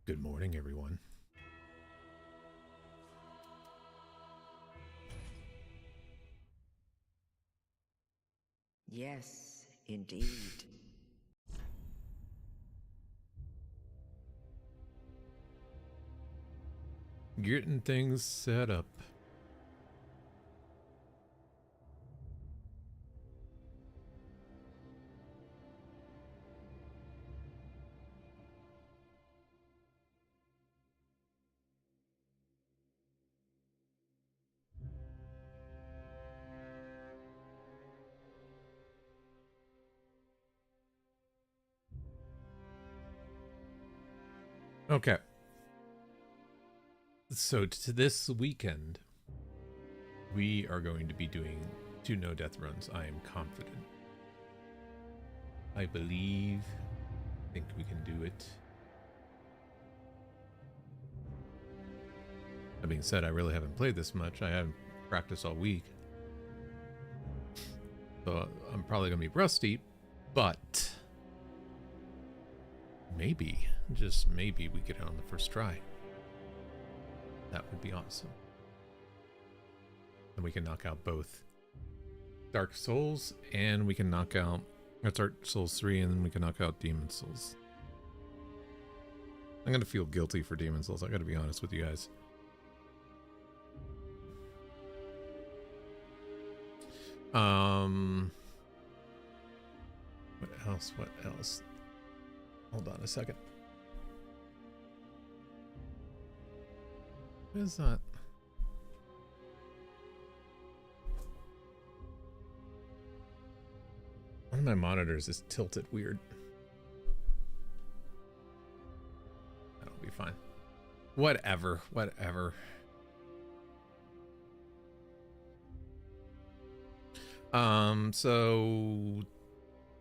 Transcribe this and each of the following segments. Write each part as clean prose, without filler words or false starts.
Good morning, everyone. Yes, indeed. Getting things set up. Okay. So to this weekend, we are going to be doing 2 no death runs. I am confident. I think we can do it. That being said, I really haven't played this much. I haven't practiced all week. So I'm probably going to be rusty, but maybe, just maybe, we get it on the first try. That would be awesome. And we can knock out both Dark Souls, and we can knock out Dark Souls 3, and then we can knock out Demon Souls. I'm gonna feel guilty for Demon Souls, I gotta be honest with you guys. What else? Hold on a second. What is that? One of my monitors is tilted weird. That'll be fine. Whatever. So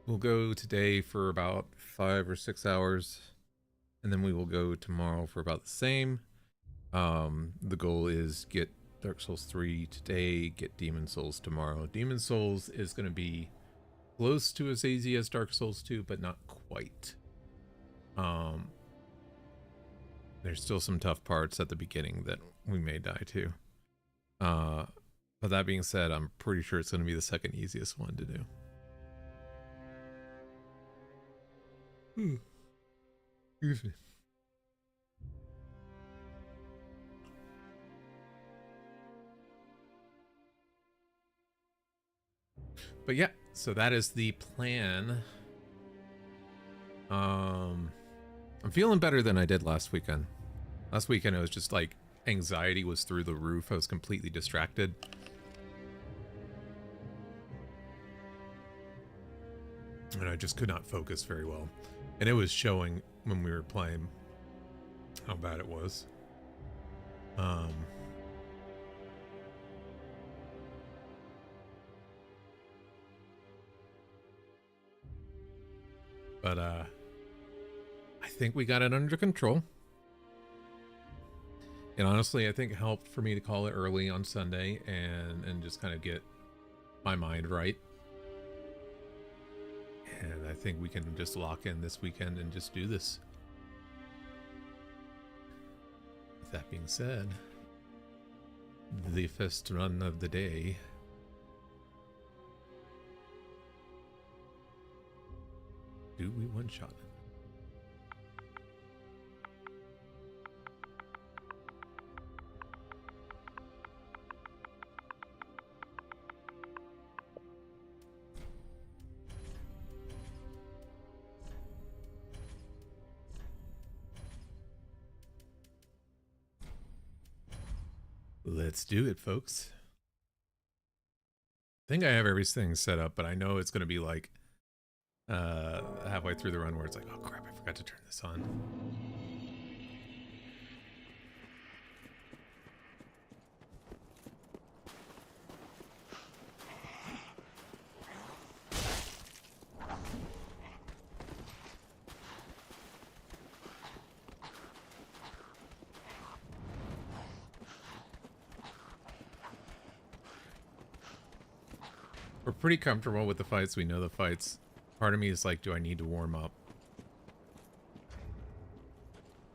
we'll go today for about 5 or 6 hours, and then we will go tomorrow for about the same. The goal is get Dark Souls 3 today, get Demon Souls tomorrow. Demon Souls is going to be close to as easy as Dark Souls 2, but not quite. There's still some tough parts at the beginning that we may die to. But that being said, I'm pretty sure it's going to be the second easiest one to do. Excuse me. But yeah, so that is the plan. I'm feeling better than I did last weekend. Last weekend it was just like anxiety was through the roof. I was completely distracted. And I just could not focus very well. And it was showing when we were playing how bad it was. But I think we got it under control. And honestly, I think it helped for me to call it early on Sunday and just kind of get my mind right. And I think we can just lock in this weekend and just do this. With that being said, the first run of the day. Do we one-shot it? Let's do it, folks. I think I have everything set up, but I know it's going to be like halfway through the run where it's like, oh crap, I forgot to turn this on. We're pretty comfortable with the fights. We know the fights. Part of me is like, do I need to warm up?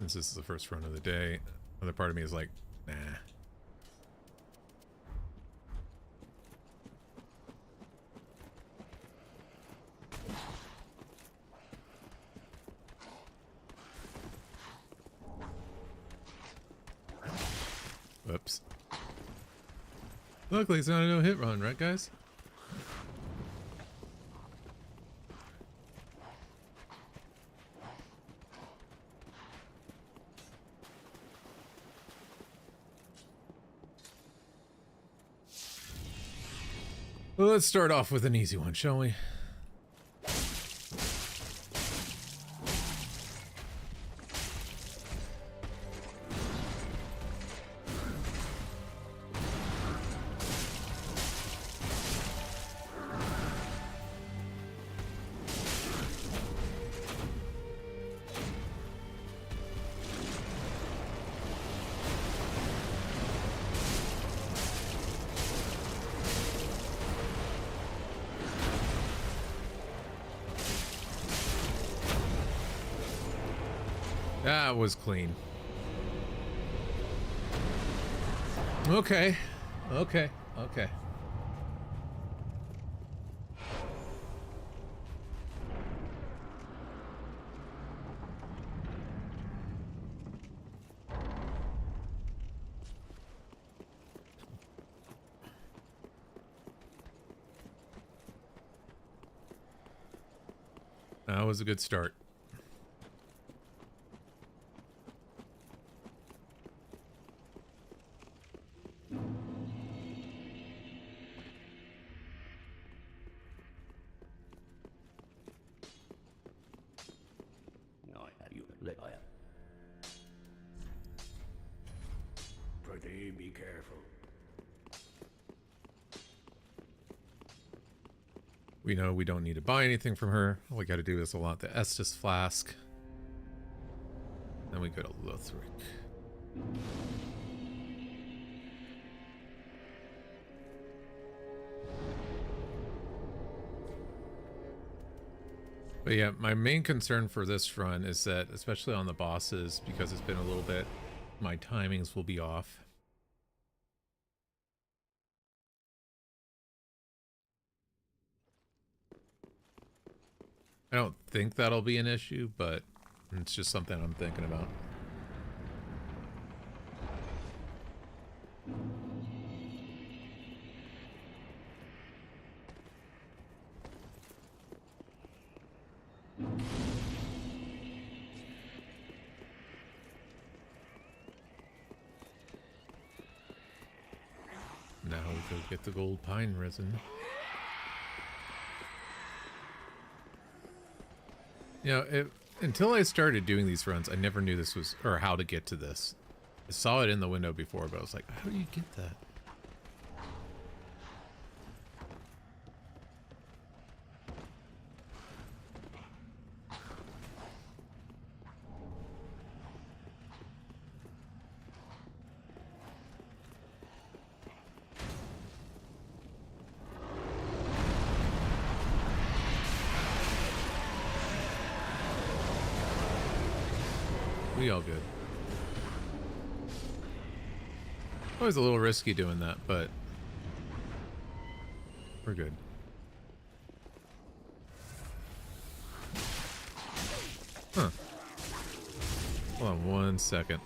since this is the first run of the day. Another part of me is like, nah. Whoops. Luckily, it's not a no-hit run, right, guys? Well, let's start off with an easy one, shall we? That was clean. Okay. Okay. Okay. That was a good start. Be careful. We know we don't need to buy anything from her. All we got to do is allot the Estus flask. Then we go to Lothric. But yeah, my main concern for this run is that, especially on the bosses, because it's been a little bit, my timings will be off. I don't think that'll be an issue, but it's just something I'm thinking about. Now we go get the gold pine resin. You know, until I started doing these runs, I never knew this was, or how to get to this. I saw it in the window before, but I was like, how do you get that? We all good. Always a little risky doing that, but we're good. Huh. Hold on 1 second.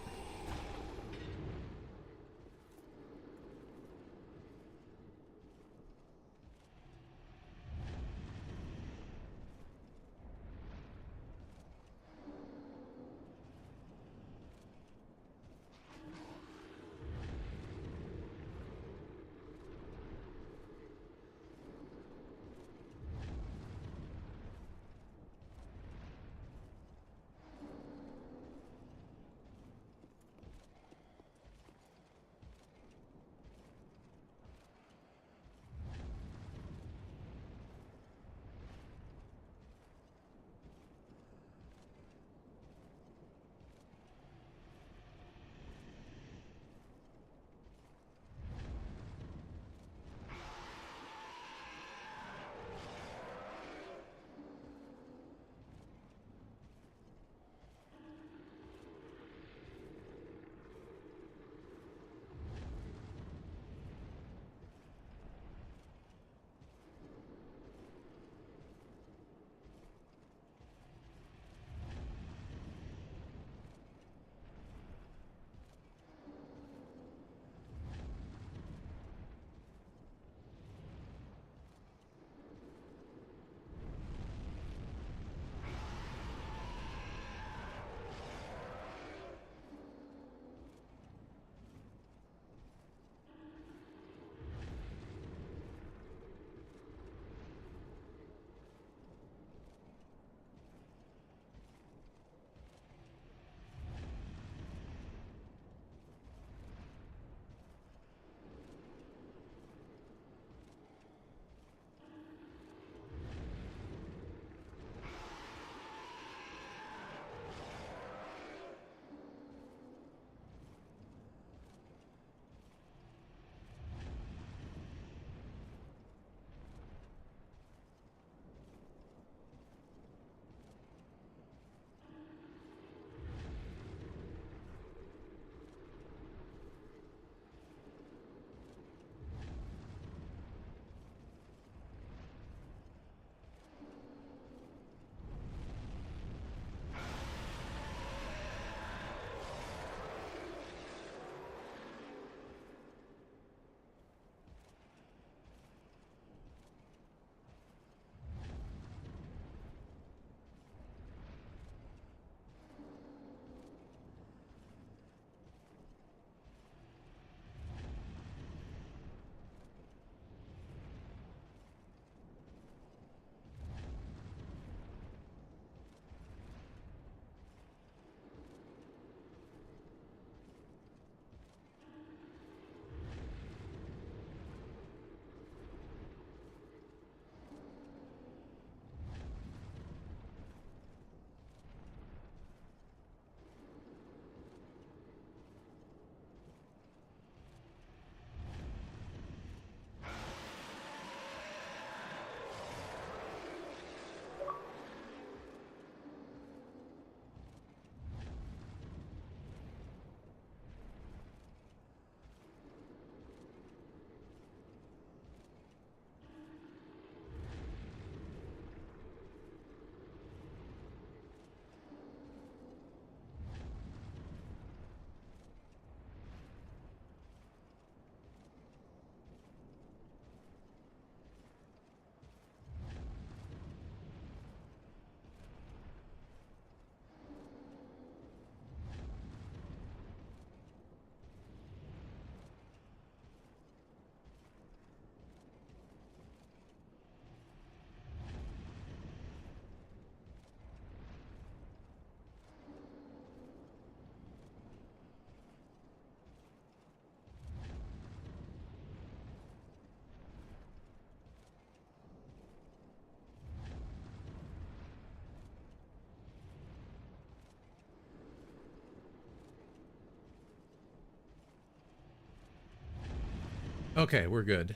Okay, we're good.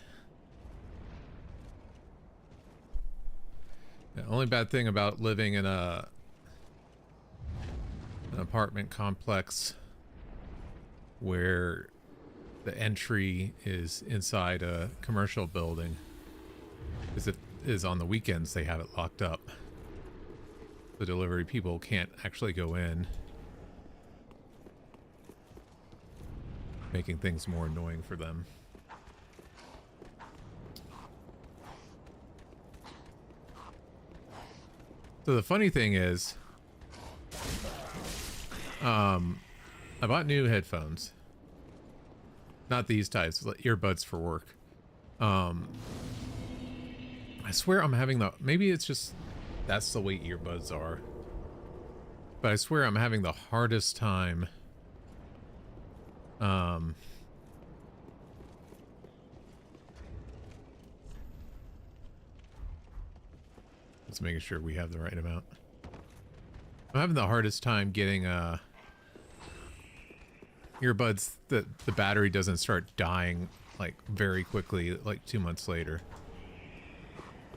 The only bad thing about living in an apartment complex where the entry is inside a commercial building is on the weekends they have it locked up. The delivery people can't actually go in, making things more annoying for them. So the funny thing is, I bought new headphones. Not these types, like earbuds for work. I swear I'm having maybe it's just, that's the way earbuds are. But I swear I'm having the hardest time. Just making sure we have the right amount. I'm having the hardest time getting earbuds that the battery doesn't start dying like very quickly, like 2 months later.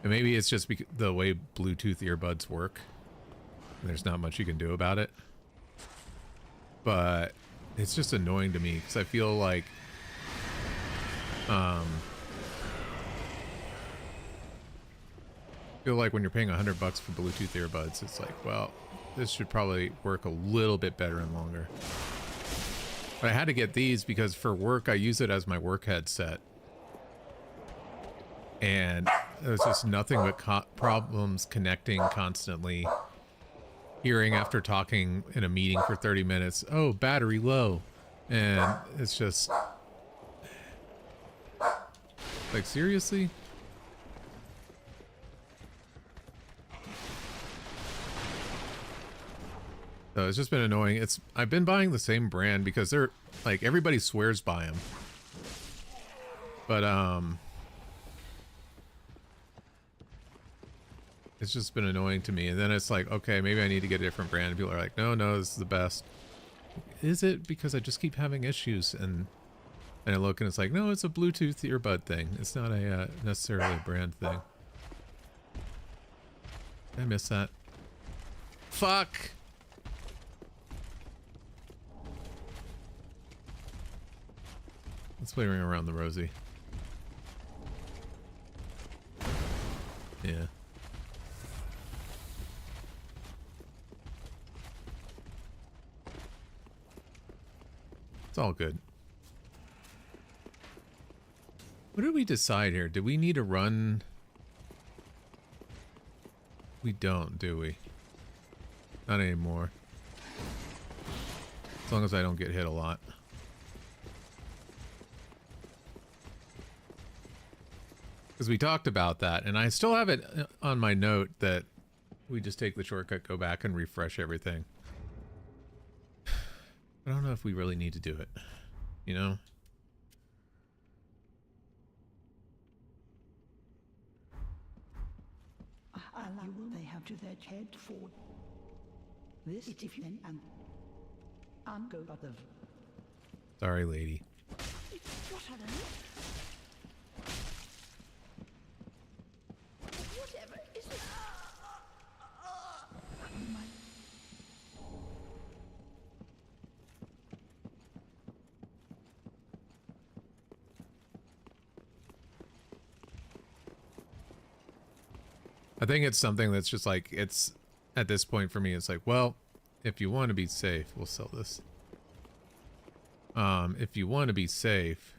And maybe it's just the way Bluetooth earbuds work. And there's not much you can do about it. But it's just annoying to me because I feel like when you're paying $100 for Bluetooth earbuds, it's like, well, this should probably work a little bit better and longer. But I had to get these because for work, I use it as my work headset. And there's just nothing but problems connecting constantly. Hearing after talking in a meeting for 30 minutes, oh, battery low. And it's just like, seriously? So it's just been annoying. I've been buying the same brand because they're like, everybody swears by them. But it's just been annoying to me. And then it's like, okay, maybe I need to get a different brand. And people are like, no, this is the best. Is it? Because I just keep having issues. And I look and it's like, no, it's a Bluetooth earbud thing. It's not a necessarily a brand thing. I miss that. Fuck. Let's play Ring Around the Rosie. Yeah. It's all good. What did we decide here? Did we need to run? We don't, do we? Not anymore. As long as I don't get hit a lot. Because we talked about that, and I still have it on my note that we just take the shortcut, go back, and refresh everything. I don't know if we really need to do it, you know? They have to their head for this if you and go but the Sorry, lady. what on earth? Whatever is it? I think it's something that's just like, it's at this point for me, it's like, well, if you want to be safe, we'll sell this. If you want to be safe,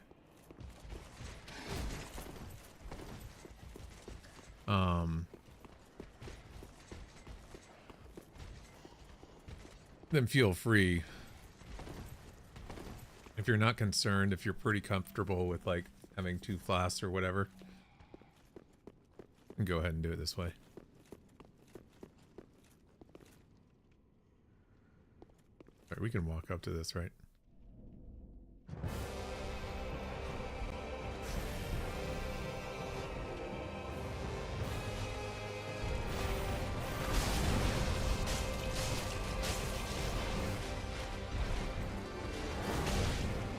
then feel free. If you're not concerned, if you're pretty comfortable with like having 2 flasks or whatever, go ahead and do it this way. Alright, we can walk up to this, right?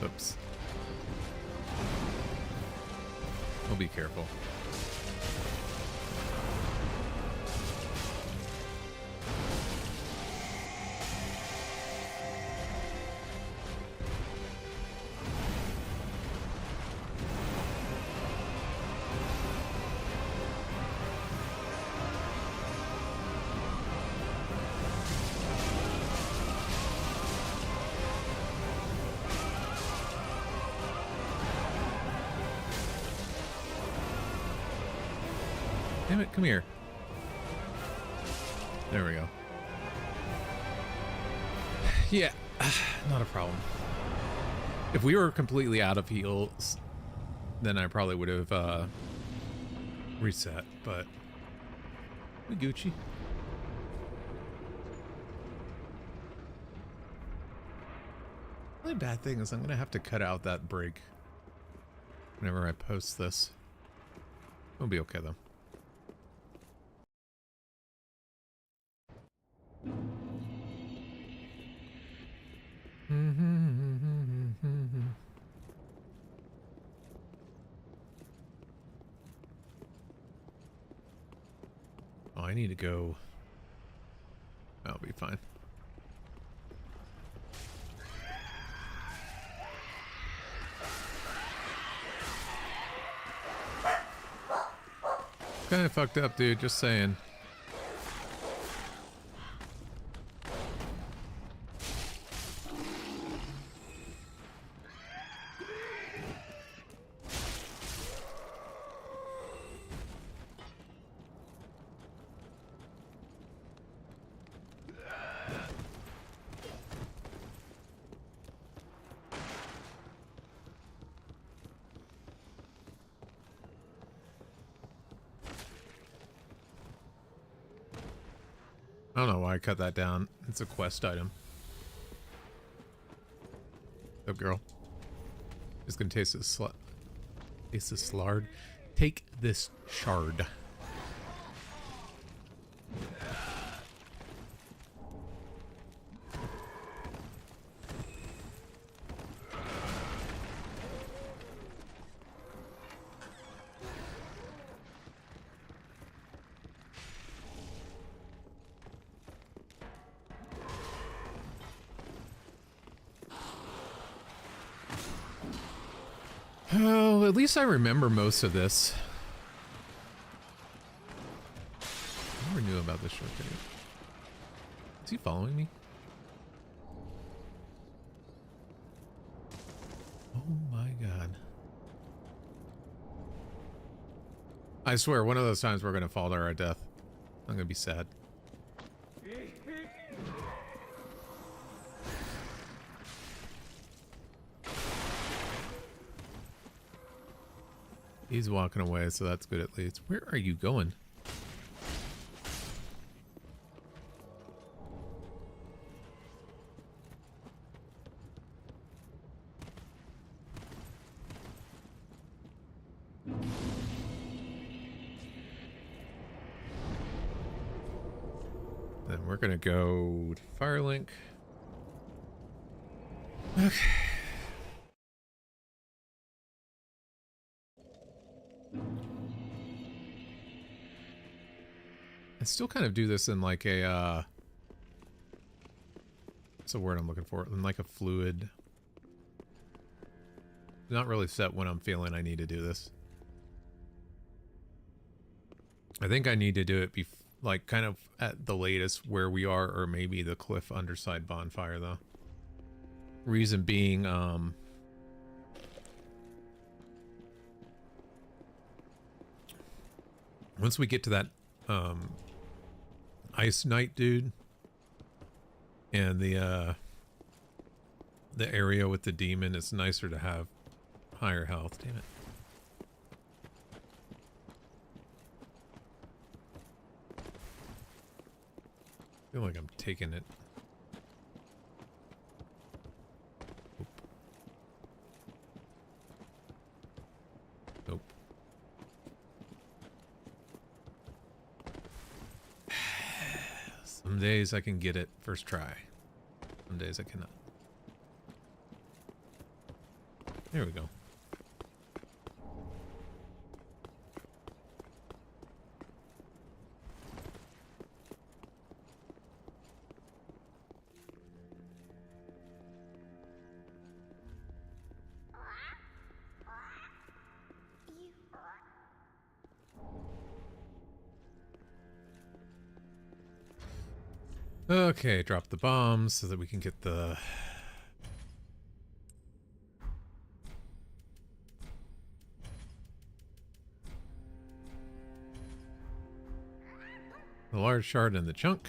Oops. We'll be careful. Damn it, come here. There we go. Yeah, not a problem. If we were completely out of heals, then I probably would have reset, but we Gucci. The only bad thing is I'm gonna have to cut out that break whenever I post this. It'll be okay though. Oh, I need to go. I'll be fine. Kind of fucked up, dude. Just saying. I don't know why I cut that down. It's a quest item. What's up, girl? Just gonna taste this taste this slard. Take this shard. Oh, at least I remember most of this. I never knew about this shortcut. Is he following me? Oh my god. I swear, one of those times we're gonna fall to our death. I'm gonna be sad. He's walking away, so that's good at least. Where are you going? Then we're gonna go to Firelink. Okay. I still kind of do this in like a, what's the word I'm looking for? In like a fluid. Not really set when I'm feeling I need to do this. I think I need to do it like kind of at the latest where we are, or maybe the cliff underside bonfire though. Reason being, once we get to that, Ice Knight dude and the area with the demon, it's nicer to have higher health. Damn it. I feel like I'm taking it. Nope. Nope. Some days I can get it first try. Some days I cannot. There we go. Okay, drop the bombs so that we can get the... the large shard in the chunk.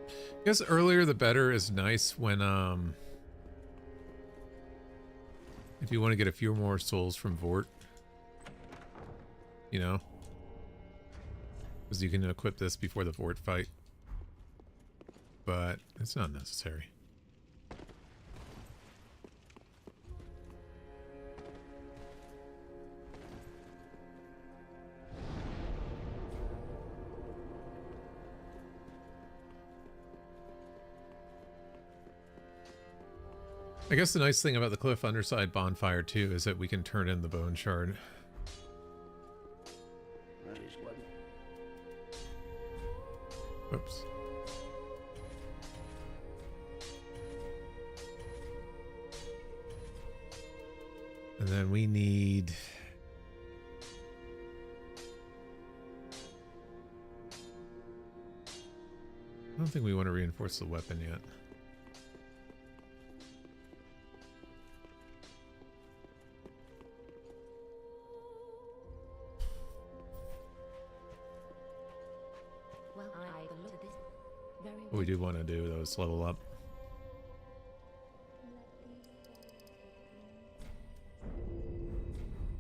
I guess earlier the better is nice when, if you want to get a few more souls from Vort. You know? Because you can equip this before the Vort fight. But it's not necessary. I guess the nice thing about the cliff underside bonfire too is that we can turn in the bone shard. That is one. Whoops. And then we need... I don't think we want to reinforce the weapon yet. Well, I looked at this very What we do want to do though is level up.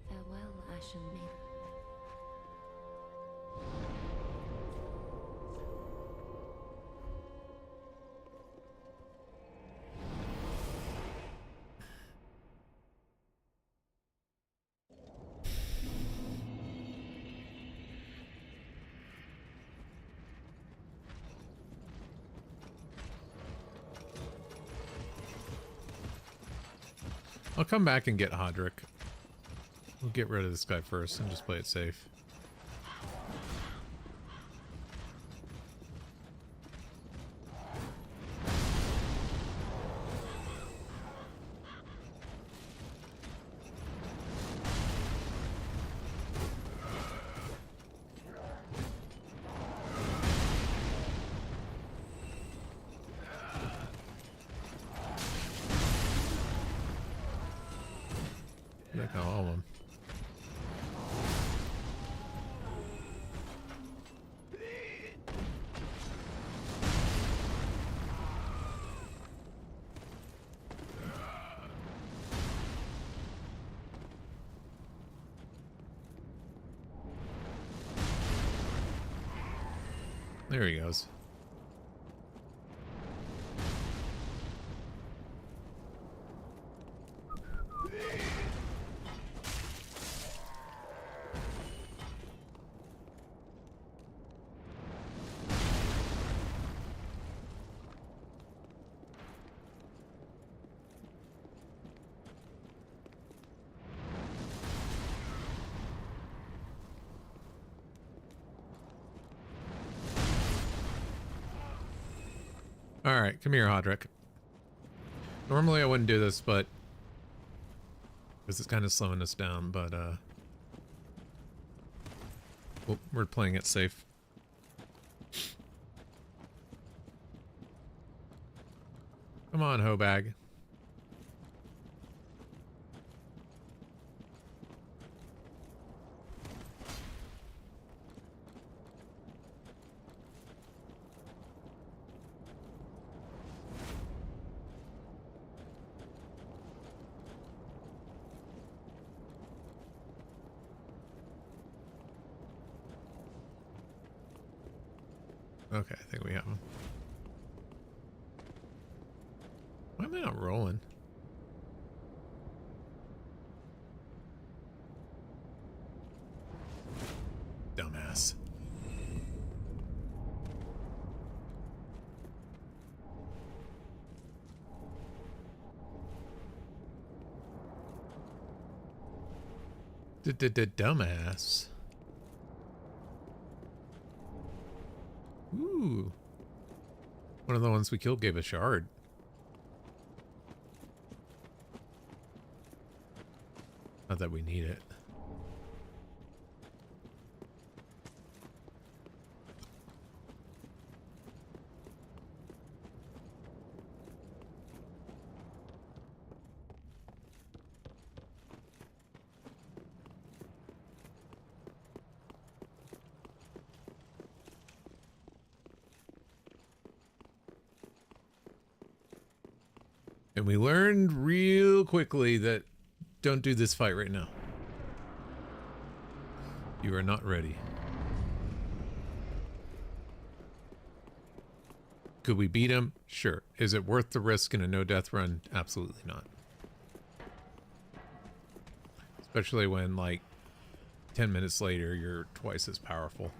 farewell, Ashen Maiden. I'll come back and get Hodrick. We'll get rid of this guy first and just play it safe. That got all of them. There he goes. Alright, come here, Hodrick. Normally I wouldn't do this, but... because it's kind of slowing us down, but, well, we're playing it safe. Come on, Hobag. Okay, I think we have him. Why am I not rolling? Dumbass. Dumbass. Ooh. One of the ones we killed gave a shard. Not that we need it. And we learned real quickly that don't do this fight right now. You are not ready. Could we beat him? Sure. Is it worth the risk in a no-death run? Absolutely not. Especially when, like, 10 minutes later, you're twice as powerful.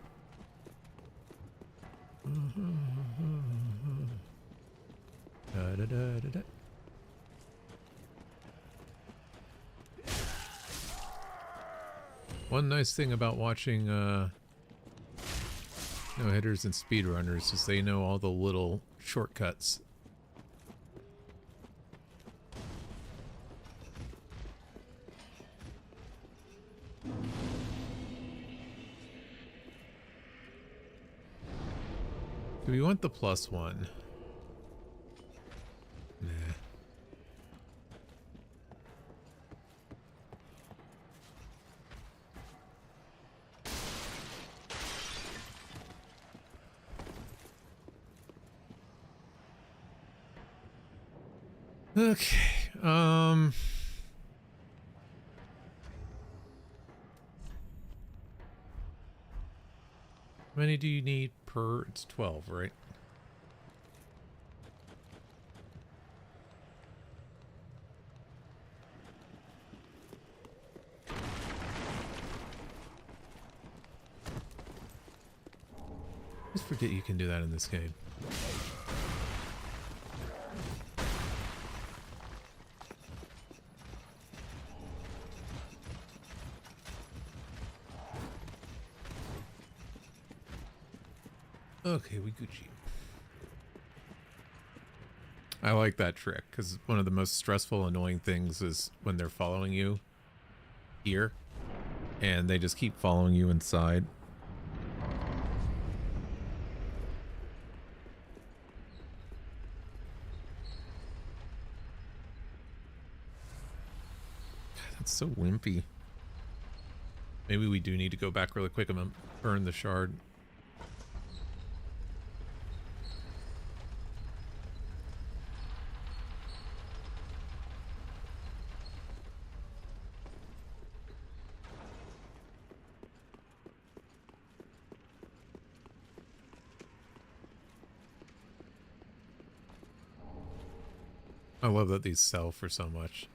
Da, da, da, da, da. One nice thing about watching no-hitters and speedrunners is they know all the little shortcuts. Do we want the +1? Nah. Okay, how many do you need per? It's 12, right? I just forget you can do that in this game. Okay, we Gucci. I like that trick because one of the most stressful, annoying things is when they're following you here and they just keep following you inside. That's so wimpy. Maybe we do need to go back really quick and burn the shard. I love that these sell for so much.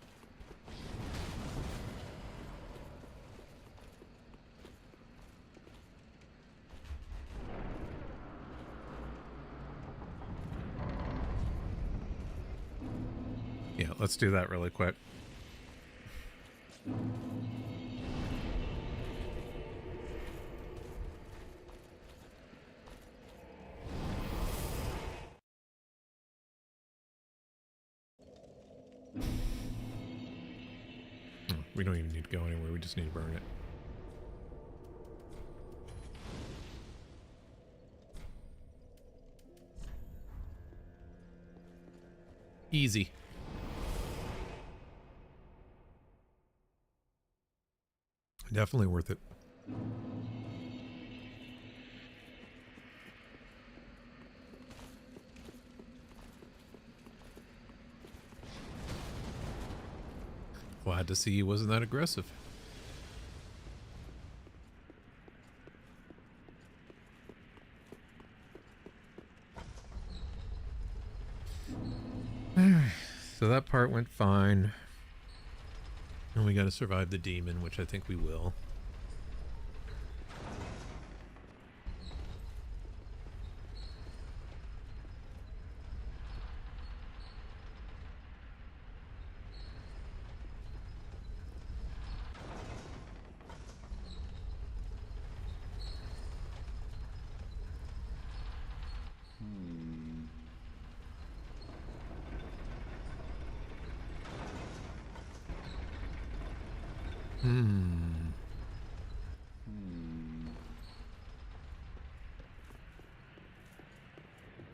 Yeah, let's do that really quick. We don't even need to go anywhere, we just need to burn it. Easy. Definitely worth it. Glad to see he wasn't that aggressive. So that part went fine. And we gotta survive the demon, which I think we will.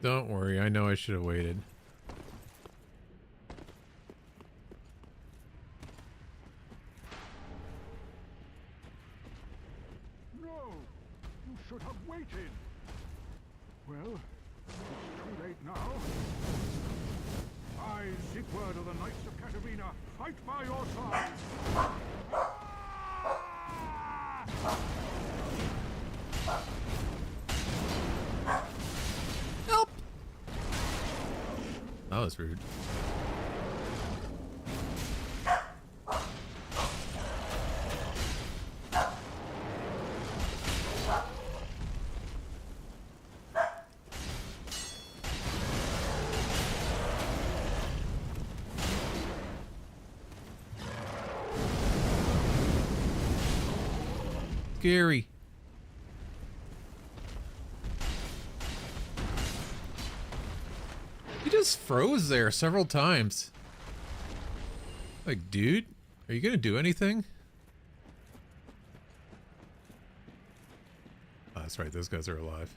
Don't worry, I know I should have waited. No! You should have waited! Well, it's too late now. I zip word of the Knights of Katarina. Fight by your side. Help! That was rude. Scary. He just froze there several times. Like, dude, are you gonna do anything? Oh, that's right, those guys are alive.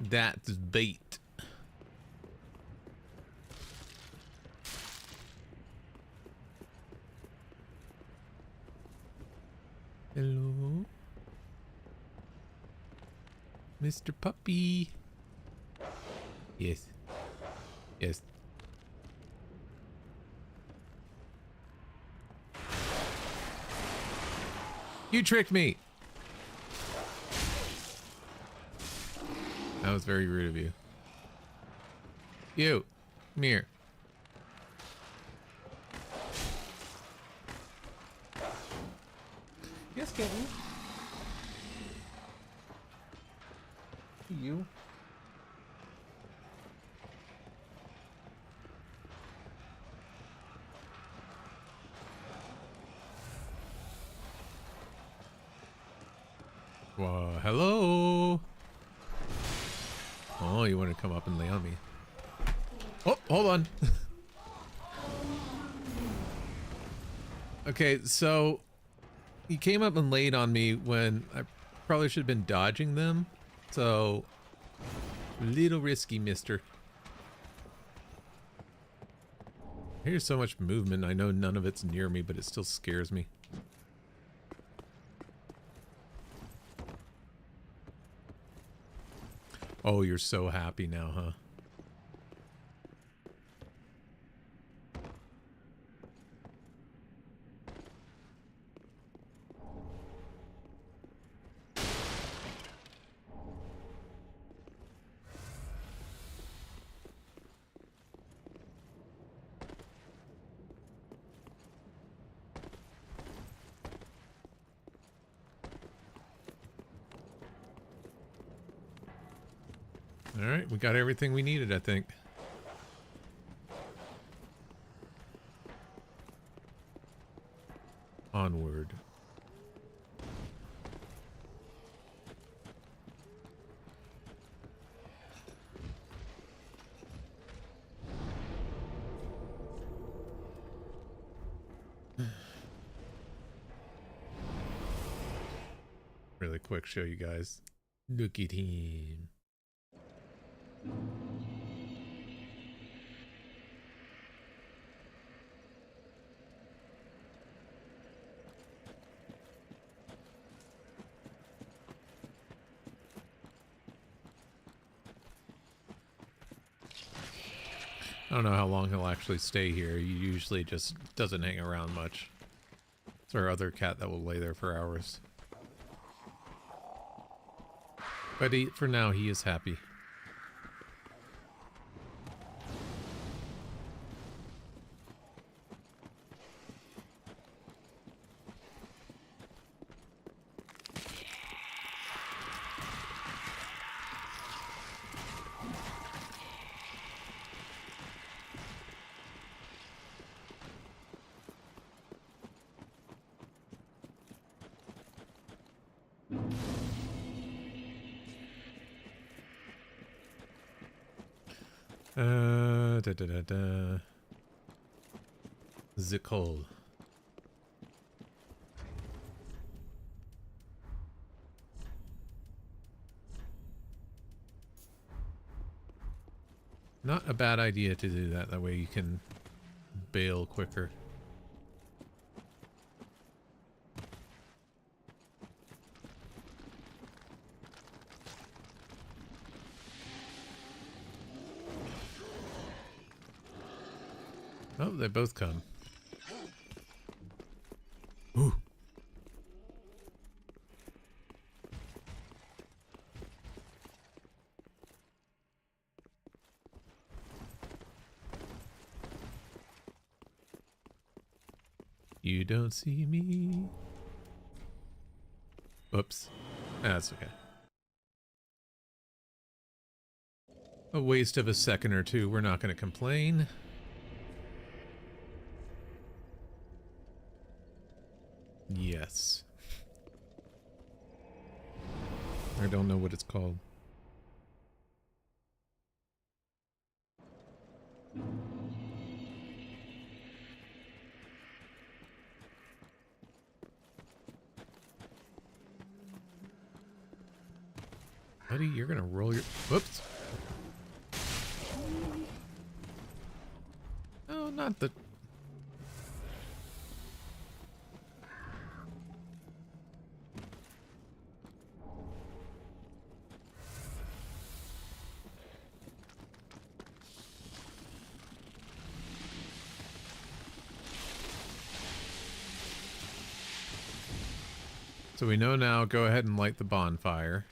That's bait. Hello? Mr. Puppy. Yes. Yes. You tricked me. That was very rude of you. You. Come here. Yes, Kevin. You. Well, hello. Oh, you want to come up and lay on me? Oh, hold on. Okay, so he came up and laid on me when I probably should have been dodging them. So, a little risky, mister. Here's so much movement. I know none of it's near me, but it still scares me. Oh, you're so happy now, huh? Alright, we got everything we needed, I think. Onward. Really quick, show you guys. Look at him. I don't know how long he'll actually stay here. He usually just doesn't hang around much. It's our other cat that will lay there for hours. But for now, he is happy. Zikol. Not a bad idea to do that. That way you can bail quicker. Oh, they both come. Ooh. You don't see me. Whoops. That's okay. A waste of a second or two. We're not going to complain. Yes. I don't know what it's called. Buddy, you're gonna roll your... Whoops. Oh, not the... So we know now, go ahead and light the bonfire.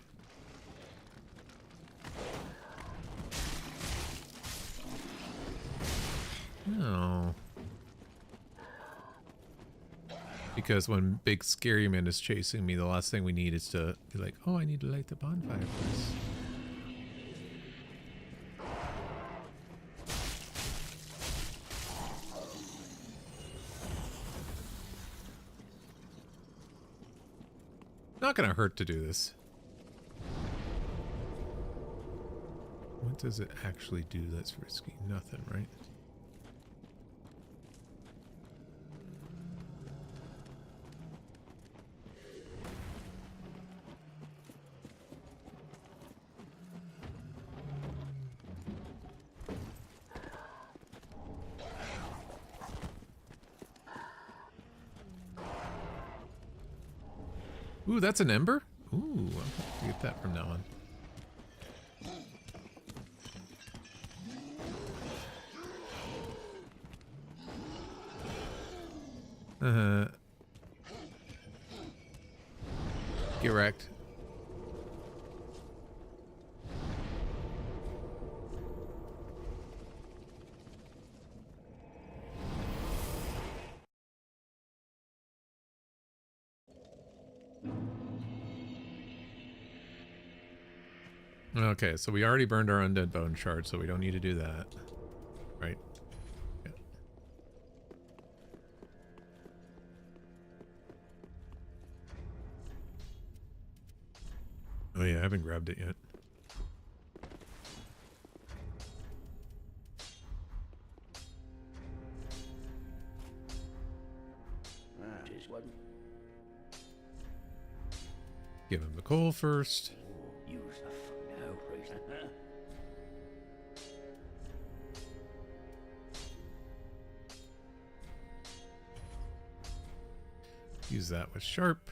No. Because when Big Scary Man is chasing me, the last thing we need is to be like, oh, I need to light the bonfire first. Not gonna hurt to do this. What does it actually do that's risky? Nothing, right? Ooh, that's an ember? Ooh, I'm gonna have to get that from now on. Get wrecked. Okay, so we already burned our undead bone shard, so we don't need to do that. Right. Yeah. Oh yeah, I haven't grabbed it yet. Give him the coal first. Use that with sharp.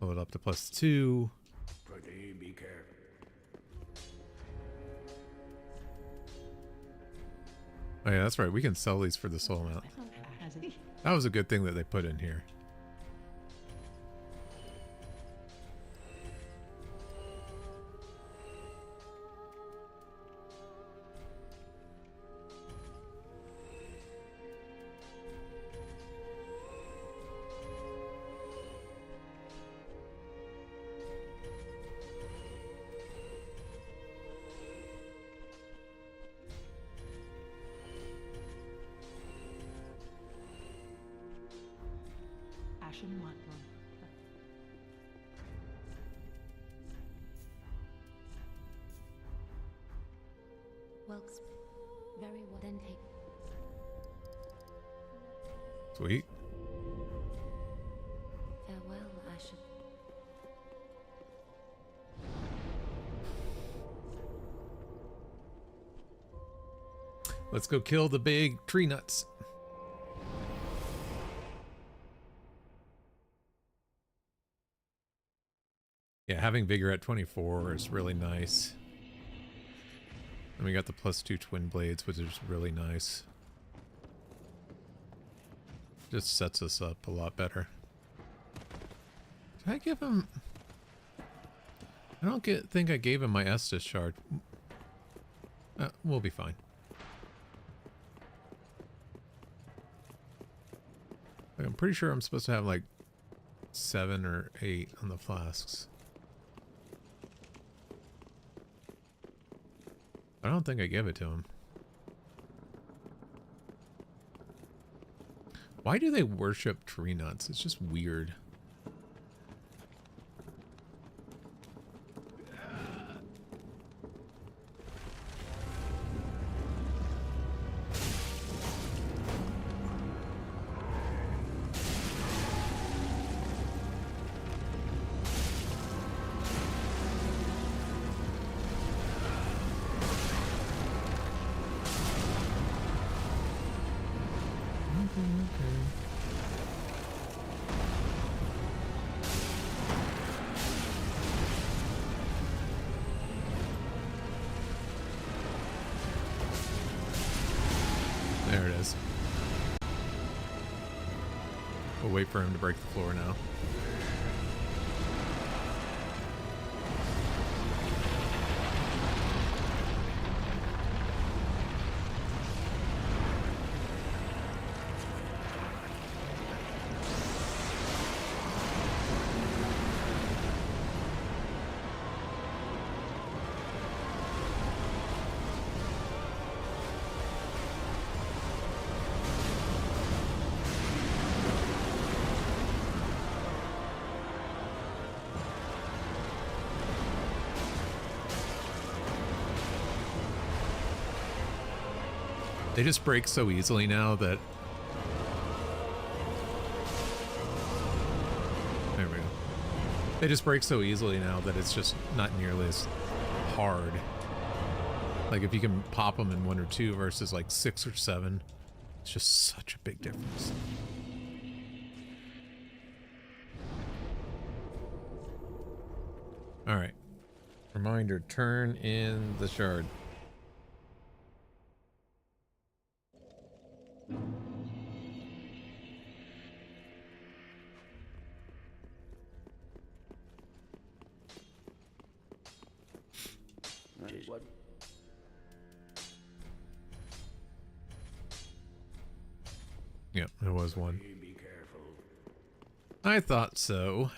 Pull it up to +2. Be careful. Oh yeah, that's right. We can sell these for the soul amount. That was a good thing that they put in here. Ashen White One. Well, very well. Then take. Sweet. Farewell, Ashen. Let's go kill the big tree nuts. Yeah, having vigor at 24 is really nice. And we got the +2 twin blades, which is really nice. Just sets us up a lot better. Did I give him... I don't think I gave him my Estus shard. We'll be fine. Like, I'm pretty sure I'm supposed to have like 7 or 8 on the flasks. I don't think I gave it to him. Why do they worship tree nuts? It's just weird. There it is. We'll wait for him to break the floor now. They just break so easily now that... There we go. They just break so easily now that it's just not nearly as hard. Like if you can pop them in 1 or 2 versus like 6 or 7, it's just such a big difference. All right. Reminder, turn in the shard. What? Yep, there was one. Be careful. I thought so.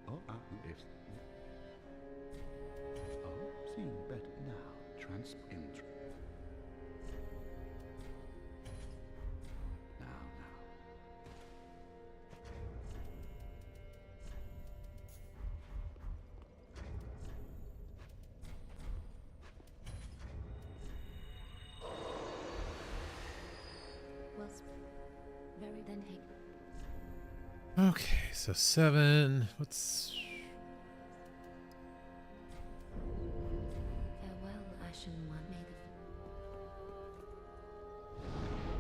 Oh, yes. Oh, seeing better now. Now. Was very then he Okay, so 7. What's... farewell, Ashen One. May the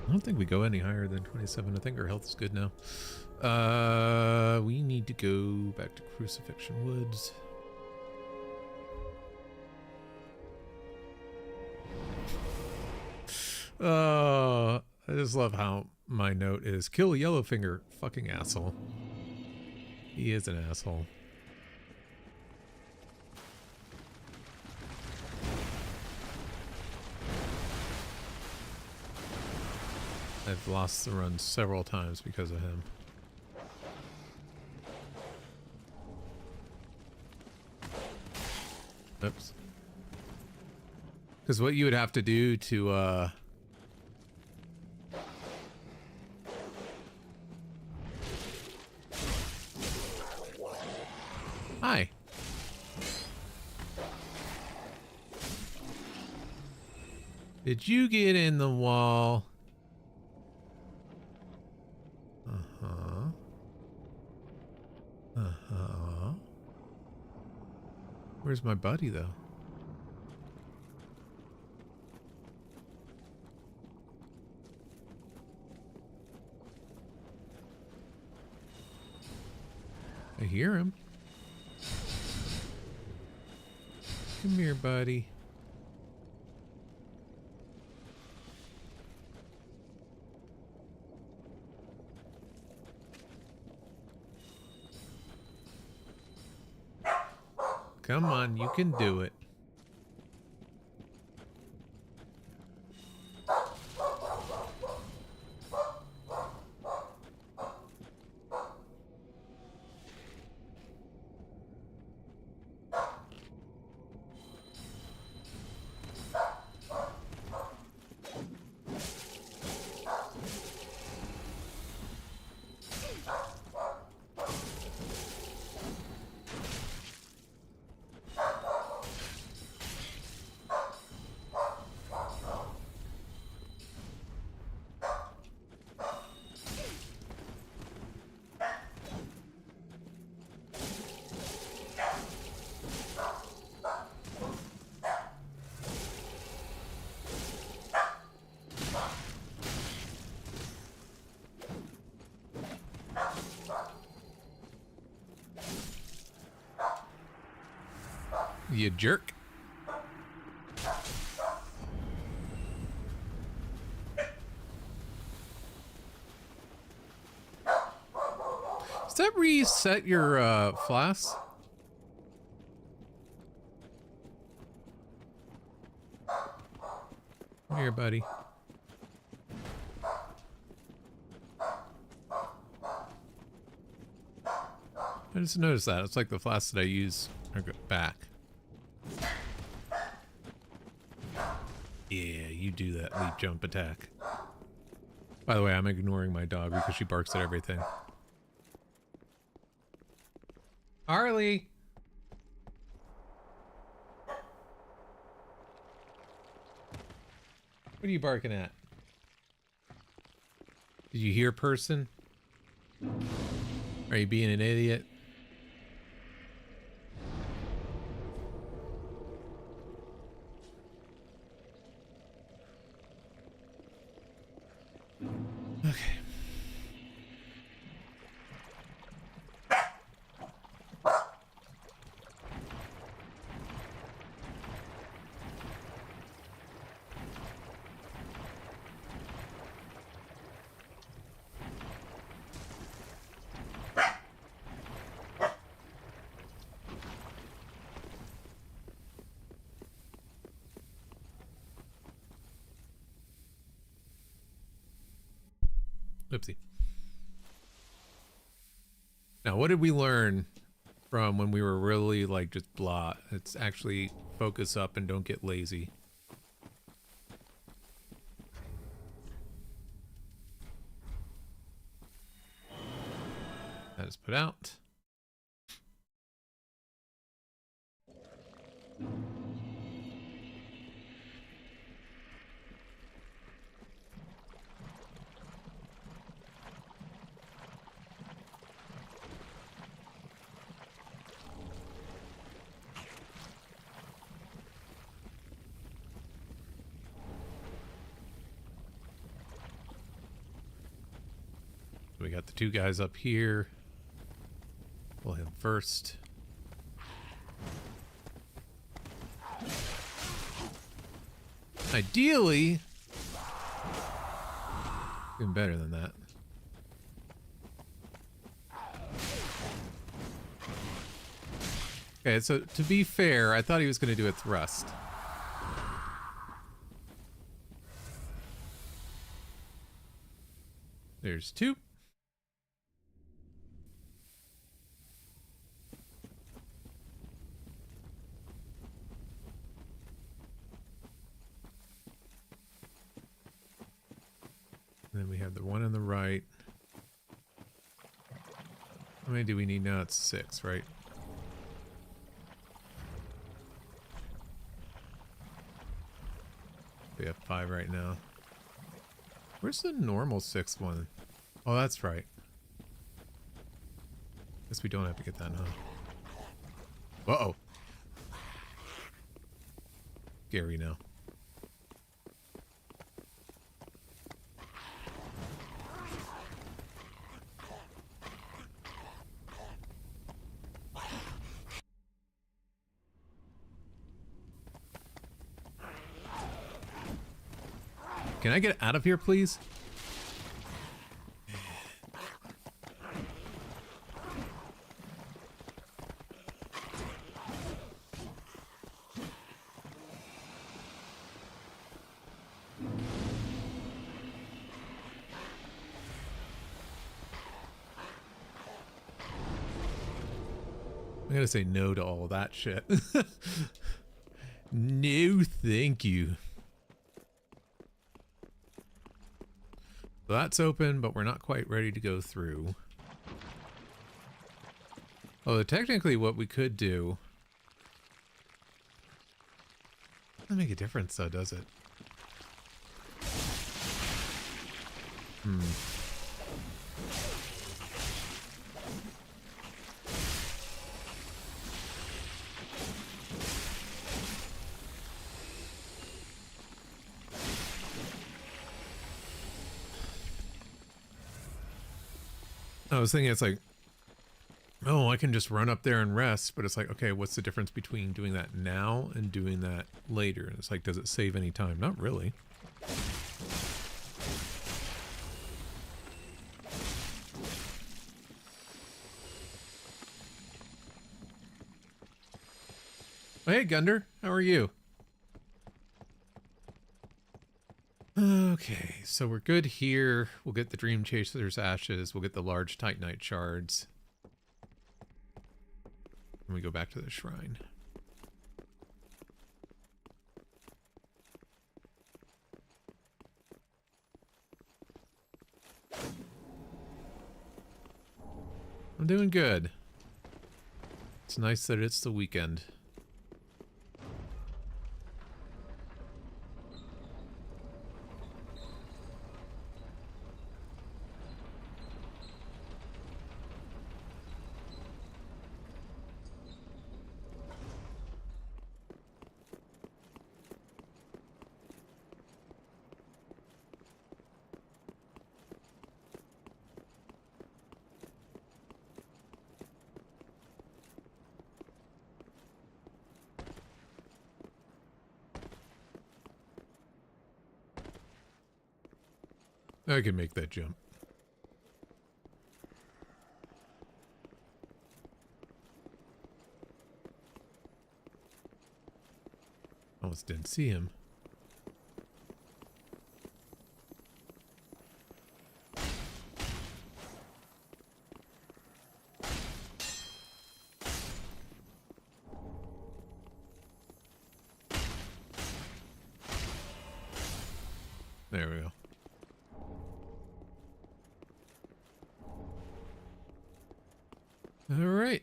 I don't think we go any higher than 27. I think our health is good now. We need to go back to Crucifixion Woods. I just love how my note is kill Yellowfinger. Fucking asshole. He is an asshole. I've lost the run several times because of him. Oops. Because what you would have to do to, Hi. Did you get in the wall? Uh-huh. Uh-huh. Where's my buddy, though? I hear him. Come here, buddy. Come on, you can do it. You jerk. Does that reset your flasks? Come here, buddy. I just noticed that. It's like the flasks that I use are back. Yeah, you do that leap jump attack. By the way, I'm ignoring my dog because she barks at everything. Harley! What are you barking at? Did you hear person? Are you being an idiot? Okay. Oopsie. Now, what did we learn from when we were really like just blah? It's actually focus up and don't get lazy. That is put out. We got the two guys up here. We'll hit him first. Ideally, even better than that. Okay, so to be fair, I thought he was going to do a thrust. There's two. And then we have the one on the right. How many do we need now? It's 6, right? We have 5 right now. Where's the normal 6th one? Oh, that's right. Guess we don't have to get that, huh? Uh-oh. Scary now. Can I get out of here, please? I'm gonna say no to all that shit. No, thank you. So that's open, but we're not quite ready to go through. Although technically what we could do... Doesn't make a difference though, does it? I was thinking it's like, oh, I can just run up there and rest, but it's like, okay, what's the difference between doing that now and doing that later? And it's like, does it save any time? Not really. Hey, Gunder, how are you? Okay, so we're good here. We'll get the Dream Chaser's ashes. We'll get the large Titanite shards. And we go back to the shrine. I'm doing good. It's nice that it's the weekend. I can make that jump. Almost didn't see him. There we go. All right.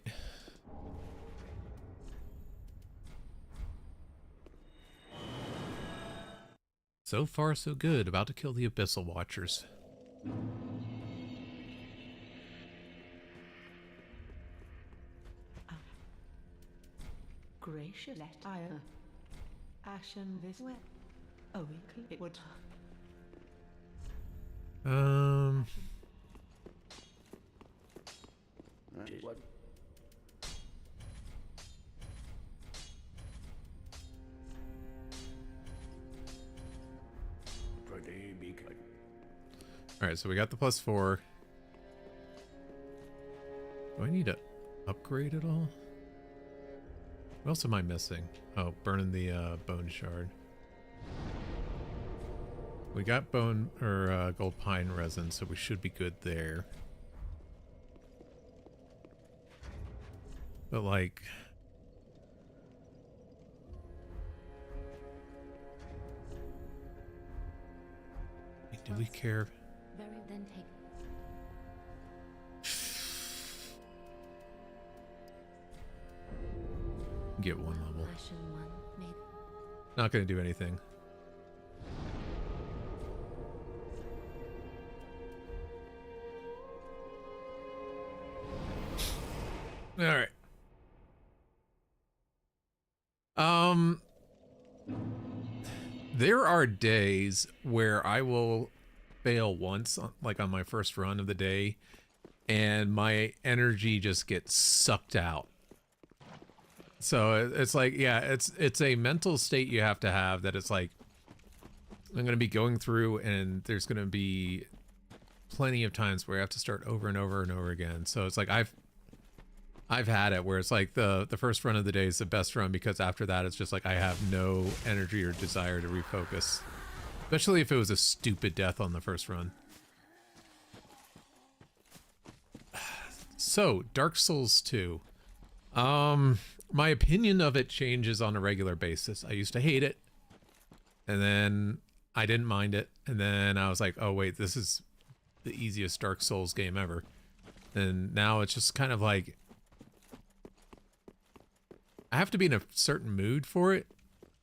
So far, so good. About to kill the Abyssal Watchers. Gracious, let I ashen this way. Oh, it would. What? Pretty big. All right, so we got the +4. Do I need to upgrade at all? What else am I missing? Oh, burning the bone shard. We got bone or gold pine resin, so we should be good there. But like, do we care? Very then take. Get one level. Ashen one made. Not gonna do anything. All right. There are days where I will fail once, like on my first run of the day, and my energy just gets sucked out. So it's like, yeah, it's a mental state you have to have that it's like, I'm going to be going through, and there's going to be plenty of times where I have to start over and over and over again. So it's like I've had it where it's like the first run of the day is the best run, because after that it's just like I have no energy or desire to refocus. Especially if it was a stupid death on the first run. So, Dark Souls 2. My opinion of it changes on a regular basis. I used to hate it, and then I didn't mind it, and then I was like, oh wait, this is the easiest Dark Souls game ever. And now it's just kind of like, I have to be in a certain mood for it,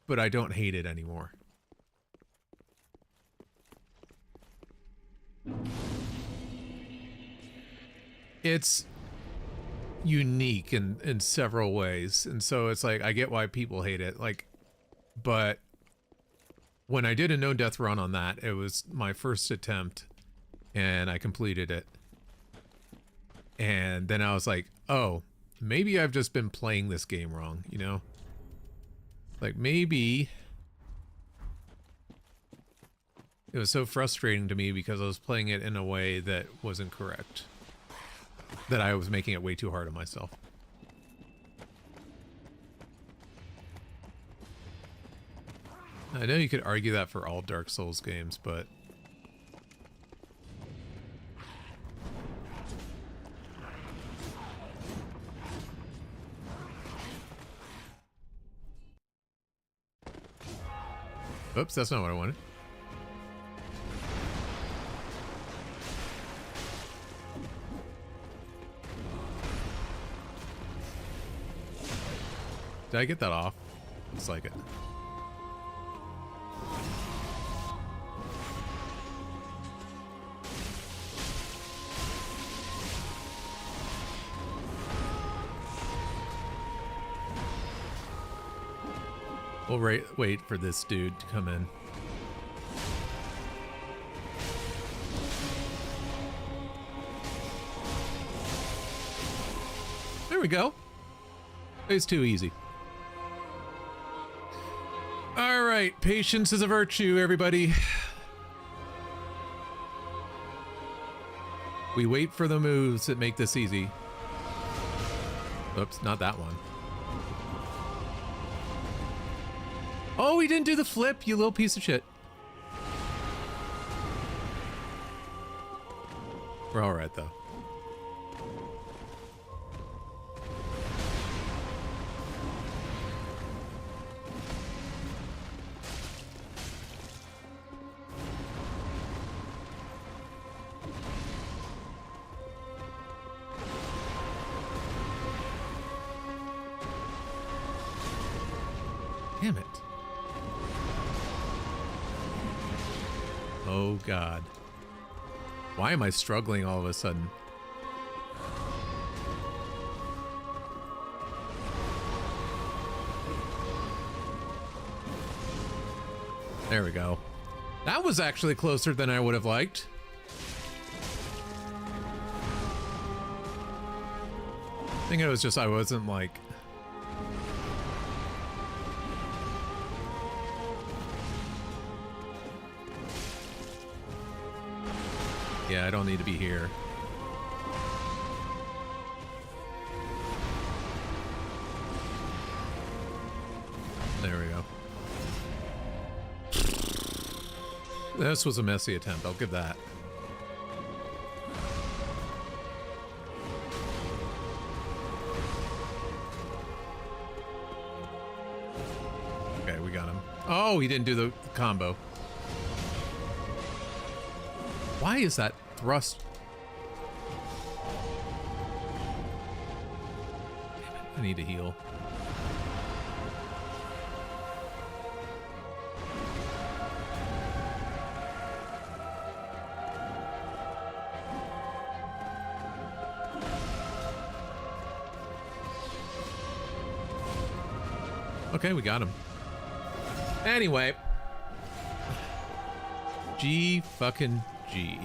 but I don't hate it anymore. It's unique in several ways, and so it's like I get why people hate it, like, but when I did a no death run on that, it was my first attempt and I completed it, and then I was like, oh, maybe I've just been playing this game wrong, you know, like maybe it was so frustrating to me because I was playing it in a way that wasn't correct, that I was making it way too hard on myself. I know you could argue that for all Dark Souls games, but oops, that's not what I wanted. Did I get that off? Looks like it. We'll wait for this dude to come in. There we go. It's too easy. All right, patience is a virtue, everybody. We wait for the moves that make this easy. Oops, not that one. Oh, he didn't do the flip, you little piece of shit. We're all right, though. Damn it. Oh, God. Why am I struggling all of a sudden? There we go. That was actually closer than I would have liked. I think it was just I wasn't like... Yeah, I don't need to be here. There we go. This was a messy attempt, I'll give that. Okay, we got him. Oh, he didn't do the combo. Why is that thrust? Damn it, I need to heal. Okay, we got him. Anyway. G fucking G.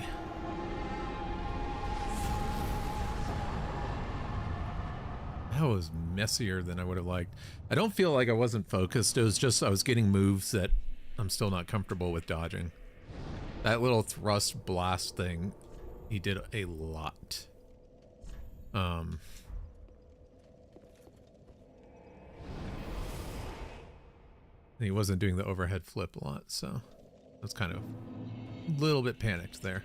That was messier than I would have liked. I don't feel like I wasn't focused. It was just I was getting moves that I'm still not comfortable with dodging. That little thrust blast thing, he did a lot. And he wasn't doing the overhead flip a lot, so I was kind of a little bit panicked there.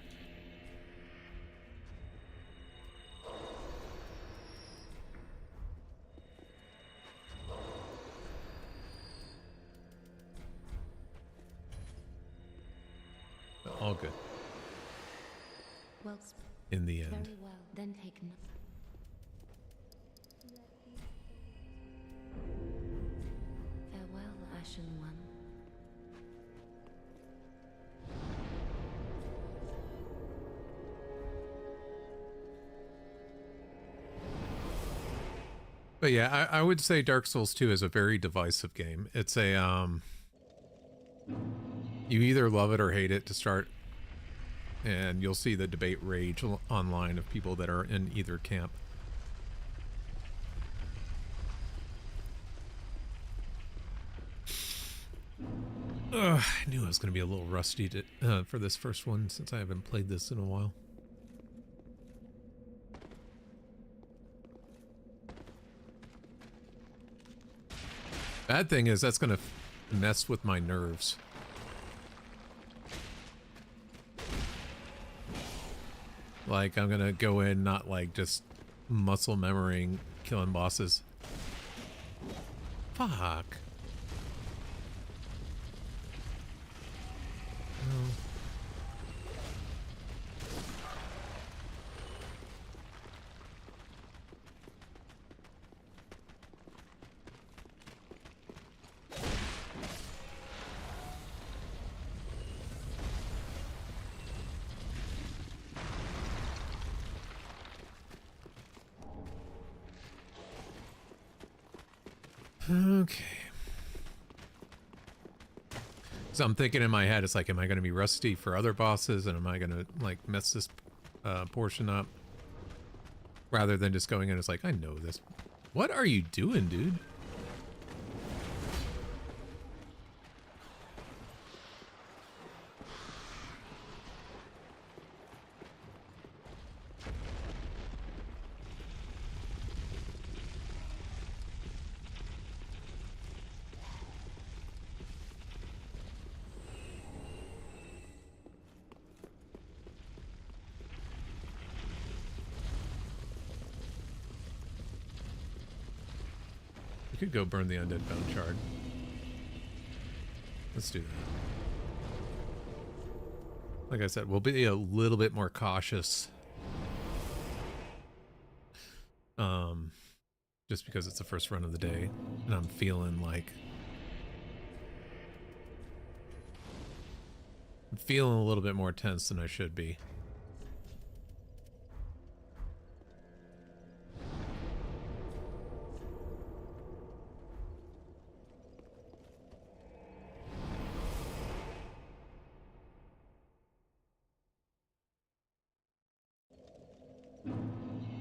But all good Well, in the end. very well. Then take no. Farewell, Ashen One. But yeah, I would say Dark Souls 2 is a very divisive game. It's a, you either love it or hate it to start, and you'll see the debate rage online of people that are in either camp. I knew I was going to be a little rusty for this first one since I haven't played this in a while. Bad thing is that's going to mess with my nerves. Like, I'm going to go in not like just muscle memorying killing bosses. Fuck. Oh. Okay. So I'm thinking in my head, it's like, am I going to be rusty for other bosses, and am I going to like mess this portion up? Rather than just going in, it's like, I know this. What are you doing, dude? We could go burn the Undead Bone Shard. Let's do that. Like I said, we'll be a little bit more cautious. Just because it's the first run of the day, and I'm feeling a little bit more tense than I should be.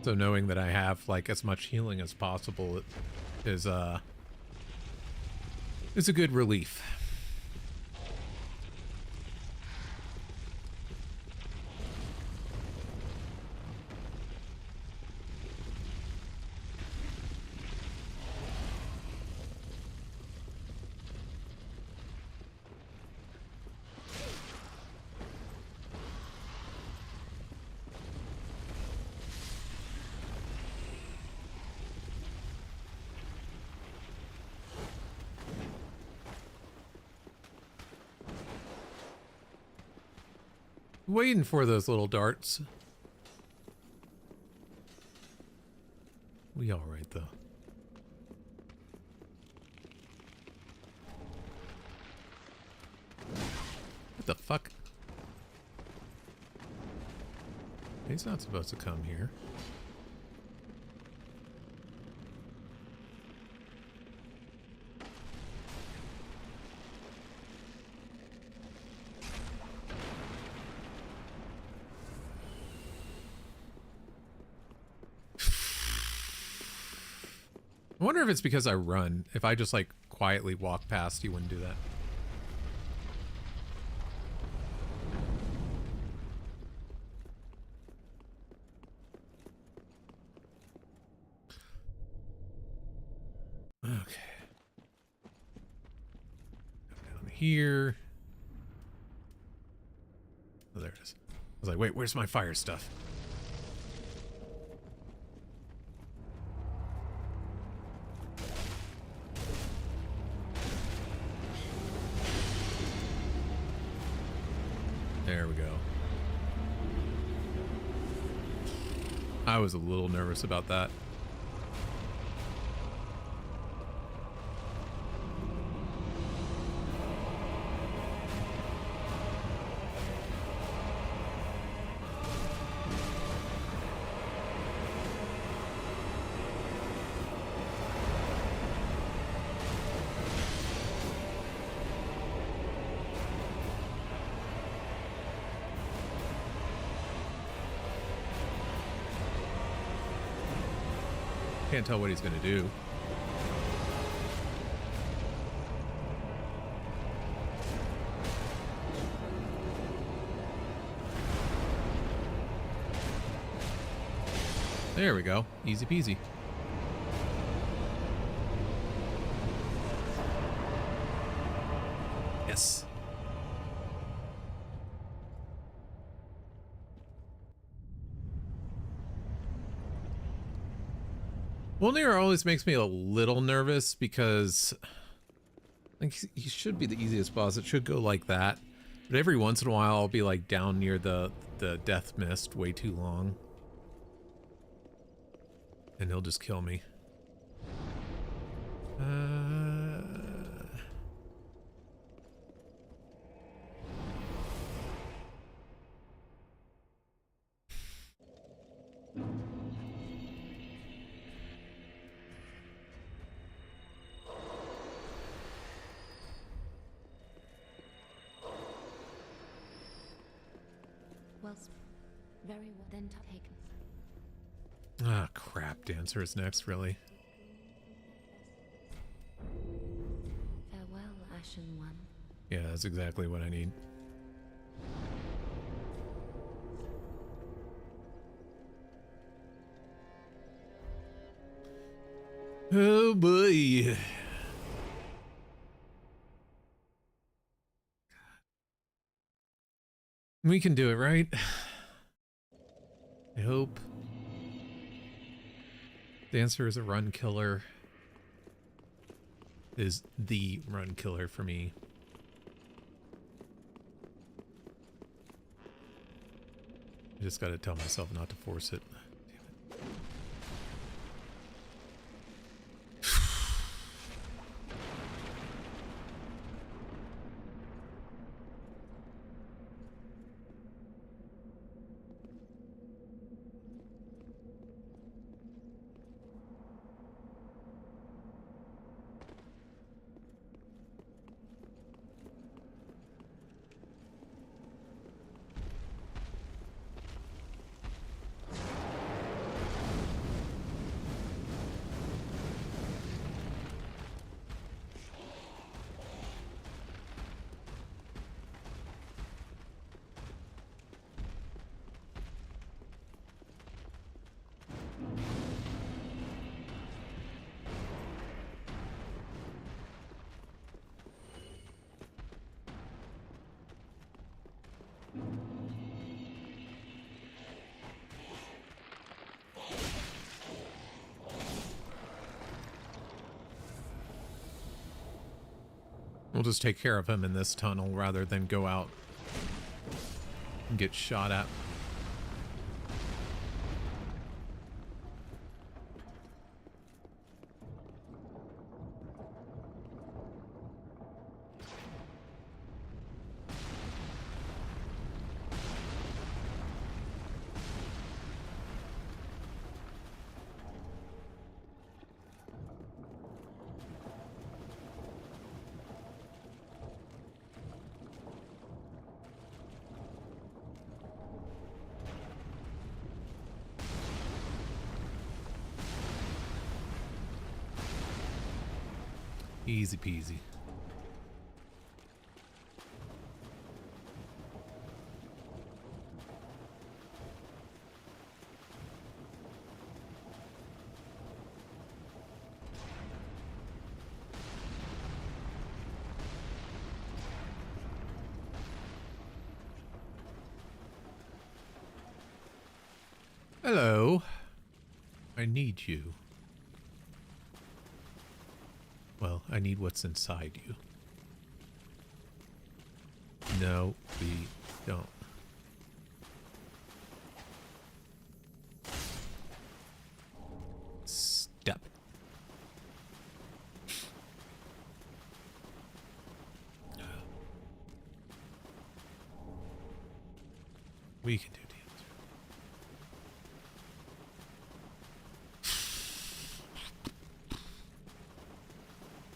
So knowing that I have like as much healing as possible is a good relief. Waiting for those little darts. We all right though. What the fuck? He's not supposed to come here. I wonder if it's because I run. If I just like quietly walk past, he wouldn't do that. here. Oh, there it is. I was like, wait, where's my fire stuff? There we go. I was a little nervous about that. Can't tell what he's gonna do. There we go. Easy peasy. Yes. Wolnir always makes me a little nervous because I think he should be the easiest boss. It should go like that. But every once in a while I'll be like down near the death mist way too long. And he'll just kill me. Well, very well then taken. Ah, crap. Dancer is next, really. Farewell, Ashen One. Yeah, that's exactly what I need. Oh boy. We can do it, right? I hope. Dancer is a run killer. Is the run killer for me. I just gotta tell myself not to force it. Damn it. We'll just take care of him in this tunnel rather than go out and get shot at. Easy peasy. Hello. I need you. Well, I need what's inside you. No, we don't. Step. We can do dance.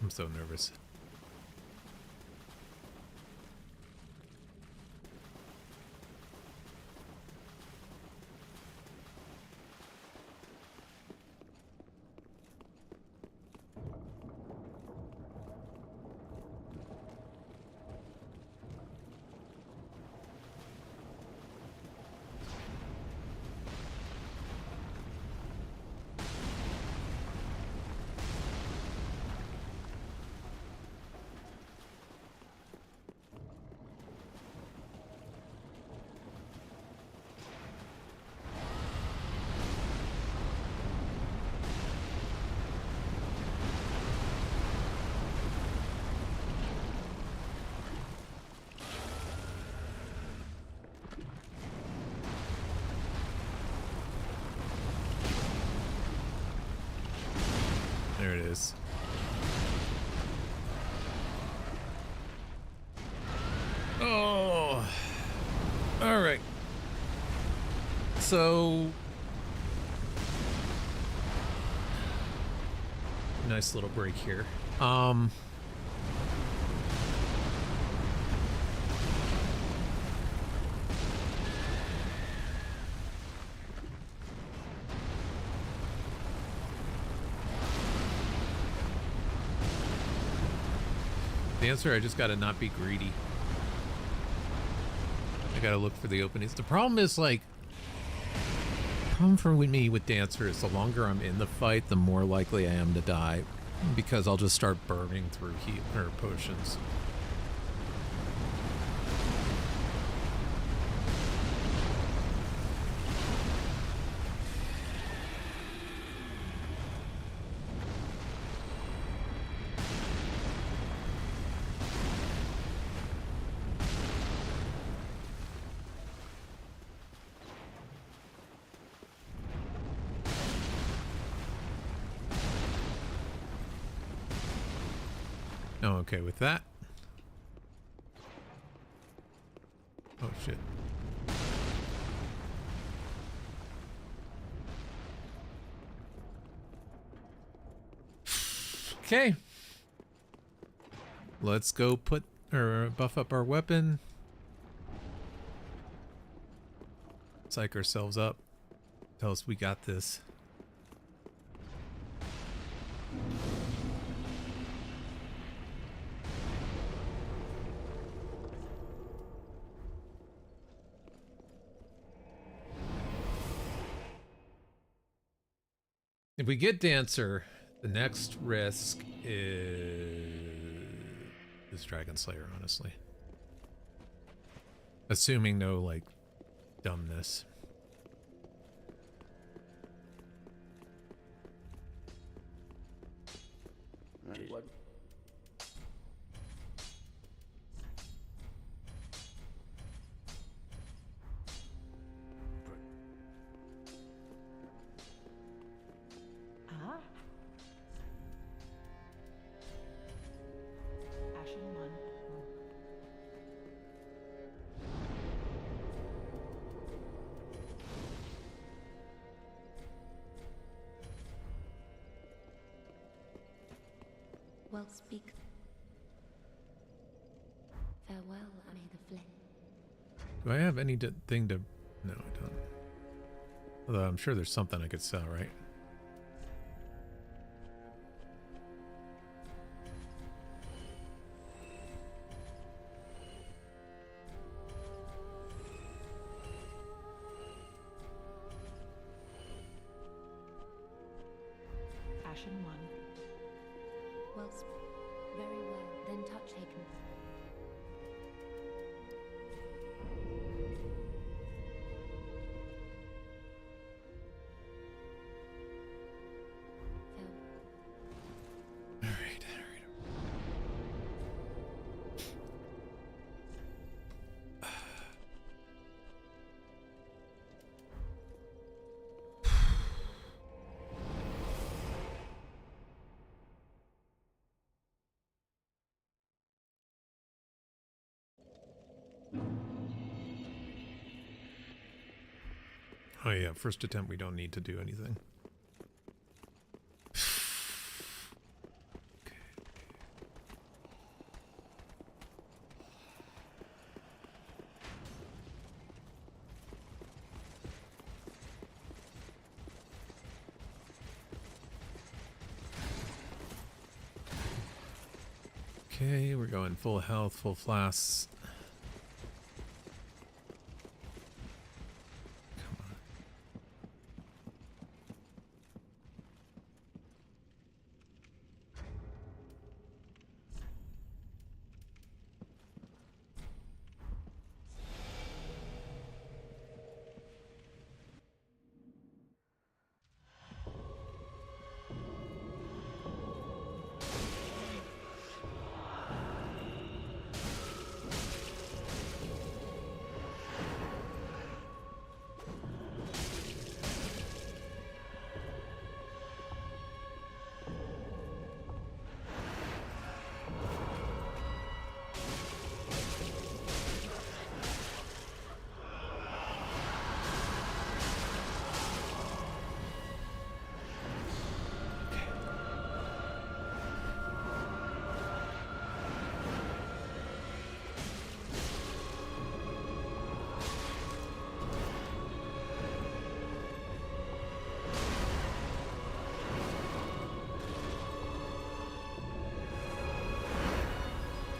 I'm so nervous. There it is. Oh. All right. So nice little break here. The answer, I just gotta not be greedy. I gotta look for the openings. The problem is, like, problem for me with Dancer is the longer I'm in the fight, the more likely I am to die, because I'll just start burning through heat or potions. Oh, okay, with that. Oh, shit. Okay. Let's go put or buff up our weapon. Psych ourselves up. Tell us we got this. If we get Dancer, the next risk is Dragon Slayer, honestly. Assuming no, like, dumbness. What? Ah. Ashen one. Well, speak. Farewell, I may the flame. Do I have anything to... No, I don't. Although I'm sure there's something I could sell, right? Ashen one. Well, very well. Then touch taken. Oh yeah, first attempt we don't need to do anything. Okay, we're going full health, full flasks. Come on.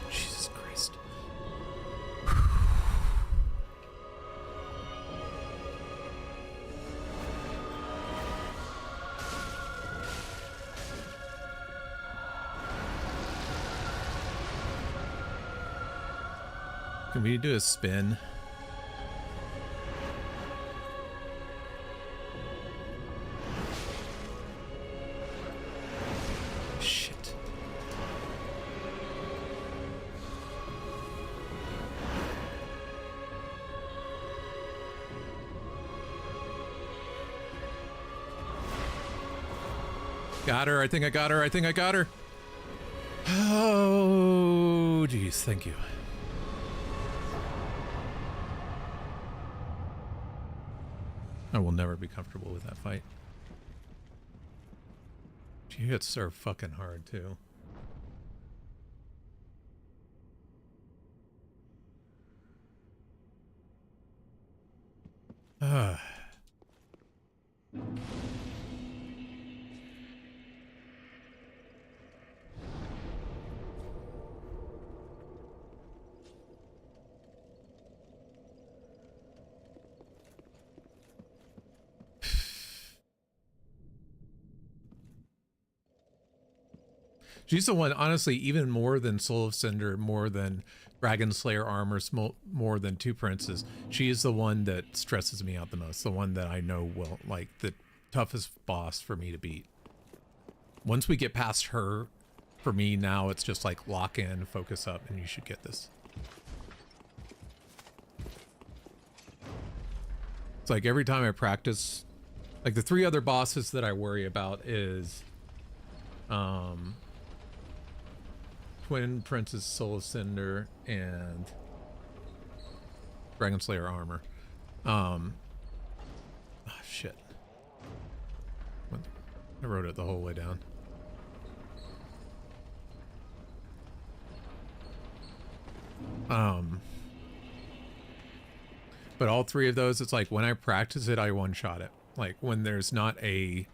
Jesus Christ. Can we do a spin? Shit. Got her. I think I got her. I think I got her. Oh, geez. Thank you. I will never be comfortable with that fight. She hits so fucking hard, too. Ah. She's the one, honestly, even more than Soul of Cinder, more than Dragon Slayer Armor, more than Two Princes. She is the one that stresses me out the most. The one that I know will, like, the toughest boss for me to beat. Once we get past her, for me now, it's just like lock in, focus up, and you should get this. It's like every time I practice, like the three other bosses that I worry about is, Twin Prince's Soul of Cinder and Dragon Slayer Armor. Oh, shit. I wrote it the whole way down. But all three of those, it's like when I practice it, I one-shot it. Like when there's not a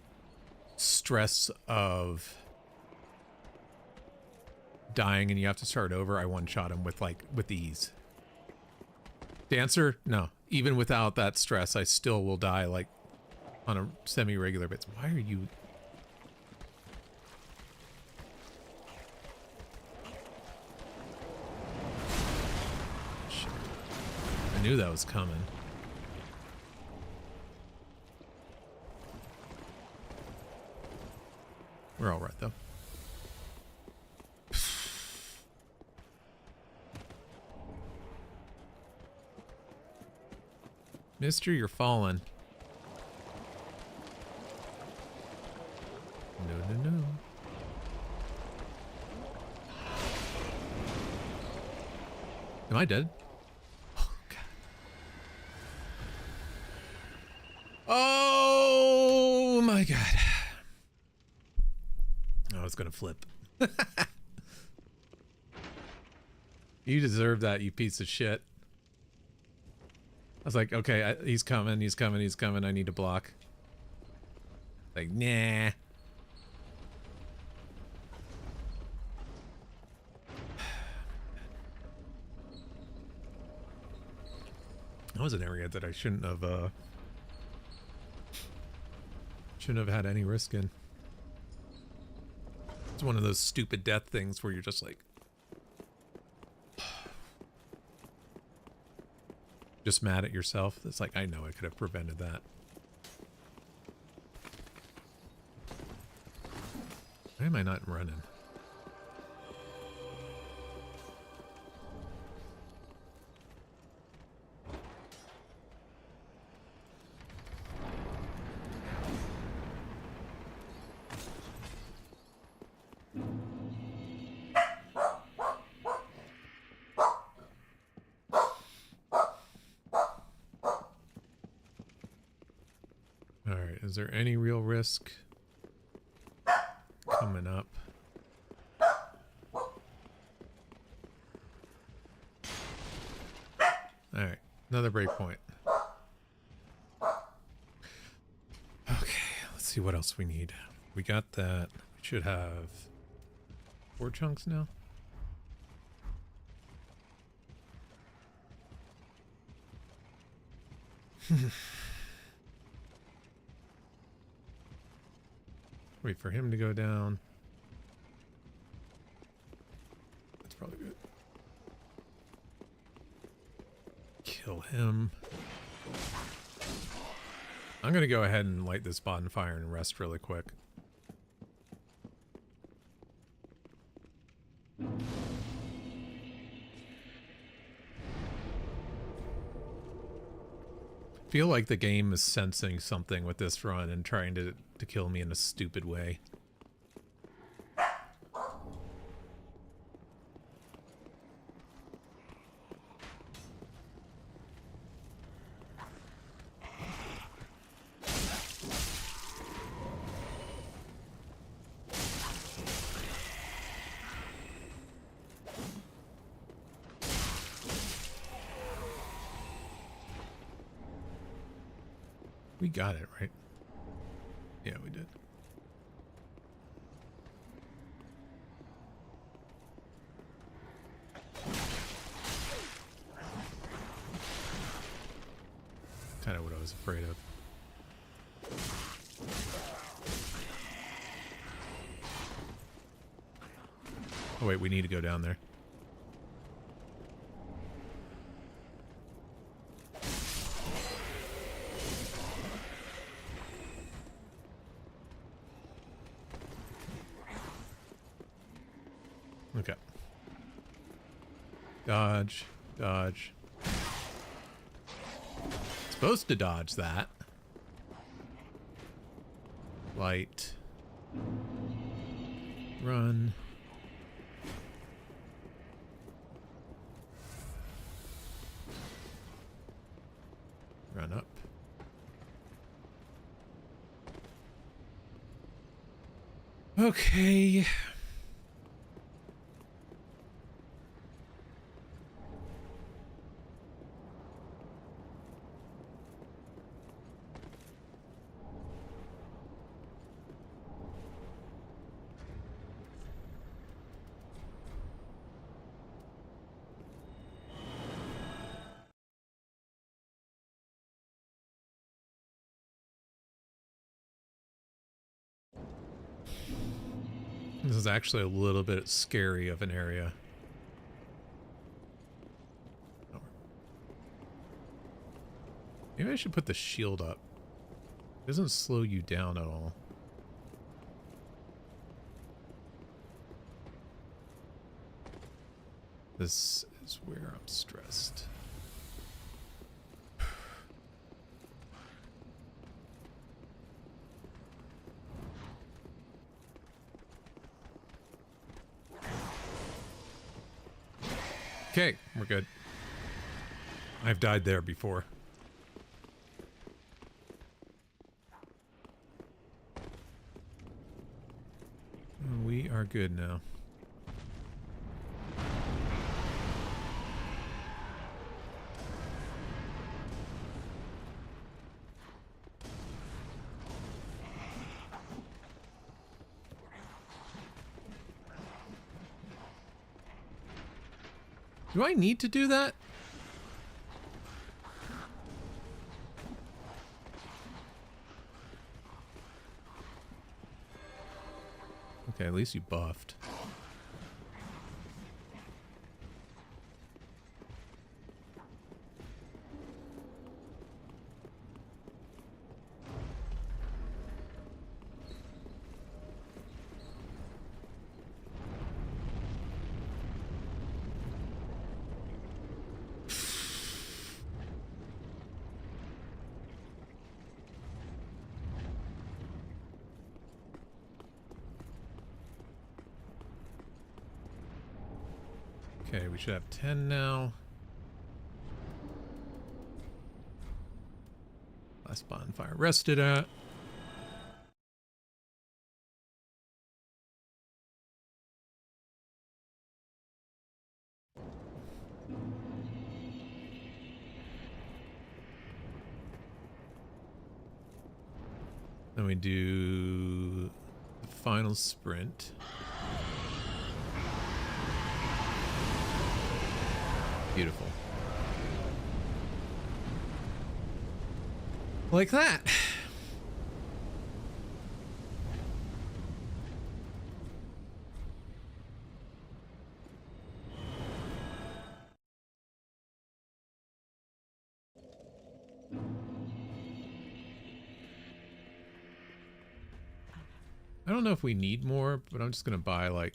stress of dying and you have to start over, I one-shot him with ease. Dancer, no. Even without that stress, I still will die like on a semi-regular basis. Why are you? Shit. I knew that was coming. We're all right though. Mister, you're falling. No. Am I dead? Oh, God. Oh my god. I was gonna flip. You deserve that, you piece of shit. I was like, okay, he's coming, he's coming, he's coming. I need to block. Like, nah. That was an area that I shouldn't have had any risk in. It's one of those stupid death things where you're just like just mad at yourself. It's like, I know I could have prevented that. Why am I not running? Alright, is there any real risk coming up? Alright, another breakpoint. Okay, let's see what else we need. We got that. We should have 4 chunks now. Wait for him to go down. That's probably good. Kill him. I'm gonna go ahead and light this bonfire and rest really quick. Feel like the game is sensing something with this run and trying to kill me in a stupid way. We got it, right? Yeah, we did. Kind of what I was afraid of. Oh wait, we need to go down there. Okay. Dodge, dodge. Supposed to dodge that. Light. Run. Run up. Okay. This is actually a little bit scary of an area. Oh. Maybe I should put the shield up. It doesn't slow you down at all. This is where I'm stressed. Okay, we're good. I've died there before. are good now. Do I need to do that? Okay, at least you buffed. Okay, we should have 10 now. Last bonfire rested at. Then we do the final sprint. Beautiful. Like that. I don't know if we need more, but I'm just gonna buy like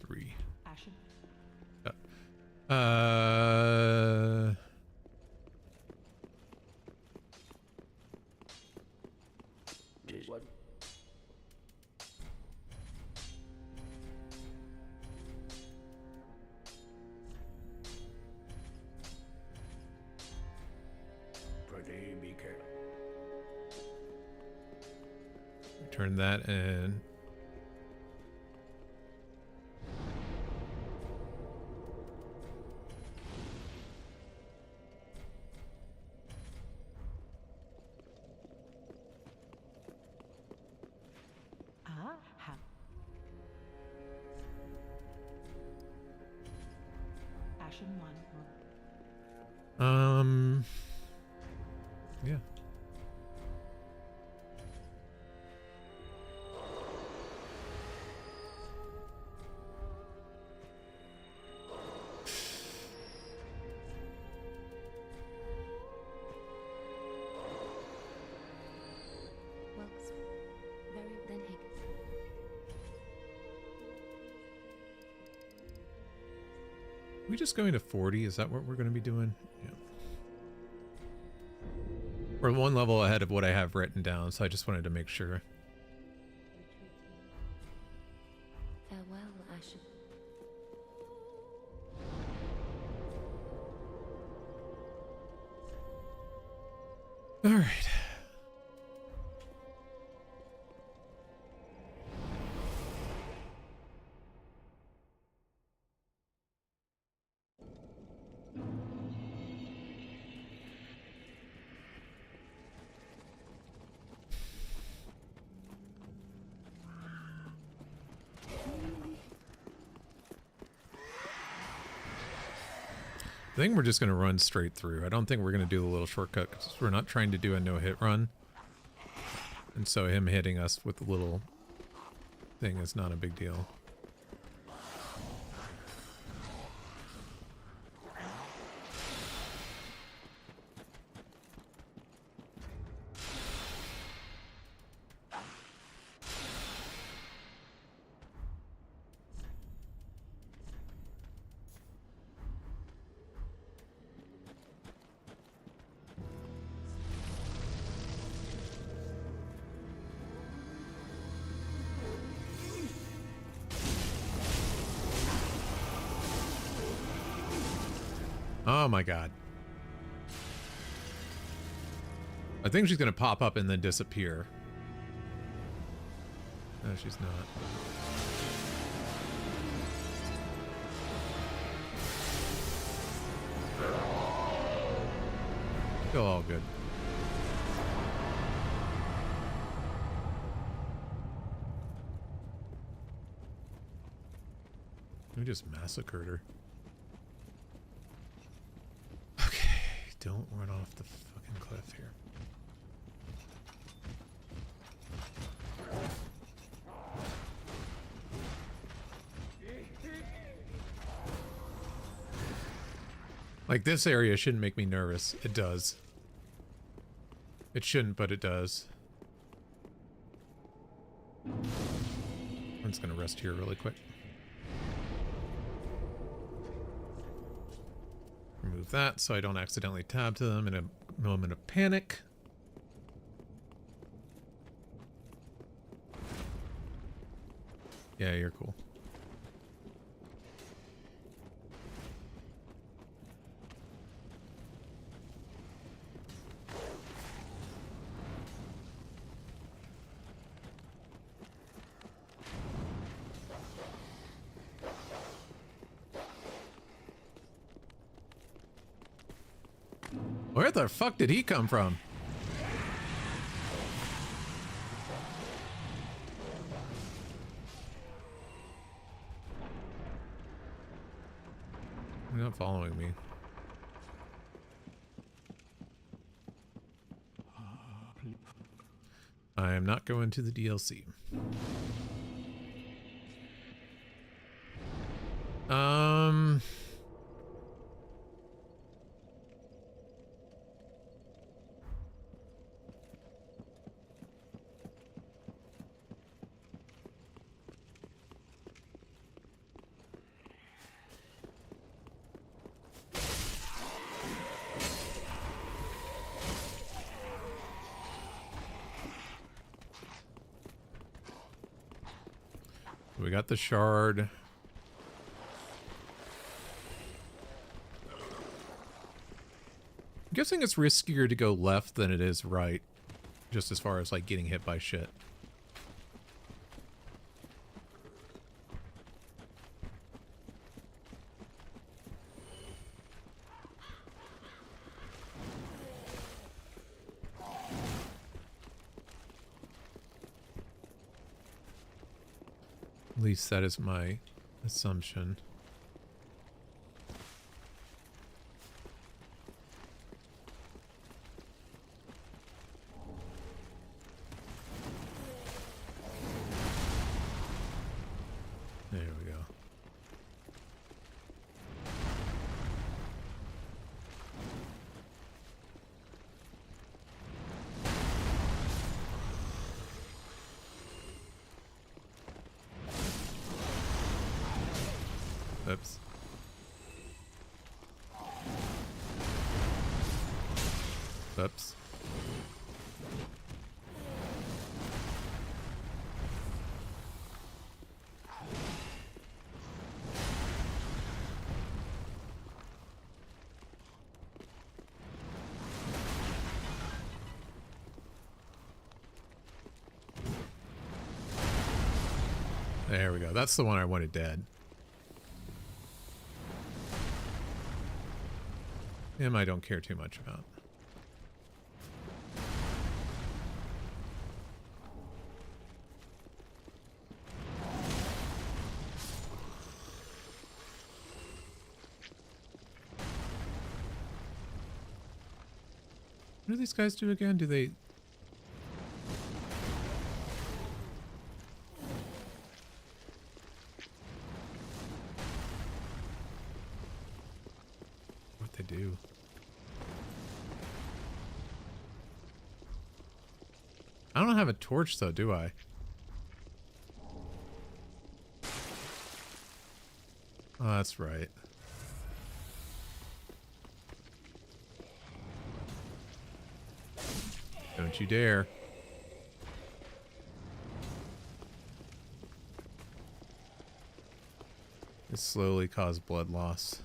3. Ashen. What? Pretty be careful. Turn that in. Ashen 1. Yeah. Well, very then Hick. We just going to 40? Is that what we're going to be doing? Yeah. We're one level ahead of what I have written down, so I just wanted to make sure. Farewell, Ashen. All right. I think we're just going to run straight through. I don't think we're going to do the little shortcut because we're not trying to do a no-hit run. And so him hitting us with the little thing is not a big deal. Oh my god. I think she's gonna pop up and then disappear. No, she's not. Feel all good. We just massacred her. Okay, don't run off the fucking cliff here. Like, this area shouldn't make me nervous. It does. It shouldn't, but it does. I'm just gonna rest here really quick. Remove that so I don't accidentally tab to them in a moment of panic. Yeah, you're cool. Where the fuck did he come from? You're not following me. I am not going to the DLC. We got the shard. I'm guessing it's riskier to go left than it is right, just as far as like getting hit by shit. At least that is my assumption. There we go. Oops. Oops. There we go. That's the one I wanted dead. Him I don't care too much about. What do these guys do again? Do they... What they do? I don't have a torch though, do I? Oh, that's right. Don't you dare. It slowly caused blood loss.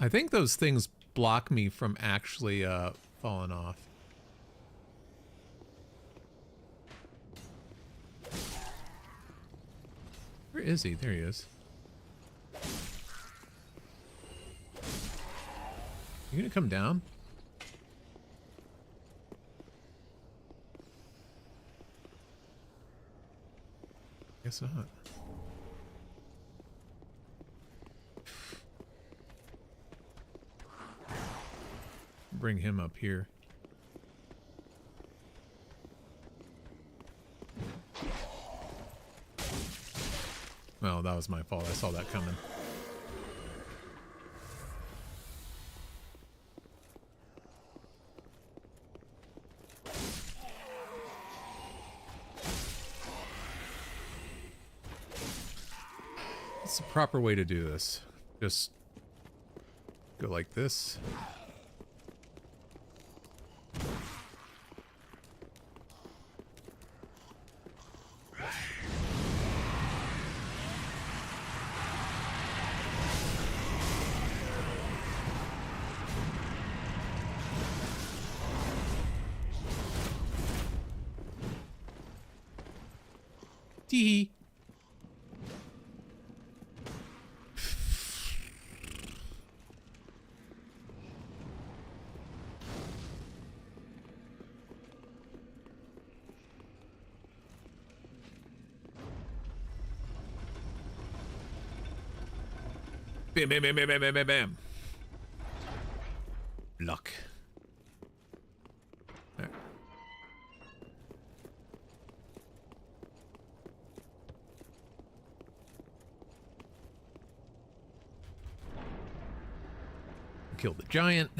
I think those things block me from actually falling off. Where is he? There he is. You gonna come down? Guess not. Bring him up here. Well, that was my fault. I saw that coming. What's the proper way to do this? Just go like this. Tee. Bam, bam, bam, bam, bam, bam, bam, bam. Luck. There. Kill the giant.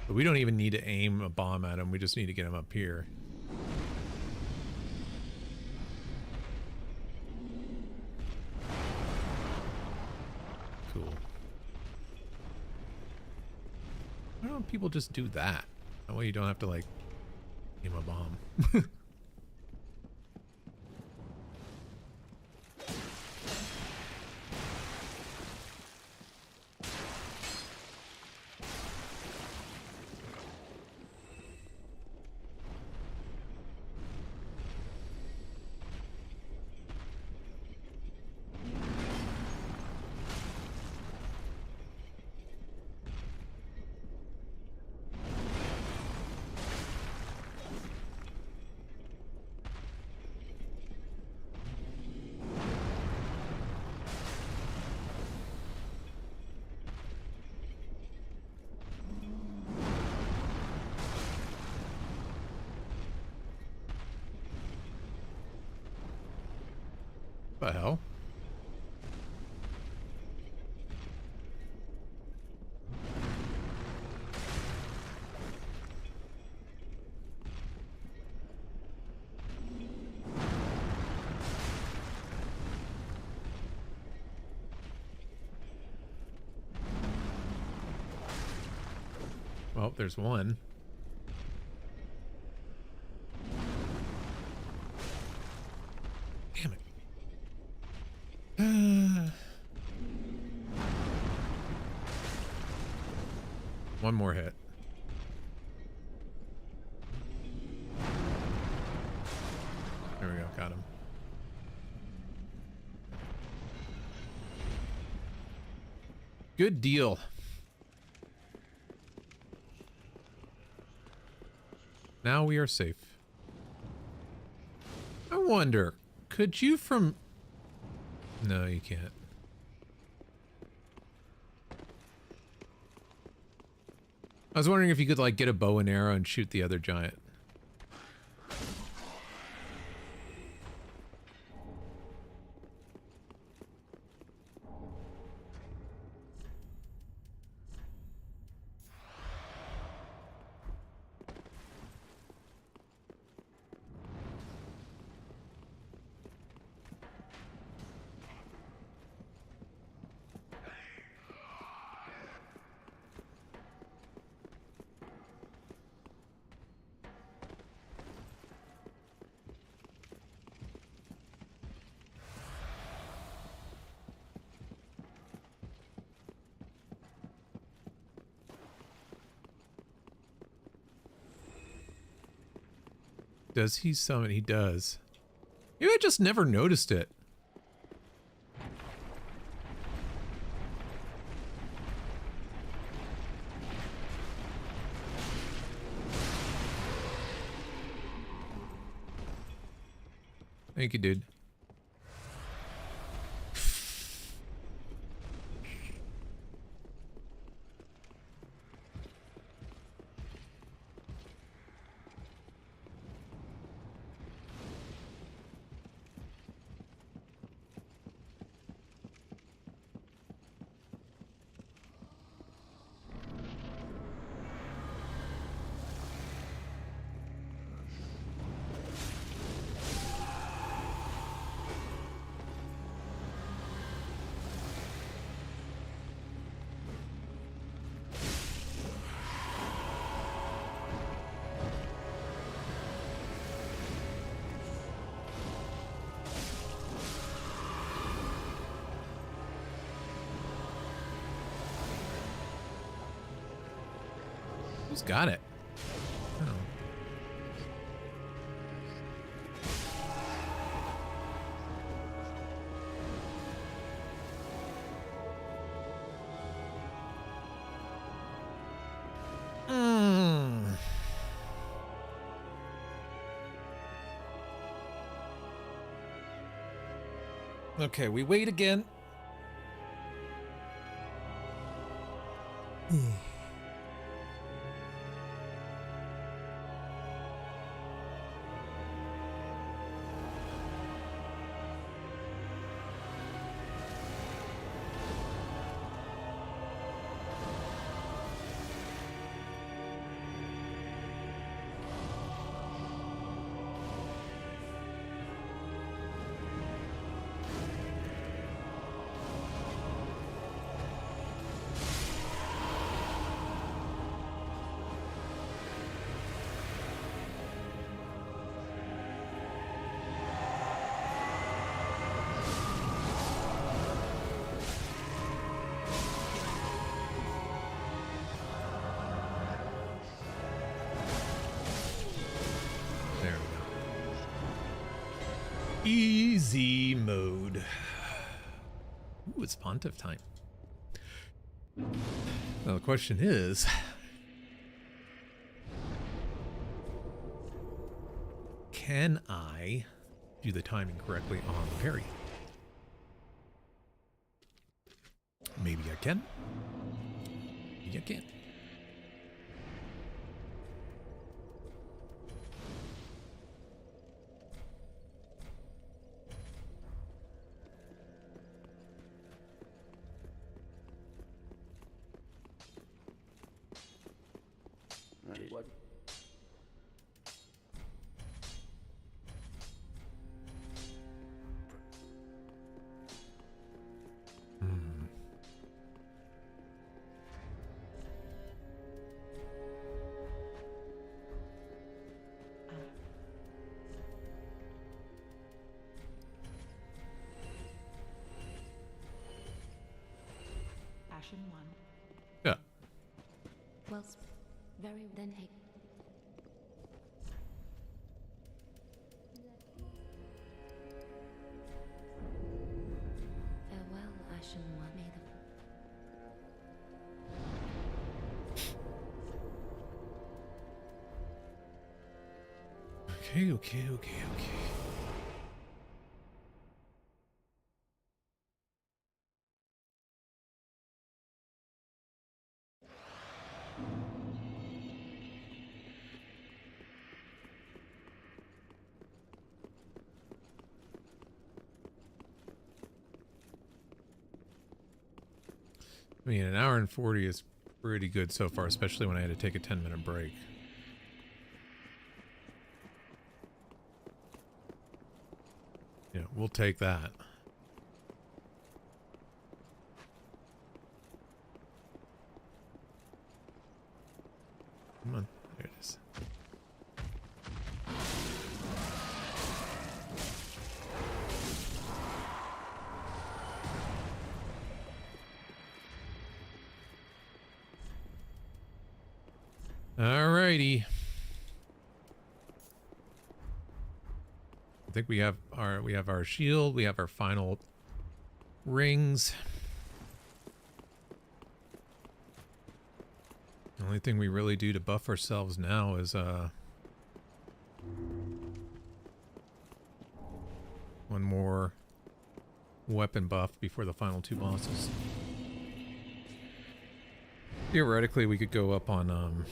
But we don't even need to aim a bomb at him. We just need to get him up here. Cool. Why don't people just do that? That way you don't have to, like, aim a bomb. What the hell? Well, there's one. Damn it. One more hit. There we go, got him. Good deal. Now we are safe. I wonder, could you from... No, you can't. I was wondering if you could, like, get a bow and arrow and shoot the other giant. Does he summon? He does. Maybe I just never noticed it. Thank you, dude. Who's got it? Oh. Okay, we wait again. There we go. Easy mode. Ooh, it's Pontiff time. Now the question is, can I do the timing correctly on the parry? Maybe I can. Maybe I can't. What? Ashen one. Yeah. Well, very then hey. Farewell, Ashen One. May the Okay. I mean, an hour and 40 is pretty good so far, especially when I had to take a 10-minute break. Yeah, we'll take that. Come on, there it is. Alrighty. I think we have our shield, we have our final rings. The only thing we really do to buff ourselves now is one more weapon buff before the final two bosses. Theoretically, we could go up on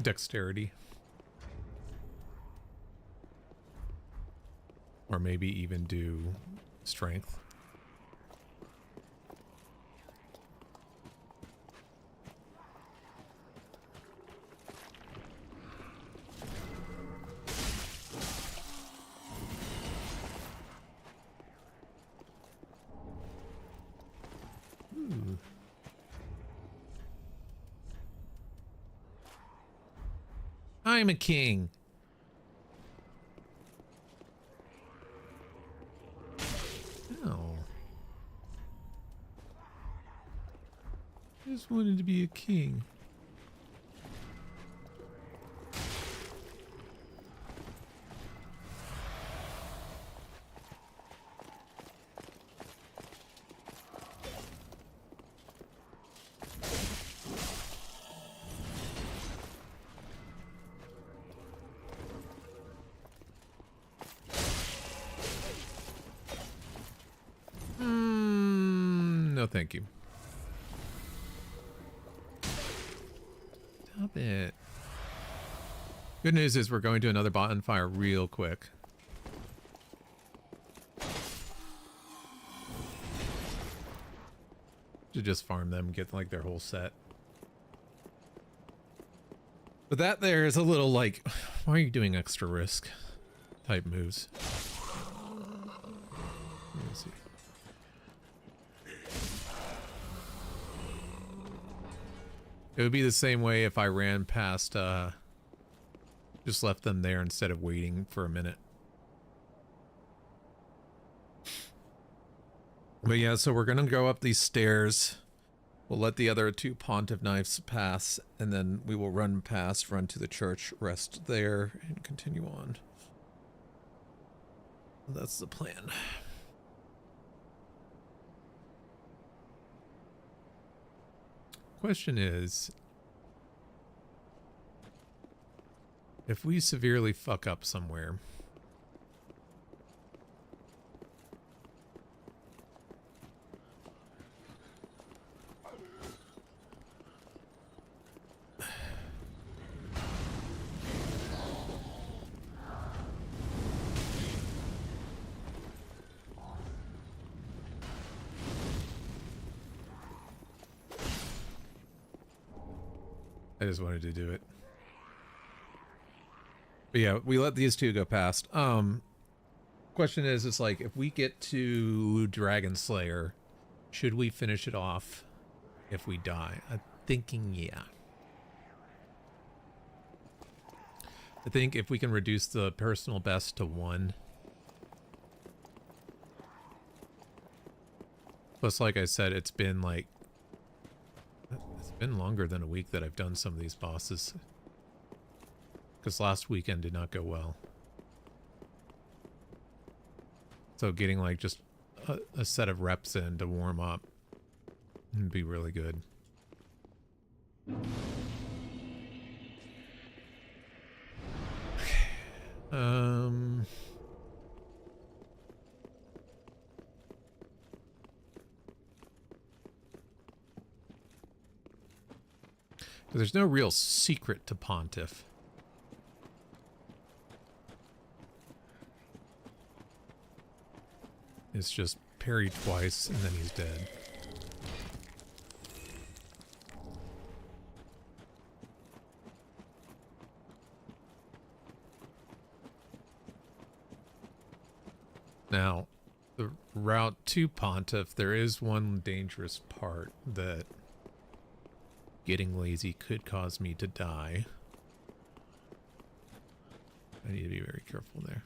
dexterity. Or maybe even do strength. Ooh. I'm a king. Oh. I just wanted to be a king. No, thank you. Stop it. Good news is we're going to another bonfire real quick. To just farm them, get like their whole set. But that there is a little like, why are you doing extra risk type moves? Let me see. It would be the same way if I ran past, just left them there instead of waiting for a minute. But yeah, so we're gonna go up these stairs. We'll let the other two Pontiff Knives pass, and then we will run past, run to the church, rest there, and continue on. That's the plan. Question is, if we severely fuck up somewhere, I just wanted to do it. But yeah, we let these two go past. Question is, it's like, if we get to Dragon Slayer, should we finish it off if we die? I'm thinking, yeah. I think if we can reduce the personal best to 1. Plus, like I said, it's been like, it's been longer than a week that I've done some of these bosses. Because last weekend did not go well. So getting like just a set of reps in to warm up would be really good. Okay. There's no real secret to Pontiff. It's just parry twice and then he's dead. Now, the route to Pontiff, there is one dangerous part that getting lazy could cause me to die. I need to be very careful there.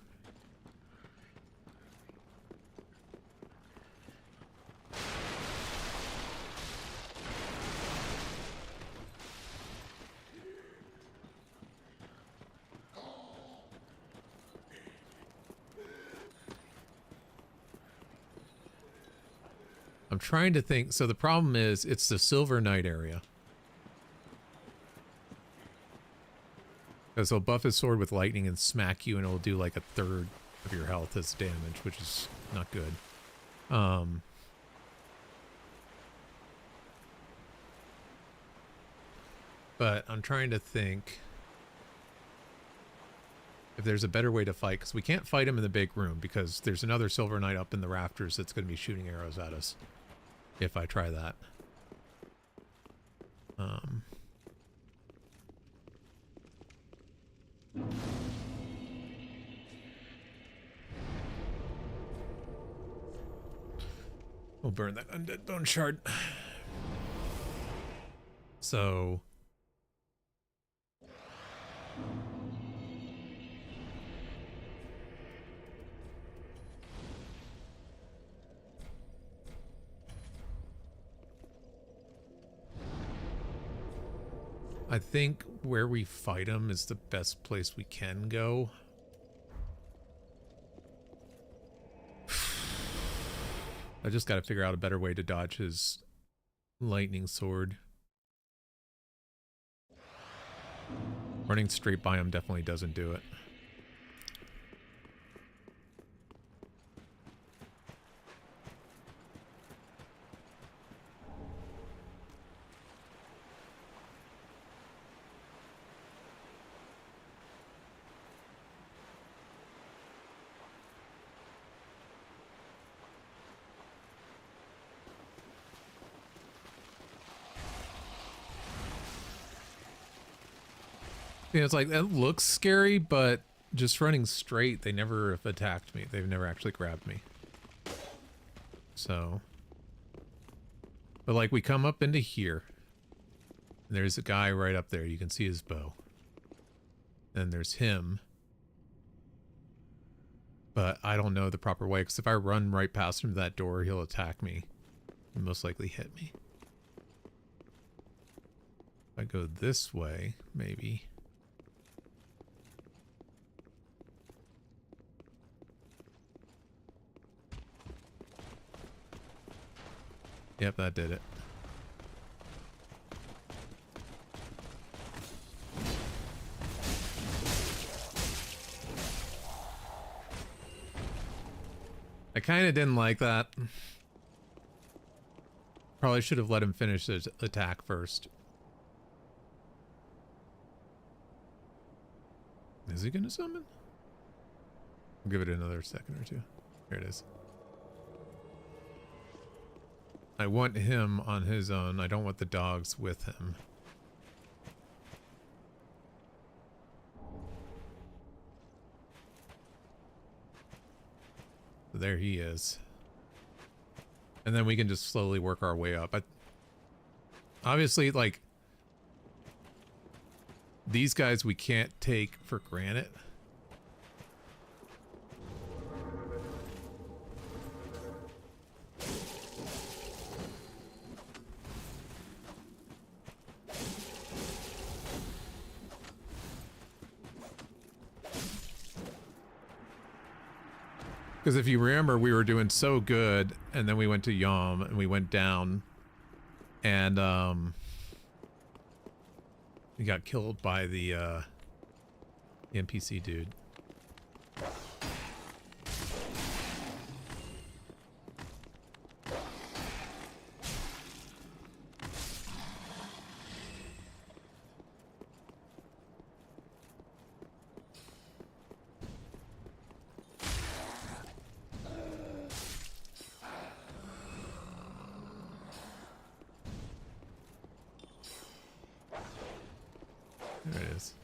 I'm trying to think. So the problem is it's the Silver Knight area. Because he'll buff his sword with lightning and smack you, and it'll do like a third of your health as damage, which is not good. But I'm trying to think if there's a better way to fight, because we can't fight him in the big room because there's another Silver Knight up in the rafters that's going to be shooting arrows at us if I try that. We'll burn that undead bone shard. So I think where we fight him is the best place we can go. I just got to figure out a better way to dodge his lightning sword. Running straight by him definitely doesn't do it. Yeah, it's like, that looks scary, but just running straight, they never have attacked me. They've never actually grabbed me. So. But like, we come up into here. And there's a guy right up there. You can see his bow. And there's him. But I don't know the proper way, because if I run right past him to that door, he'll attack me. And most likely hit me. If I go this way, maybe. Yep, that did it. I kind of didn't like that. Probably should have let him finish his attack first. Is he going to summon? I'll give it another second or two. Here it is. I want him on his own. I don't want the dogs with him. So there he is. And then we can just slowly work our way up. Obviously, like, these guys we can't take for granted. Because if you remember, we were doing so good, and then we went to Yom, and we went down, and we got killed by the NPC dude. There it is.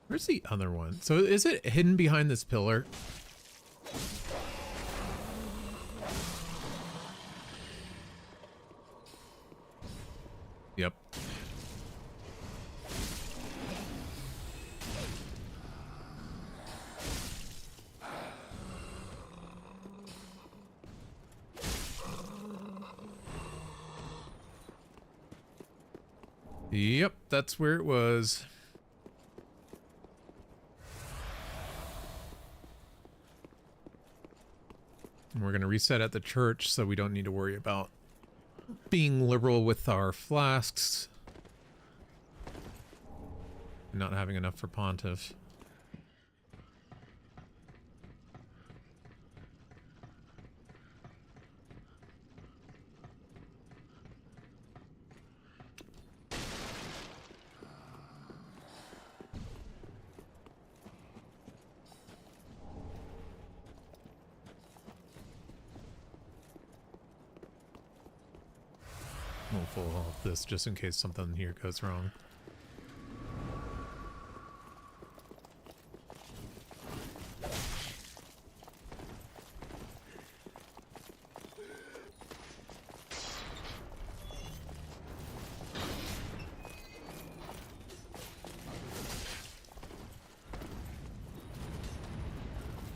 Where's the other one? So is it hidden behind this pillar? Yep. Yep, that's where it was. And we're going to reset at the church so we don't need to worry about being liberal with our flasks. Not having enough for Pontiff. We'll full health this just in case something here goes wrong.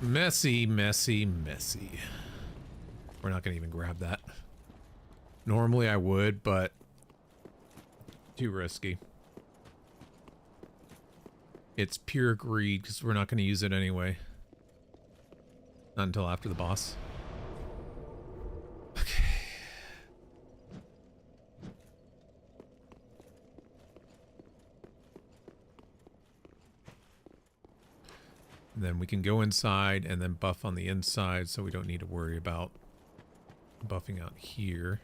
Messy, messy, messy. We're not going to even grab that. Normally I would, but too risky. It's pure greed because we're not going to use it anyway. Not until after the boss. Okay. Then we can go inside and then buff on the inside so we don't need to worry about buffing out here.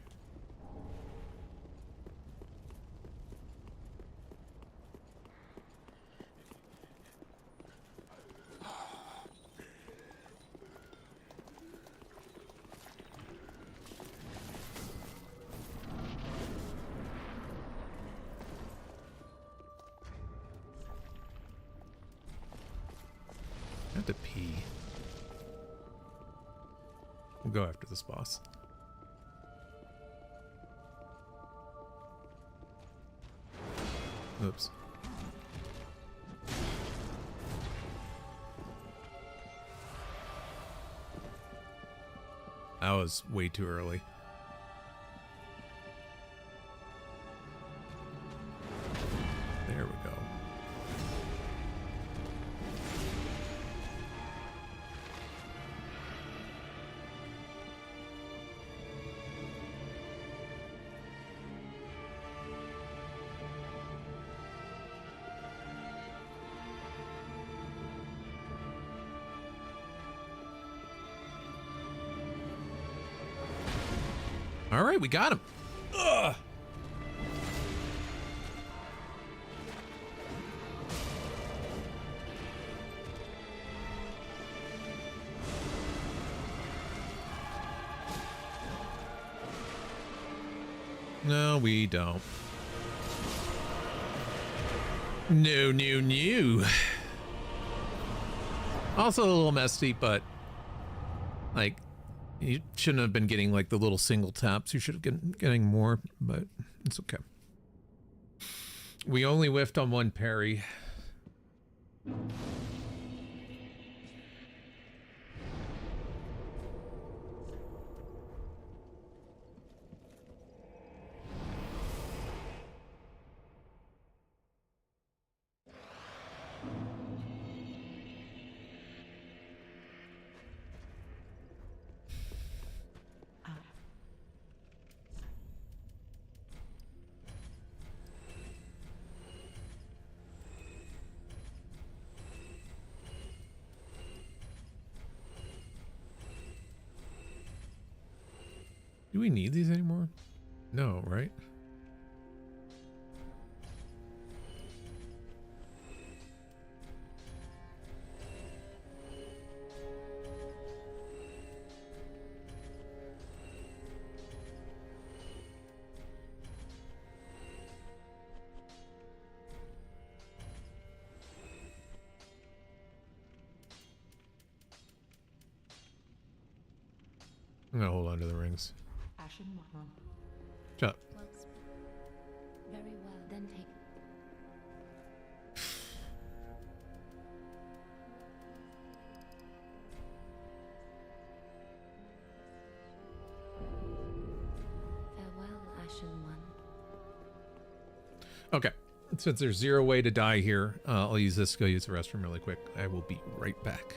I have to pee. We'll go after this boss. Oops. That was way too early. There we go. All right, we got him. Ugh. No, we don't. No, no, no. Also a little messy, but like, you shouldn't have been getting like the little single taps. You should have been getting more, but it's okay. We only whiffed on one parry. Do we need these anymore? No, right? I'm gonna hold on to the rings. Ashen one. Shut up. Well, very well. Then take. Farewell, Ashen One. Okay. Since there's zero way to die here, I'll use this to go use the restroom really quick. I will be right back.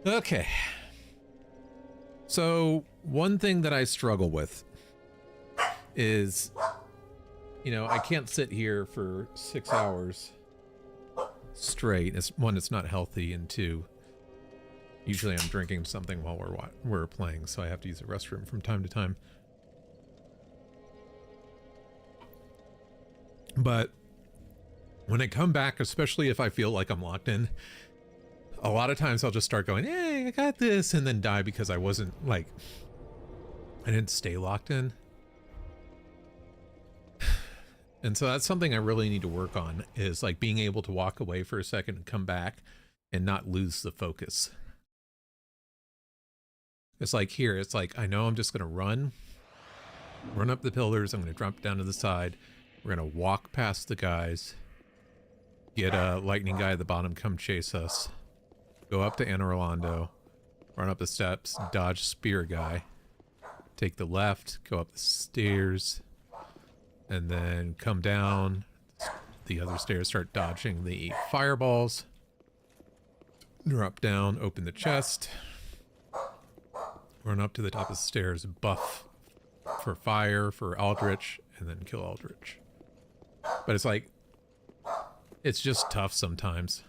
Okay. So one thing that I struggle with is, you know, I can't sit here for 6 hours straight. It's one, it's not healthy, and two, usually I'm drinking something while we're playing, so I have to use the restroom from time to time. But when I come back, especially if I feel like I'm locked in, a lot of times I'll just start going, hey, I got this, and then die because I wasn't, like, I didn't stay locked in. And so that's something I really need to work on, is like being able to walk away for a second and come back and not lose the focus. It's like here, it's like, I know I'm just going to run up the pillars. I'm going to drop down to the side. We're going to walk past the guys. Get a lightning guy at the bottom, come chase us. Go up to Anor Londo. Run up the steps, dodge spear guy. Take the left, go up the stairs. And then come down the other stairs, start dodging the fireballs. Drop down, open the chest. Run up to the top of the stairs, buff for fire for Aldrich, and then kill Aldrich. But it's like, it's just tough sometimes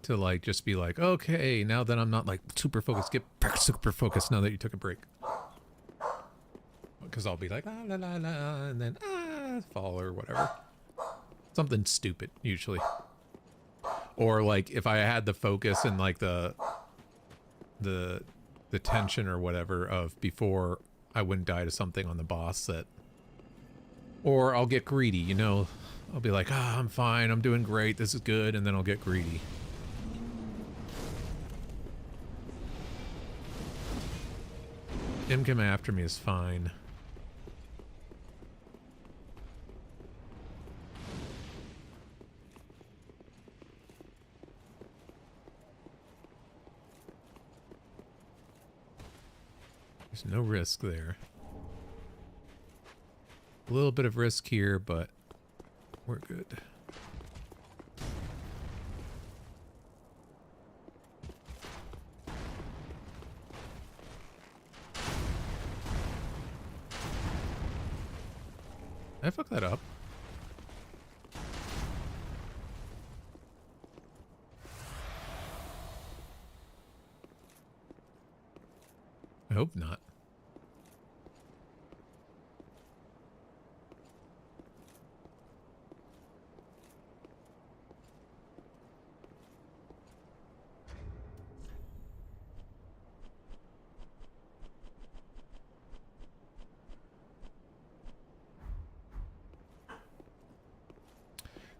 to like just be like, okay, now that I'm not like super focused, get back super focused now that you took a break. Because I'll be like, la la la la, and then fall or whatever. Something stupid usually. Or like if I had the focus and like the tension or whatever of before, I wouldn't die to something on the boss that, or I'll get greedy, you know. I'll be like, I'm fine, I'm doing great, this is good, and then I'll get greedy. Him coming after me is fine. There's no risk there. A little bit of risk here, but we're good. Did I fuck that up? I hope not.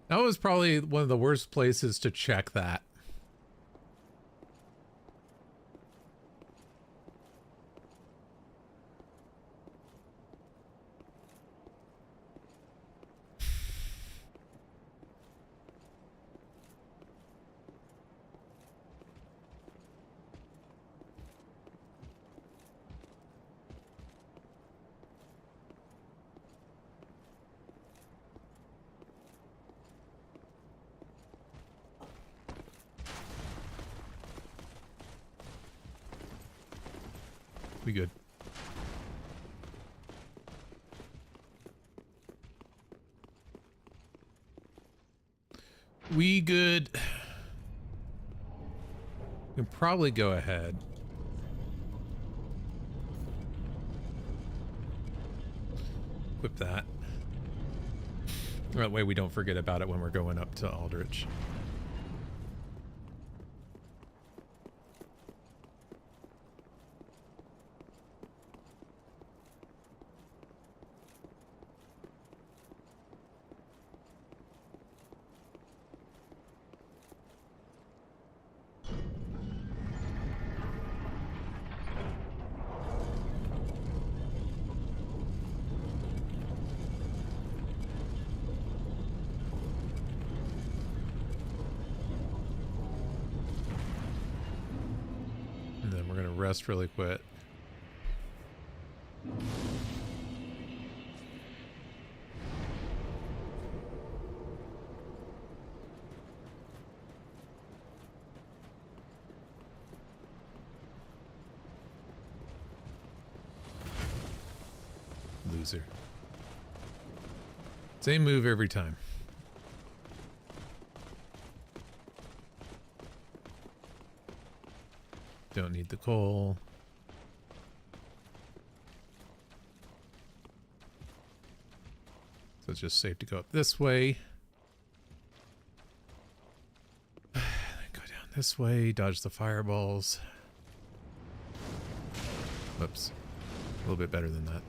That was probably one of the worst places to check that. We good. We good. We can probably go ahead. Equip that. That way we don't forget about it when we're going up to Aldrich. Rest really quick. Loser. Same move every time. Don't need the coal. So it's just safe to go up this way. Then go down this way, dodge the fireballs. Whoops. A little bit better than that.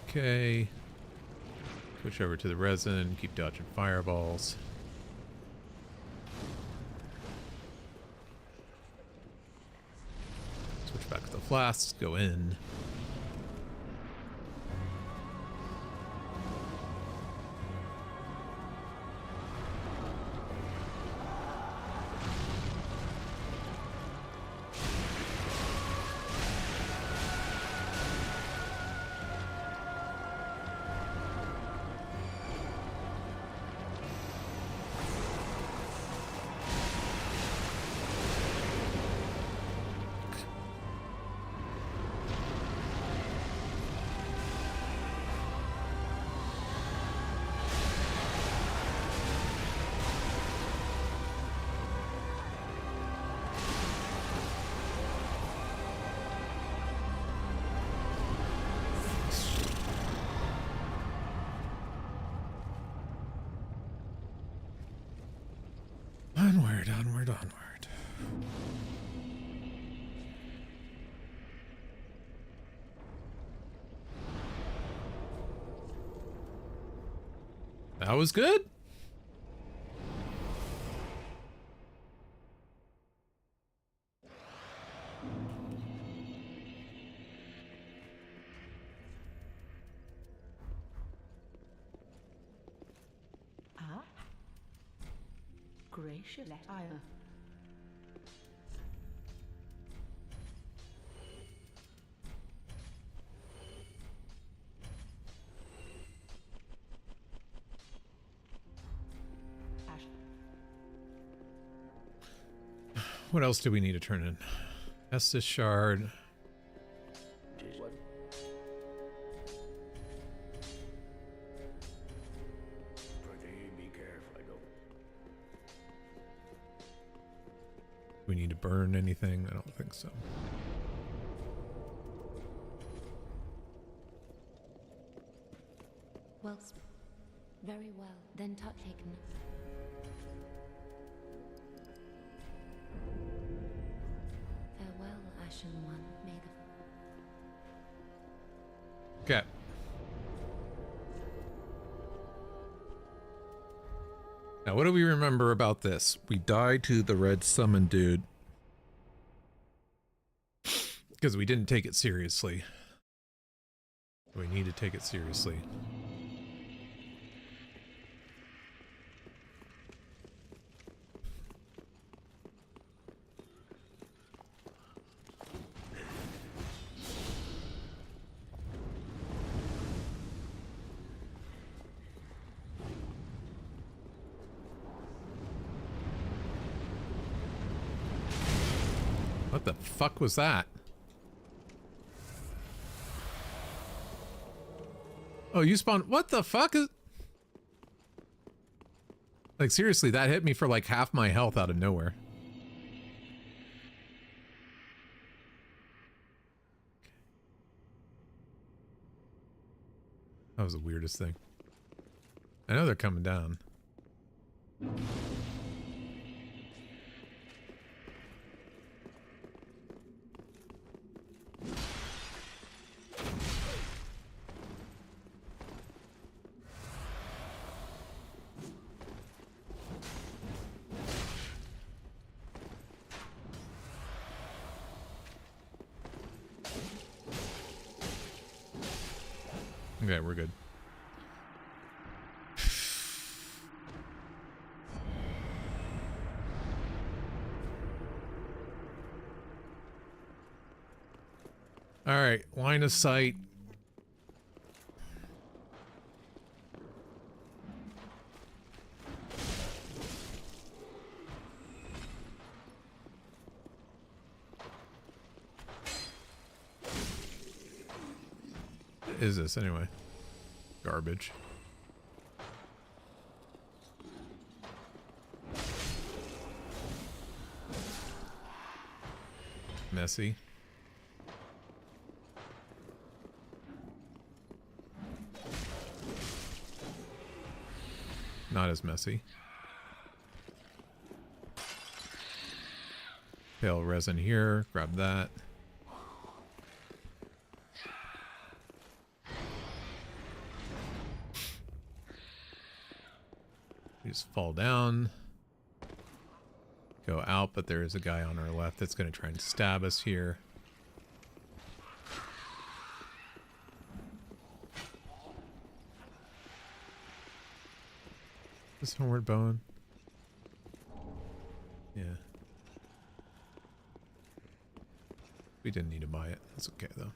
Okay. Switch over to the resin, keep dodging fireballs. Switch back to the flasks, go in. Onward, onward, onward. That was good. Ah. Gracious ire. Ash. What else do we need to turn in? Estus shard. Tis what? Prithee be careful, I don't. Do we need to burn anything? I don't think so. Well, very well. Then touch taken. Farewell, Ashen One. May the Okay. Now, what do we remember about this? We died to the red summon dude. Because we didn't take it seriously. We need to take it seriously. What the fuck was that? Oh, you spawned. What the fuck is. Like, seriously, that hit me for like half my health out of nowhere. That was the weirdest thing. I know they're coming down. Okay, we're good. All right, line of sight. What is this anyway? Garbage. Messy. Not as messy. Pale resin here. Grab that. We just fall down. Go out, but there is a guy on our left that's going to try and stab us here. This homeward bone. Yeah. We didn't need to buy it. That's okay though.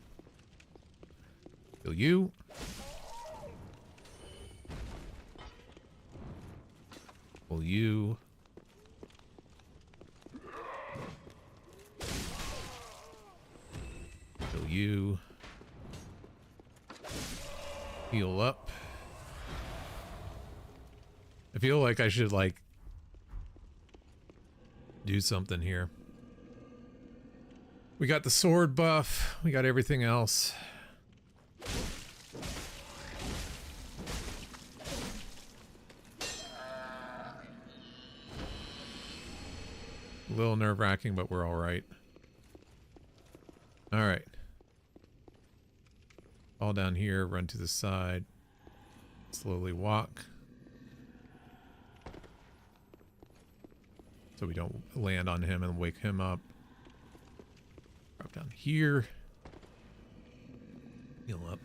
Kill you. Kill you. Kill you. Heal up. I feel like I should like do something here. We got the sword buff. We got everything else. A little nerve-wracking, but we're all right. All right. Fall down here, run to the side. Slowly walk. So we don't land on him and wake him up. Drop down here. Heal up.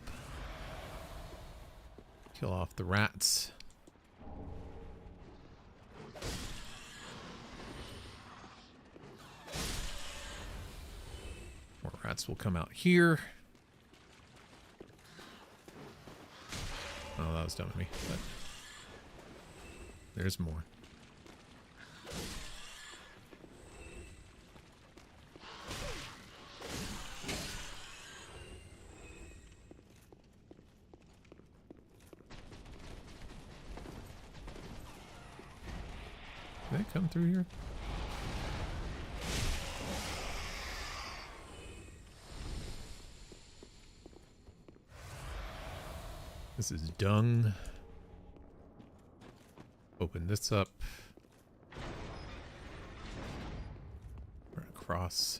Kill off the rats. More rats will come out here. Oh, that was dumb of me. But there's more. Did they come through here? This is dung. Open this up. Run across.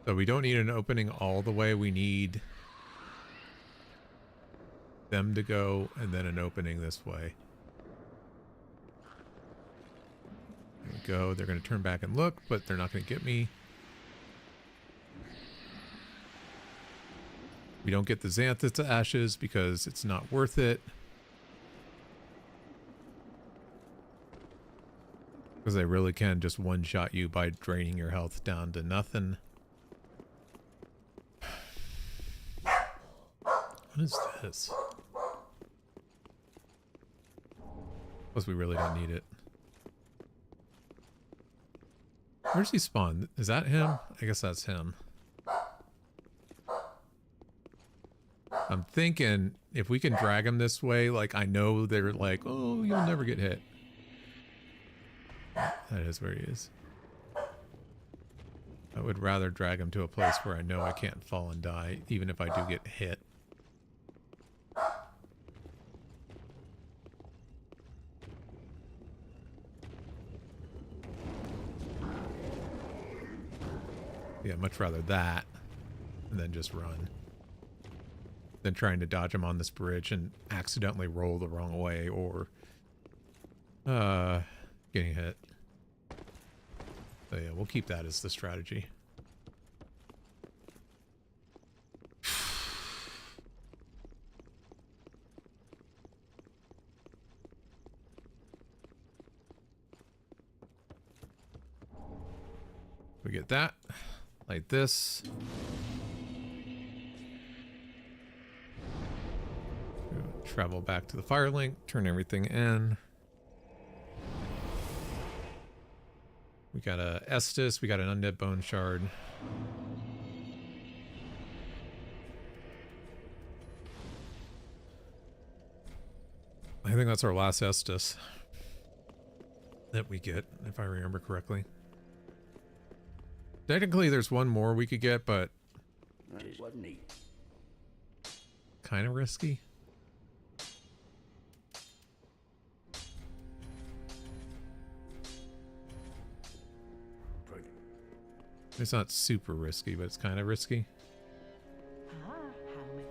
So we don't need an opening all the way. We need them to go and then an opening this way. There we go. They're going to turn back and look, but they're not going to get me. We don't get the Xanthus to ashes because it's not worth it. Because they really can just one-shot you by draining your health down to nothing. What is this? Plus, we really don't need it. Where's he spawn? Is that him? I guess that's him. I'm thinking if we can drag him this way, like I know they're like, oh, you'll never get hit. That is where he is. I would rather drag him to a place where I know I can't fall and die, even if I do get hit. Yeah, much rather that than just run. Than trying to dodge him on this bridge and accidentally roll the wrong way or getting hit. So yeah, we'll keep that as the strategy. We get that. Like this. Travel back to the Firelink, turn everything in. We got a Estus, we got an Undead Bone Shard. I think that's our last Estus that we get, if I remember correctly. Technically, there's one more we could get, but Just wasn't neat. kind of risky. It's not super risky, but it's kind of risky. Ah, how many?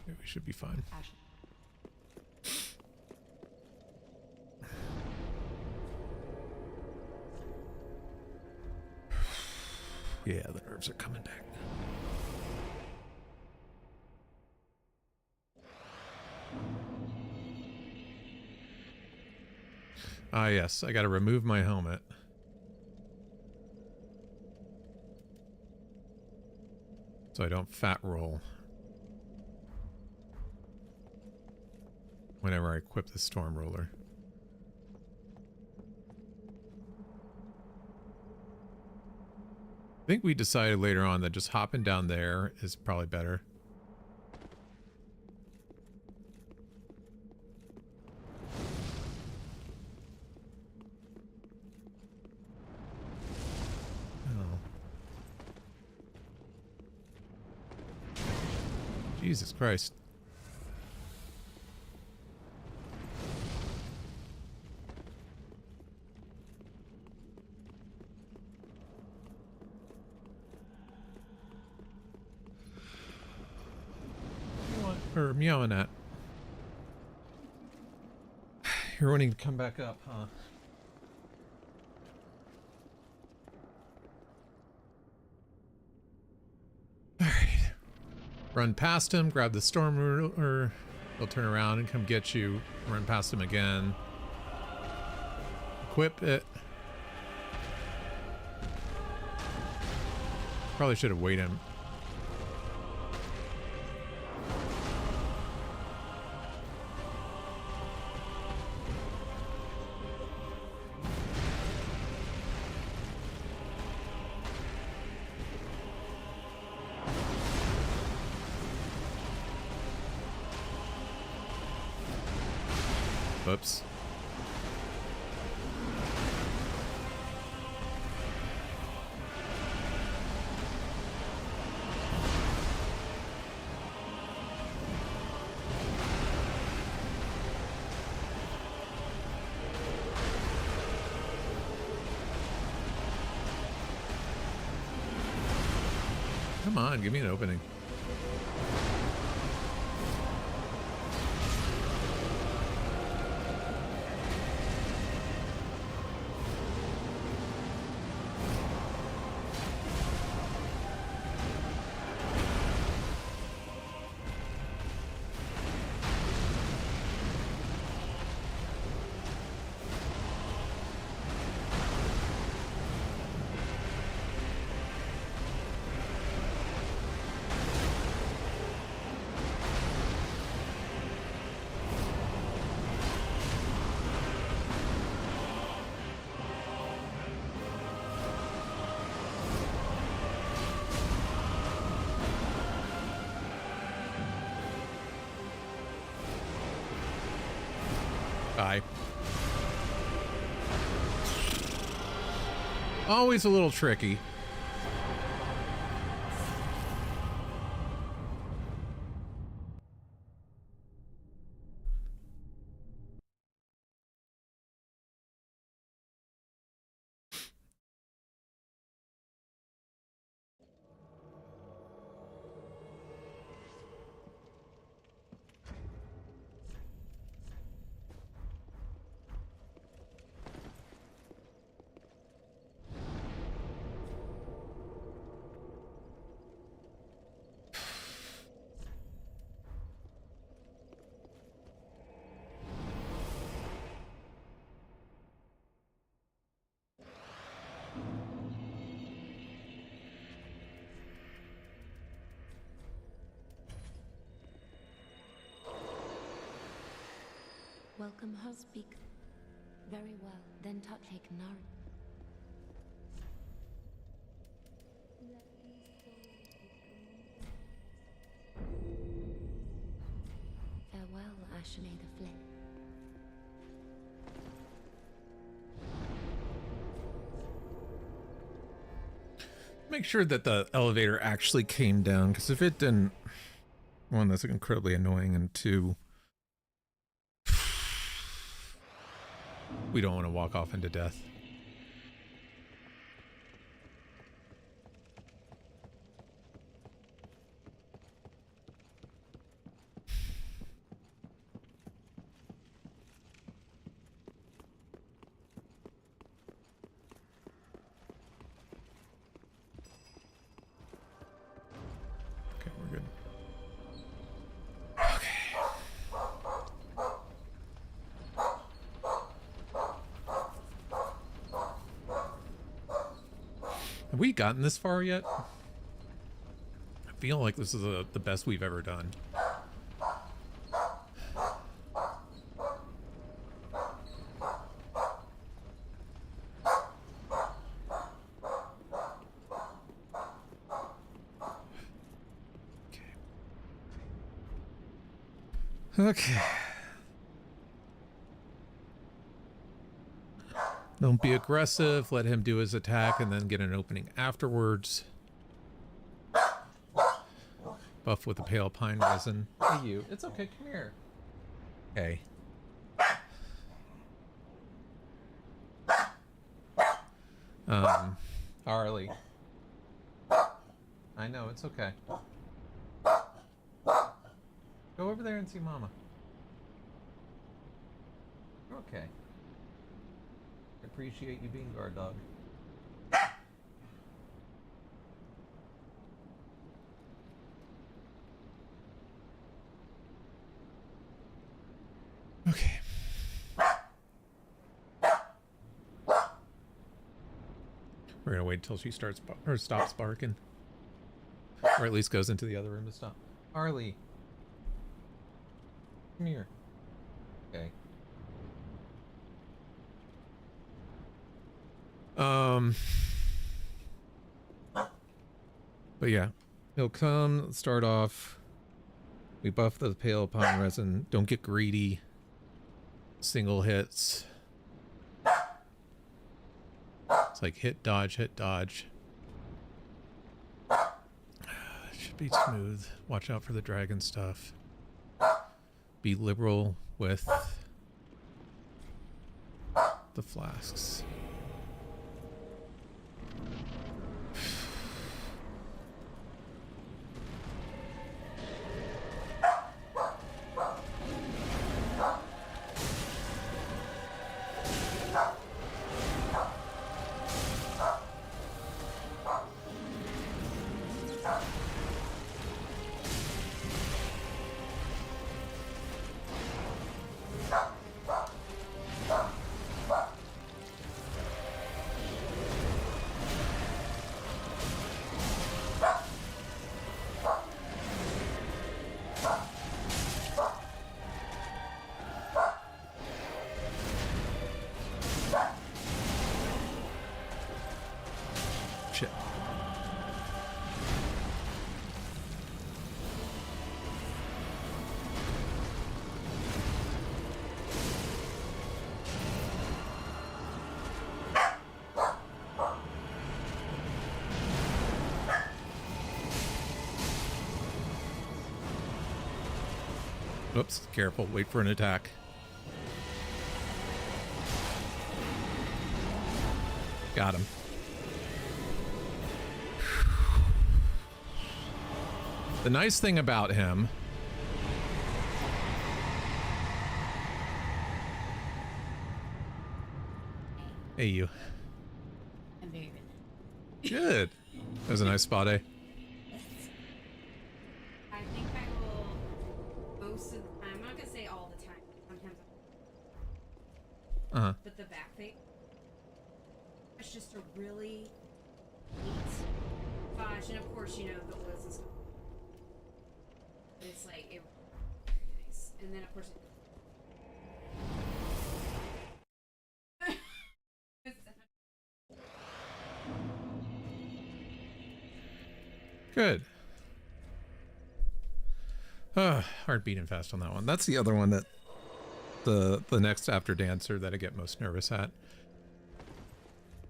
Yeah, we should be fine. Ash. Yeah, the nerves are coming back. Ah, yes, I gotta remove my helmet. So I don't fat roll whenever I equip the storm roller. I think we decided later on that just hopping down there is probably better. Oh. Jesus Christ. Or meowing at. You're wanting to come back up, huh? Alright. Run past him, grab the storm ruler. He'll turn around and come get you. Run past him again. Equip it. Probably should have waited him. Whoops. Come on, give me an opening. Bye. Always a little tricky. Welcome home. Speak. Very well. Then touch Hiknar. Farewell, Ashane the Flame. make sure that the elevator actually came down, because if it didn't, one, that's incredibly annoying, and two, we don't want to walk off into death. Okay, we're good. Have we gotten this far yet? I feel like this is the best we've ever done. Okay. Don't be aggressive. Let him do his attack and then get an opening afterwards. Buff with the pale pine resin. Hey, you. It's okay. Come here. Okay. Harley. I know. It's okay. Go over there and see Mama. You're okay. Appreciate you being guard dog. Okay. We're gonna wait until she starts or stops barking, or at least goes into the other room to stop. Harley, come here. Okay. But yeah, he'll come, start off. We buff the pale pine resin. Don't get greedy. Single hits. It's like hit, dodge, hit, dodge. Should be smooth. Watch out for the dragon stuff. Be liberal with the flasks. Shit. Oops, careful, wait for an attack. Got him. The nice thing about him hey, you. I'm very good. Good. That was a nice spot, eh? I think I will most of the time. I'm not gonna say all the time. Sometimes. Uh-huh. But the back thing, it's just a really neat fudge, and of course, you know the oils and stuff. But it's like it very nice, and then of course. Good. Heart beating fast on that one. That's the other one that the next after dancer that I get most nervous at.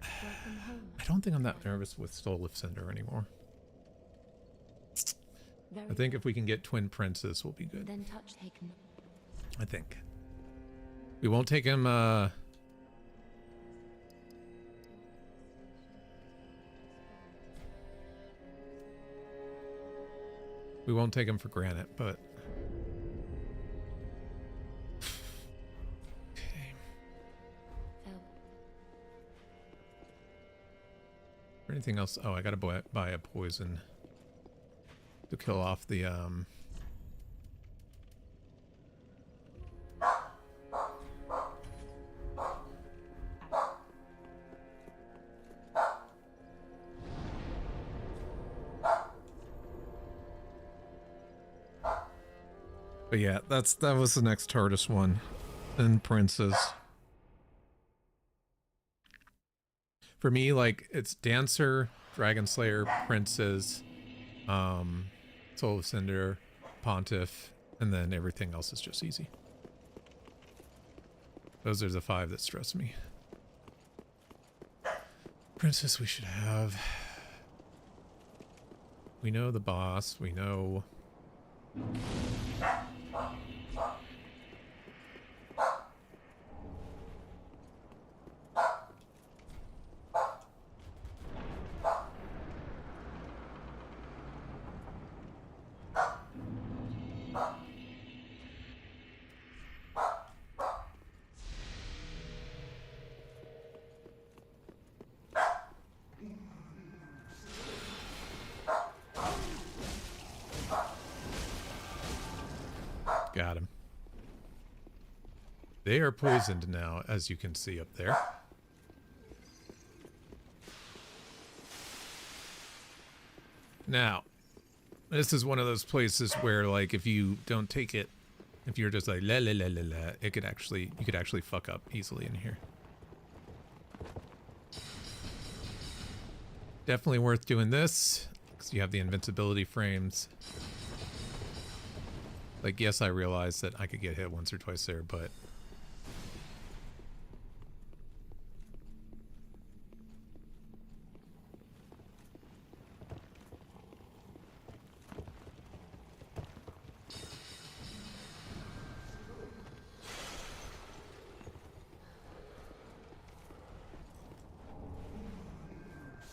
I don't think I'm that nervous with Soul of Cinder anymore. Very I think if we can get Twin Princes, we'll be good. then touch taken. I think. We won't take him, we won't take him for granted, but... Okay. Fell. Or anything else? Oh, I gotta buy a poison to kill off the, But yeah, that was the next hardest one. And Princes. For me, like, it's Dancer, Dragon Slayer, Princes, Soul of Cinder, Pontiff, and then everything else is just easy. Those are the 5 that stress me. Princess we should have. We know the boss, we know... Got him. They are poisoned now, as you can see up there. Now, this is one of those places where, like, if you don't take it, if you're just like la la la la la, you could actually fuck up easily in here. Definitely worth doing this, because you have the invincibility frames. Like, yes, I realize that I could get hit once or twice there, but...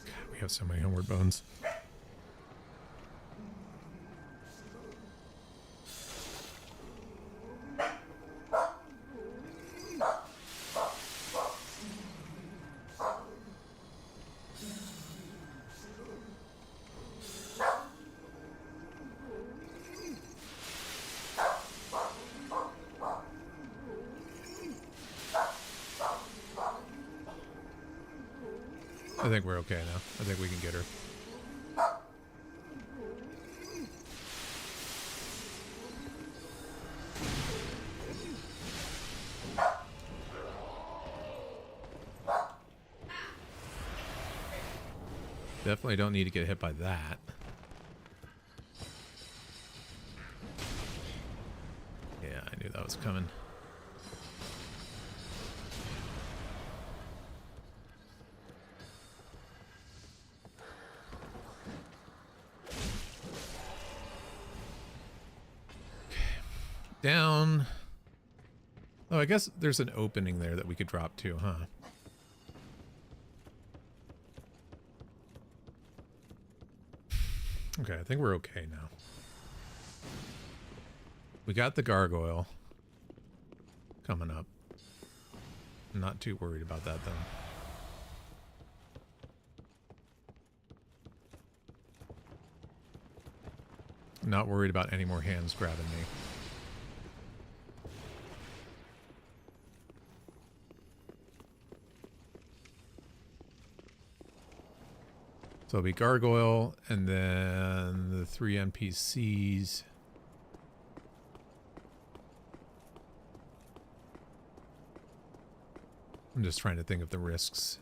God, we have so many homeward bones. I think we're okay now. I think we can get her. Definitely don't need to get hit by that. Yeah, I knew that was coming. Down. Oh, I guess there's an opening there that we could drop to, huh? Okay, I think we're okay now. We got the gargoyle coming up. I'm not too worried about that, though. I'm not worried about any more hands grabbing me. So it'll be Gargoyle, and then the 3 NPCs. I'm just trying to think of the risks.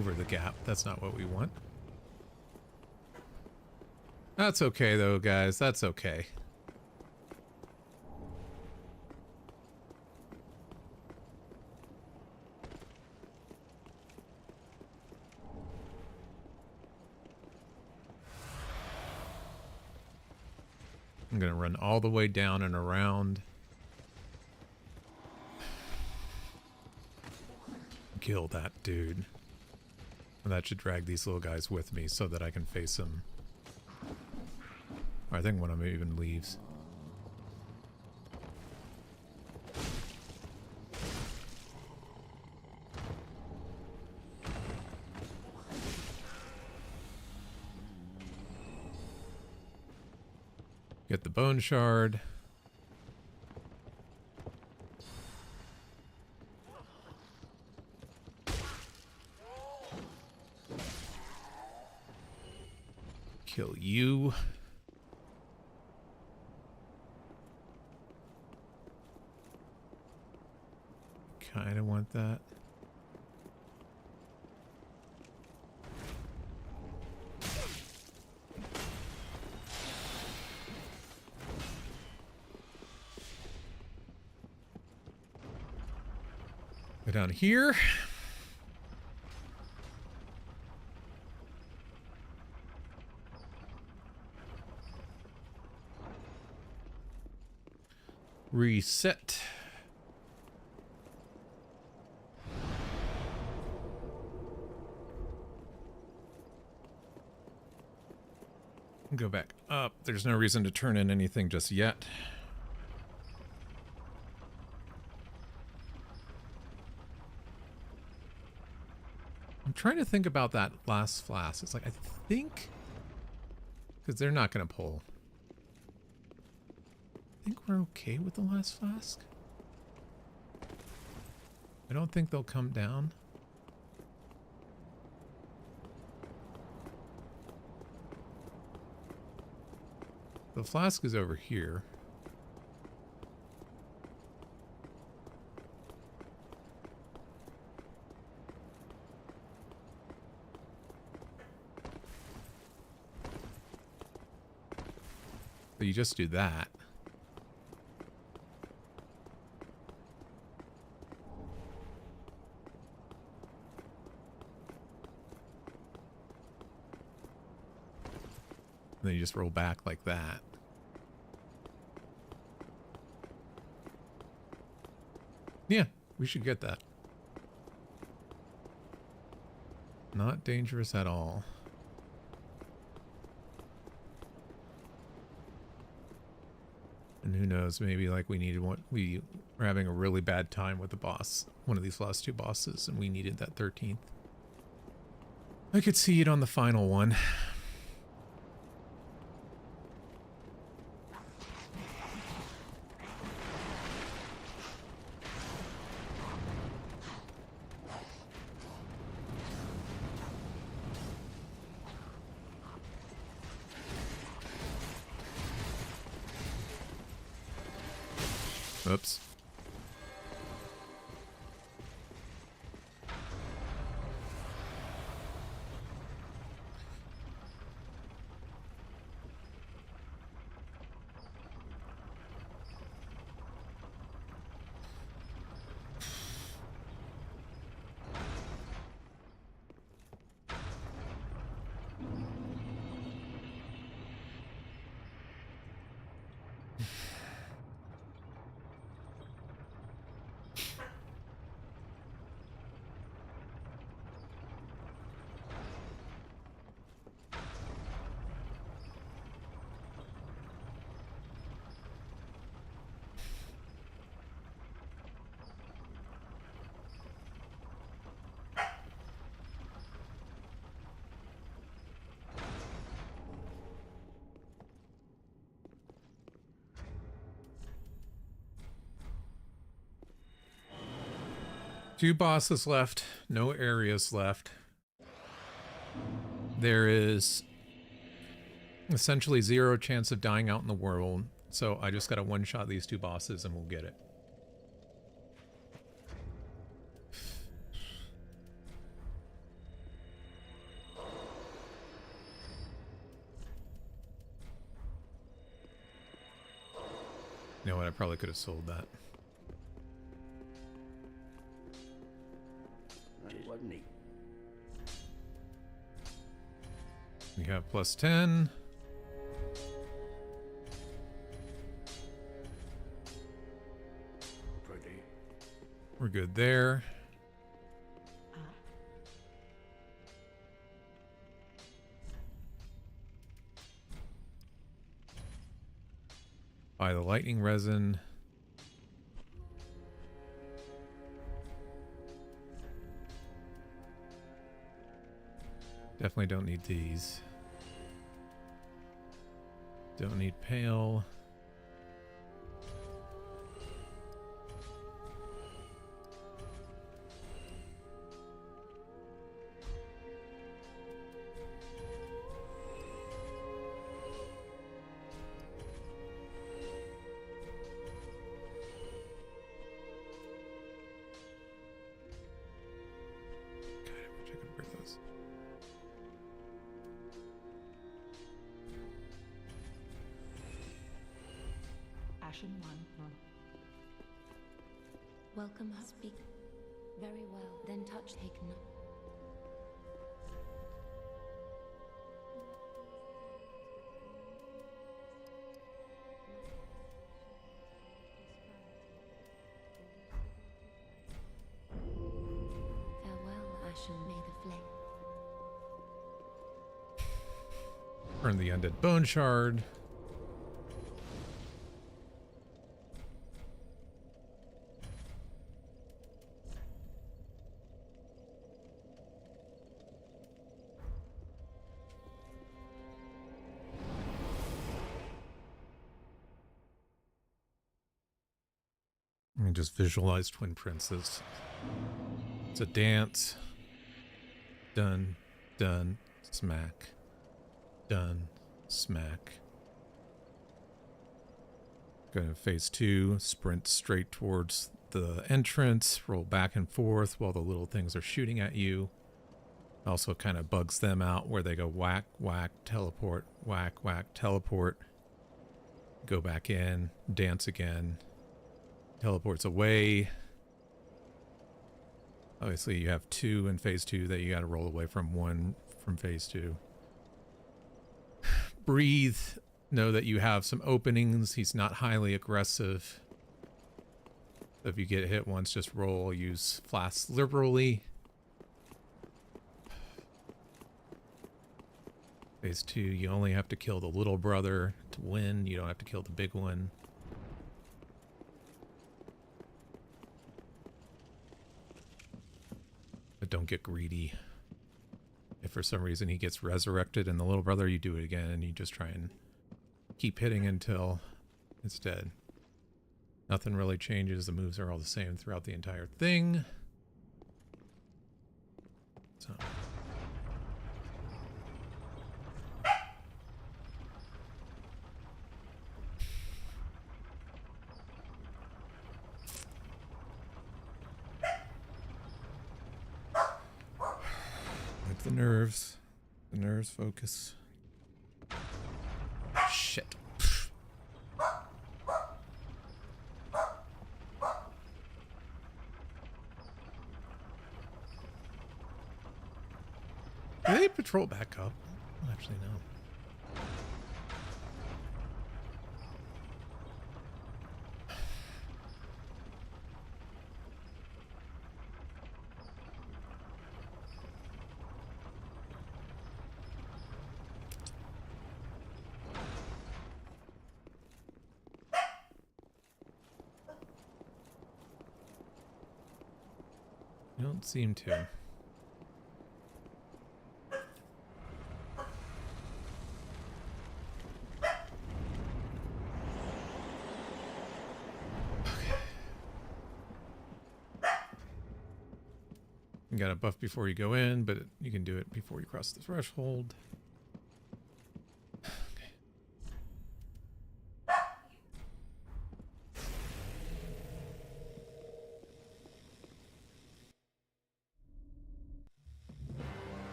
over the gap. That's not what we want. That's okay, though, guys. That's okay. I'm going to run all the way down and around. Kill that dude. And that should drag these little guys with me so that I can face them. Or I think one of them even leaves. Get the bone shard. Kill you. Kinda want that. Go down here. Reset. Go back up. There's no reason to turn in anything just yet. I'm trying to think about that last flask. It's like, I think... Because they're not going to pull. I think we're okay with the last flask. I don't think they'll come down. The flask is over here. So you just do that. And then you just roll back like that. Yeah, we should get that. Not dangerous at all. And who knows, maybe like we needed one. We were having a really bad time with the boss, one of these last two bosses, and we needed that 13th. I could see it on the final one. Oops. Two bosses left, no areas left. There is essentially 0 chance of dying out in the world, so I just gotta one-shot these two bosses and we'll get it. You know what? I probably could have sold that. It wasn't neat. We have plus 10. Pretty. We're good there. Buy the lightning resin. Definitely don't need these. Don't need pale. God, I wish I could break those. Ashen one. Welcome, speak. Very well. Then touch take no. Farewell, Ashen, may the flame. Burn the undead bone shard. And just visualize Twin Princes. It's a dance. Done, done, smack. Done, smack. Go to phase 2, sprint straight towards the entrance, roll back and forth while the little things are shooting at you. Also kind of bugs them out where they go whack, whack, teleport, whack, whack, teleport. Go back in, dance again. Teleports away. Obviously you have 2 in phase 2 that you got to roll away from, 1 from phase 2. Breathe. Know that you have some openings. He's not highly aggressive. So if you get hit once, just roll. Use flasks liberally. Phase 2, you only have to kill the little brother to win. You don't have to kill the big one. But don't get greedy. If for some reason he gets resurrected in the little brother, you do it again and you just try and keep hitting until it's dead. Nothing really changes. The moves are all the same throughout the entire thing. So. The nerves. The nerves focus. Shit. Do they patrol back up? Actually, no. You don't seem to. You got a buff before you go in, but you can do it before you cross the threshold.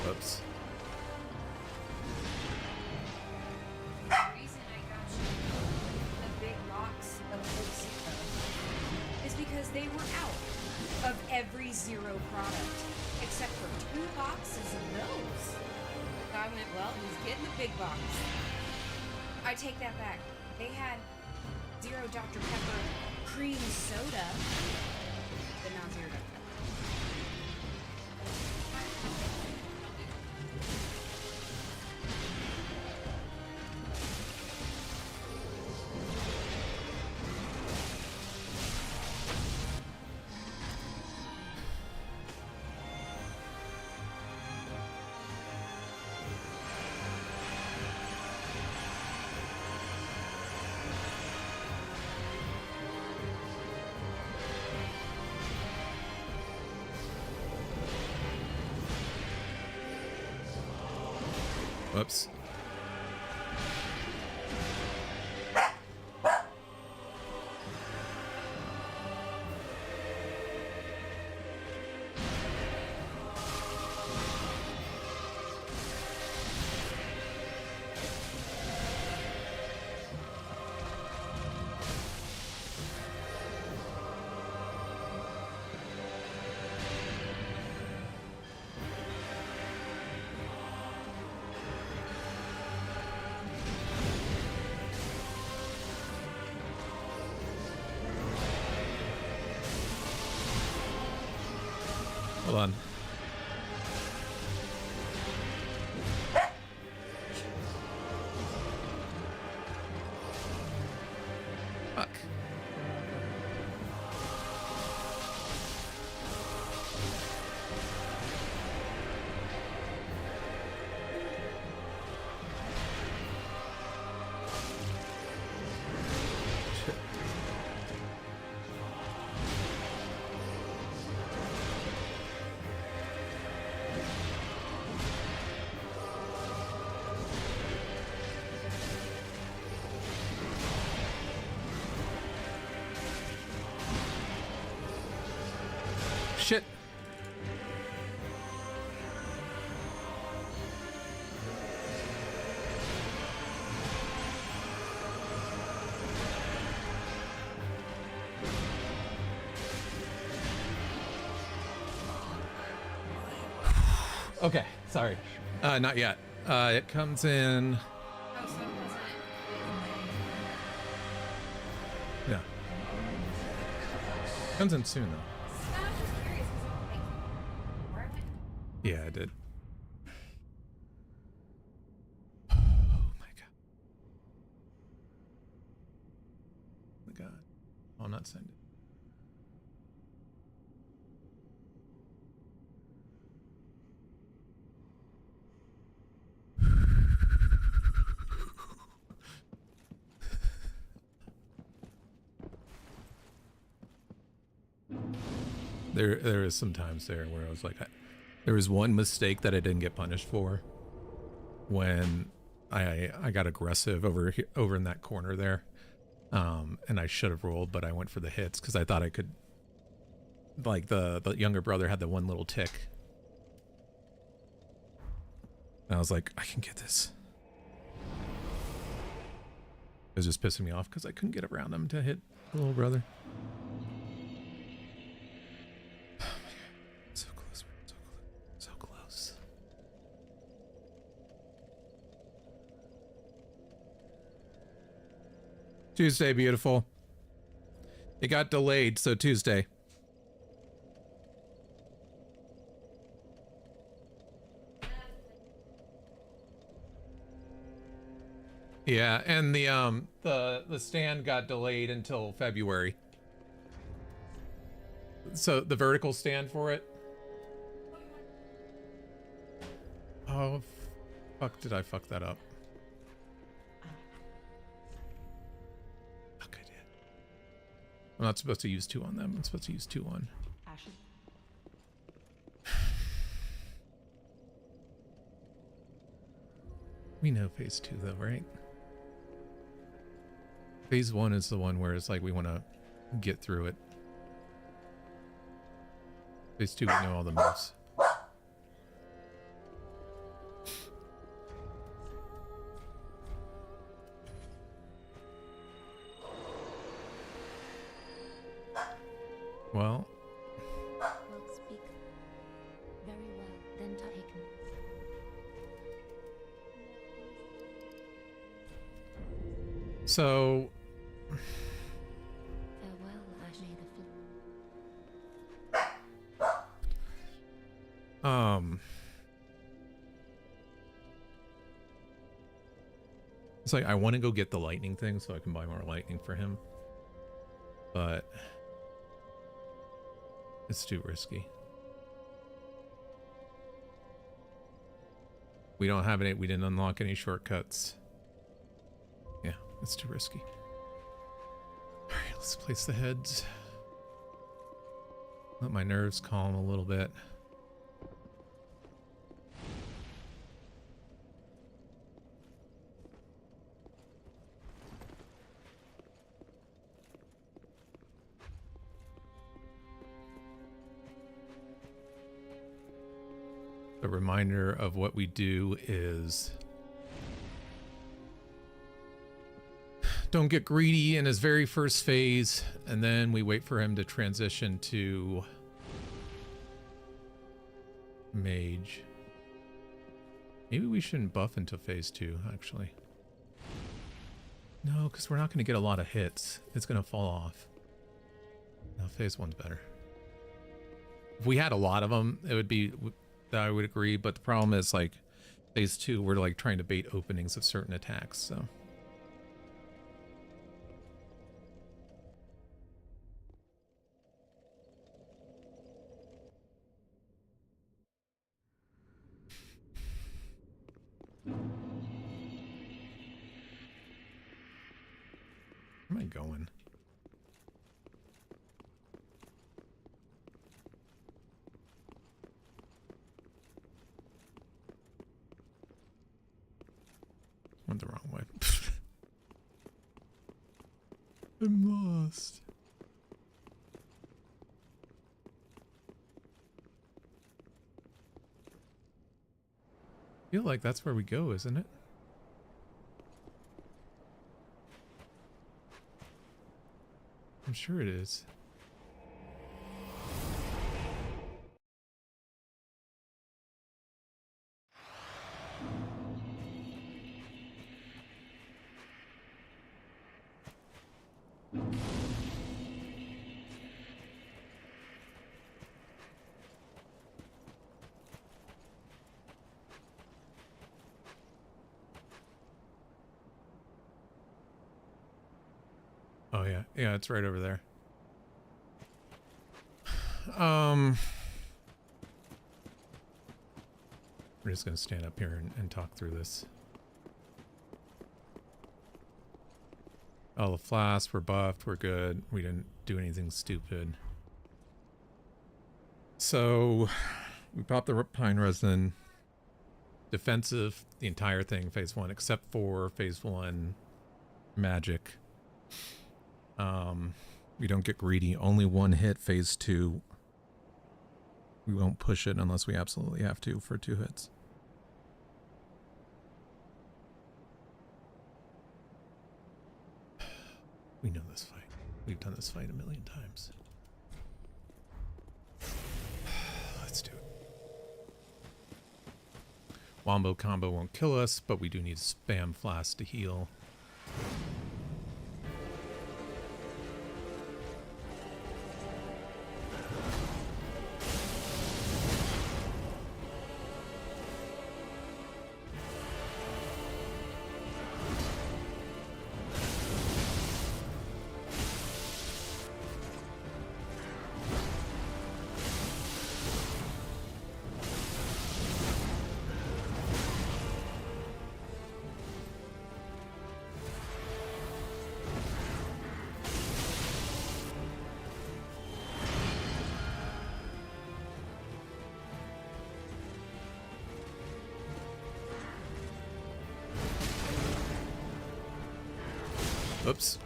Oops. they were out of every Zero product, except for 2 boxes of those. So I went, well, he's getting the big box. I take that back. They had Zero Dr. Pepper cream soda, but not Zero Dr. Pepper. Whoops. Hold on. Fuck. Shit. Shit. Okay, sorry. Not yet. It comes in. Oh, so it wasn't. Yeah. Comes in soon though. I was just curious because I'm like, where am I? Yeah, I did. Oh my god. Oh my god. I'll not send it. There is some times there where I was like, there was one mistake that I didn't get punished for when I got aggressive over in that corner there, and I should have rolled, but I went for the hits because I thought I could. Like the younger brother had the one little tick, and I was like, I can get this. It was just pissing me off because I couldn't get around him to hit the little brother. So close, so close. Tuesday, beautiful. It got delayed, so Tuesday. Yeah, and the stand got delayed until February. So the vertical stand for it. Oh, fuck! Did I fuck that up? Fuck, I did. I'm not supposed to use 2 on them. I'm supposed to use 2 on. Ashen. We know phase 2 though, right? Phase 1 is the one where it's like we want to get through it. Phase 2, we know all the moves. Well, Will speak. Very well, then taken. so Farewell, Ash. May the it's like I want to go get the lightning thing so I can buy more lightning for him, but it's too risky. We don't have any. We didn't unlock any shortcuts. Yeah, it's too risky. All right, let's place the heads. Let my nerves calm a little bit. The reminder of what we do is don't get greedy in his very first phase, and then we wait for him to transition to mage. Maybe we shouldn't buff until phase 2, actually. No, because we're not going to get a lot of hits. It's going to fall off. No, phase 1's better. If we had a lot of them, it would be... I would agree, but the problem is, like, phase 2, we're like trying to bait openings of certain attacks, so. Where am I going? Went the wrong way. I'm lost. I feel like that's where we go, isn't it? I'm sure it is. Oh yeah, yeah, it's right over there. We're just gonna stand up here and talk through this. Oh, the flasks were buffed, we're good. We didn't do anything stupid. So, we popped the pine resin. Defensive, the entire thing, phase 1, except for phase 1 magic. We don't get greedy. Only one hit phase 2. We won't push it unless we absolutely have to for 2 hits. We know this fight. We've done this fight a million times. Let's do it. Wombo combo won't kill us, but we do need spam flask to heal. Oops.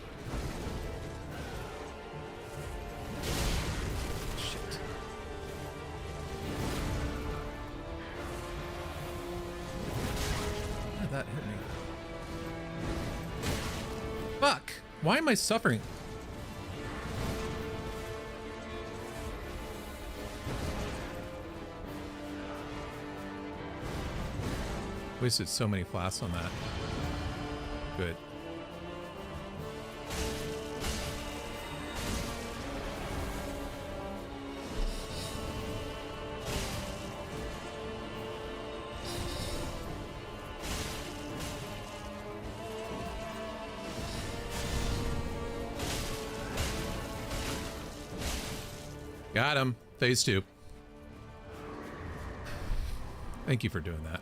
Shit. How did that hit me? Fuck! Why am I suffering? Wasted so many flasks on that. Good. Got him. Phase 2. Thank you for doing that.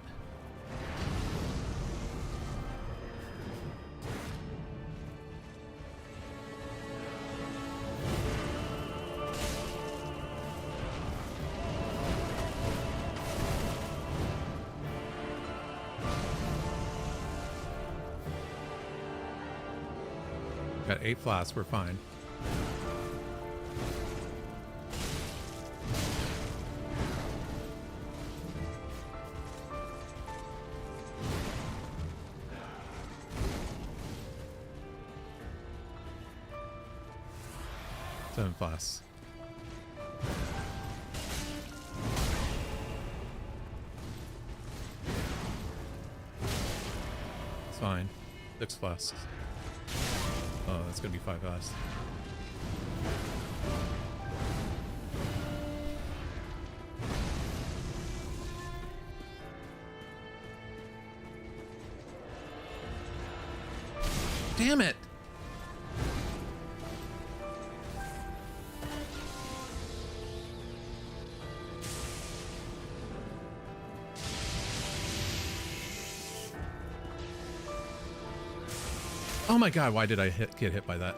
Got 8 flasks. We're fine. Flasks. It's fine. 6 flasks. Oh, that's gonna be 5 flasks. Damn it! Oh my god, why did I get hit by that?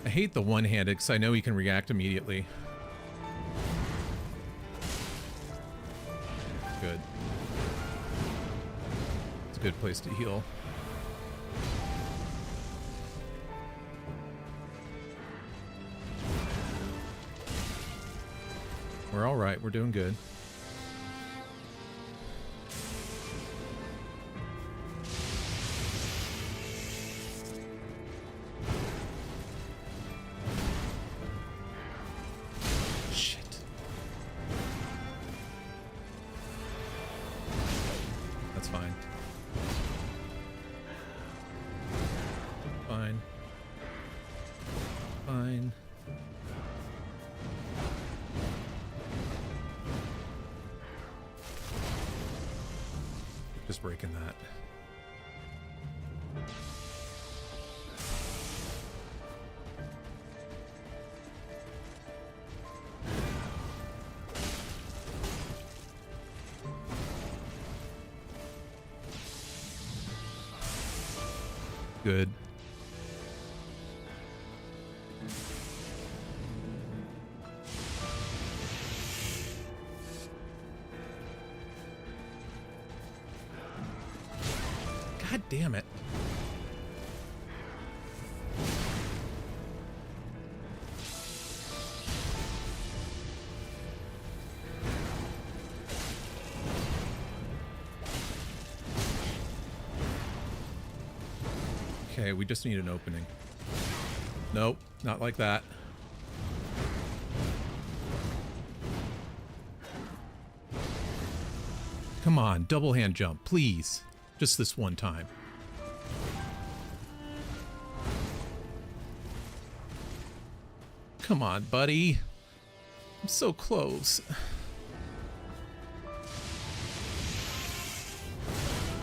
I hate the one-handed because I know he can react immediately. Good. It's a good place to heal. We're all right. We're doing good. Just breaking that. Good. God damn it. Okay, we just need an opening. Nope, not like that. Come on, double hand jump, please. Just this one time. Come on, buddy. I'm so close.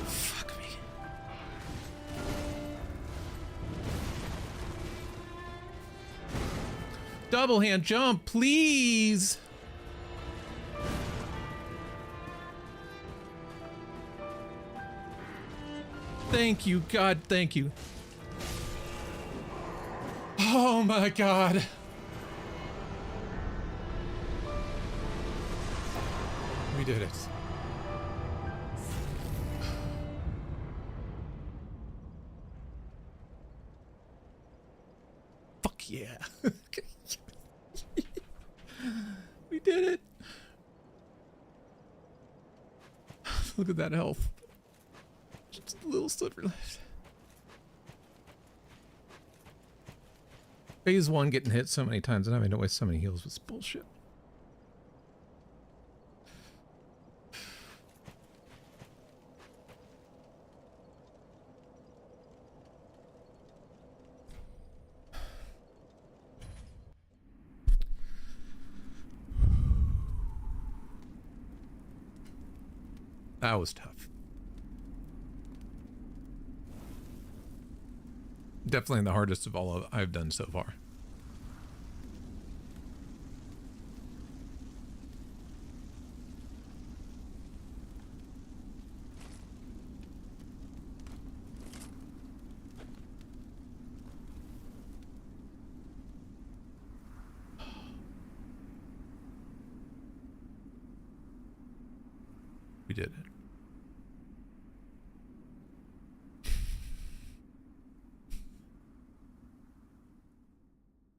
Fuck me. Double hand jump, please. Thank you, God, thank you. Oh my God. We did it. Fuck yeah. did it. Look at that health. Just a little sliver left. Phase 1 getting hit so many times and having to waste so many heals was bullshit. That was tough. Definitely the hardest of all I've done so far. We did it.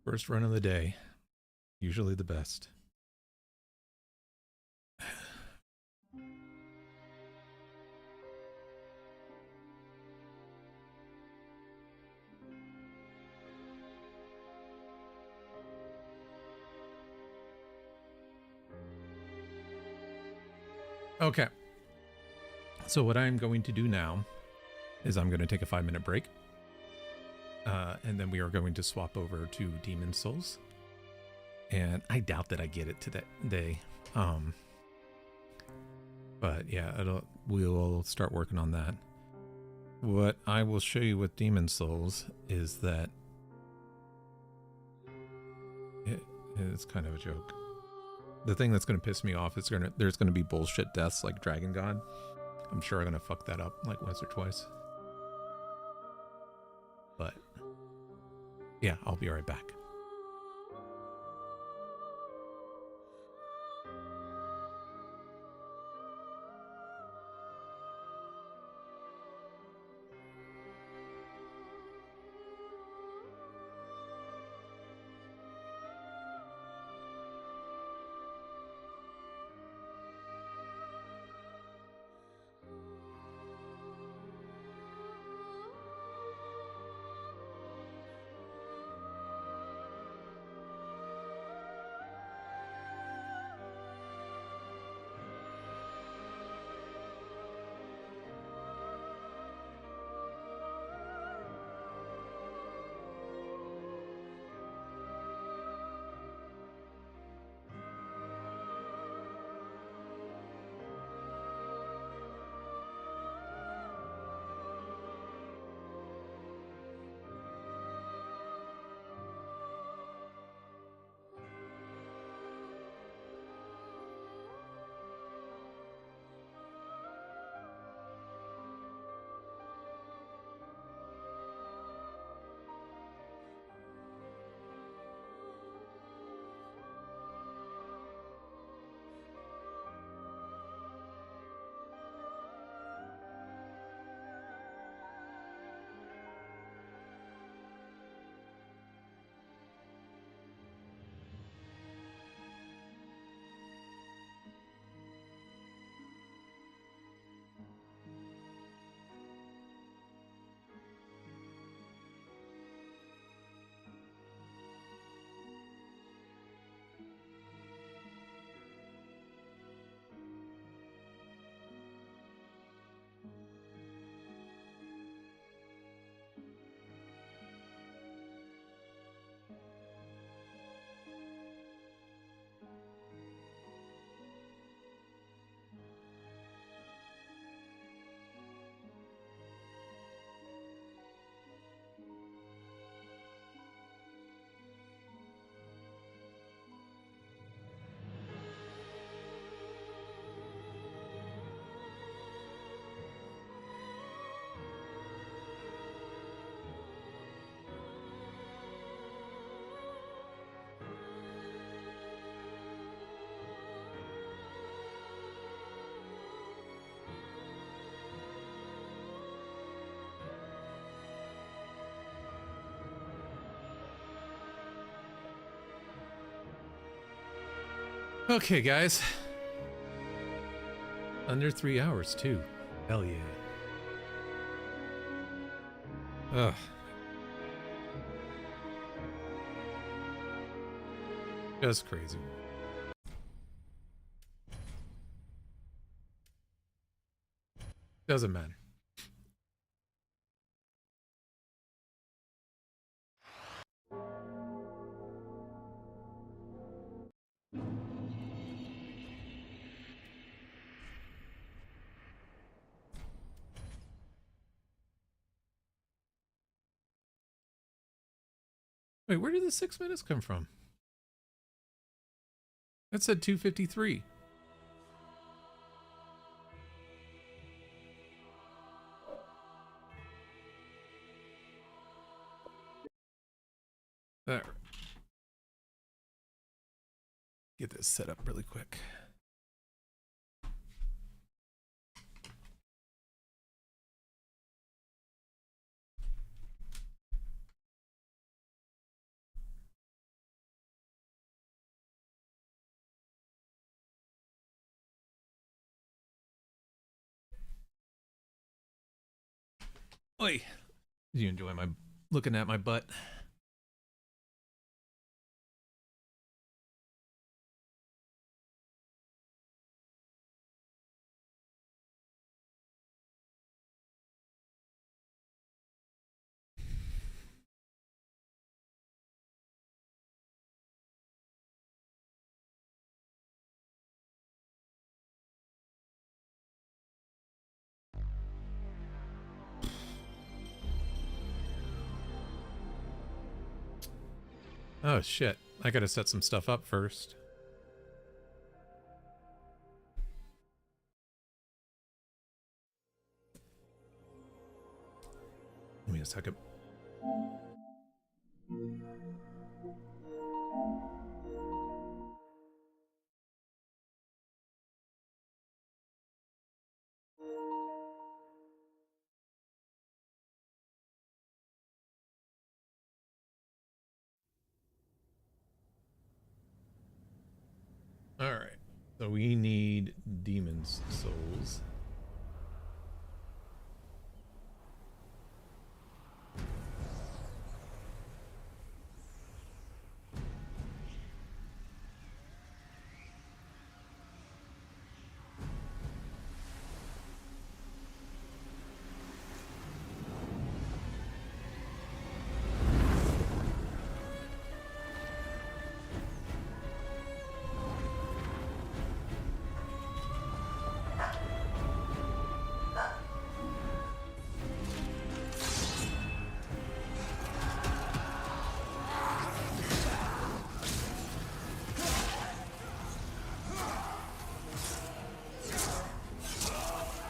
First run of the day. Usually the best. Okay. So what I'm going to do now is I'm going to take a 5-minute break. And then we are going to swap over to Demon Souls. And I doubt that I get it today. But yeah, we'll start working on that. What I will show you with Demon Souls is that it's kind of a joke. The thing that's going to piss me off is there's going to be bullshit deaths like Dragon God. I'm sure I'm going to fuck that up like once or twice. But yeah, I'll be right back. Okay, guys. Under 3 hours, too. Hell yeah. Ugh. Just crazy. Doesn't matter. Wait, where did the 6 minutes come from? That said 2:53. There. Get this set up really quick. Oi, did you enjoy my looking at my butt? Oh shit, I gotta set some stuff up first. Give me a second. Alright, so we need demons' souls.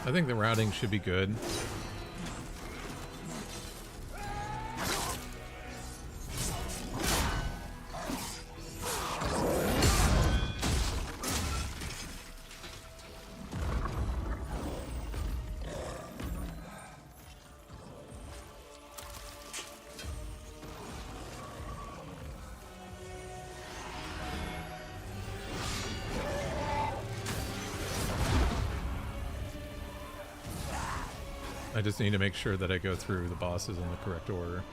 I think the routing should be good. I just need to make sure that I go through the bosses in the correct order.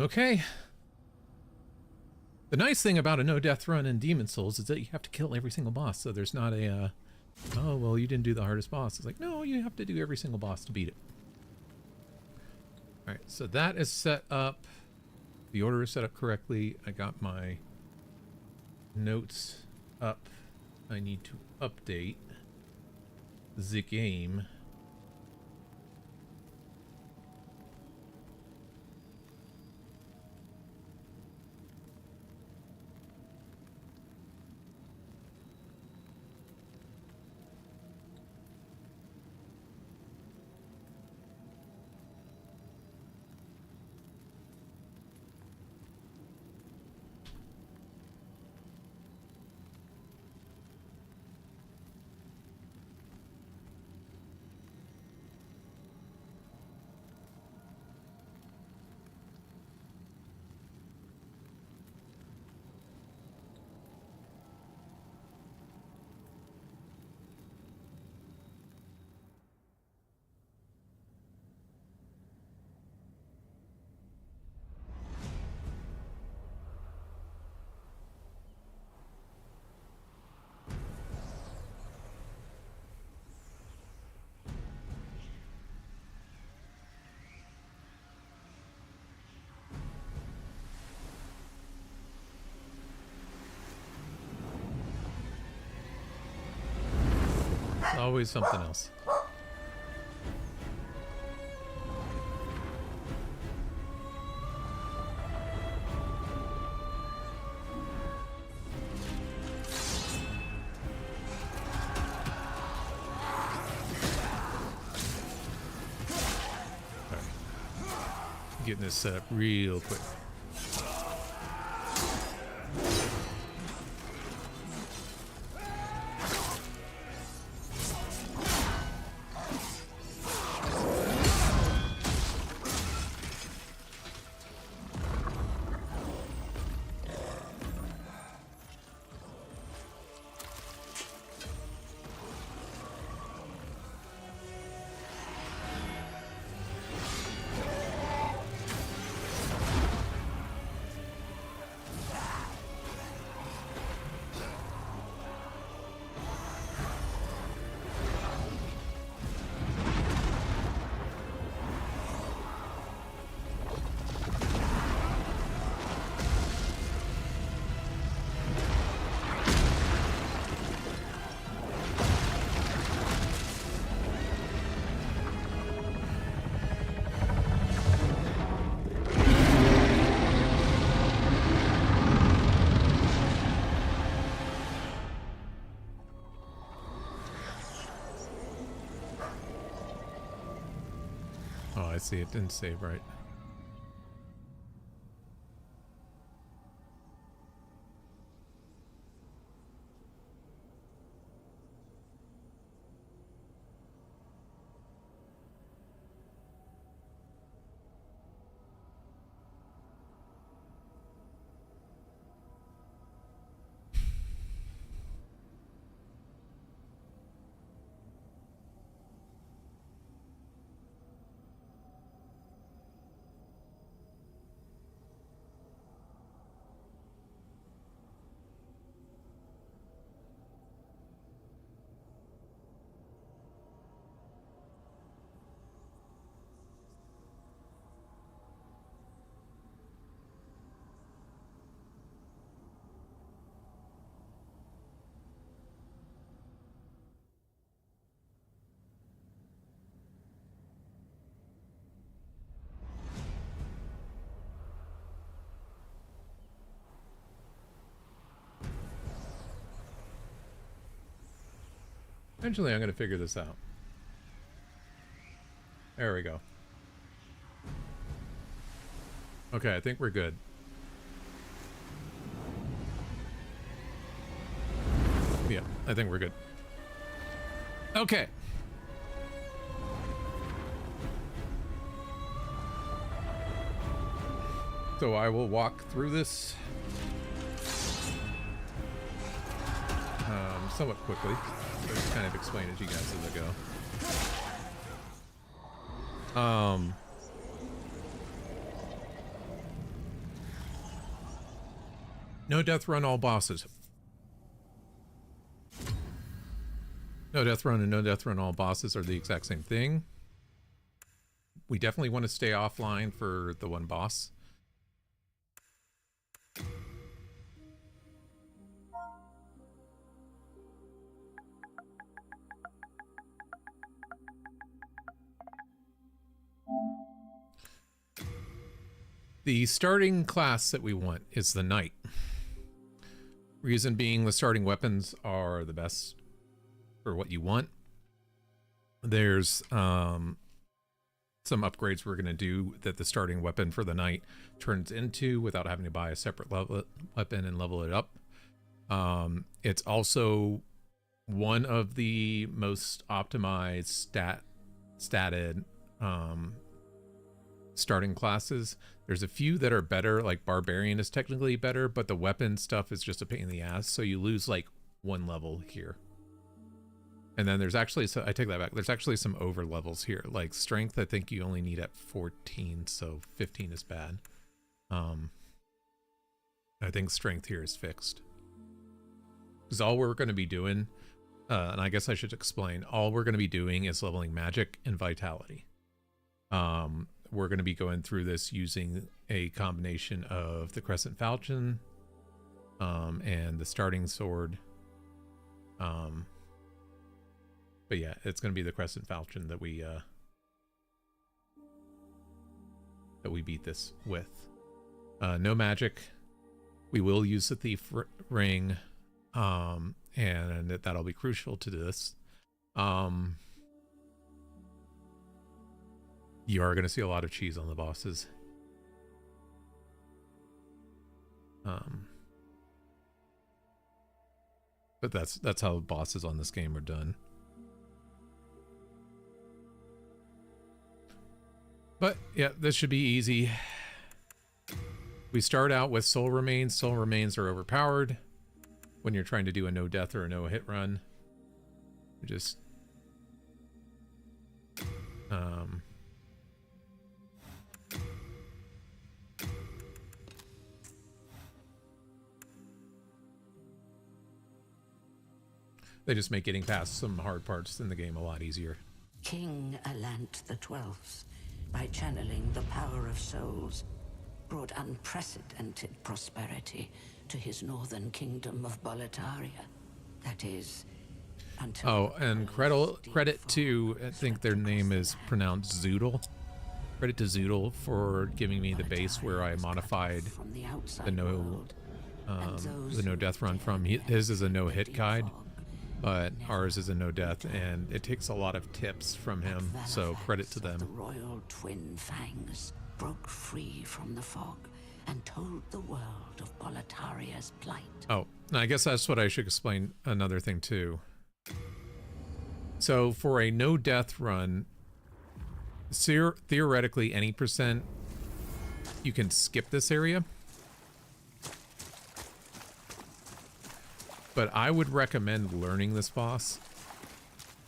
Okay. The nice thing about a no-death run in Demon Souls is that you have to kill every single boss, so there's not a, oh, well, you didn't do the hardest boss. It's like, no, you have to do every single boss to beat it. Alright, so that is set up. The order is set up correctly. I got my notes up. I need to update the game. Always something else. All right. Getting this set up real quick. Oh, I see. It didn't save right. Eventually, I'm going to figure this out. There we go. Okay, I think we're good. Yeah, I think we're good. Okay. So I will walk through this somewhat quickly. But just kind of explain it to you guys as I go. No death run all bosses. No death run and no death run all bosses are the exact same thing. We definitely want to stay offline for the one boss. The starting class that we want is the knight. Reason being, the starting weapons are the best for what you want. There's some upgrades we're going to do that the starting weapon for the knight turns into without having to buy a separate weapon and level it up. It's also one of the most optimized statted starting classes. There's a few that are better, like Barbarian is technically better, but the weapon stuff is just a pain in the ass, so you lose like 1 level here. And then there's actually, so I take that back, there's actually some over levels here. Like Strength, I think you only need at 14, so 15 is bad. I think Strength here is fixed. Because all we're going to be doing, and I guess I should explain, all we're going to be doing is leveling Magic and Vitality. We're going to be going through this using a combination of the Crescent Falchion and the starting sword. But yeah, it's going to be the Crescent Falchion that we beat this with. No magic. We will use the Thief Ring, and that'll be crucial to this. You are going to see a lot of cheese on the bosses. But that's how bosses on this game are done. But yeah, this should be easy. We start out with Soul Remains. Soul Remains are overpowered when you're trying to do a no death or a no hit run. You just they just make getting past some hard parts in the game a lot easier. King Alant the 12th, by channeling the power of souls, brought unprecedented prosperity to his northern kingdom of Boletaria. That is, until... Oh, and credit to, I think their name is pronounced Zoodle. Credit to Zoodle for giving me the base where I modified the no death run from. His is a no hit guide, but ours is a no death, and it takes a lot of tips from him, so credit to them. The royal twin fangs broke free from the fog and told the world of Boletaria's plight. Oh, I guess that's what I should explain. Another thing too. So for a no death run, theoretically any percent, you can skip this area. But I would recommend learning this boss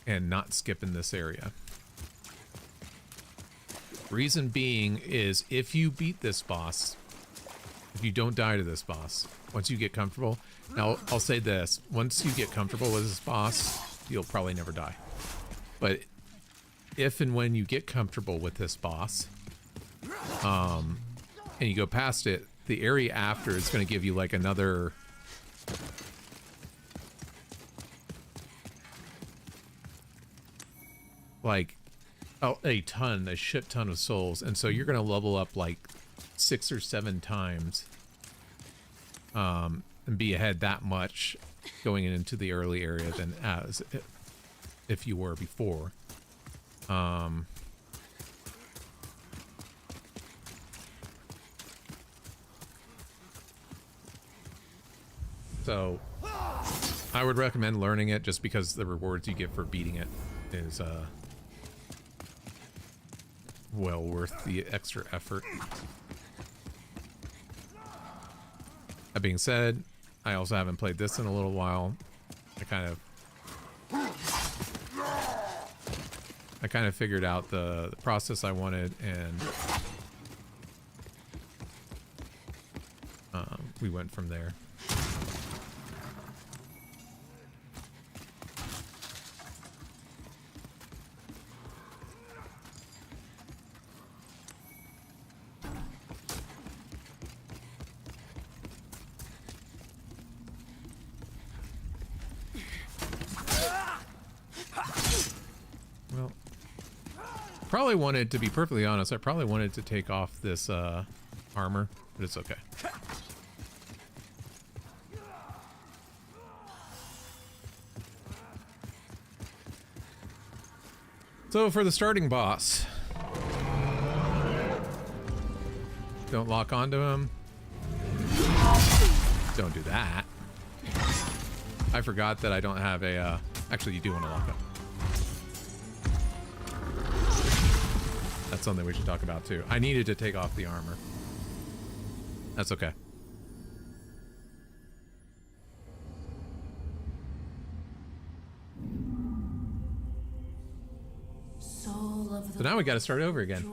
and not skipping this area. Reason being is if you beat this boss, if you don't die to this boss, once you get comfortable, now I'll say this, once you get comfortable with this boss, you'll probably never die. But if and when you get comfortable with this boss, and you go past it, the area after is going to give you like another... like a shit ton of souls, and so you're gonna level up like 6 or 7 times and be ahead that much going into the early area than as if you were before. So I would recommend learning it just because the rewards you get for beating it is well worth the extra effort. That being said, I also haven't played this in a little while. I kind of figured out the process I wanted, and we went from there. probably wanted, to be perfectly honest, I probably wanted to take off this armor, but it's okay. So for the starting boss, don't lock onto him. Don't do that. I forgot that I don't have a, actually you do want to lock up. That's something we should talk about too. I needed to take off the armor. That's okay. Soul of the So now we got to start over again.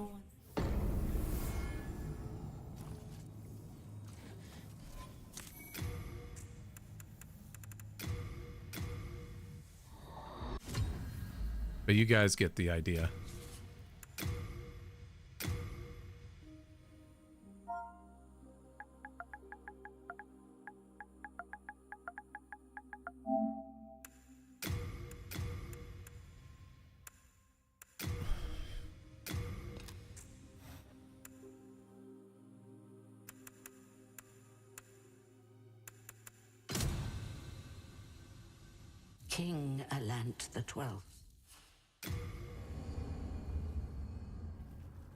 But you guys get the idea. King Alant the 12th.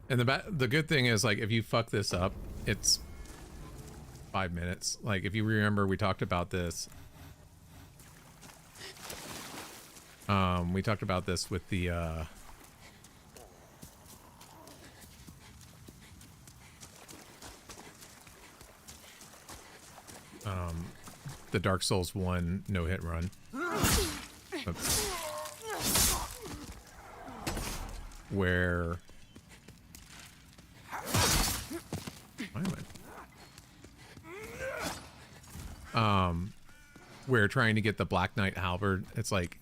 And the good thing is, like, if you fuck this up, it's 5 minutes. Like, if you remember, we talked about this. We talked about this with the Dark Souls 1 no-hit run. Oops. Where where trying to get the Black Knight halberd, it's like,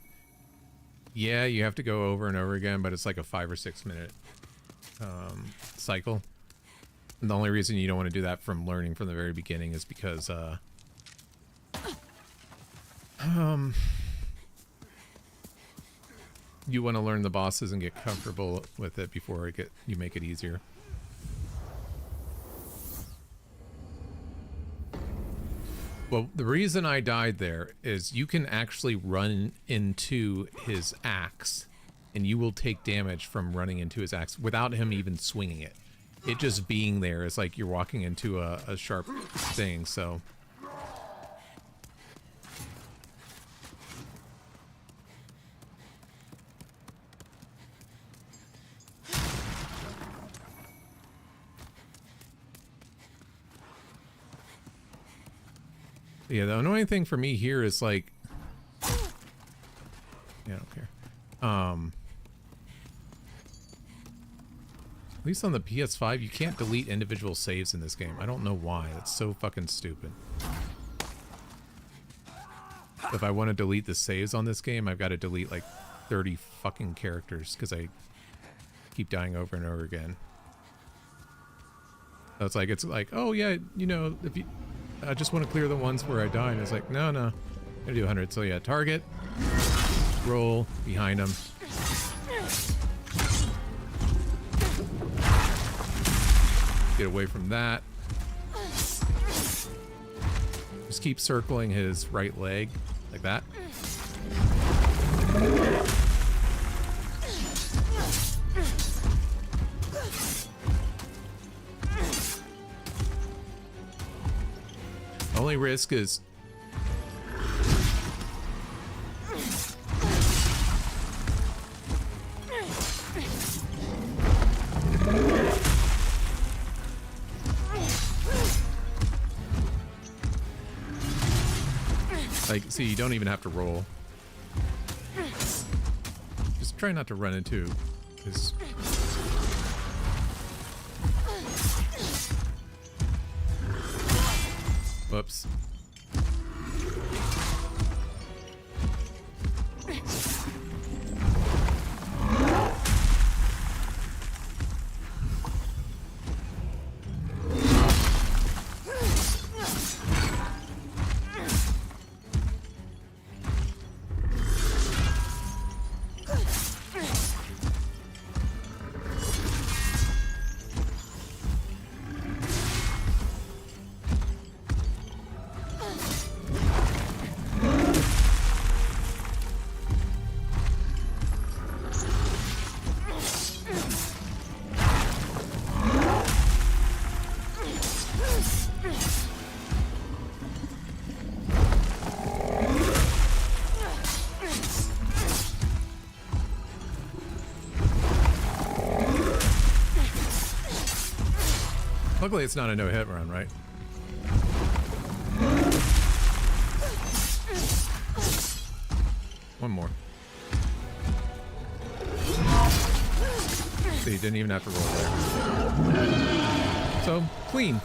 yeah, you have to go over and over again, but it's like a 5 or 6 minute cycle. And the only reason you don't want to do that from learning from the very beginning is because you want to learn the bosses and get comfortable with it before you make it easier. Well, the reason I died there is you can actually run into his axe and you will take damage from running into his axe without him even swinging it. It just being there is like you're walking into a sharp thing, so. Yeah, the annoying thing for me here is like, yeah, I don't care. At least on the PS5, you can't delete individual saves in this game. I don't know why. It's so fucking stupid. If I want to delete the saves on this game, I've got to delete like 30 fucking characters because I keep dying over and over again. So it's like, oh yeah, you know, if you, I just want to clear the ones where I die, and it's like, no, I'm gonna do 100. So yeah, target, roll behind him. Get away from that. Just keep circling his right leg, like that. Only risk is like, see, you don't even have to roll. Just try not to run into his. Whoops. Luckily, it's not a no-hit run, right? One more. So you didn't even have to roll there. So, clean.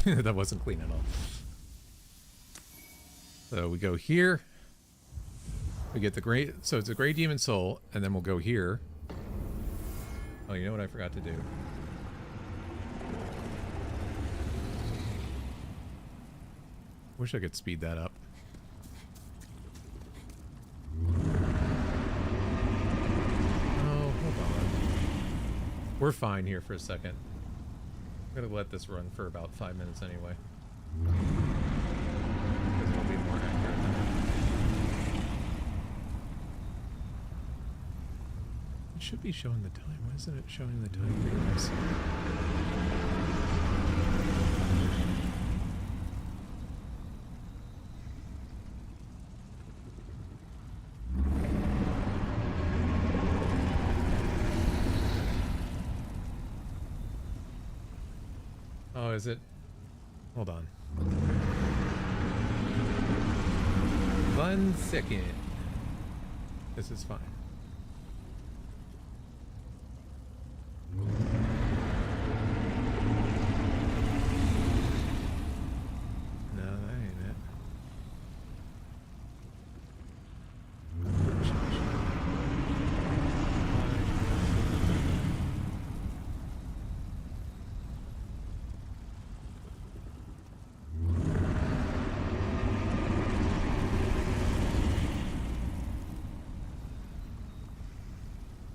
That wasn't clean at all. So we go here. We get the great, so it's a Grey Demon Soul, and then we'll go here. Oh, you know what I forgot to do? Wish I could speed that up. Oh, hold on. We're fine here for a second. I'm gonna let this run for about 5 minutes anyway. Because it'll be more accurate than it should be showing the time. Why isn't it showing the time for you guys? Oh, is it? Hold on. 1 second. This is fine. No, that ain't it.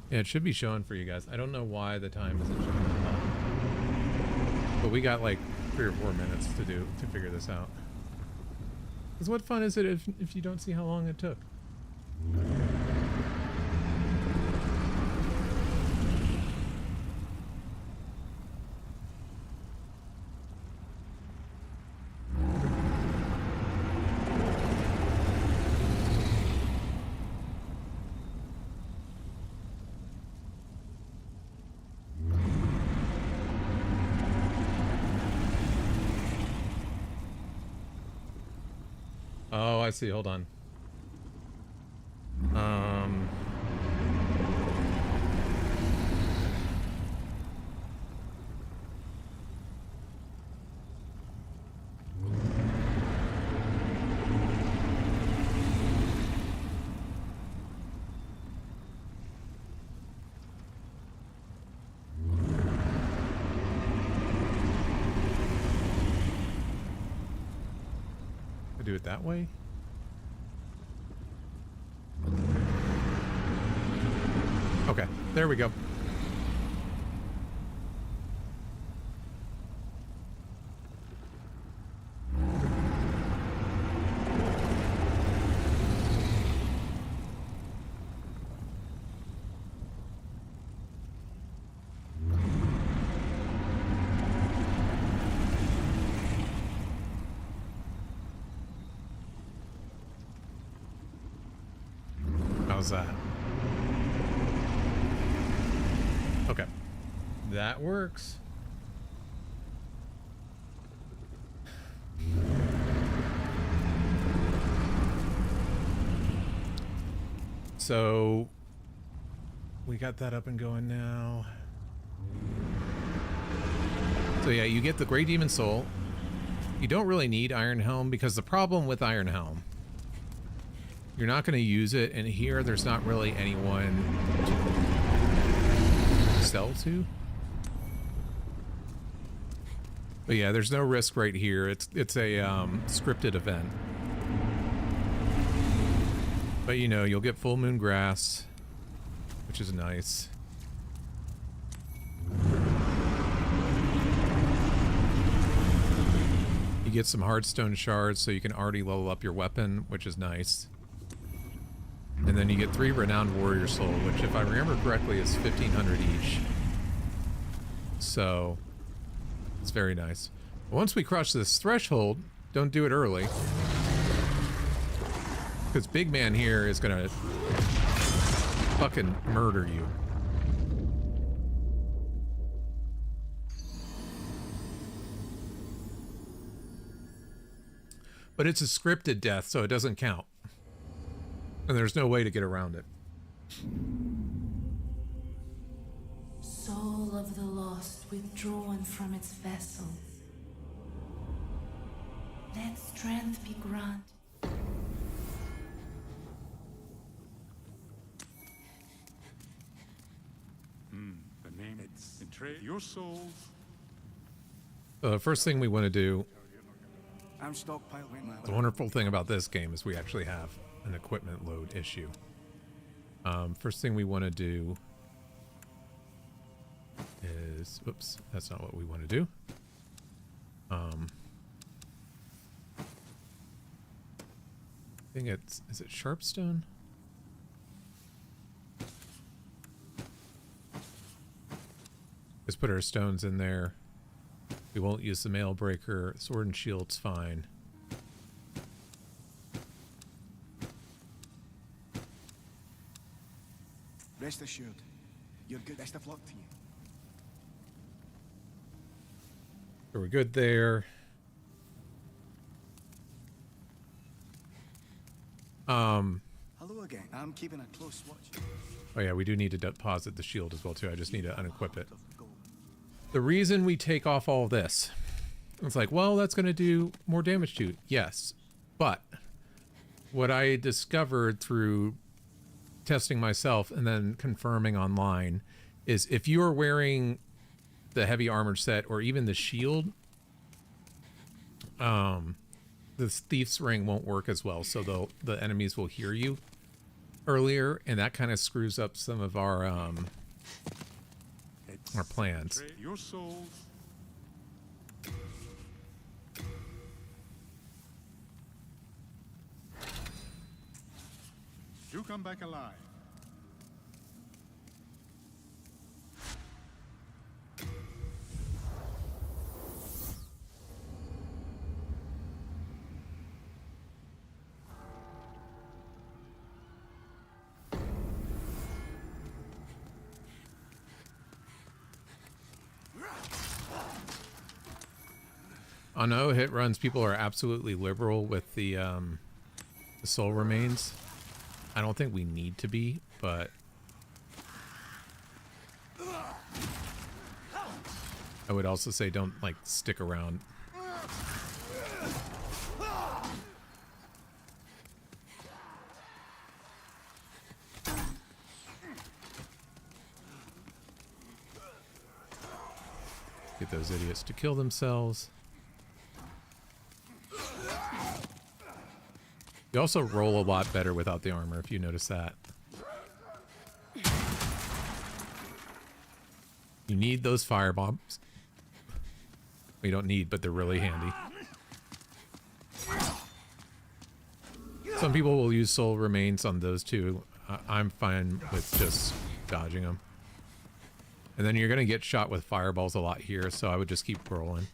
Yeah, it should be showing for you guys. I don't know why the time isn't showing at all. But we got like 3 or 4 minutes to figure this out. Because what fun is it if you don't see how long it took? Oh, I see. Hold on. Do it that way? Okay, there we go. How's that? Okay. That works. So we got that up and going now. So yeah, you get the Grey Demon Soul. You don't really need Iron Helm because the problem with Iron Helm, you're not going to use it, and here there's not really anyone to sell to. But yeah, there's no risk right here. It's a scripted event. But you know, you'll get Full Moon Grass, which is nice. You get some Hardstone shards, so you can already level up your weapon, which is nice. And then you get 3 Renowned Warrior Soul, which if I remember correctly is 1,500 each. So, it's very nice. But once we crush this threshold, don't do it early. because Big Man here is gonna fucking murder you. But it's a scripted death, so it doesn't count. And there's no way to get around it. Soul of the lost withdrawn from its vessel. Let strength be granted. The name it's betray your souls. The first thing we want to do, I'm stockpiling. the wonderful thing about this game is we actually have an equipment load issue. First thing we want to do is, oops, that's not what we want to do. I think it's, is it Sharpstone? Let's put our stones in there. We won't use the mail breaker. Sword and shield's fine. Rest assured, you're good. Best of luck to you. So we're good there. Hello again. I'm keeping a close watch. Oh yeah, we do need to deposit the shield as well too. I just need to unequip it. The reason we take off all this, it's like, well, that's going to do more damage to you. Yes, but what I discovered through testing myself and then confirming online is if you are wearing the heavy armored set or even the shield, the thief's ring won't work as well, so the enemies will hear you earlier, and that kind of screws up some of our plans. Betray your souls. You come back alive. On no hit runs, people are absolutely liberal with the soul remains. I don't think we need to be, but I would also say don't like stick around. Get those idiots to kill themselves. You also roll a lot better without the armor, if you notice that. You need those fire bombs. We don't need, but they're really handy. Some people will use soul remains on those too. I'm fine with just dodging them. And then you're going to get shot with fireballs a lot here, so I would just keep rolling.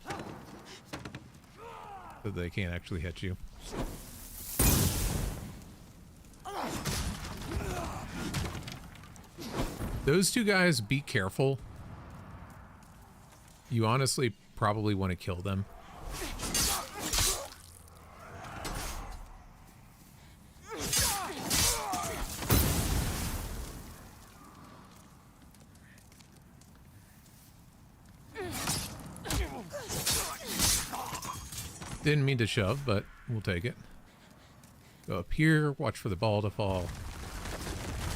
So they can't actually hit you. Those two guys, be careful. You honestly probably want to kill them. Didn't mean to shove, but we'll take it. Go up here, watch for the ball to fall.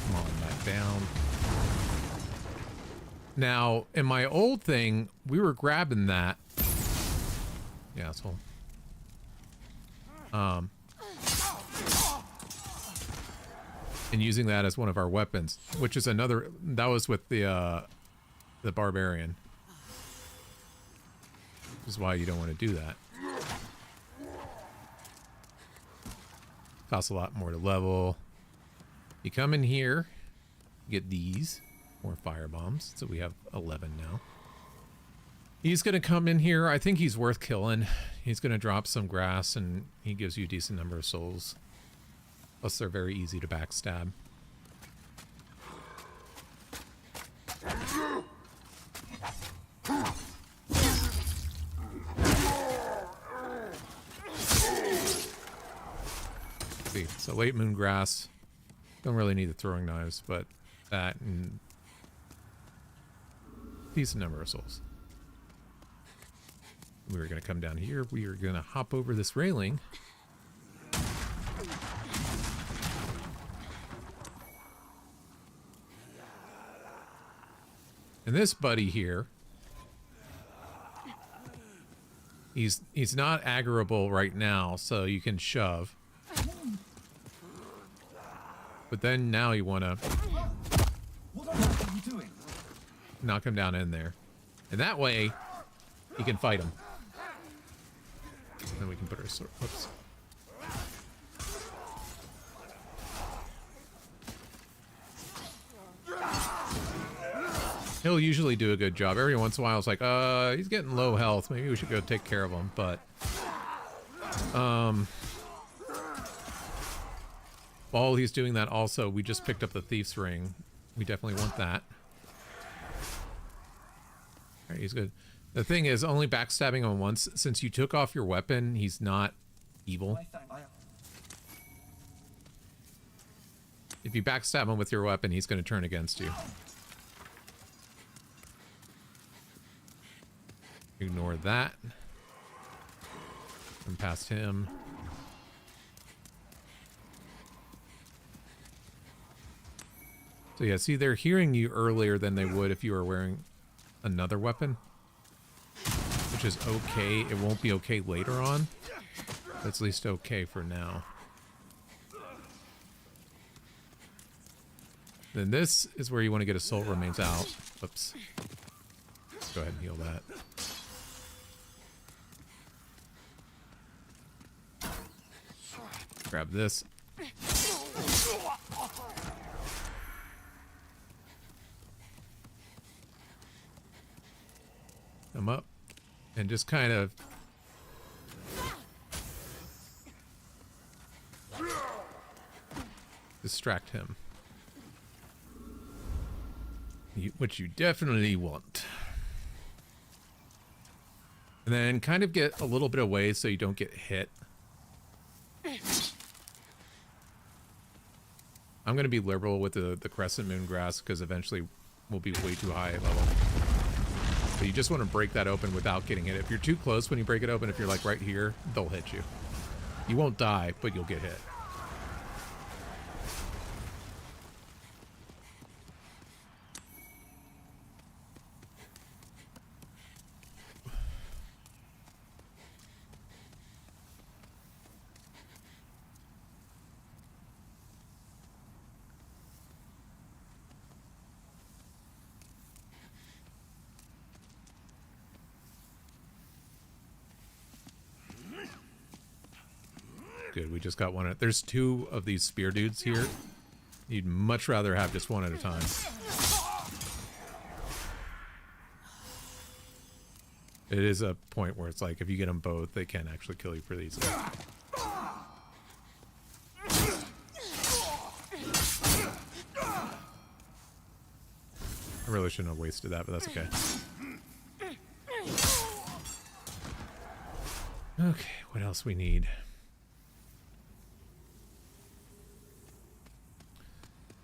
Come on, back down. Now, in my old thing, we were grabbing that. Yeah, asshole. And using that as one of our weapons, which is another, that was with the barbarian. Which is why you don't want to do that. Costs a lot more to level. You come in here, get these, more fire bombs. So we have 11 now. He's going to come in here. I think he's worth killing. He's going to drop some grass and he gives you a decent number of souls. Plus, they're very easy to backstab. See, so late moon grass. Don't really need the throwing knives, but that and decent number of souls. We were going to come down here. We are going to hop over this railing. And this buddy here, he's not aggroable right now, so you can shove. But then now you want to knock him down in there. And that way, you can fight him. Then we can put our sword. Whoops. He'll usually do a good job. Every once in a while, it's like, he's getting low health. Maybe we should go take care of him. But, while he's doing that also, we just picked up the Thief's Ring. We definitely want that. Alright, he's good. The thing is, only backstabbing him once. Since you took off your weapon, he's not evil. If you backstab him with your weapon, he's going to turn against you. Ignore that. Come past him. So yeah, see, they're hearing you earlier than they would if you were wearing another weapon. Which is okay. It won't be okay later on. But it's at least okay for now. Then this is where you want to get a soul remains out. Whoops. Let's go ahead and heal that. Grab this. Come up and just kind of distract him. Which you definitely want. And then kind of get a little bit away so you don't get hit. I'm going to be liberal with the Crescent Moon Grass because eventually we'll be way too high level. But you just want to break that open without getting hit. If you're too close when you break it open, if you're like right here, they'll hit you. You won't die, but you'll get hit. Good, we just got one. There's two of these spear dudes here. You'd much rather have just one at a time. It is a point where it's like, if you get them both, they can actually kill you pretty easily. I really shouldn't have wasted that, but that's okay. Okay, what else we need?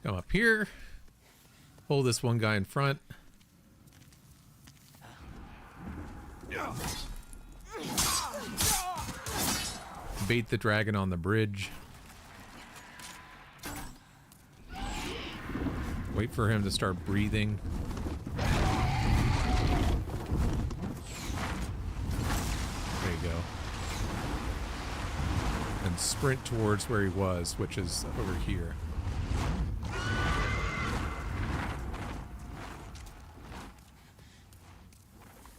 Come up here. Hold this one guy in front. Bait the dragon on the bridge. Wait for him to start breathing. There you go. And sprint towards where he was, which is over here.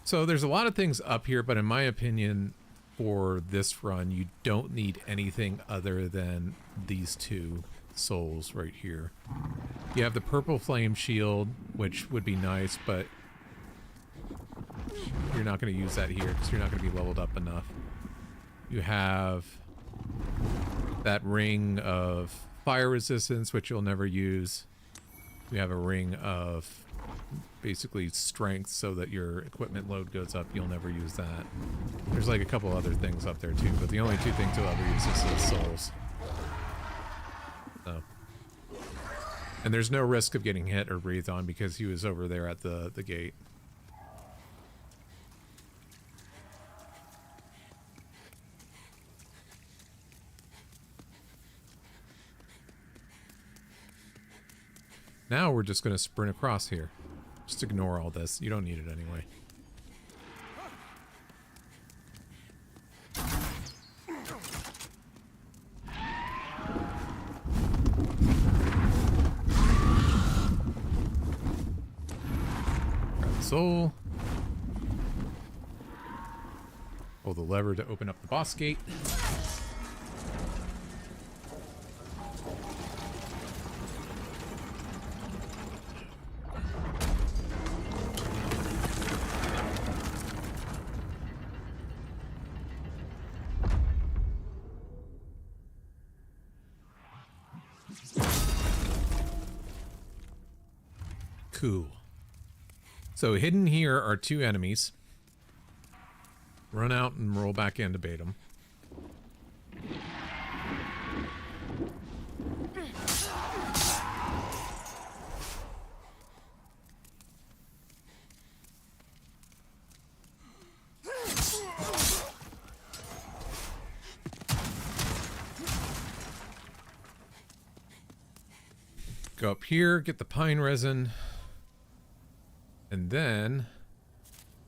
So there's a lot of things up here, but in my opinion, for this run, you don't need anything other than these two souls right here. You have the purple flame shield, which would be nice, but you're not going to use that here because you're not going to be leveled up enough. You have that ring of fire resistance, which you'll never use. We have a ring of basically strength so that your equipment load goes up. You'll never use that. There's like a couple other things up there too, but the only two things you'll ever use is the souls. So. And there's no risk of getting hit or breathed on because he was over there at the gate. Now we're just going to sprint across here. Just ignore all this. You don't need it anyway. Grab the soul. Pull the lever to open up the boss gate. Cool. So hidden here are two enemies. Run out and roll back in to bait them. Go up here, get the pine resin. And then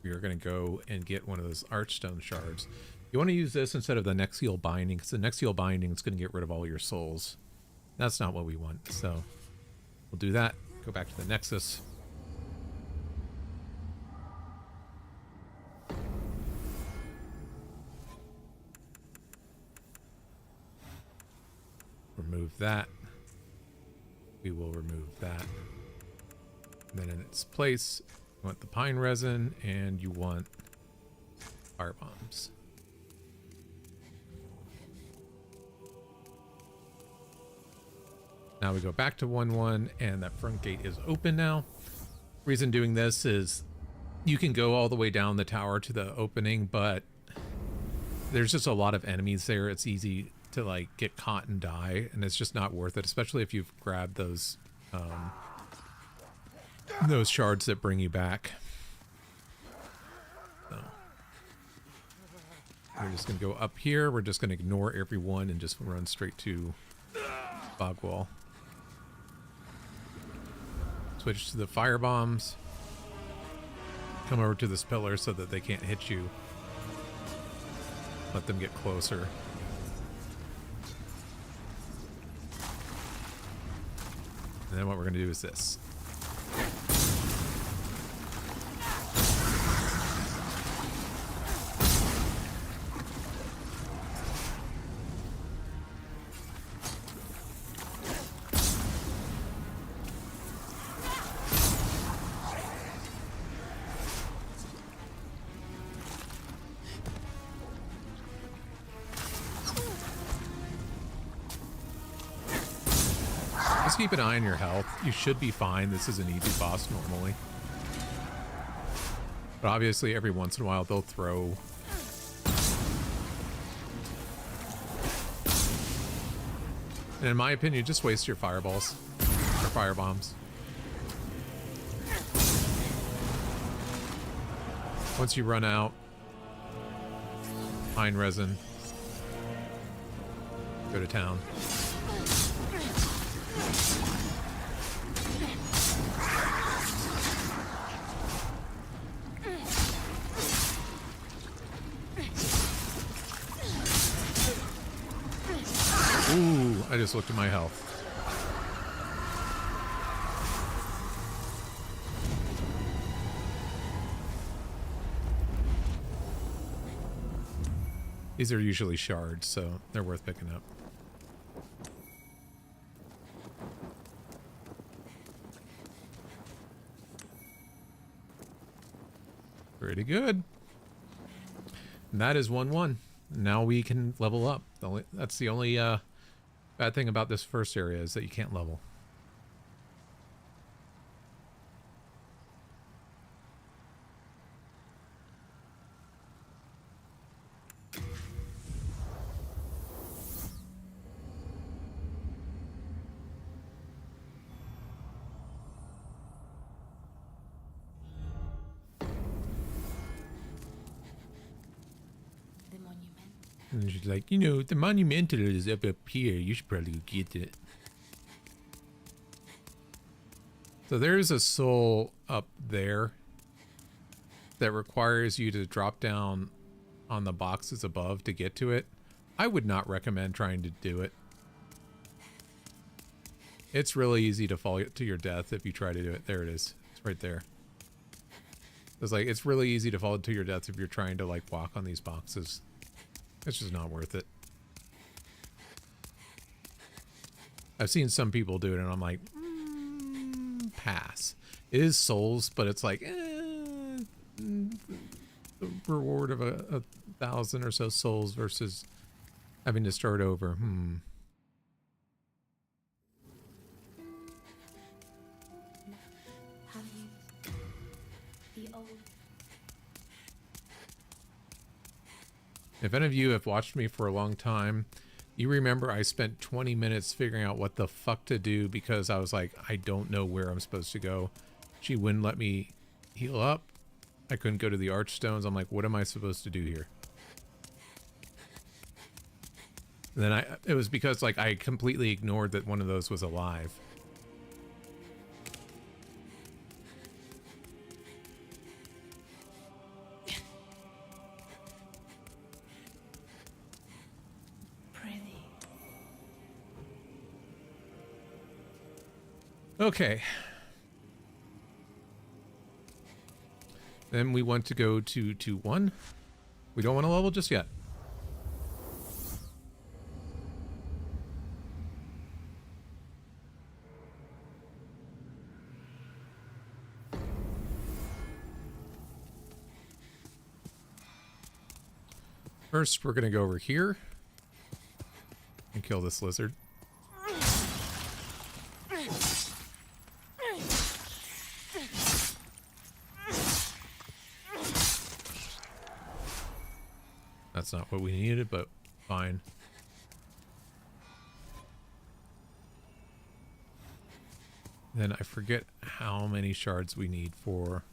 we are going to go and get one of those archstone shards. You want to use this instead of the Nexial binding, because the Nexial binding is going to get rid of all your souls. That's not what we want, so we'll do that. Go back to the Nexus. Remove that. We will remove that. And then in its place, you want the pine resin and you want fire bombs. Now we go back to 1-1 and that front gate is open now. Reason doing this is you can go all the way down the tower to the opening, but there's just a lot of enemies there. It's easy to like get caught and die, and it's just not worth it, especially if you've grabbed those shards that bring you back. So we're just gonna go up here. We're just gonna ignore everyone and just run straight to Bogwall. Switch to the fire bombs. Come over to this pillar so that they can't hit you. Let them get closer. And then what we're going to do is this. Just keep an eye on your health. You should be fine. This is an easy boss normally. But obviously every once in a while they'll throw and in my opinion, just waste your fireballs or fire bombs. Once you run out, pine resin, go to town. Ooh, I just looked at my health. These are usually shards, so they're worth picking up. Pretty good. And that is 1-1. Now we can level up. That's the only Bad thing about this first area is that you can't level. The monument. And she's like, you know, the monumental is up here. You should probably go get it. So there's a soul up there that requires you to drop down on the boxes above to get to it. I would not recommend trying to do it. It's really easy to fall to your death if you try to do it. There it is. It's right there. It's like, it's really easy to fall to your death if you're trying to like walk on these boxes. It's just not worth it. I've seen some people do it and I'm like, pass. It is souls, but it's like, the reward of a 1,000 or so souls versus having to start over. Have you the old? If any of you have watched me for a long time, you remember I spent 20 minutes figuring out what the fuck to do because I was like, I don't know where I'm supposed to go. She wouldn't let me heal up. I couldn't go to the archstones. I'm like, what am I supposed to do here? And then it was because like I completely ignored that one of those was alive. Pretty. Okay. Then we want to go to 2-1. We don't want to level just yet. First, we're going to go over here and kill this lizard. That's not what we needed, but fine. Then I forget how many shards we need for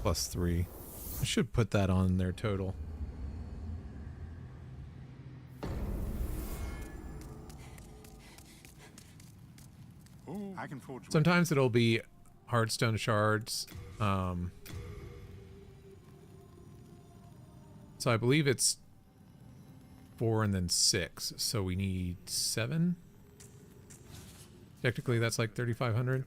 +3. I should put that on their total. Oh, I can forge. Sometimes it'll be hardstone shards. So I believe it's 4 and then 6. So we need 7. Technically, that's like 3,500.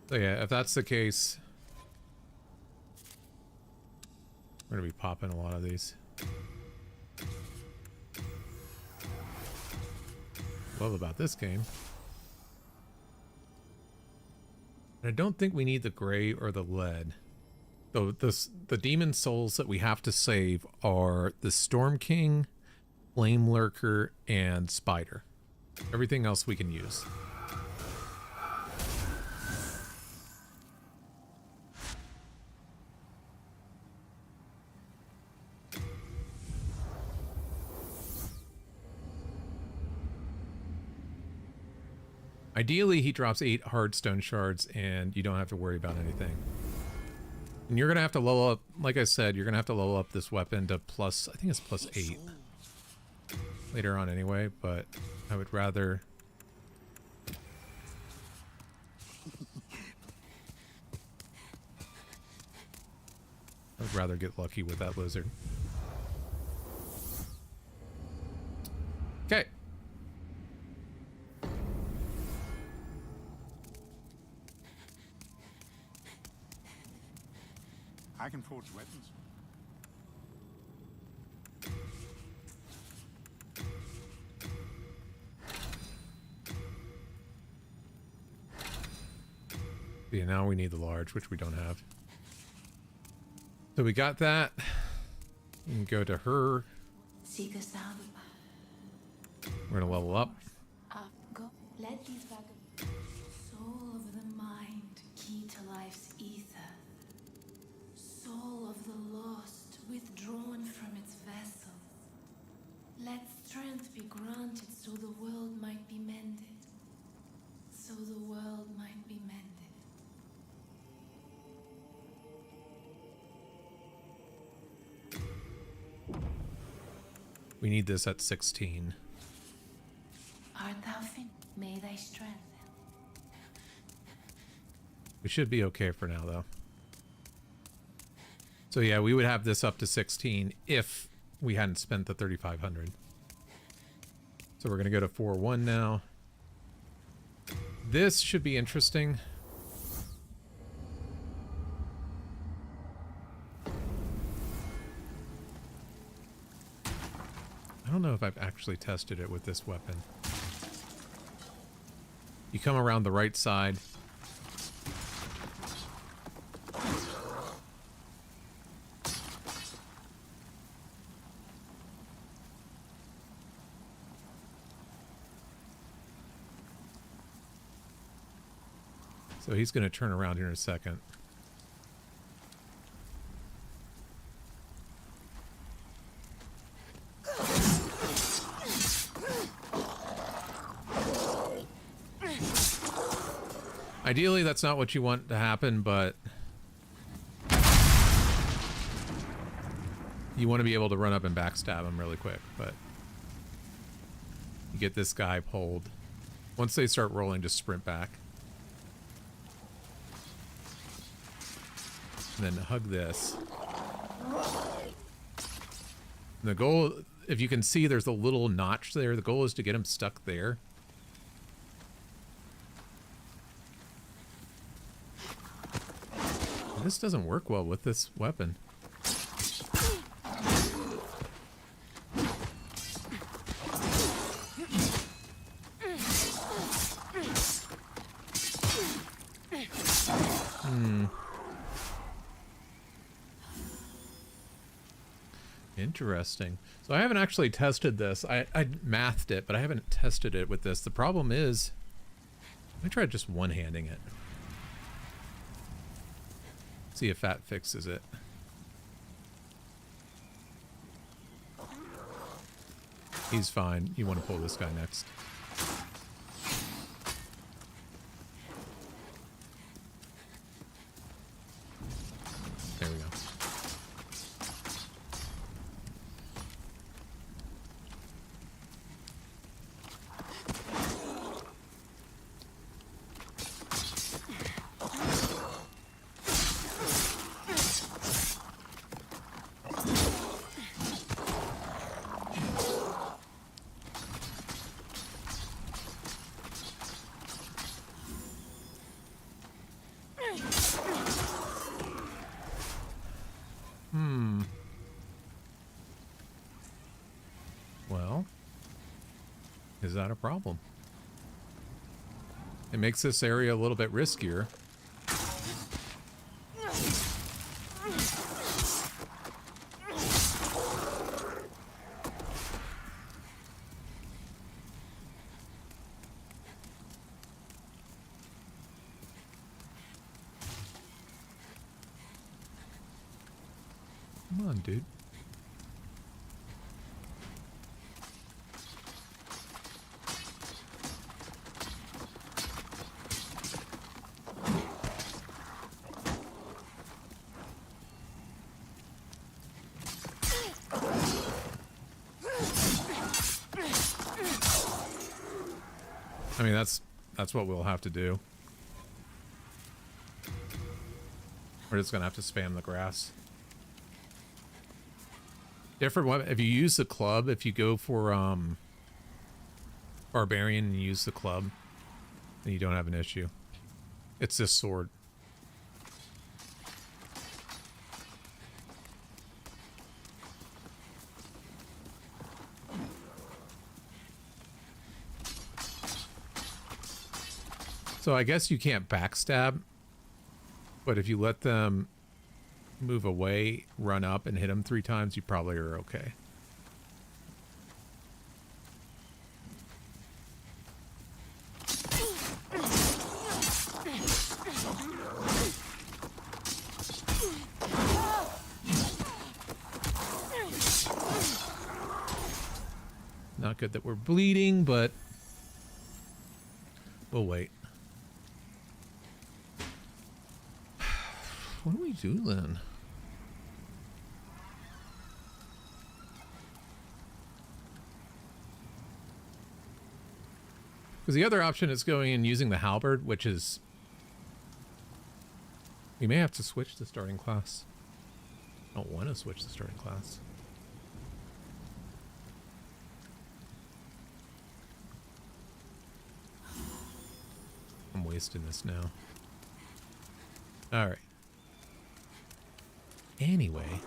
So yeah, if that's the case, we're gonna be popping a lot of these. Love about this game. And I don't think we need the gray or the lead. Though the demon souls that we have to save are the Storm King, Flame Lurker, and Spider. Everything else we can use. Ideally, he drops 8 hardstone shards and you don't have to worry about anything. And you're going to have to level up, like I said, you're going to have to level up this weapon to plus, I think it's +8 later on anyway, but I would rather... get lucky with that lizard. Okay. I can forge weapons. Yeah, now we need the large, which we don't have. So we got that. We can go to her. Seek us out. We're gonna level up. Go. Let these vagabonds. Soul of the mind, key to life's ether. Soul of the lost, withdrawn from its vessel. Let strength be granted so the world might be mended. So the world might be mended. We need this at 16. Art thou fin? May thy strength. We should be okay for now, though. So yeah, we would have this up to 16 if we hadn't spent the 3,500. So we're gonna go to 4-1 now. This should be interesting. I don't know if I've actually tested it with this weapon. You come around the right side. So he's going to turn around here in a second. Ideally, that's not what you want to happen, but you want to be able to run up and backstab him really quick, but you get this guy pulled. Once they start rolling, just sprint back. And then hug this. And the goal, if you can see, there's a little notch there. The goal is to get him stuck there. This doesn't work well with this weapon. Interesting. So I haven't actually tested this. I mathed it, but I haven't tested it with this. The problem is, I tried just one-handing it. See if that fixes it. He's fine. You want to pull this guy next. There we go. Well, is that a problem? It makes this area a little bit riskier. Come on, dude. I mean, that's what we'll have to do. We're just gonna have to spam the grass. Different weapon. If you use the club, if you go for barbarian and use the club, then you don't have an issue. It's this sword. So I guess you can't backstab But if you let them move away, run up, and hit them 3 times, you probably are okay. Not good that we're bleeding, but we'll wait. What do we do then? Because the other option is going and using the halberd, which is... We may have to switch the starting class. I don't want to switch the starting class. I'm wasting this now. Alright. Anyway.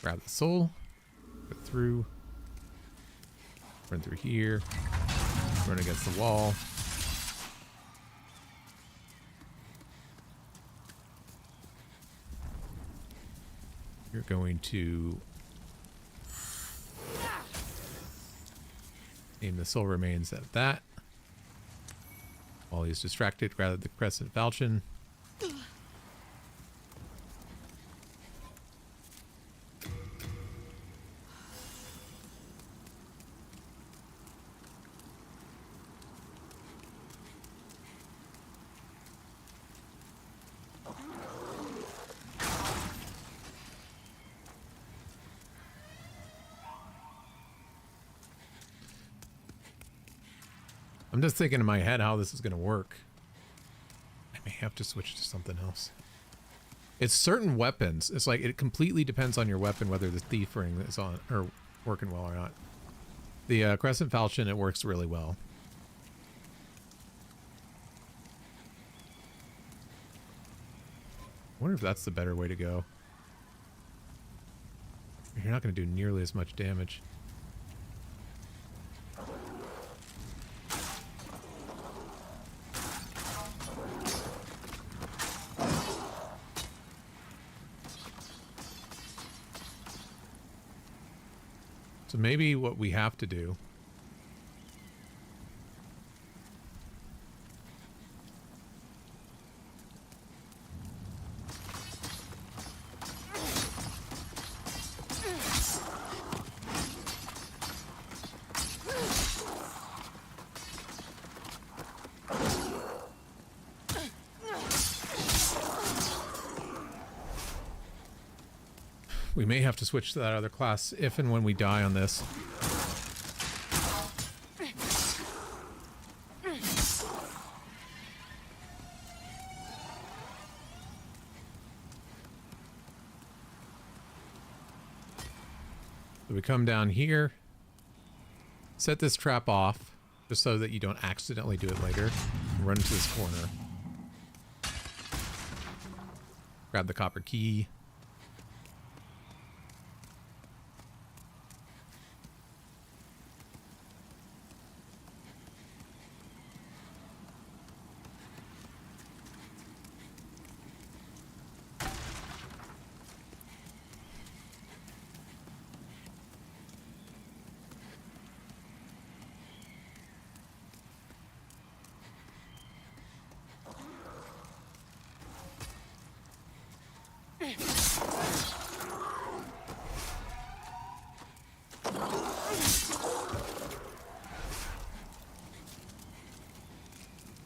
Grab the soul. Go through. Run through here. Run against the wall. You're going to aim the soul remains at that. While he's distracted, grab the crescent falchion. I'm just thinking in my head how this is going to work. I may have to switch to something else. It's certain weapons. It's like it completely depends on your weapon whether the thief ring is on or working well or not. The crescent falchion, it works really well. I wonder if that's the better way to go. You're not going to do nearly as much damage. So maybe what we have to do we may have to switch to that other class if and when we die on this. So we come down here, set this trap off, just so that you don't accidentally do it later, and run into this corner. Grab the copper key.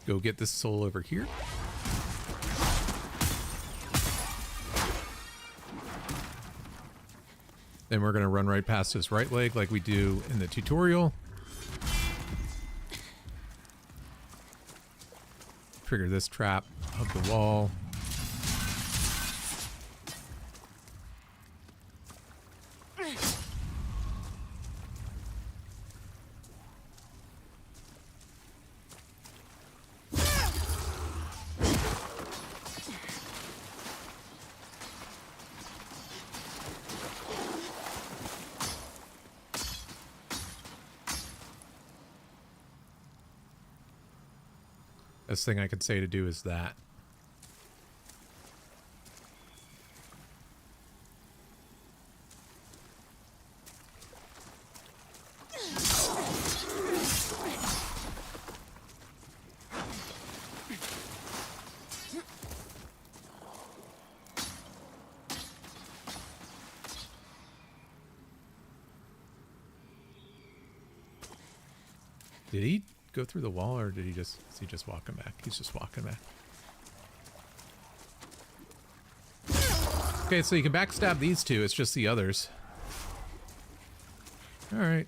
Go get this soul over here. Then we're going to run right past his right leg like we do in the tutorial. Trigger this trap up the wall. Best thing I could say to do is that. Did he go through the wall, or did he just, is he just walking back? He's just walking back. Okay, so you can backstab these two. It's just the others. All right.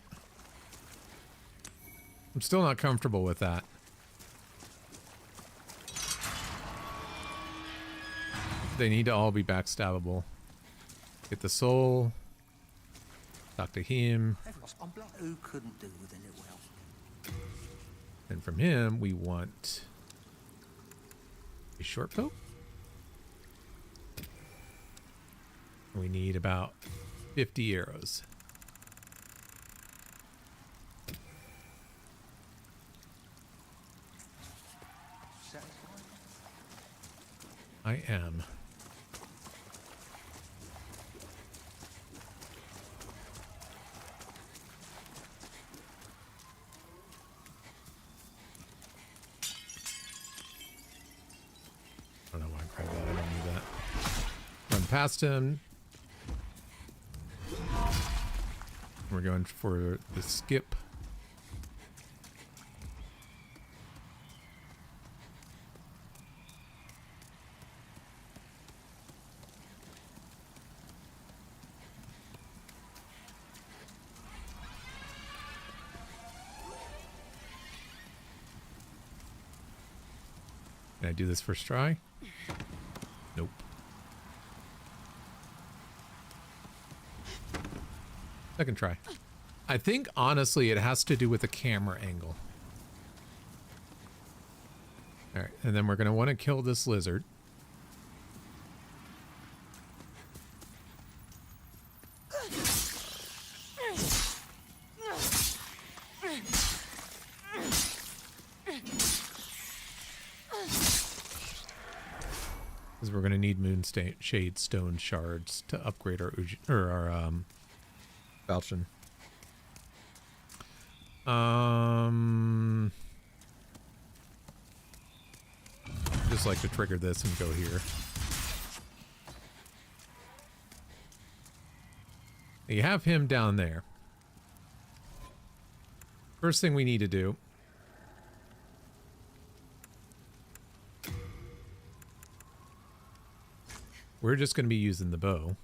I'm still not comfortable with that. They need to all be backstabbable. Get the soul. Talk to him. Who couldn't do with a little help? And from him, we want a short bow. We need about 50 arrows. I am. I don't know why I grabbed that. I don't need that. Run past him. We're going for the skip. Can I do this first try? Nope. Second try. I think, honestly, it has to do with the camera angle. Alright, and then we're going to want to kill this lizard. Because we're going to need shade stone shards to upgrade our falchion. Just like to trigger this and go here. You have him down there. First thing we need to do we're just going to be using the bow.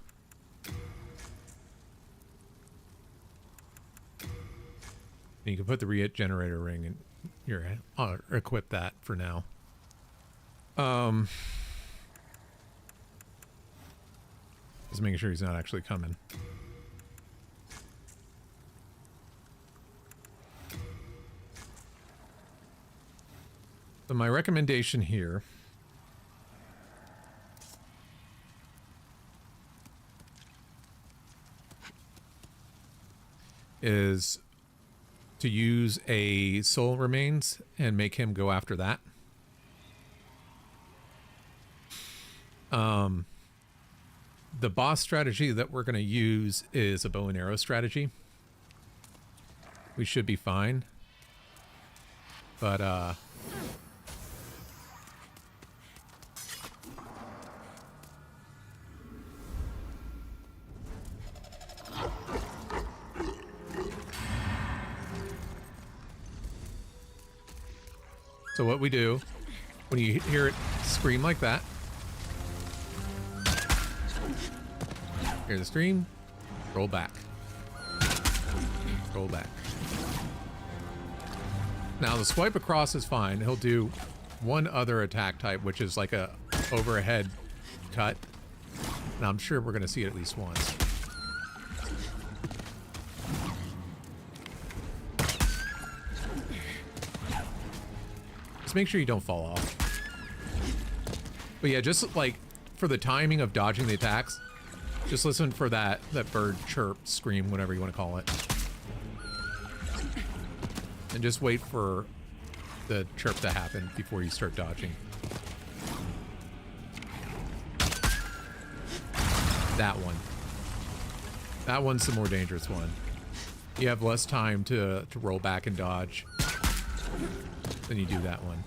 And you can put the regenerator ring in your equip that for now. Just making sure he's not actually coming. So my recommendation here is to use a soul remains and make him go after that. The boss strategy that we're going to use is a bow and arrow strategy. We should be fine. But, so what we do, when you hear it scream like that, hear the scream, roll back. Roll back. Now the swipe across is fine. He'll do one other attack type, which is like a overhead cut. And I'm sure we're going to see it at least once. Just make sure you don't fall off. But yeah, just like for the timing of dodging the attacks, just listen for that bird chirp, scream, whatever you want to call it. And just wait for the chirp to happen before you start dodging. That one. That one's the more dangerous one. You have less time to roll back and dodge than you do that one.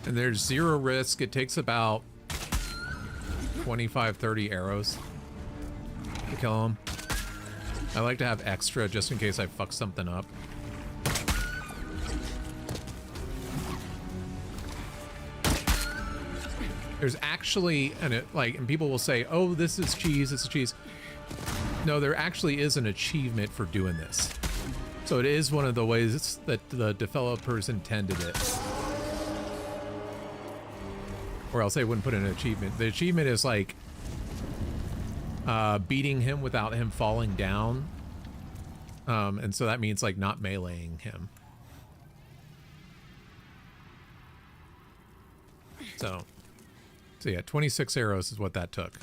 And there's zero risk. It takes about 25, 30 arrows to kill him. I like to have extra just in case I fuck something up. There's actually, and people will say, oh, this is cheese, this is cheese. No, there actually is an achievement for doing this. So it is one of the ways that the developers intended it. Or else they wouldn't put in an achievement. The achievement is like beating him without him falling down. And so that means like not meleeing him. So yeah, 26 arrows is what that took.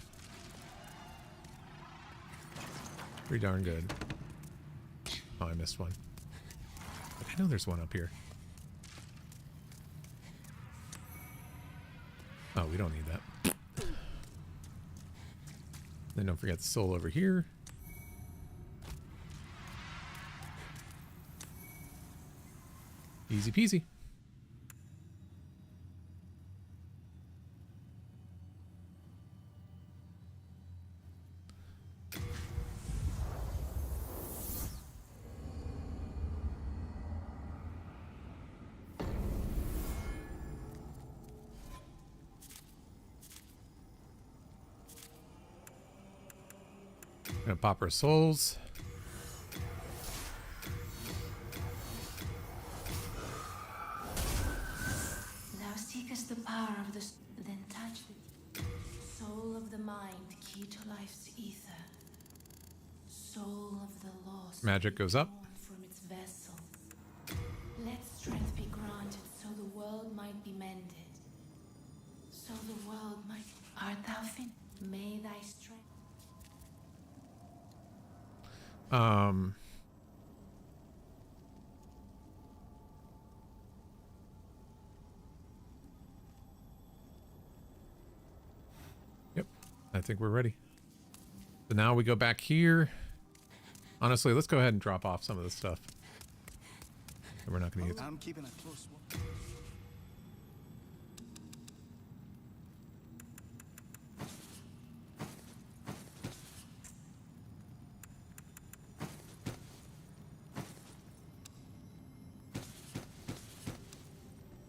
Pretty darn good. Oh, I missed one. I know there's one up here. Oh, we don't need that. Then don't forget the soul over here. Easy peasy. Gonna pop our souls. Thou seekest the power of the then touch the soul of the mind, key to life's ether. Soul of the lost. Magic goes up. From its vessel. Let strength be granted so the world might be mended. So the world might. Art thou fin? May thy strength. Yep, I think we're ready. So now we go back here. Honestly, let's go ahead and drop off some of this stuff that we're not going to use. I'm keeping a close watch.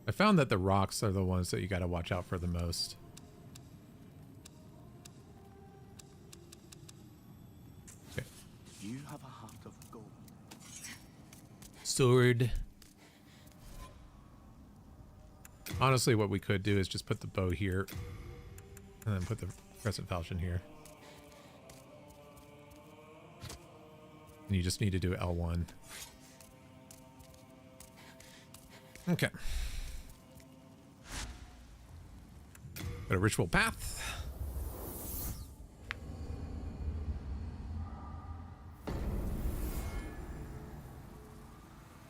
I found that the rocks are the ones that you got to watch out for the most. Okay. You have a heart of gold. Sword. Honestly, what we could do is just put the bow here and then put the crescent falchion here. And you just need to do L1. Okay. Got a ritual path.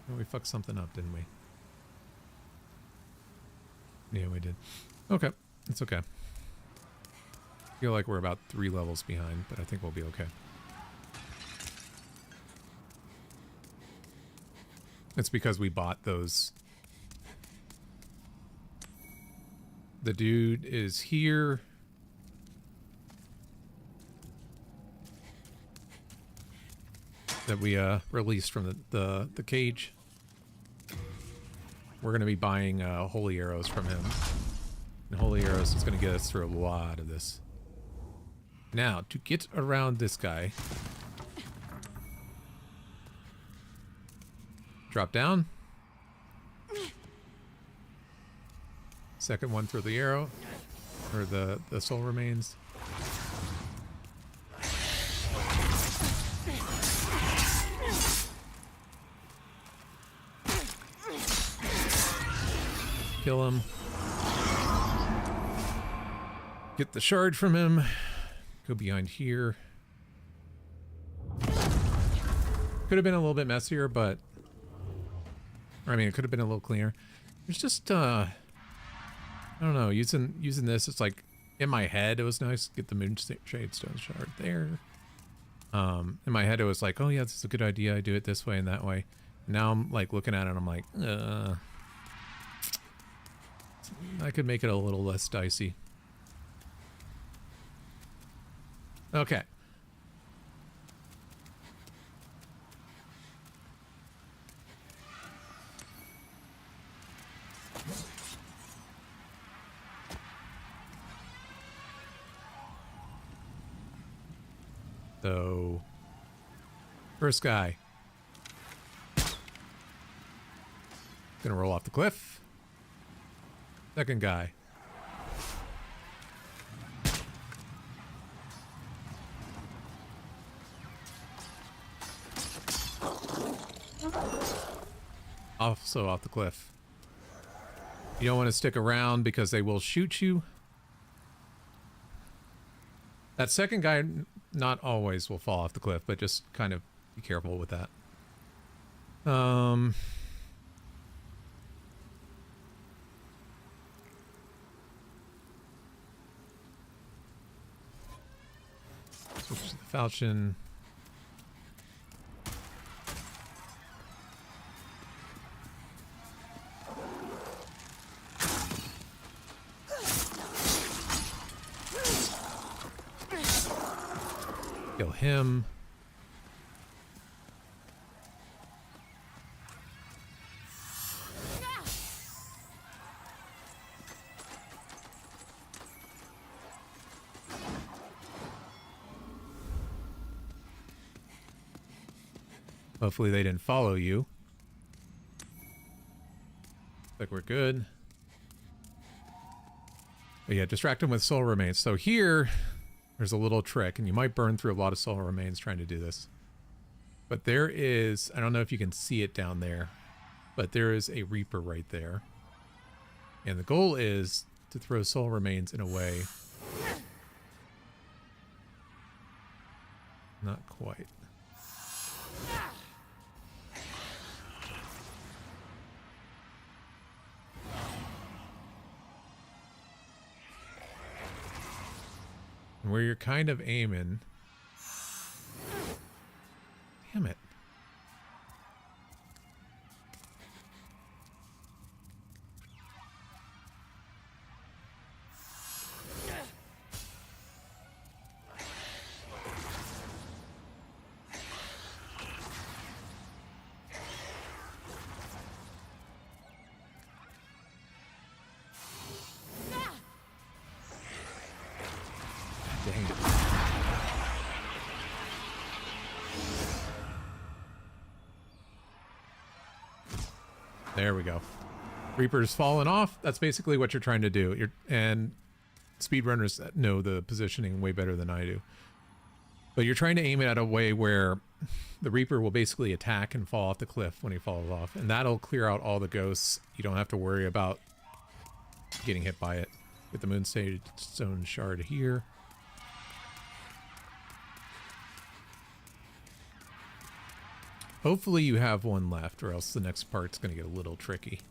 Oh, we fucked something up, didn't we? Yeah, we did. Okay, it's okay. I feel like we're about 3 levels behind, but I think we'll be okay. It's because we bought those. The dude is here. That we released from the cage. We're going to be buying holy arrows from him. And holy arrows is going to get us through a lot of this. Now, to get around this guy. Drop down. Second one through the arrow. Or the soul remains. kill him. Get the shard from him. Go behind here. Could have been a little bit messier, but... Or, I mean, it could have been a little cleaner. There's just, I don't know, using this, it's like, in my head, it was nice to get the Moonshade Stone Shard there. In my head, it was like, oh yeah, this is a good idea, I do it this way and that way. Now I'm, like, looking at it, and I'm like, I could make it a little less dicey. Okay. So, first guy. Gonna roll off the cliff. Second guy. Also off the cliff. You don't want to stick around because they will shoot you. That second guy not always will fall off the cliff, but just kind of be careful with that. Switch to the falchion. Kill him. Hopefully they didn't follow you. Like we're good. But yeah, distract them with soul remains. So here, there's a little trick, and you might burn through a lot of soul remains trying to do this. But there is, I don't know if you can see it down there, but there is a Reaper right there. And the goal is to throw soul remains in a way. Not quite. Where you're kind of aiming. Damn it. Dang it. There we go. Reaper's fallen off. That's basically what you're trying to do. And speedrunners know the positioning way better than I do. But you're trying to aim it at a way where the Reaper will basically attack and fall off the cliff when he falls off. And that'll clear out all the ghosts. You don't have to worry about getting hit by it. With the Moonshade Stone Shard here. Hopefully you have one left, or else the next part's going to get a little tricky.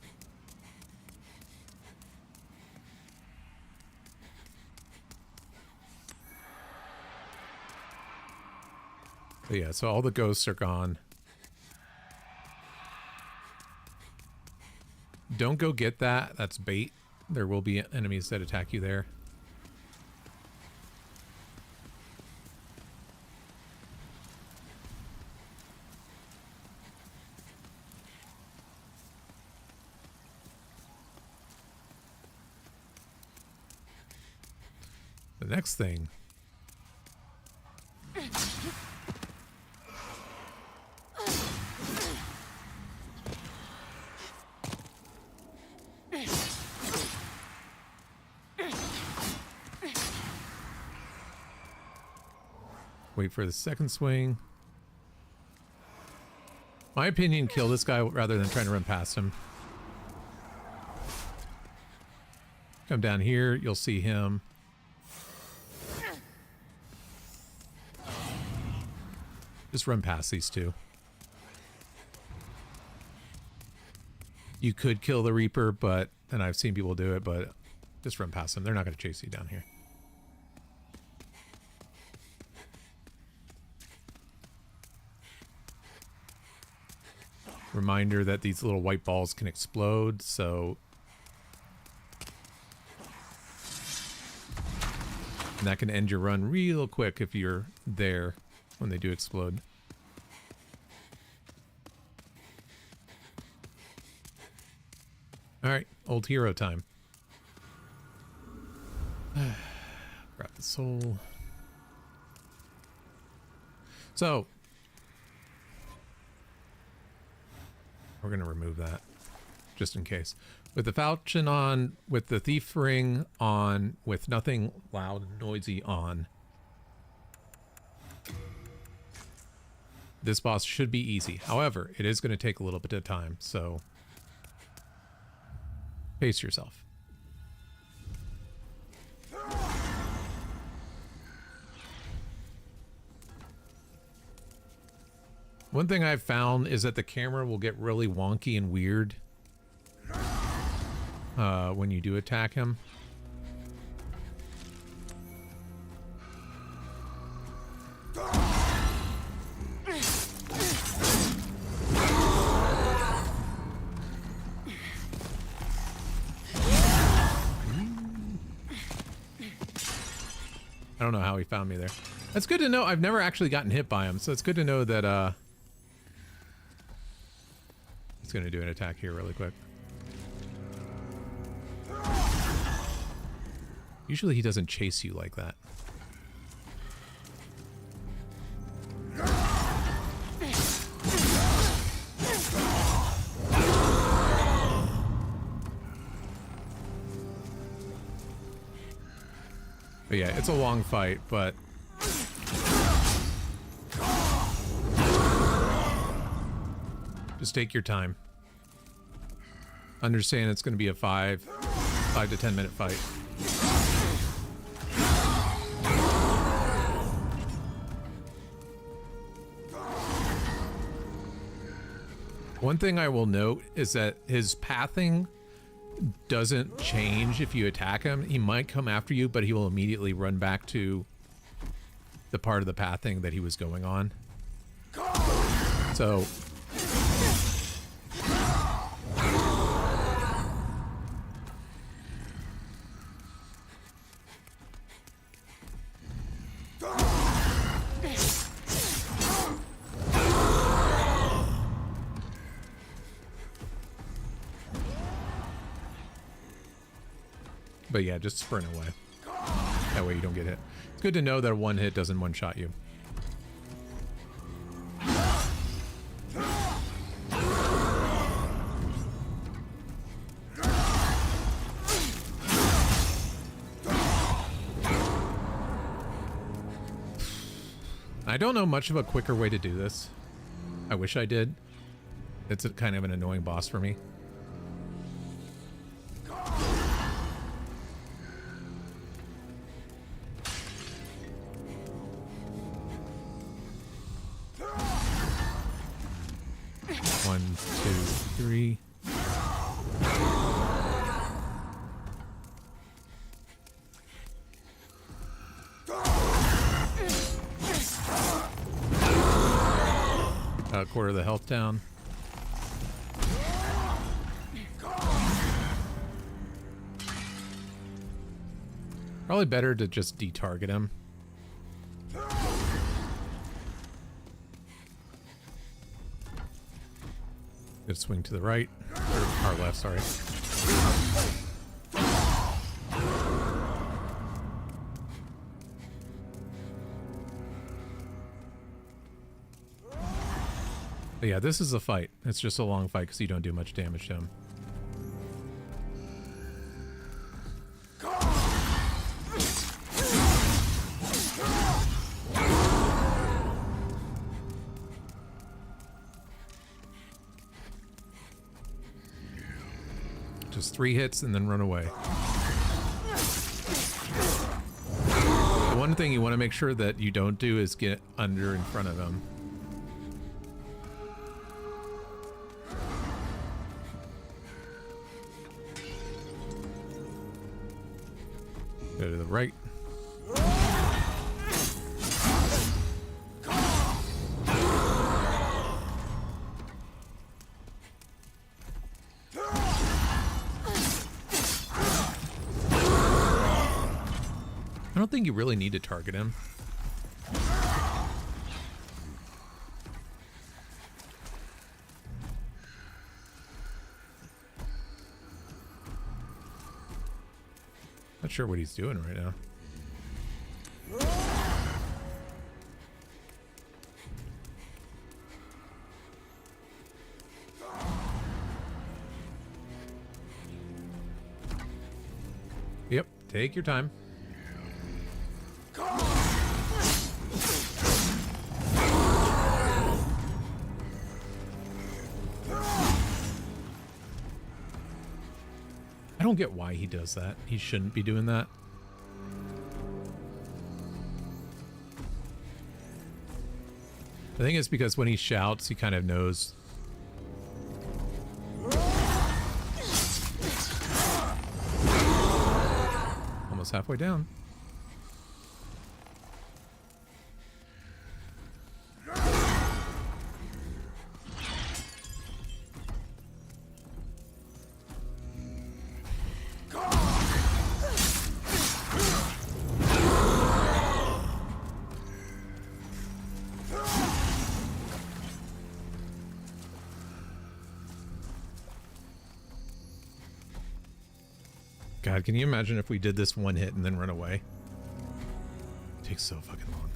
But yeah, so all the ghosts are gone. Don't go get that. That's bait. There will be enemies that attack you there. The next thing. Wait for the second swing. My opinion, kill this guy rather than trying to run past him. Come down here, you'll see him. Just run past these two. You could kill the Reaper, but, and I've seen people do it, but just run past them. They're not going to chase you down here. Reminder that these little white balls can explode, so... And that can end your run real quick if you're there when they do explode. Alright, old hero time. Grab the soul. So, we're going to remove that, just in case. With the falchion on, with the thief ring on, with nothing loud and noisy on, this boss should be easy. However, it is going to take a little bit of time, so pace yourself. One thing I've found is that the camera will get really wonky and weird when you do attack him. I don't know how he found me there. That's good to know. I've never actually gotten hit by him, so it's good to know that he's going to do an attack here really quick. Usually he doesn't chase you like that. But yeah, it's a long fight, but just take your time. Understand it's going to be a 5 to 10 minute fight. One thing I will note is that his pathing doesn't change if you attack him. He might come after you, but he will immediately run back to the part of the pathing that he was going on. So but yeah, just sprint away. That way you don't get hit. It's good to know that a one hit doesn't one-shot you. I don't know much of a quicker way to do this. I wish I did. It's a kind of an annoying boss for me. One, two, three. A quarter of the health down. Probably better to just de-target him. Good swing to the right, or left, sorry. But yeah, this is a fight. It's just a long fight because you don't do much damage to him. Just 3 hits and then run away. one thing you want to make sure that you don't do is get under in front of him. Go to the right. I don't think you really need to target him. Not sure what he's doing right now. Yep, take your time. I don't get why he does that. He shouldn't be doing that. I think it's because when he shouts, he kind of knows. Almost halfway down. God, can you imagine if we did this one hit and then run away? It takes so fucking long.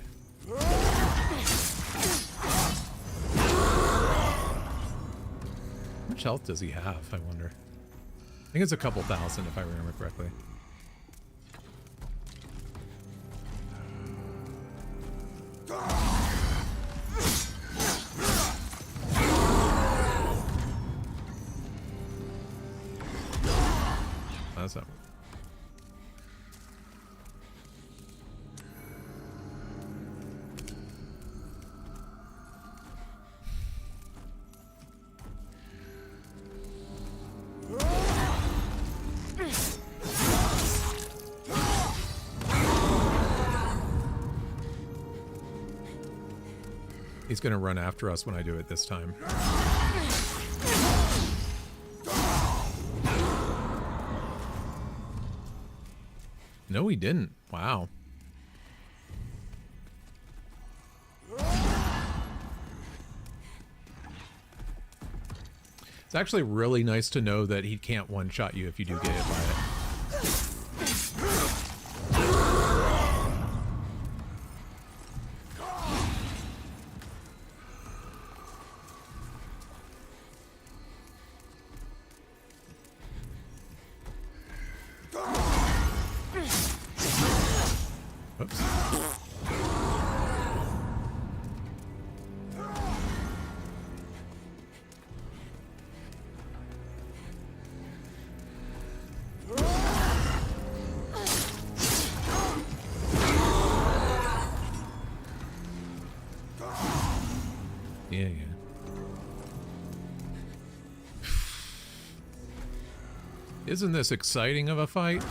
How much health does he have, I wonder? I think it's a couple thousand if I remember correctly. That's not. He's gonna run after us when I do it this time. No, he didn't. Wow. It's actually really nice to know that he can't one-shot you if you do get hit by it. Oops. Yeah. Isn't this exciting of a fight?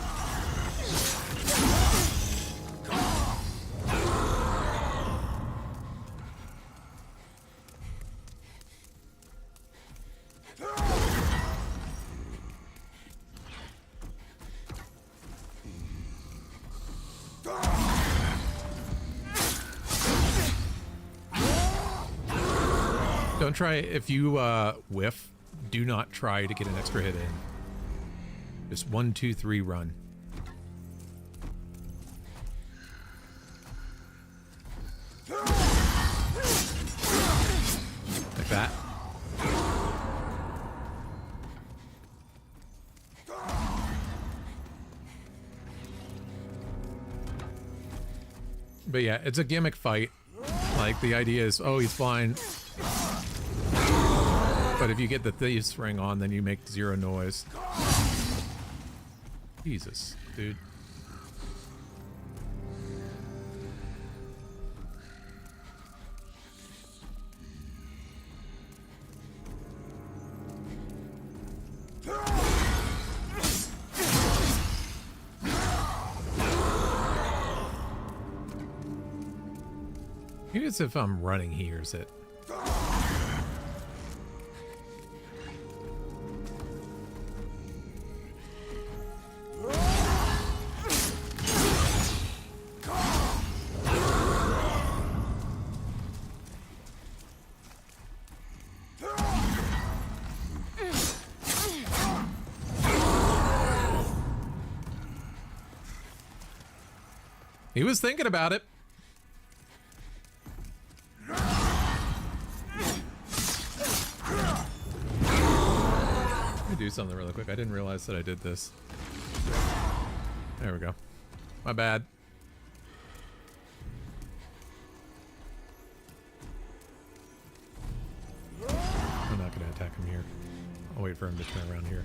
Don't try, if you whiff, do not try to get an extra hit in. Just 1, 2, 3, run. Like that. But yeah, it's a gimmick fight. Like, the idea is, oh, he's fine. But if you get the Thieves' Ring on, then you make 0 noise. Jesus, dude. Maybe it's if I'm running, he hears it. He was thinking about it. Let me do something really quick. I didn't realize that I did this. There we go. My bad. I'm not going to attack him here. I'll wait for him to turn around here.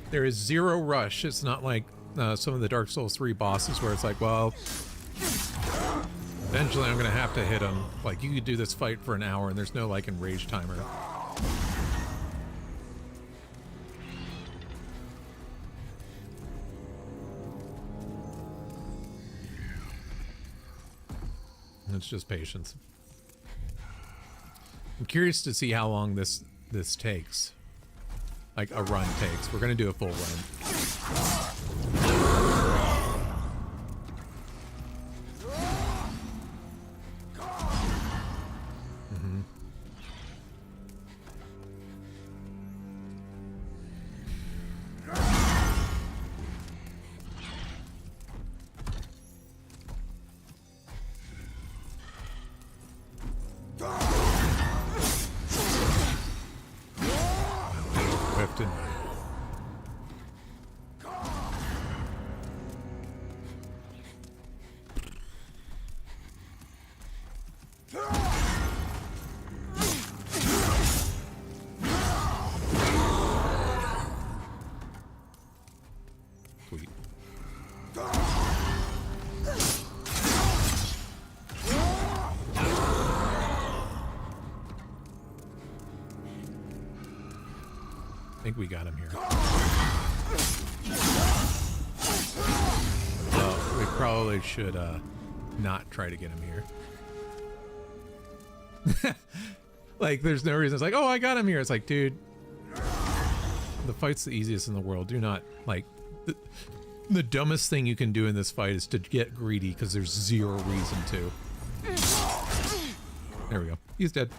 There is zero rush. It's not like some of the Dark Souls 3 bosses where it's like, well, eventually I'm going to have to hit him. Like, you could do this fight for an hour and there's no, like, enrage timer. It's just patience. I'm curious to see how long this takes. Like a run takes. We're gonna do a full run. I think we got him here. Well, we probably should not try to get him here. Like, there's no reason. It's like, oh, I got him here. It's like, dude, the fight's the easiest in the world. Do not, like, the dumbest thing you can do in this fight is to get greedy because there's zero reason to. There we go. He's dead.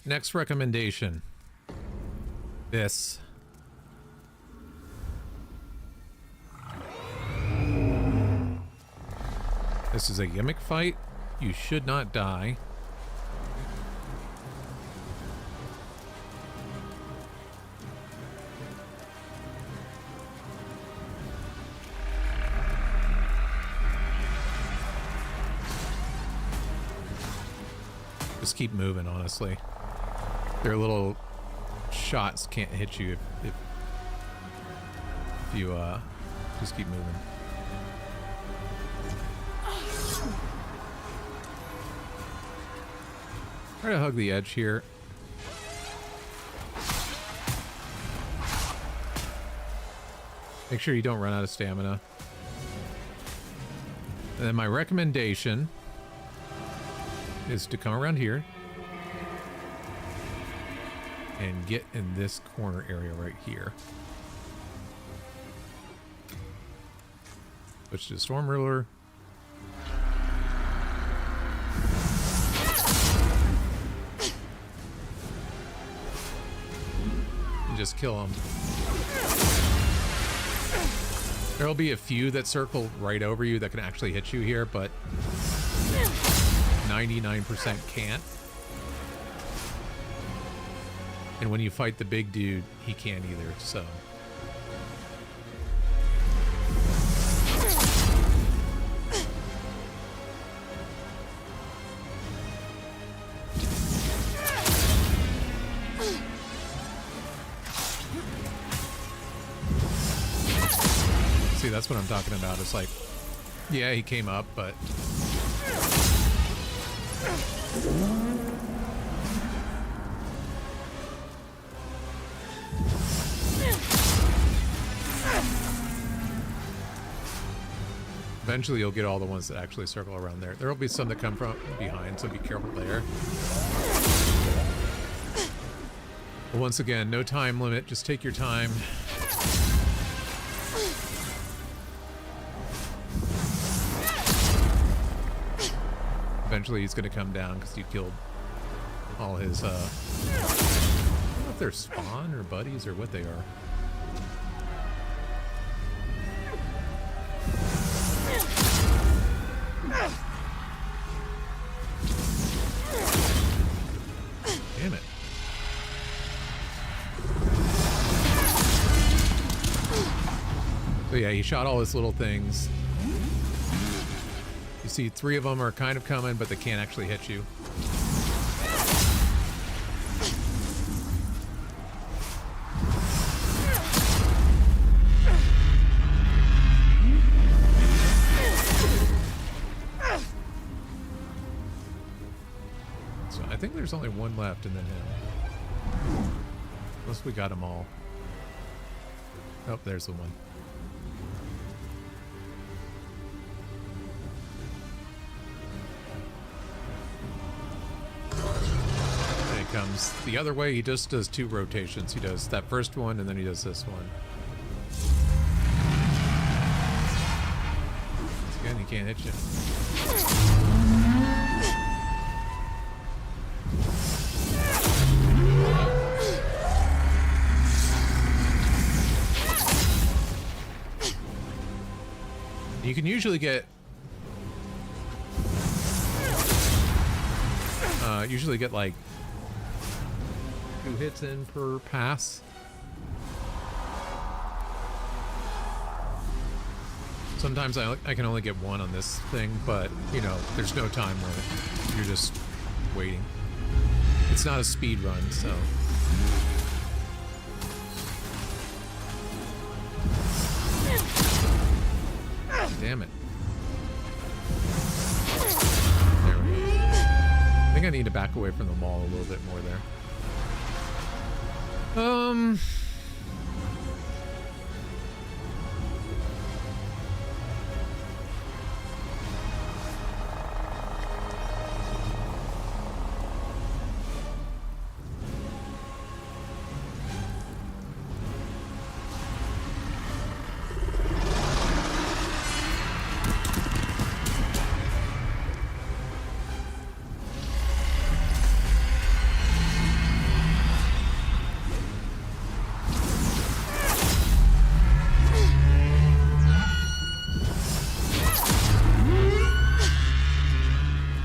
Next recommendation. This. This is a gimmick fight. You should not die. Just keep moving, honestly. Their little shots can't hit you if you just keep moving. Try to hug the edge here. Make sure you don't run out of stamina. And then my recommendation is to come around here and get in this corner area right here. Switch to Storm Ruler. And just kill them. There'll be a few that circle right over you that can actually hit you here, but 99% can't. And when you fight the big dude, he can't either, so. See, that's what I'm talking about. It's like, yeah, he came up, but... Eventually you'll get all the ones that actually circle around there. There'll be some that come from behind, so be careful there. But once again, no time limit. Just take your time. Eventually he's going to come down because you killed all his, I don't know if they're spawn or buddies or what they are. Damn it. So yeah, he shot all his little things. You see 3 of them are kind of coming, but they can't actually hit you. So I think there's only one left and then him. Unless we got them all. Oh, there's the one. Comes the other way. He just does 2 rotations. He does that first one and then he does this one. Once again, he can't hit you. You can usually get like 2 hits in per pass. Sometimes I can only get 1 on this thing, but you know, there's no time limit. You're just waiting. It's not a speed run, so. Damn it. There we go. I think I need to back away from the mall a little bit more there.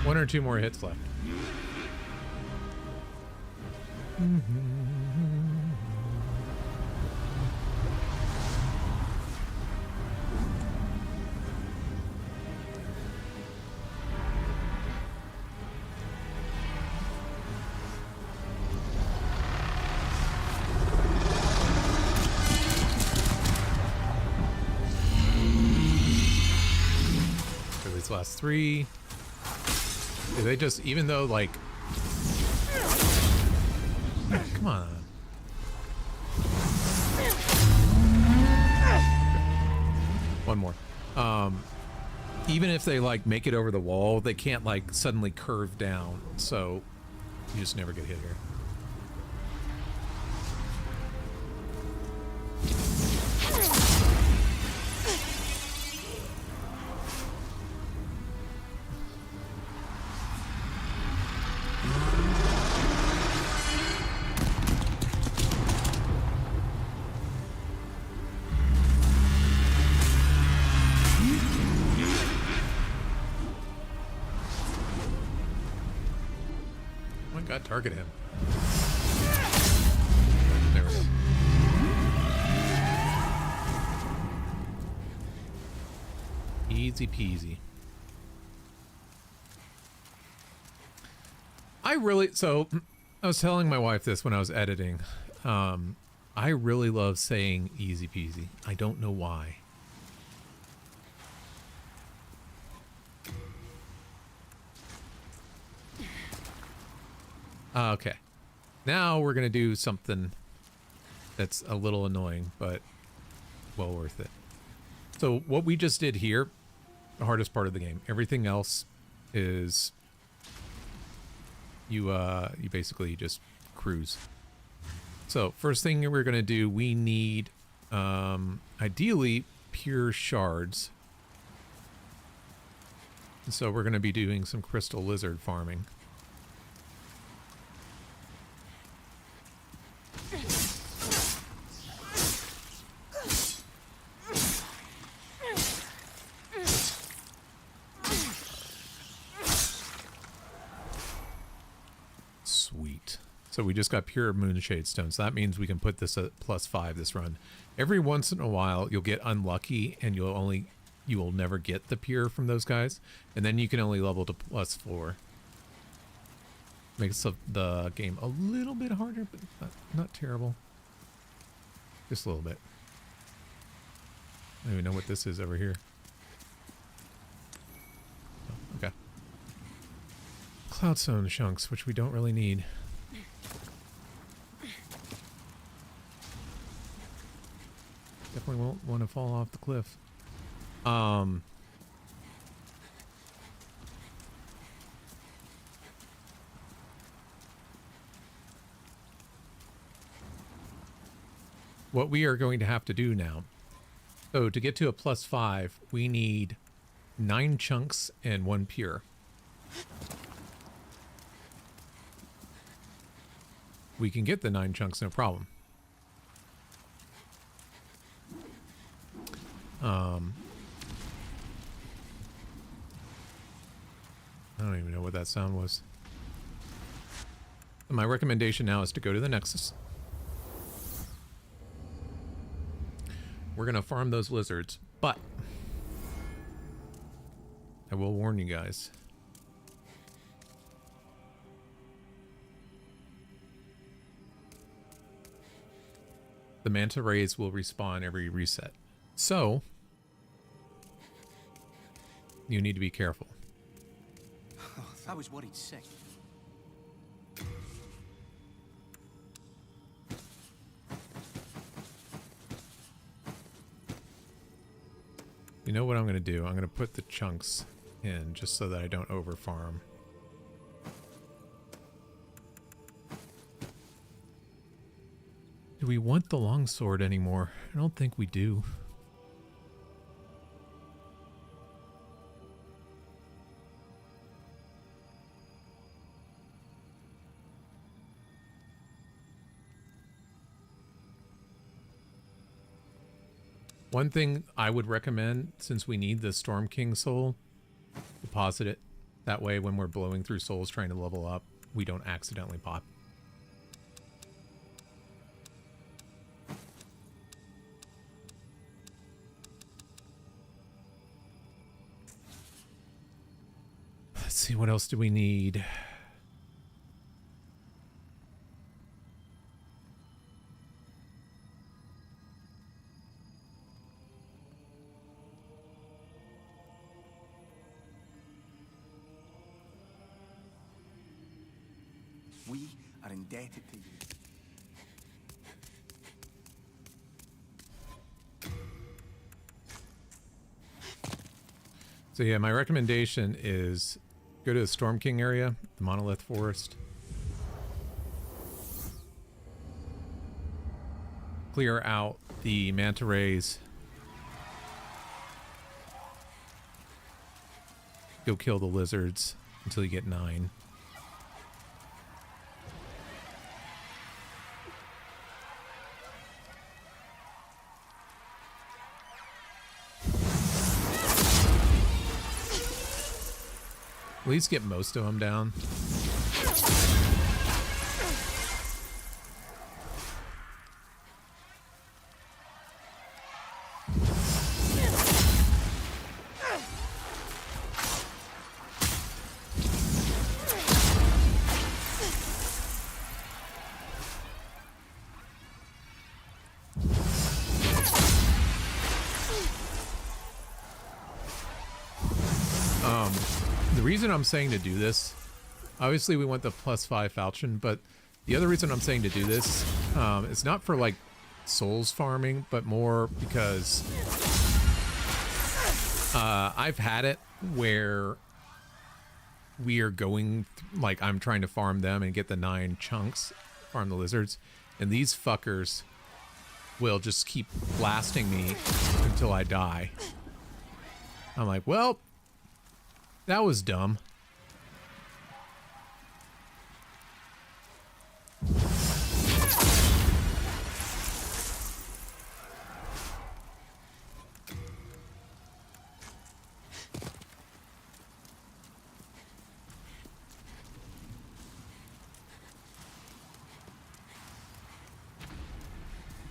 One or 2 more hits left. For these last 3. They just, even though, like, come on. One more. Even if they, like, make it over the wall, they can't, like, suddenly curve down. So you just never get hit here. Target him. There we go. Easy peasy. I was telling my wife this when I was editing. I really love saying easy peasy. I don't know why. Okay. Now we're going to do something that's a little annoying, but well worth it. So what we just did here, the hardest part of the game. Everything else is you basically just cruise. So first thing we're going to do, we need ideally pure shards. And so we're going to be doing some crystal lizard farming. Sweet. So we just got pure moonshade stone. So that means we can put this at +5 this run. Every once in a while, you'll get unlucky and you will never get the pure from those guys. And then you can only level to +4. Makes the game a little bit harder, but not terrible. Just a little bit. I don't even know what this is over here. Oh, okay. Cloudstone chunks, which we don't really need. Definitely won't want to fall off the cliff. What we are going to have to do now. So to get to a +5, we need 9 chunks and 1 pure. We can get the 9 chunks, no problem. I don't even know what that sound was. My recommendation now is to go to the Nexus. We're going to farm those lizards, but I will warn you guys. The manta rays will respawn every reset. So, you need to be careful. I was worried sick. You know what I'm going to do? I'm going to put the chunks in just so that I don't over farm. Do we want the longsword anymore? I don't think we do. One thing I would recommend, since we need the Storm King soul, deposit it. That way when we're blowing through souls trying to level up, we don't accidentally pop. Let's see, what else do we need? We are indebted to you. So yeah, my recommendation is go to the Storm King area, the Monolith Forest. Clear out the manta rays. Go kill the lizards until you get 9. At least get most of them down. The reason I'm saying to do this Obviously, we want the +5 falchion, but the other reason I'm saying to do this, it's not for like souls farming, but more because I've had it where we are going, like I'm trying to farm them and get the 9 chunks, farm the lizards, and these fuckers will just keep blasting me until I die. I'm like, well, that was dumb.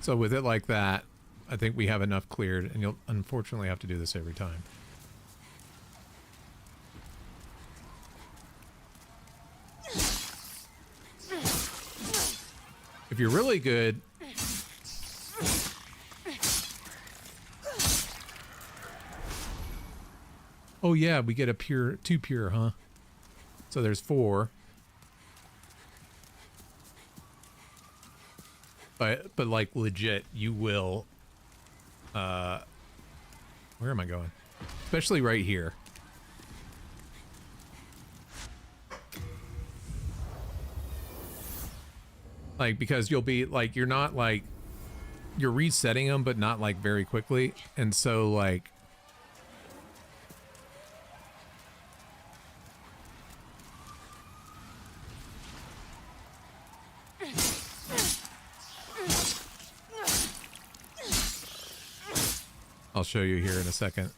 So with it like that, I think we have enough cleared, and you'll unfortunately have to do this every time. If you're really good, oh yeah, we get a pure, 2 pure, huh? So there's 4. But like legit, you will, where am I going? Especially right here. Like, because you'll be like, you're not like, you're resetting them, but not like very quickly. And so like, I'll show you here in a second.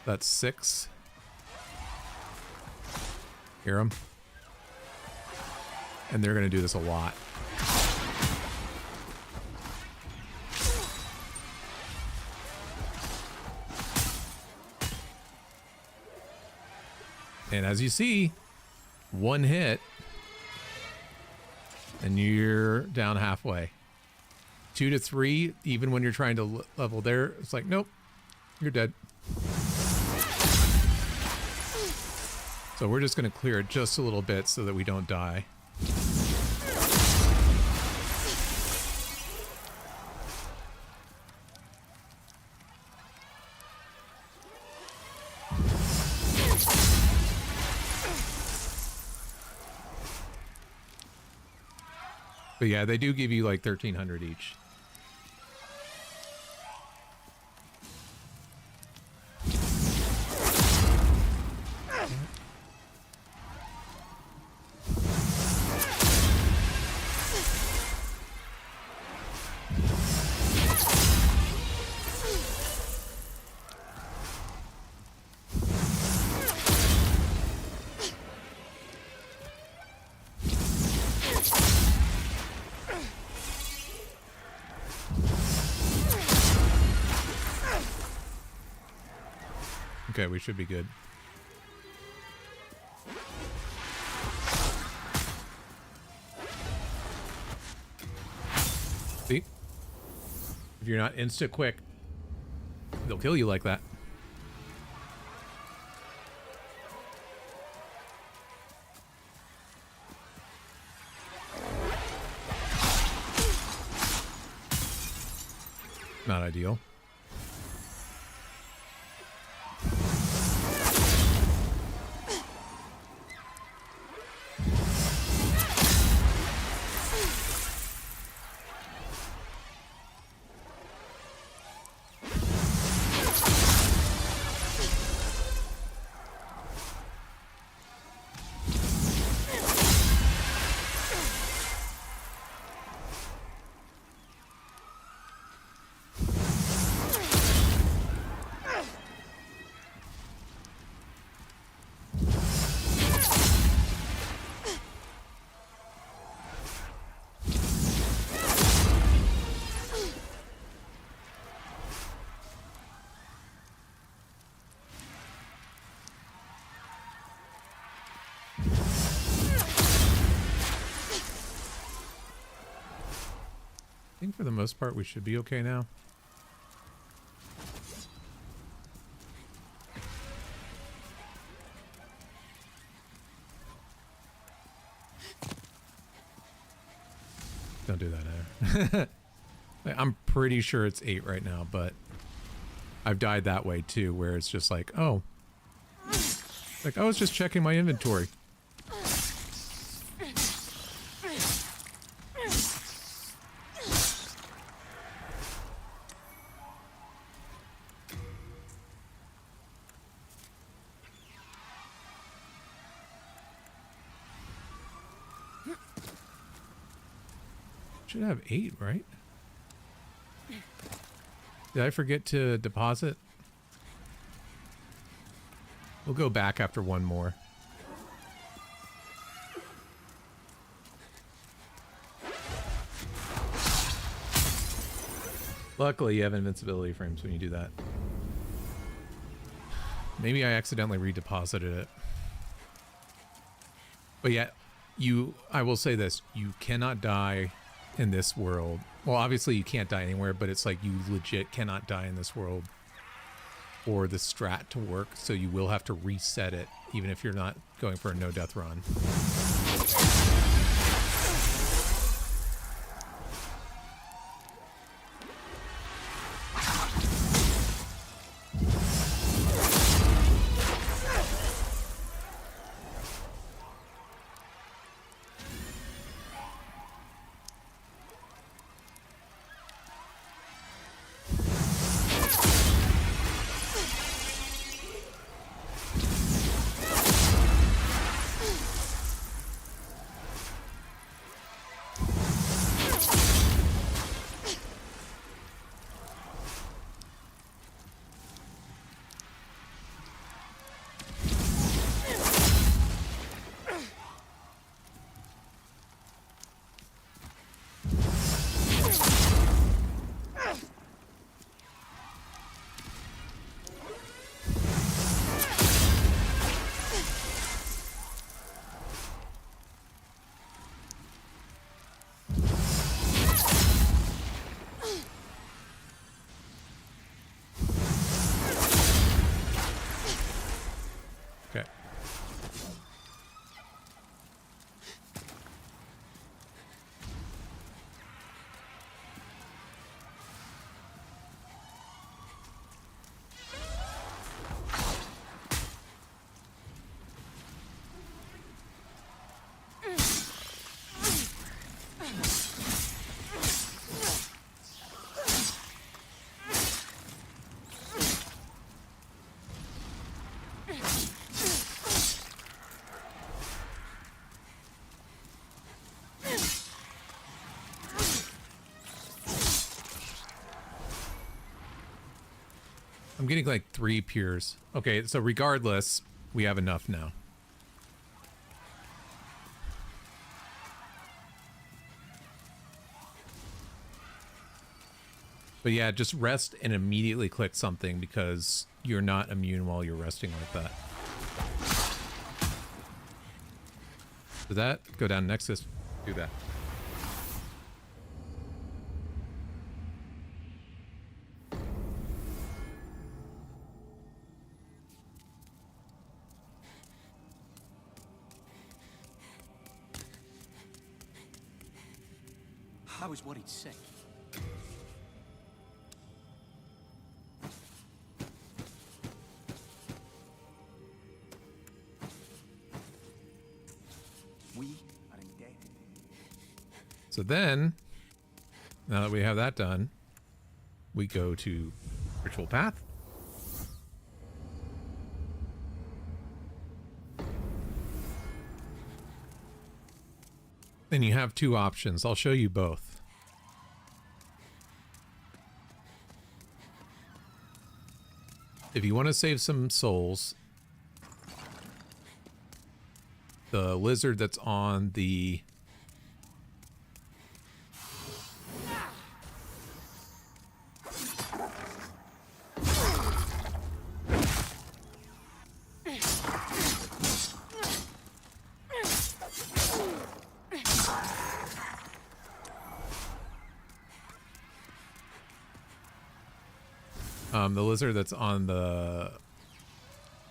That's 6. Hear them? And they're going to do this a lot. And as you see, 1 hit, and you're down halfway. 2 to 3, even when you're trying to level there, it's like, nope, you're dead. So we're just going to clear it just a little bit so that we don't die. But yeah, they do give you like 1,300 each. Okay, we should be good. See? If you're not insta quick, they'll kill you like that. Not ideal. I think for the most part we should be okay now. Don't do that either. I'm pretty sure it's 8 right now, but I've died that way too, where it's just like, oh. Like, I was just checking my inventory. Should have 8, right? Did I forget to deposit? We'll go back after one more. Luckily, you have invincibility frames when you do that. Maybe I accidentally redeposited it. But yeah, I will say this, you cannot die in this world. Well, obviously you can't die anywhere, but it's like you legit cannot die in this world for the strat to work, so you will have to reset it, even if you're not going for a no-death run. Okay. I'm getting like 3 pures. Okay, so regardless, we have enough now. But yeah, just rest and immediately click something because you're not immune while you're resting like that. Do that, go down Nexus, do that. I was worried sick. We are indebted. So then, now that we have that done, we go to Ritual Path. Then you have 2 options. I'll show you both. If you want to save some souls, the lizard that's on the the lizard that's on the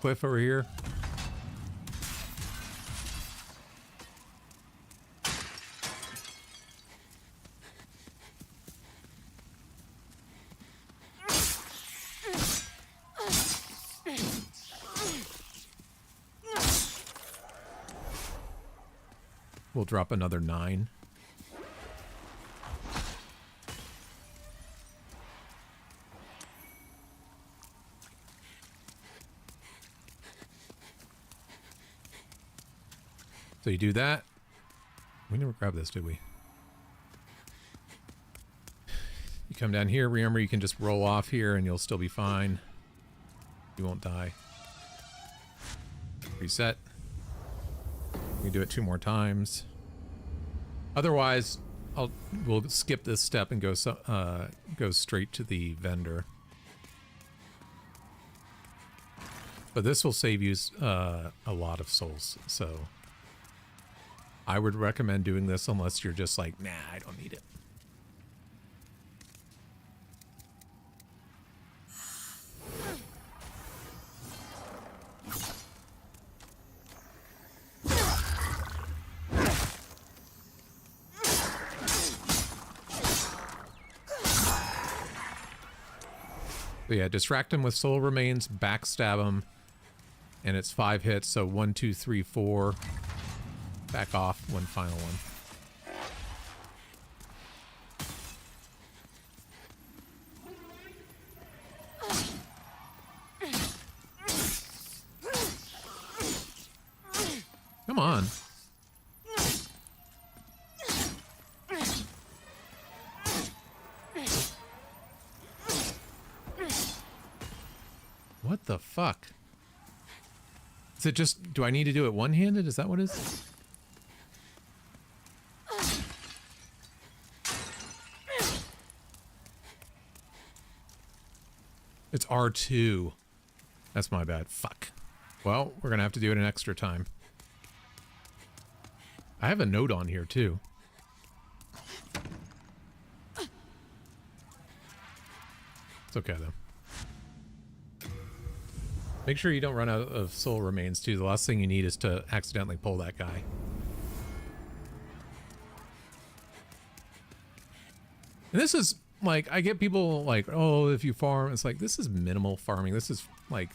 cliff over here. we'll drop another 9. So you do that. We never grabbed this, did we? You come down here. Remember, you can just roll off here and you'll still be fine. You won't die. Reset. You do it 2 more times. Otherwise, we'll skip this step and go straight to the vendor. But this will save you a lot of souls, so I would recommend doing this unless you're just like, nah, I don't need it. So yeah, distract him with soul remains, backstab him, and it's 5 hits, so 1, 2, 3, 4. Back off, one final one. Come on. What the fuck? Is it just, do I need to do it one-handed? Is that what it is? It's R2. That's my bad. Fuck. Well, we're gonna have to do it an extra time. I have a note on here too. It's okay though. Make sure you don't run out of soul remains too. The last thing you need is to accidentally pull that guy. And this is like, I get people like, oh, if you farm, it's like, this is minimal farming. This is like,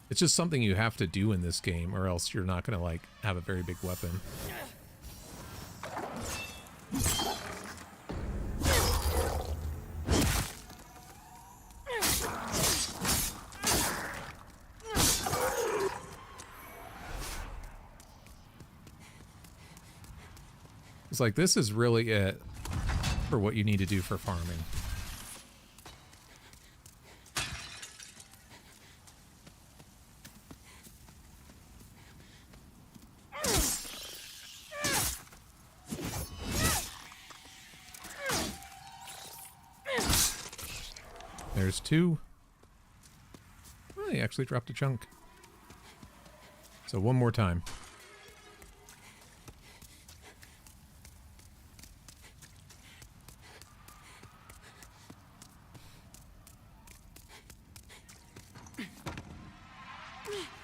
it's just something you have to do in this game or else you're not going to like have a very big weapon. It's like, this is really it for what you need to do for farming. There's 2. Oh, he actually dropped a chunk. So one more time.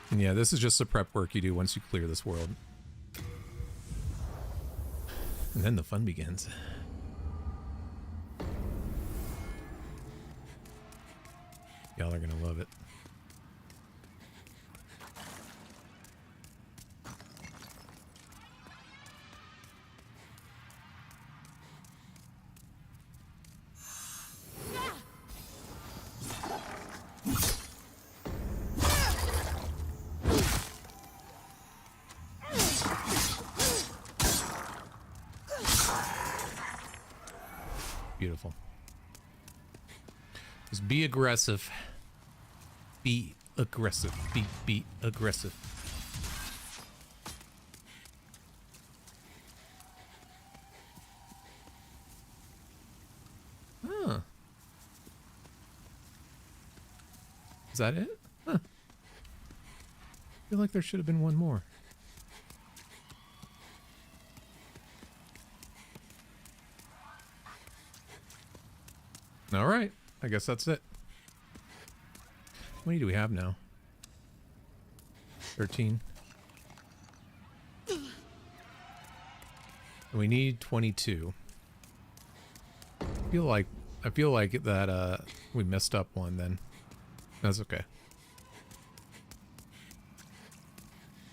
And yeah, this is just the prep work you do once you clear this world. And then the fun begins. Y'all are gonna love it. Beautiful. Just be aggressive. Be aggressive. Be aggressive. Huh. Is that it? Huh. I feel like there should have been one more. All right, I guess that's it. How many do we have now? 13. And we need 22. I feel like that we messed up one then. That's okay.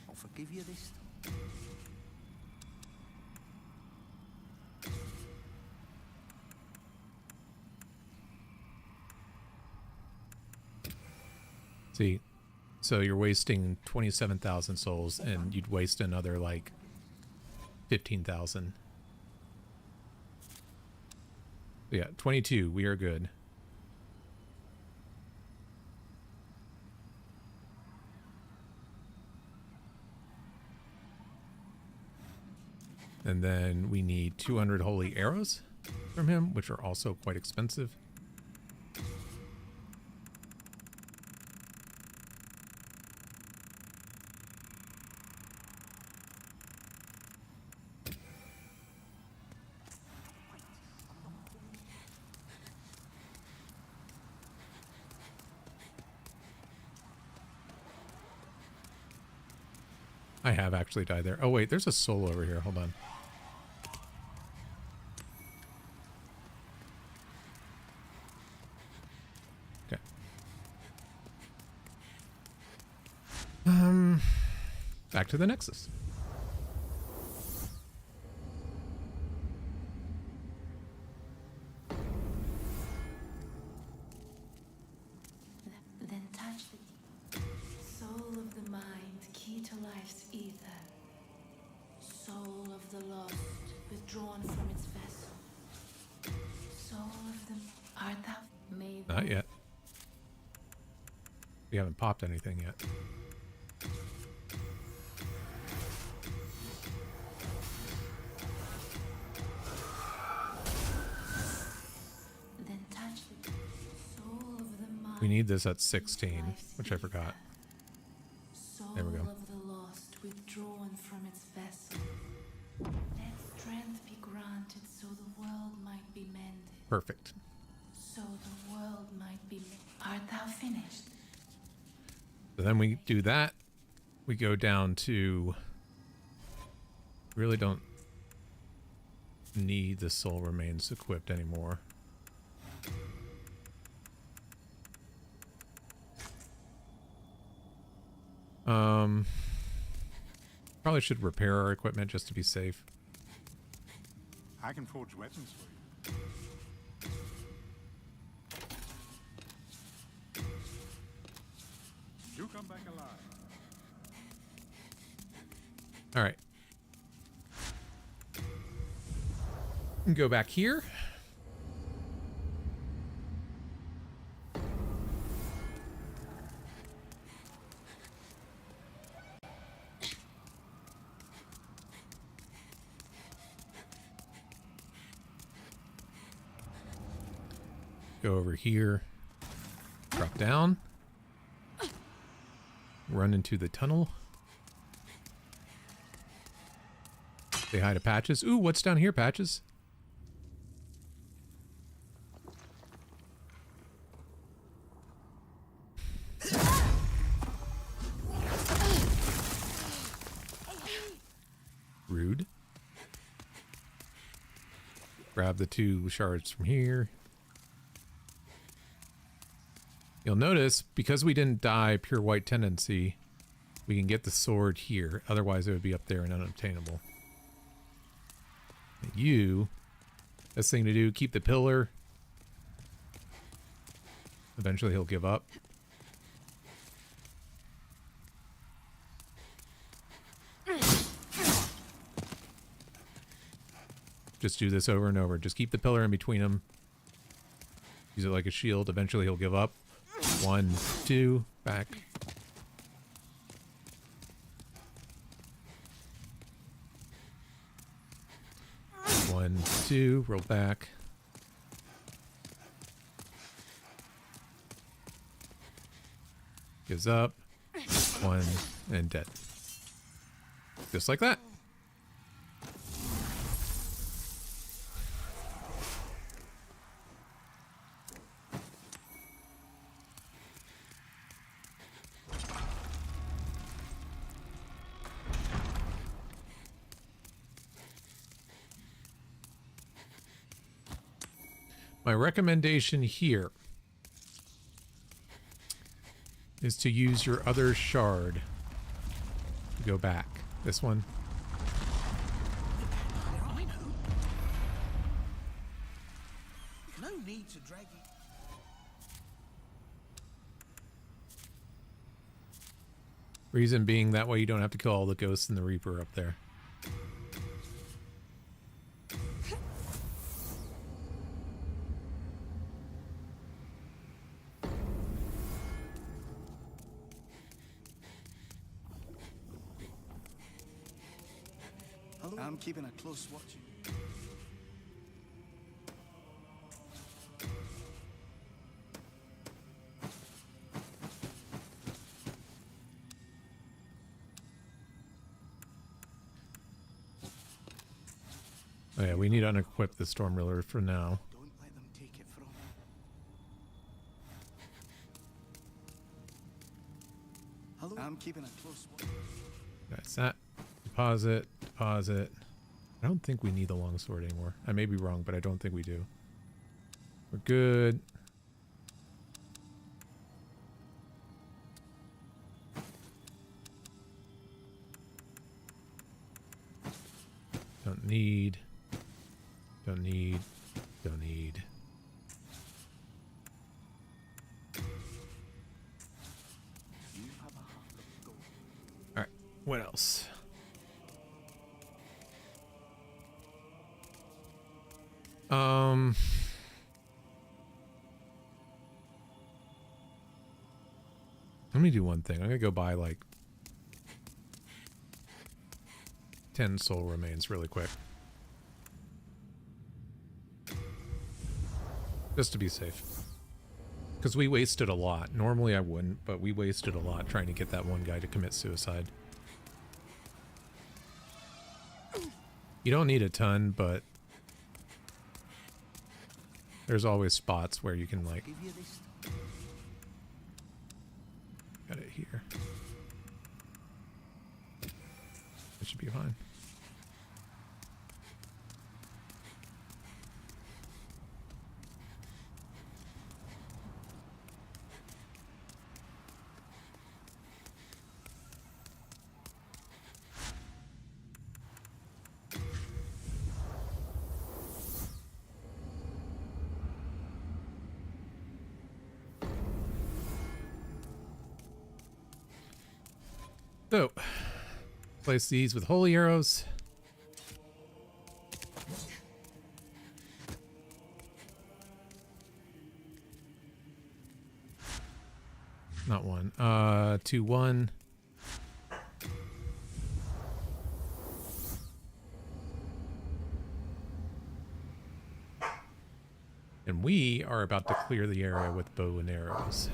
I'll forgive you this. See, so you're wasting 27,000 souls, and you'd waste another like 15,000. Yeah, 22. We are good. And then we need 200 holy arrows from him, which are also quite expensive. I have actually died there. Oh wait, there's a soul over here. Hold on. Okay. Back to the Nexus. Then touch the soul of the mind, key to life's ether. Soul of the lost, withdrawn from its vessel. Soul of the... Art thou made... Not yet. We haven't popped anything yet. Then touch the soul of the mind. We need this at 16, which I forgot. Soul There we go. of the lost, withdrawn from its vessel. Let strength be granted so the world might be mended. Perfect. So the world might be mended. Art thou finished? So then we do that. We go down to... Really don't need the soul remains equipped anymore. Probably should repair our equipment just to be safe. I can forge weapons for you. You come back alive. All right. Go back here. Go over here. Drop down. Run into the tunnel. Say hi to Patches. Ooh, what's down here, Patches? Rude. Grab the 2 shards from here. You'll notice, because we didn't die pure white tendency, we can get the sword here. Otherwise, it would be up there and unobtainable. You, best thing to do, keep the pillar. Eventually, he'll give up. Just do this over and over. Just keep the pillar in between them. Use it like a shield. Eventually, he'll give up. 1, 2, back. One, 2, roll back. Gives up. 1, and dead. Just like that. My recommendation here is to use your other shard to go back. This one. I know. No need to drag you. Reason being that way you don't have to kill all the ghosts and the Reaper up there. Hello? I'm keeping a close watch. Oh yeah, we need to unequip the Stormriller for now. Don't let them take it from you. Hello? I'm keeping a close watch. That's that. Deposit, deposit. I don't think we need the longsword anymore. I may be wrong, but I don't think we do. We're good. Don't need. Don't need. Don't need. Alright, what else? Let me do one thing. I'm gonna go buy like 10 soul remains really quick. Just to be safe. Because we wasted a lot. Normally I wouldn't, but we wasted a lot trying to get that one guy to commit suicide. You don't need a ton, but there's always spots where you can like... Got it here. It should be fine. So, place these with holy arrows. Not one. 2, 1. And we are about to clear the area with bow and arrows.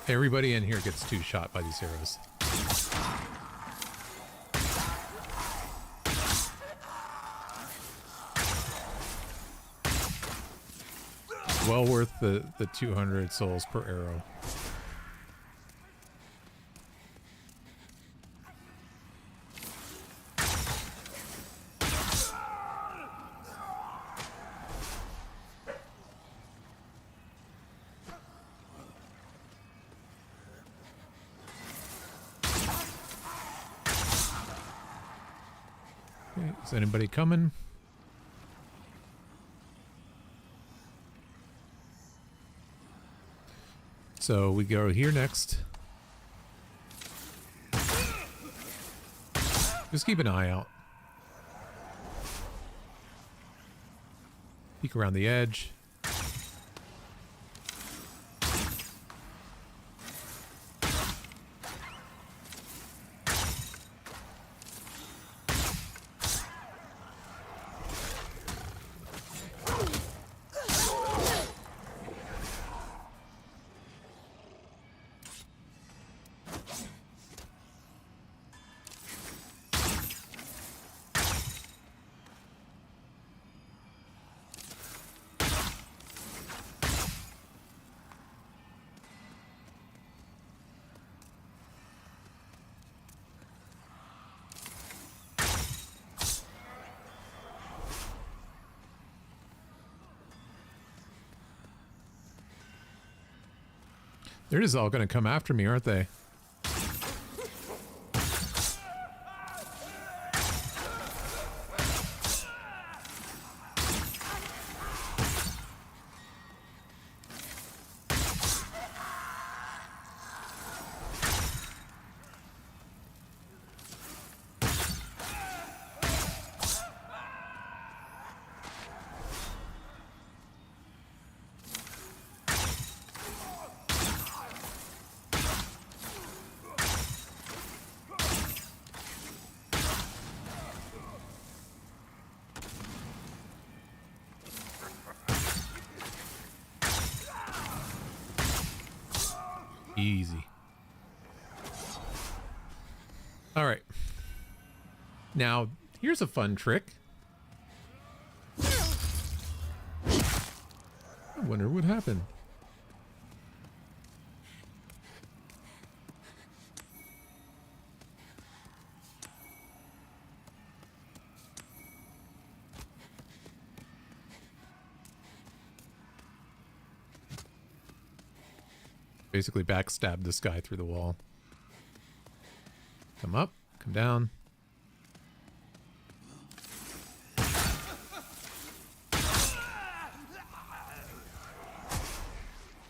Everybody in here gets 2 shot by these arrows. Well worth the 200 souls per arrow. Okay, is anybody coming? So we go here next. Just keep an eye out. Peek around the edge. They're just all going to come after me, aren't they? Easy. All right. Now, here's a fun trick. I wonder what happened. Basically backstab this guy through the wall. Come up, come down.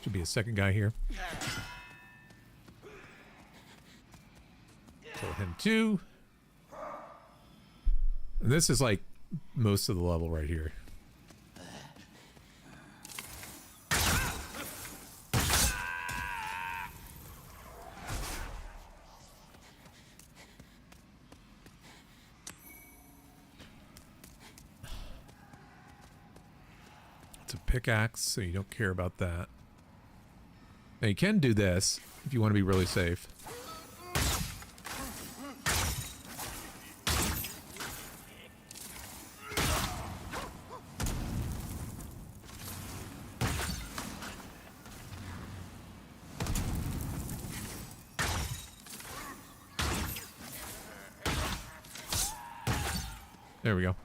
Should be a second guy here. Kill him too. And this is like most of the level right here. It's a pickaxe, so you don't care about that. Now you can do this if you want to be really safe. There we go.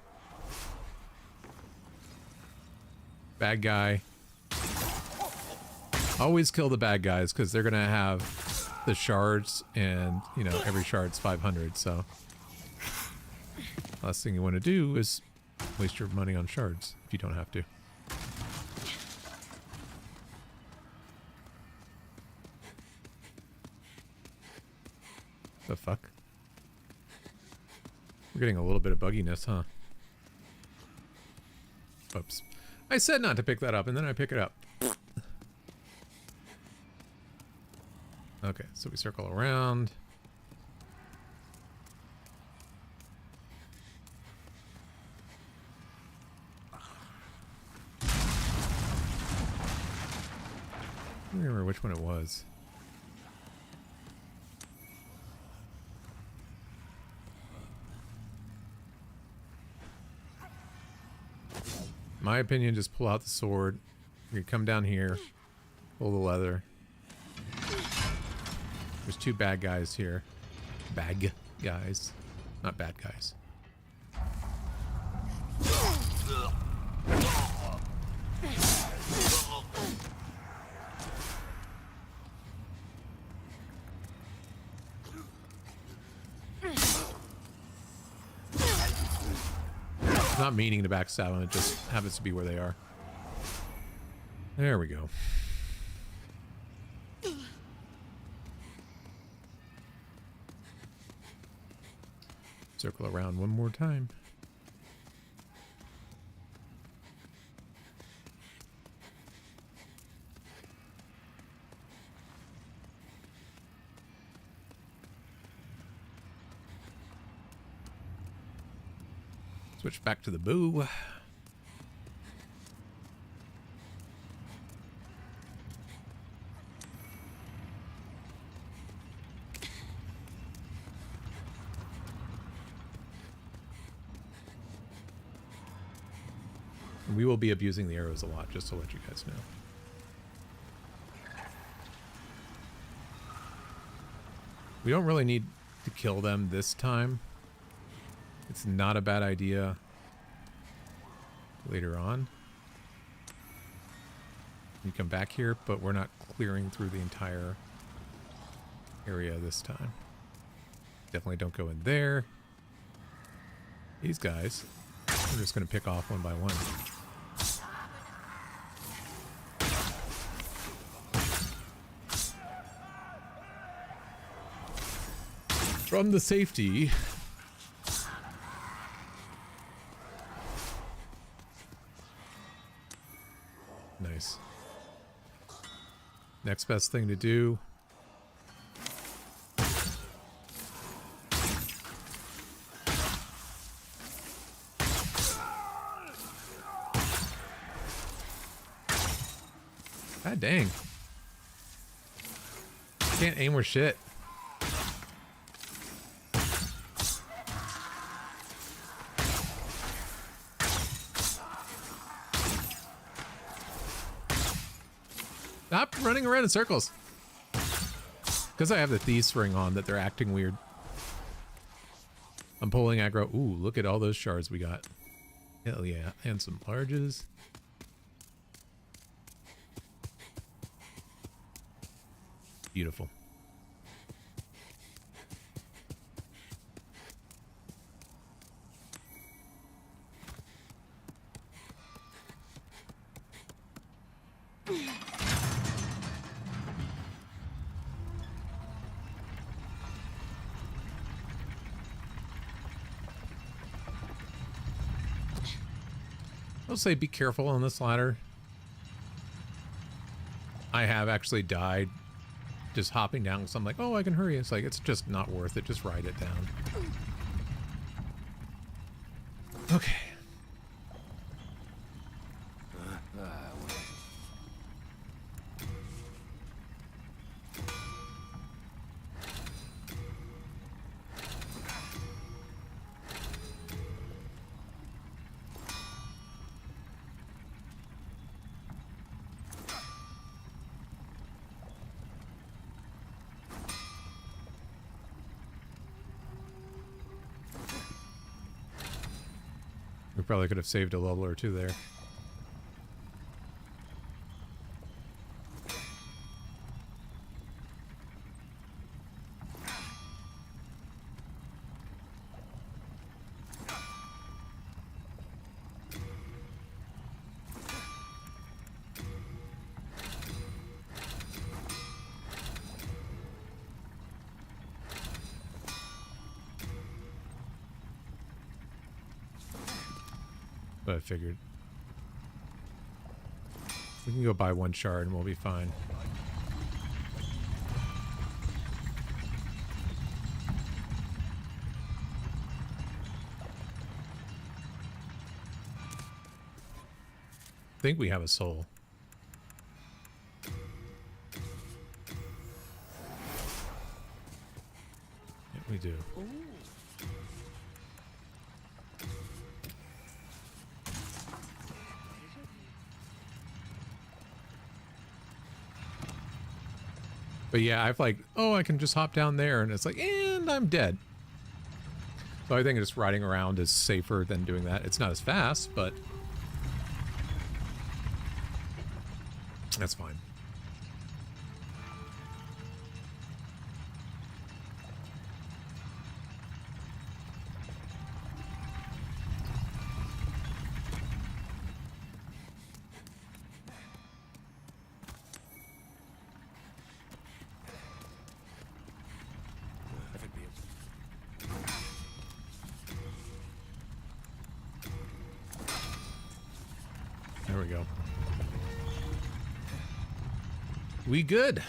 Bad guy. Always kill the bad guys because they're gonna have the shards, and you know every shard's 500. So last thing you want to do is waste your money on shards if you don't have to. The fuck? We're getting a little bit of bugginess, huh? Oops. I said not to pick that up, and then I pick it up. Okay, so we circle around. I don't remember which one it was. My opinion, just pull out the sword. You come down here, pull the leather. There's two bad guys here. Bad guys. Not bad guys. Not meaning to backstab them, it just happens to be where they are. There we go. Circle around one more time. Switch back to the boo. We will be abusing the arrows a lot, just to let you guys know. We don't really need to kill them this time. It's not a bad idea later on. You come back here, but we're not clearing through the entire area this time. Definitely don't go in there. These guys, we're just going to pick off one by one. From the safety. Nice. Next best thing to do. God dang. Can't aim worth shit. Stop running around in circles. Because I have the Thief's Ring on that they're acting weird. I'm pulling aggro. Ooh, look at all those shards we got. Hell yeah. And some larges. Beautiful. I'll say be careful on this ladder. I have actually died just hopping down because I'm like, oh, I can hurry. It's like, it's just not worth it. Just ride it down. Okay. We probably could have saved a level or two there. But I figured we can go buy one shard and we'll be fine. I think we have a soul. Yeah, we do. But yeah, I've like, oh, I can just hop down there, and it's like, and I'm dead. So I think just riding around is safer than doing that. It's not as fast, but that's fine. There we go. We good.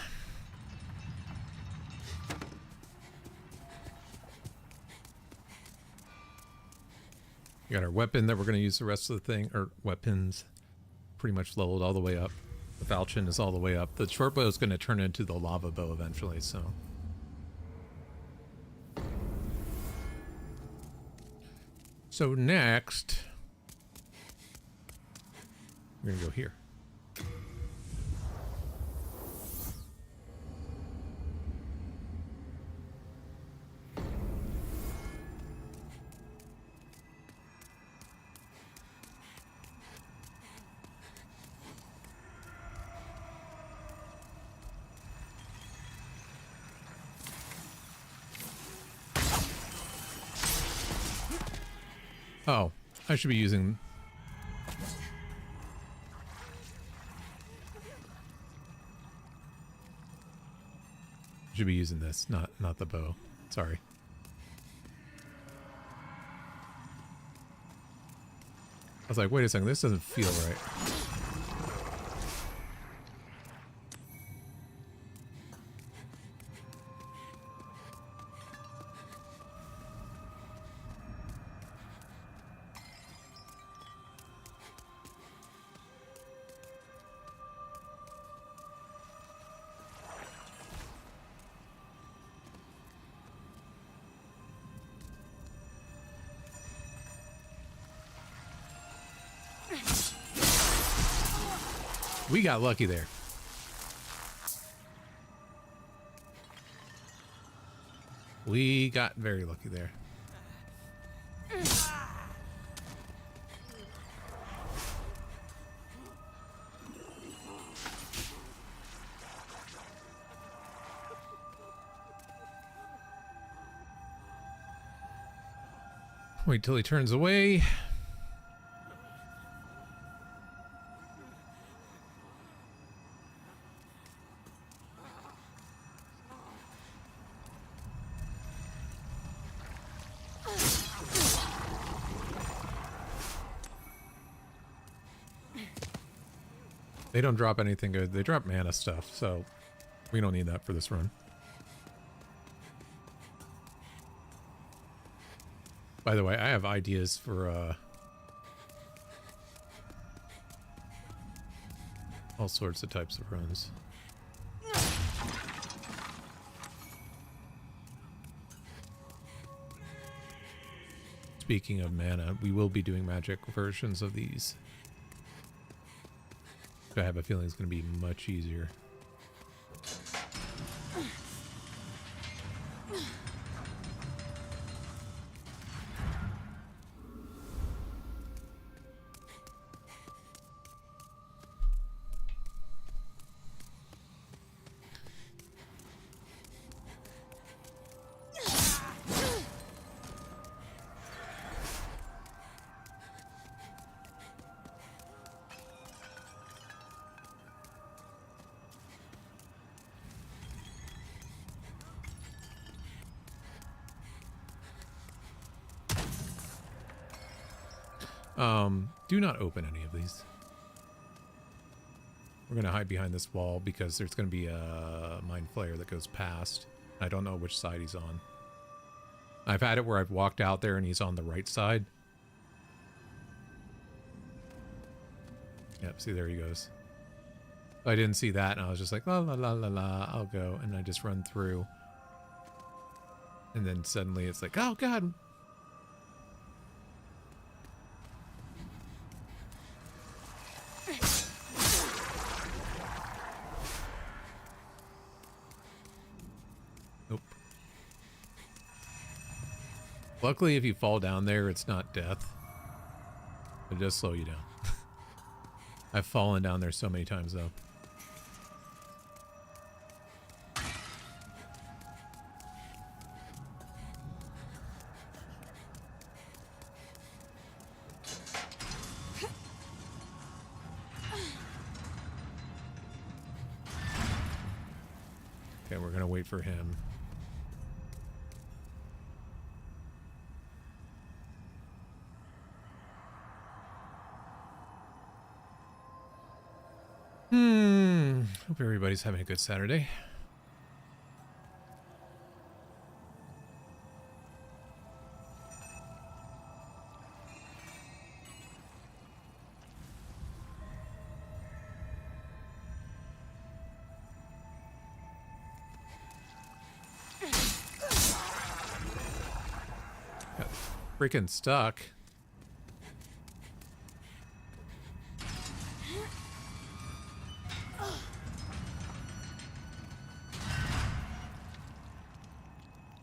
We got our weapon that we're going to use the rest of the thing, or weapons pretty much leveled all the way up. The falchion is all the way up. The short bow is going to turn into the lava bow eventually, so. So next, we're going to go here. Oh, I should be using... Should be using this, not the bow. Sorry. I was like, wait a second, this doesn't feel right. We got lucky there. We got very lucky there. Wait till he turns away. They don't drop anything good. They drop mana stuff, so we don't need that for this run. By the way, I have ideas for all sorts of types of runs. Speaking of mana, we will be doing magic versions of these. I have a feeling it's going to be much easier. Do not open any of these. We're going to hide behind this wall because there's going to be a Mind Flayer that goes past. I don't know which side he's on. I've had it where I've walked out there and he's on the right side. Yep, see, there he goes. I didn't see that, and I was just like, la la la la la, I'll go. And I just run through. And then suddenly it's like, oh god. Nope. Luckily, if you fall down there, it's not death. It does slow you down. I've fallen down there so many times, though. Okay, we're gonna wait for him. Hope everybody's having a good Saturday. Got freaking stuck.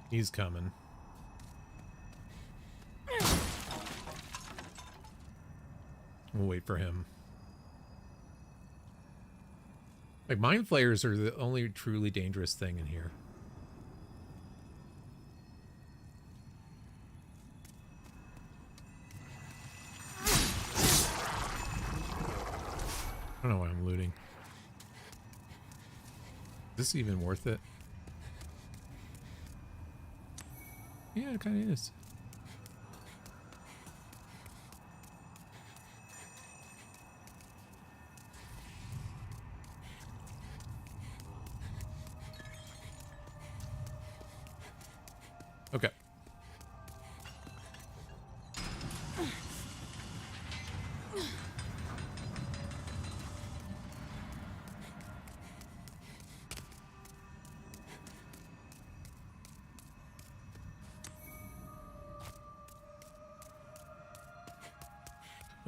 He's coming. We'll wait for him. Like, Mind Flayers are the only truly dangerous thing in here. I don't know why I'm looting. Is this even worth it? Yeah, it kind of is. Okay.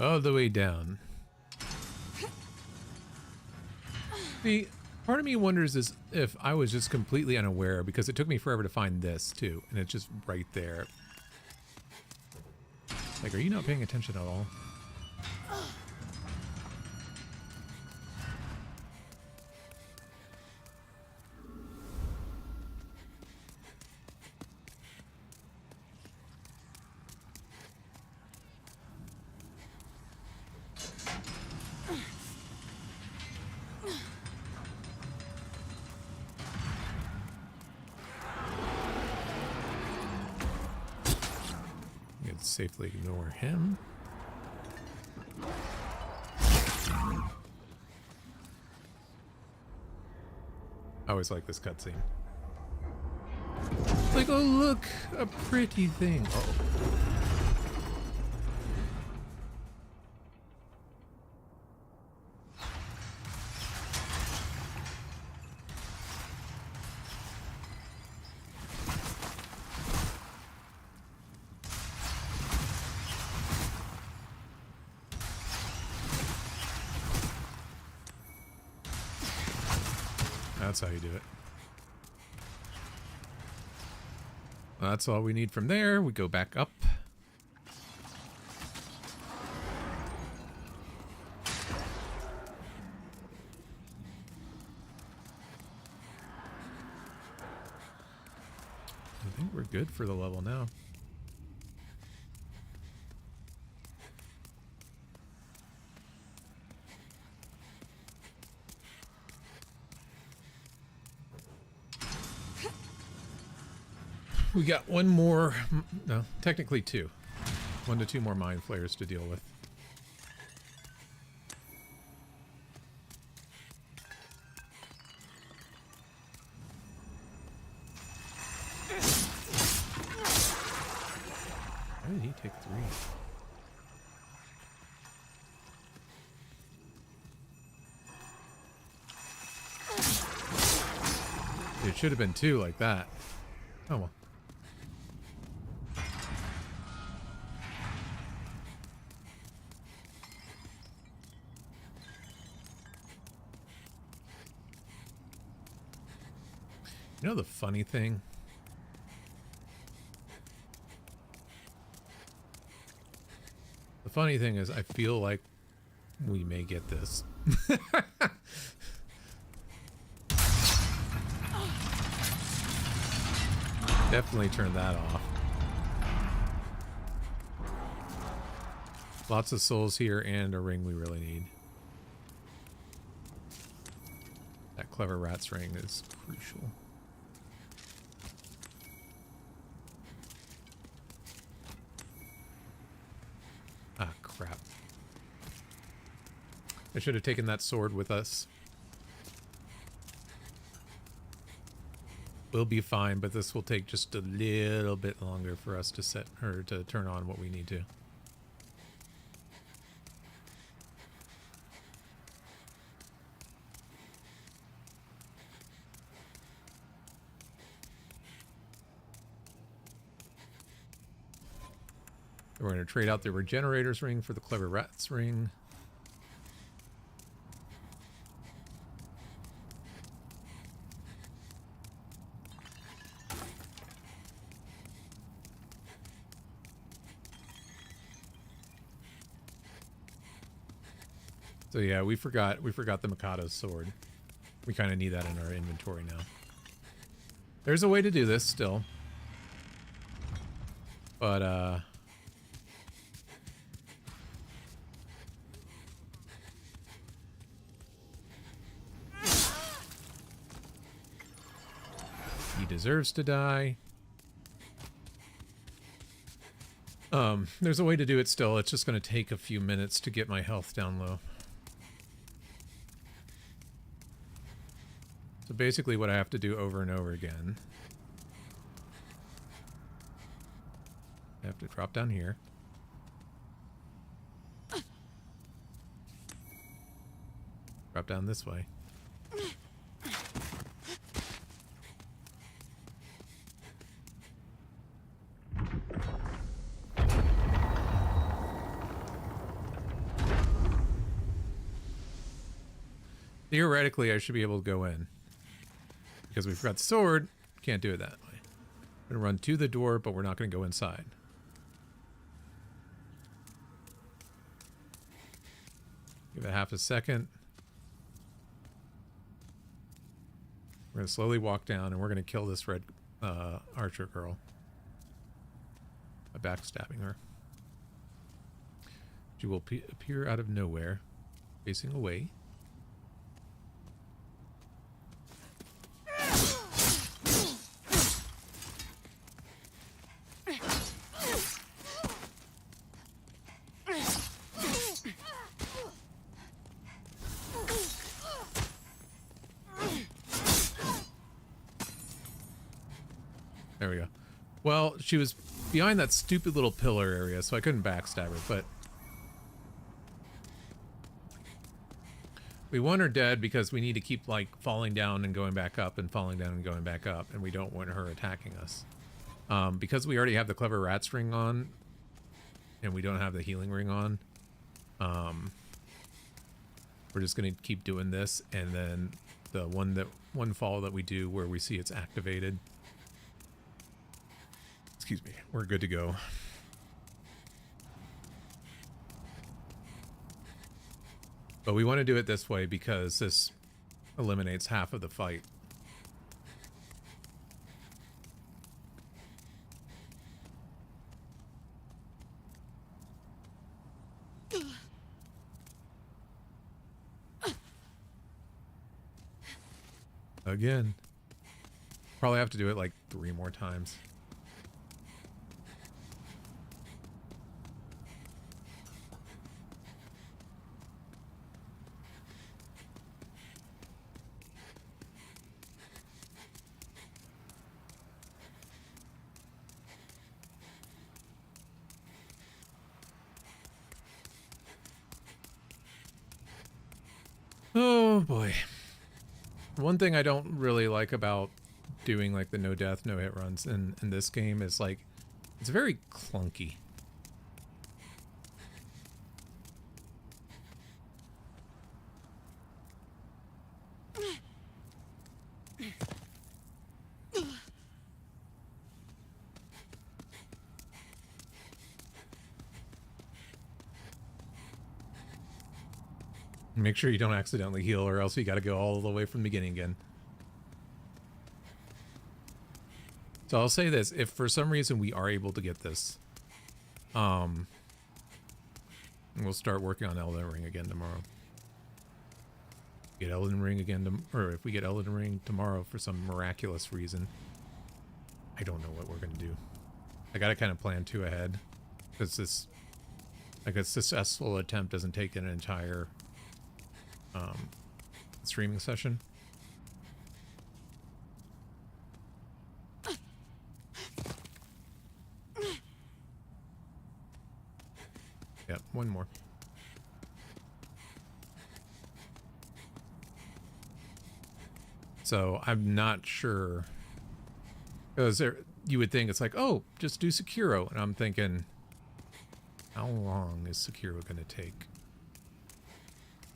All the way down. See, part of me wonders is if I was just completely unaware, because it took me forever to find this too, and it's just right there. Like, are you not paying attention at all? Safely ignore him. I always like this cutscene. Like, oh look, a pretty thing. Uh oh. That's how you do it. Well, that's all we need from there. We go back up. I think we're good for the level now. We got one more, no, technically two. 1 to 2 more mind flayers to deal with. Why did he take 3? It should have been 2 like that. Oh well. You know the funny thing? The funny thing is I feel like we may get this. Definitely turn that off. Lots of souls here and a ring we really need. That clever rat's ring is crucial. Ah, crap. I should have taken that sword with us. We'll be fine, but this will take just a little bit longer for us to set or to turn on what we need to. We're going to trade out the Regenerator's ring for the Clever Rat's ring. So yeah, we forgot the Mikado's sword. We kind of need that in our inventory now. There's a way to do this still. But he deserves to die. There's a way to do it still. It's just going to take a few minutes to get my health down low. So basically what I have to do over and over again, I have to drop down here. Drop down this way. Theoretically, I should be able to go in. Because we've got the sword, can't do it that way. We're going to run to the door, but we're not going to go inside. Give it half a second. We're going to slowly walk down, and we're going to kill this red archer girl by backstabbing her. She will appear out of nowhere, facing away. There we go. Well, she was behind that stupid little pillar area, so I couldn't backstab her, but we want her dead because we need to keep, like, falling down and going back up and falling down and going back up, and we don't want her attacking us. Because we already have the Clever Rats ring on, and we don't have the healing ring on, we're just going to keep doing this, and then the one fall that we do where we see it's activated, excuse me, we're good to go. But we want to do it this way because this eliminates half of the fight. Again. Probably have to do it like 3 more times. Oh boy. One thing I don't really like about doing like the no death, no hit runs in this game is like it's very clunky. Make sure you don't accidentally heal or else you got to go all the way from the beginning again. So I'll say this, if for some reason we are able to get this, we'll start working on Elden Ring again tomorrow. Get Elden Ring again, or if we get Elden Ring tomorrow for some miraculous reason, I don't know what we're going to do. I got to kind of plan 2 ahead, because this, like a successful attempt doesn't take an entire streaming session. Yep, 1 more. So I'm not sure, because you would think it's like, oh, just do Sekiro, and I'm thinking, how long is Sekiro going to take?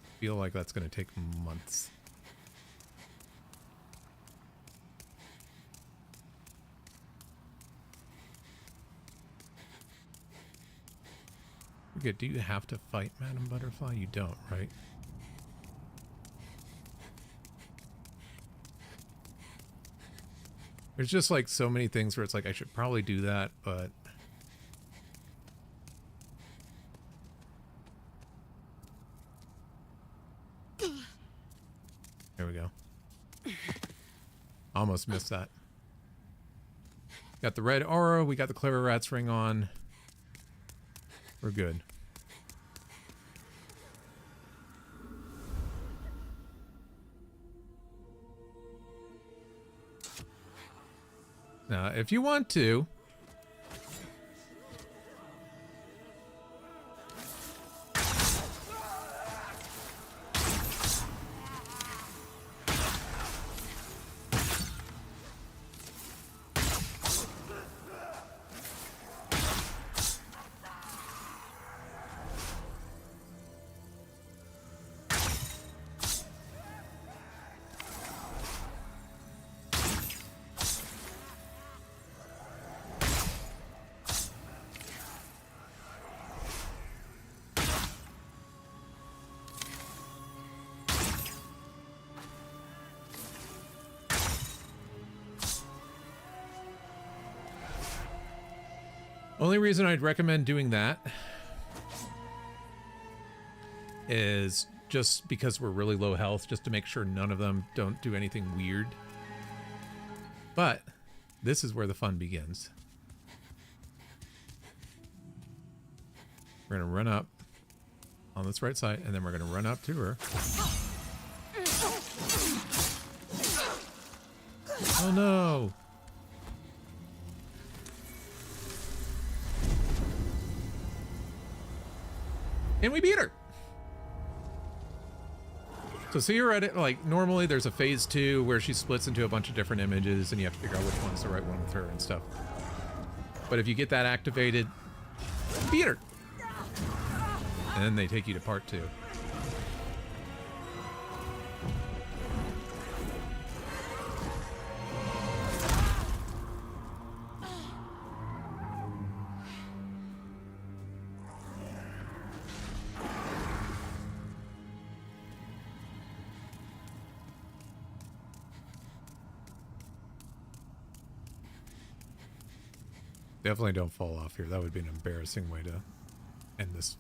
I feel like that's going to take months. Okay, do you have to fight Madame Butterfly? You don't, right? There's just like so many things where it's like I should probably do that, but there we go. Almost missed that. Got the red aura. We got the Clever Rat's ring on. We're good. Now, if you want to, only reason I'd recommend doing that is just because we're really low health, just to make sure none of them don't do anything weird. But this is where the fun begins. We're going to run up on this right side, and then we're going to run up to her. Oh no! And we beat her. So see her at it, like normally there's a phase 2 where she splits into a bunch of different images and you have to figure out which one's the right one with her and stuff. But if you get that activated, beat her. And then they take you to part 2. Definitely don't fall off here. That would be an embarrassing way to end this.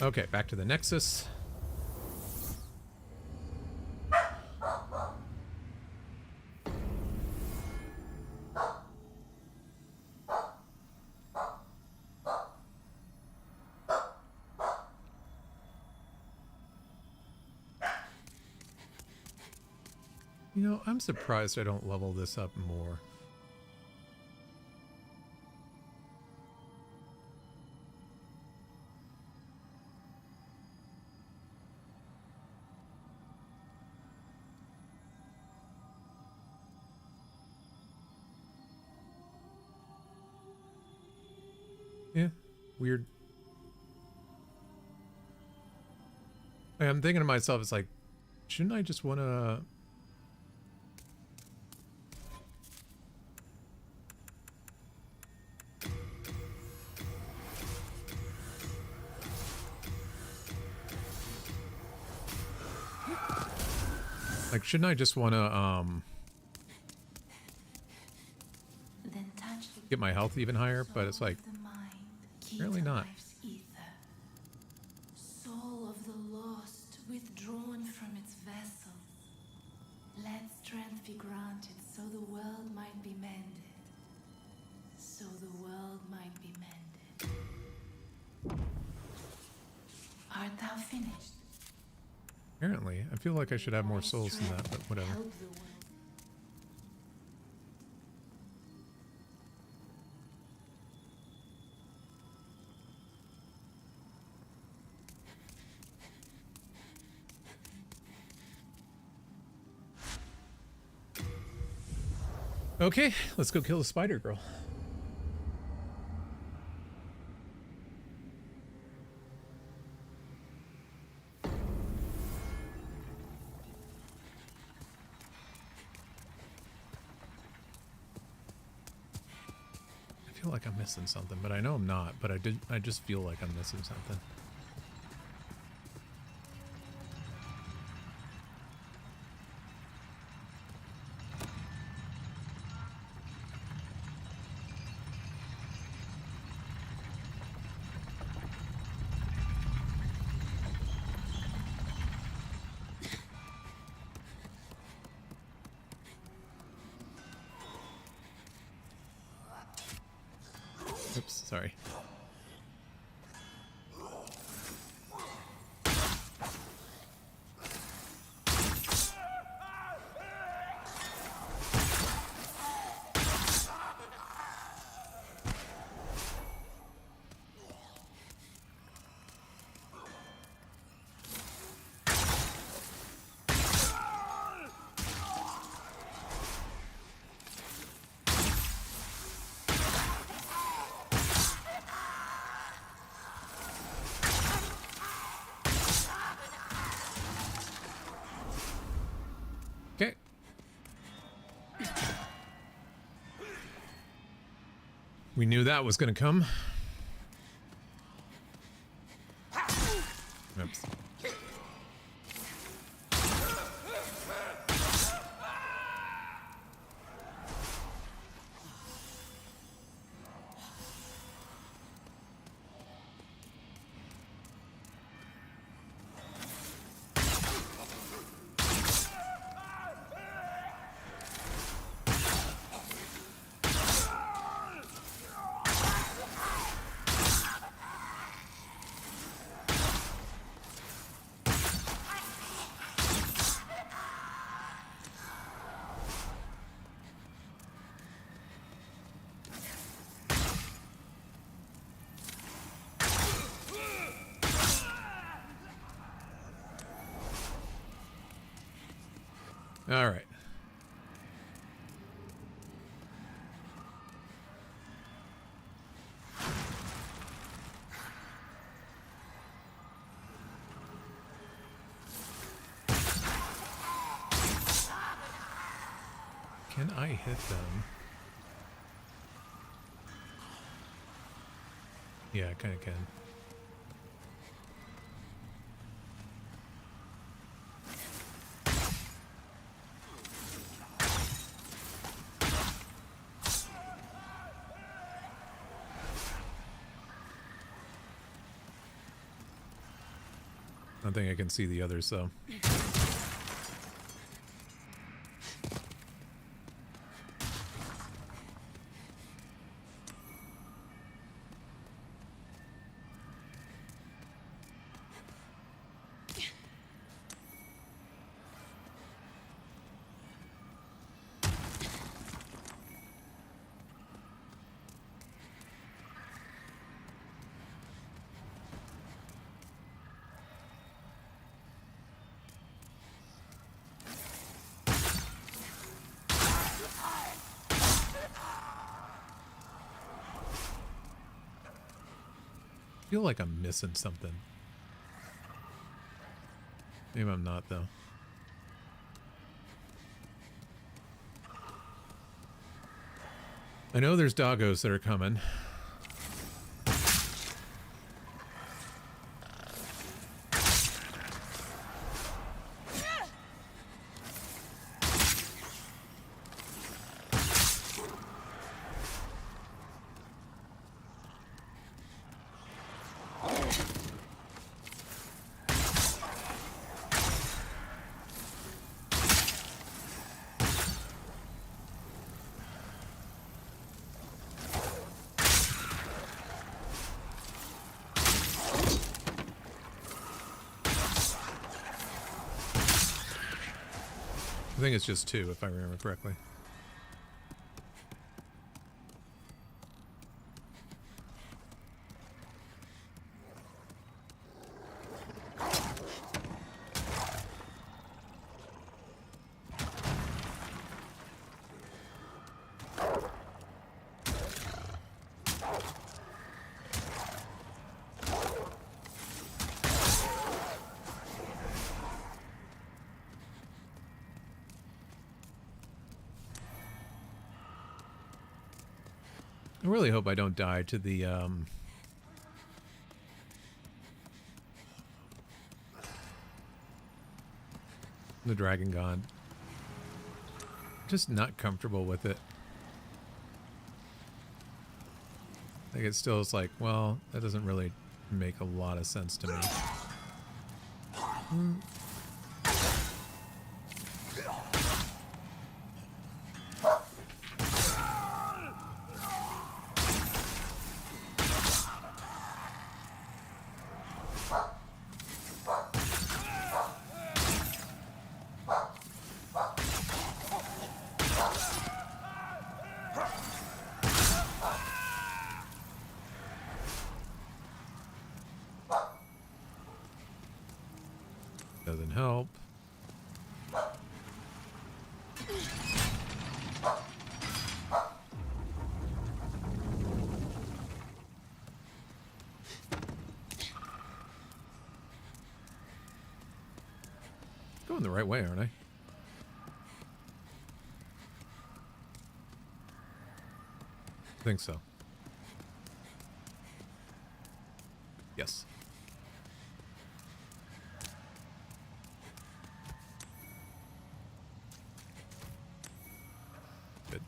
Okay, back to the Nexus. You know, I'm surprised I don't level this up more. Yeah, weird. I'm thinking to myself, it's like, shouldn't I just want to... Like, shouldn't I just want to, get my health even higher? But it's like, apparently not. Soul of the lost, withdrawn from its vessel. Let strength be granted, so the world might be mended. So the world might be mended. Art thou finished? Apparently. I feel like I should have more souls than that, but whatever. Okay, let's go kill the spider girl. I feel like I'm missing something, but I know I'm not, but I just feel like I'm missing something. Oops, sorry. Okay. We knew that was going to come. Oops. All right. Can I hit them? Yeah, I kind of can. I don't think I can see the others, though. I feel like I'm missing something. Maybe I'm not, though. I know there's doggos that are coming. I think it's just two, if I remember correctly. I really hope I don't die to the Dragon God. Just not comfortable with it. Like it still is like, well, that doesn't really make a lot of sense to me. help. Going the right way, aren't I? I think so. Yes. Good.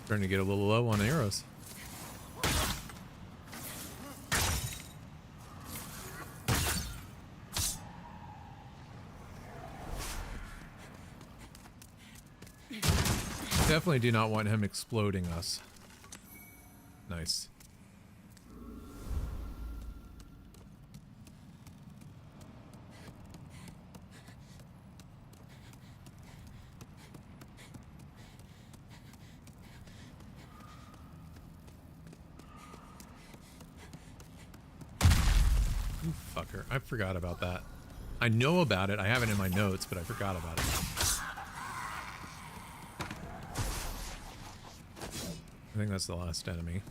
Starting to get a little low on arrows. Definitely do not want him exploding us. Nice. You fucker. I forgot about that. I know about it. I have it in my notes, but I forgot about it. I think that's the last enemy.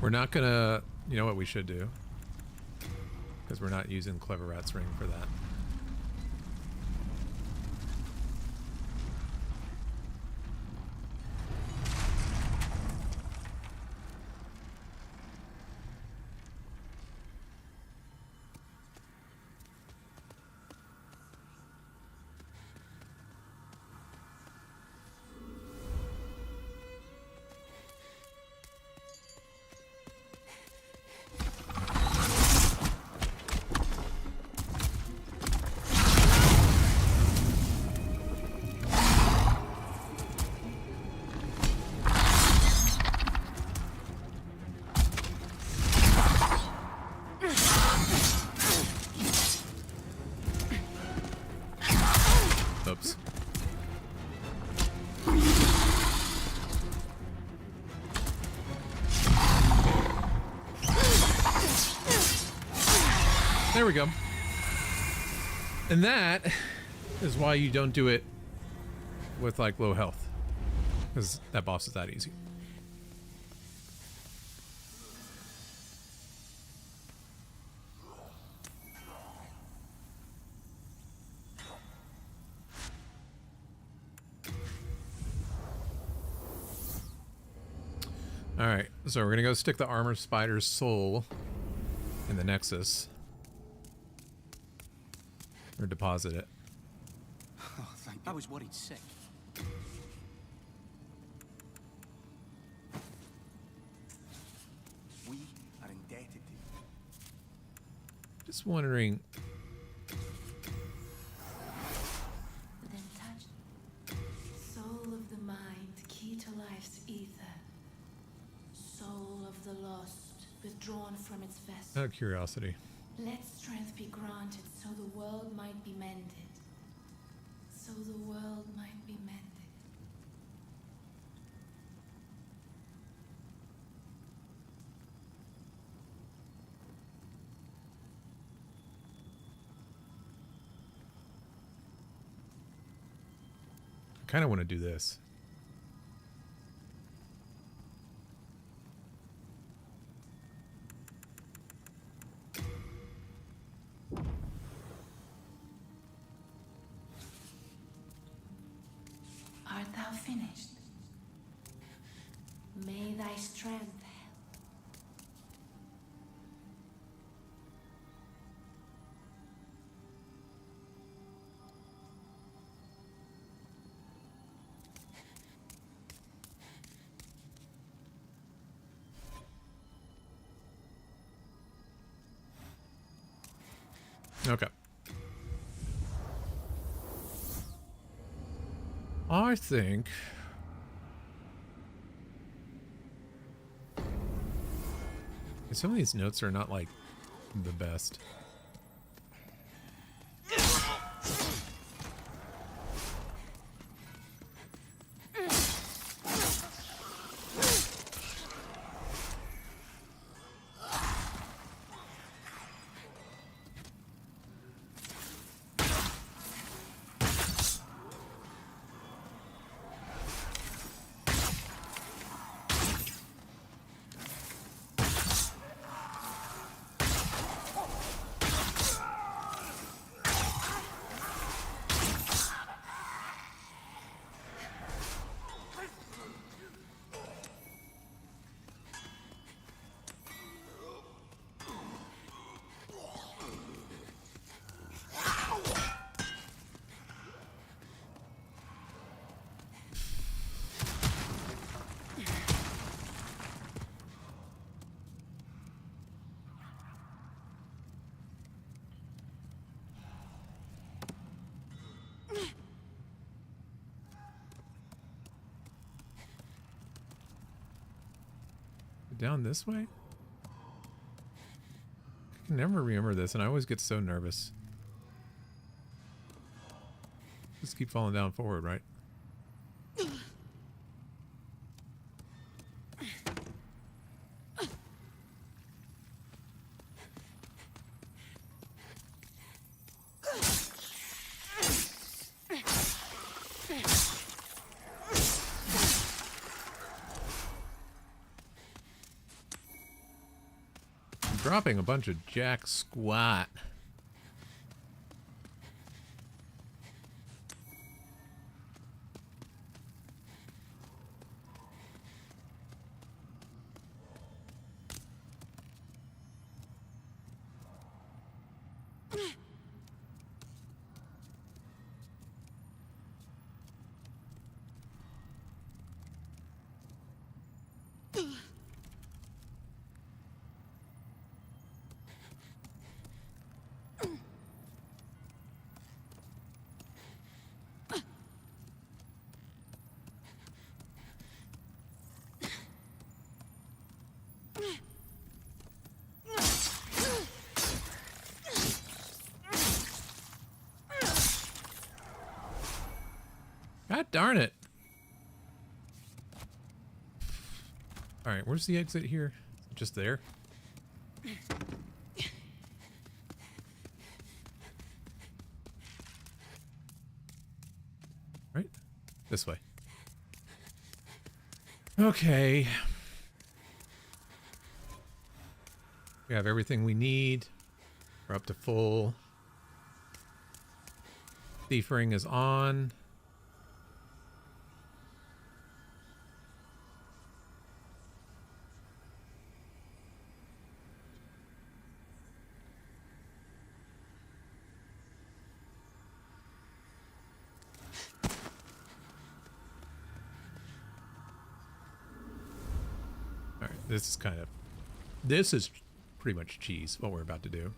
We're not gonna... You know what we should do? Because we're not using Clever Rat's ring for that. Oops. There we go. And that is why you don't do it with like low health, because that boss is that easy. Alright, so we're gonna go stick the armor spider's soul in the Nexus. Or deposit it. Oh, thank you. I was worried sick. We are indebted to you. Just wondering. Then touch. Soul of the mind, key to life's ether. Soul of the lost, withdrawn from its vessel. Out of curiosity. Let strength be granted so the world might be mended. So the world might be mended. I kind of want to do this. have finished. May thy strength help. Okay. I think some of these notes are not like the best. Down this way? I can never remember this, and I always get so nervous. Just keep falling down forward, right? Dropping a bunch of jack squat. God darn it. All right, where's the exit here? Just there? Right? This way. Okay. We have everything we need. We're up to full. Thief ring is on. This is pretty much cheese, what we're about to do.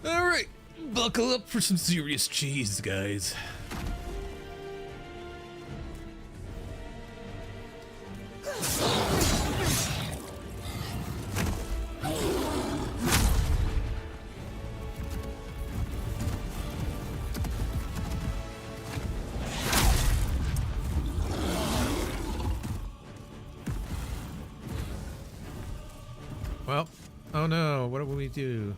All right, buckle up for some serious cheese, guys. Well, oh no, what will we do?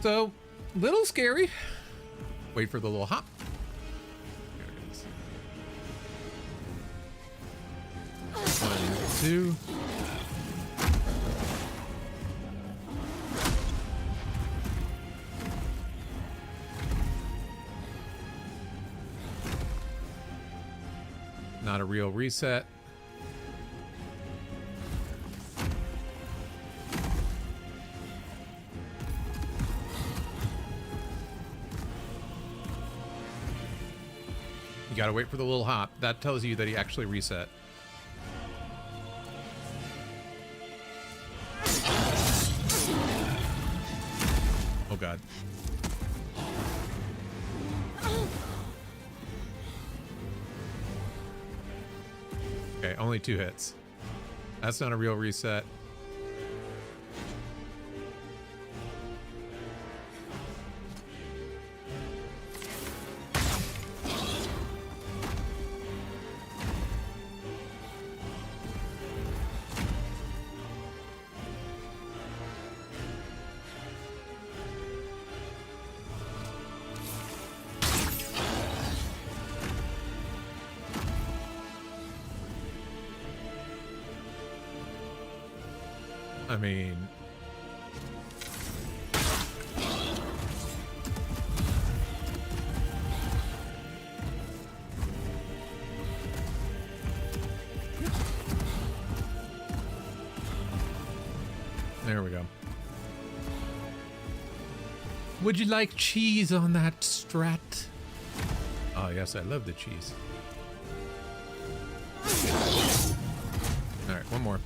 So, little scary. Wait for the little hop. There it is. 1, 2. Not a real reset. You gotta wait for the little hop. That tells you that he actually reset. Oh god. Okay, only 2 hits. That's not a real reset. I mean... There we go. Would you like cheese on that strat? Oh, yes, I love the cheese. All right, one more.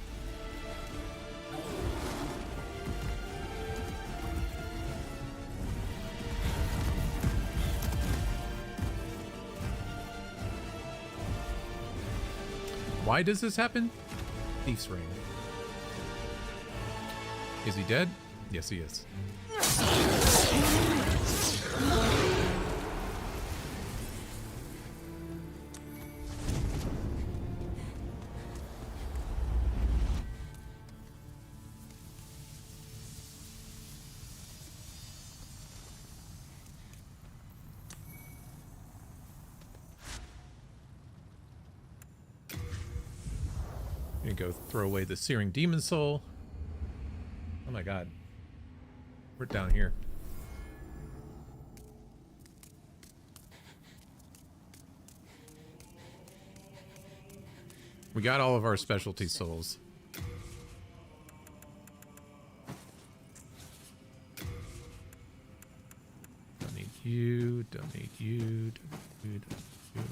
Why does this happen? Thief's ring. Is he dead? Yes, he is. Gonna go throw away the Searing Demon Soul. Oh my god. We're down here. We got all of our specialty souls. Don't need you, don't need you, don't need you, don't need you.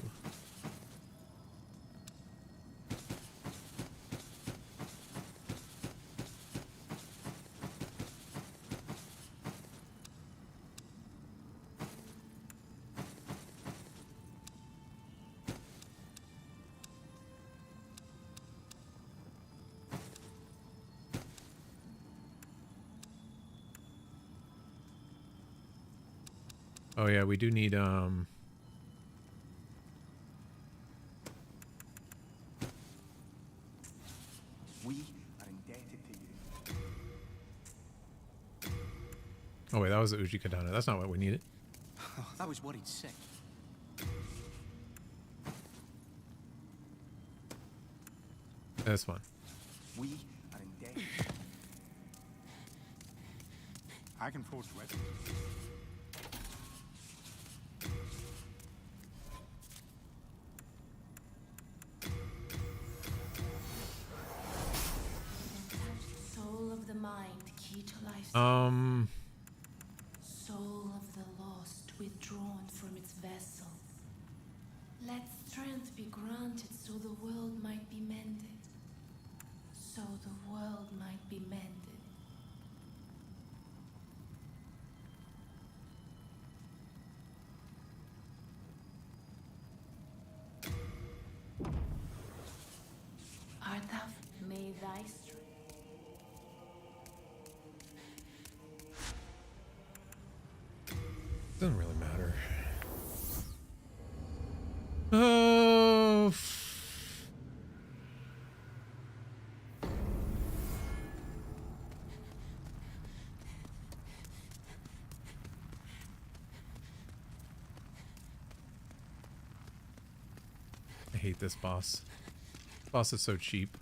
Oh yeah, we do need We are indebted to you. Oh wait, that was the Uji Katana. That's not what we needed. Oh, that was worried sick. This one. We are indebted. I can forge weapons. Soul of the mind, key to life. Soul of the lost, withdrawn from its vessel. Let strength be granted so the world might be mended. So the world might be mended. Art thou? May thy strength. Doesn't really matter. Oh. hate this boss. Boss is so cheap.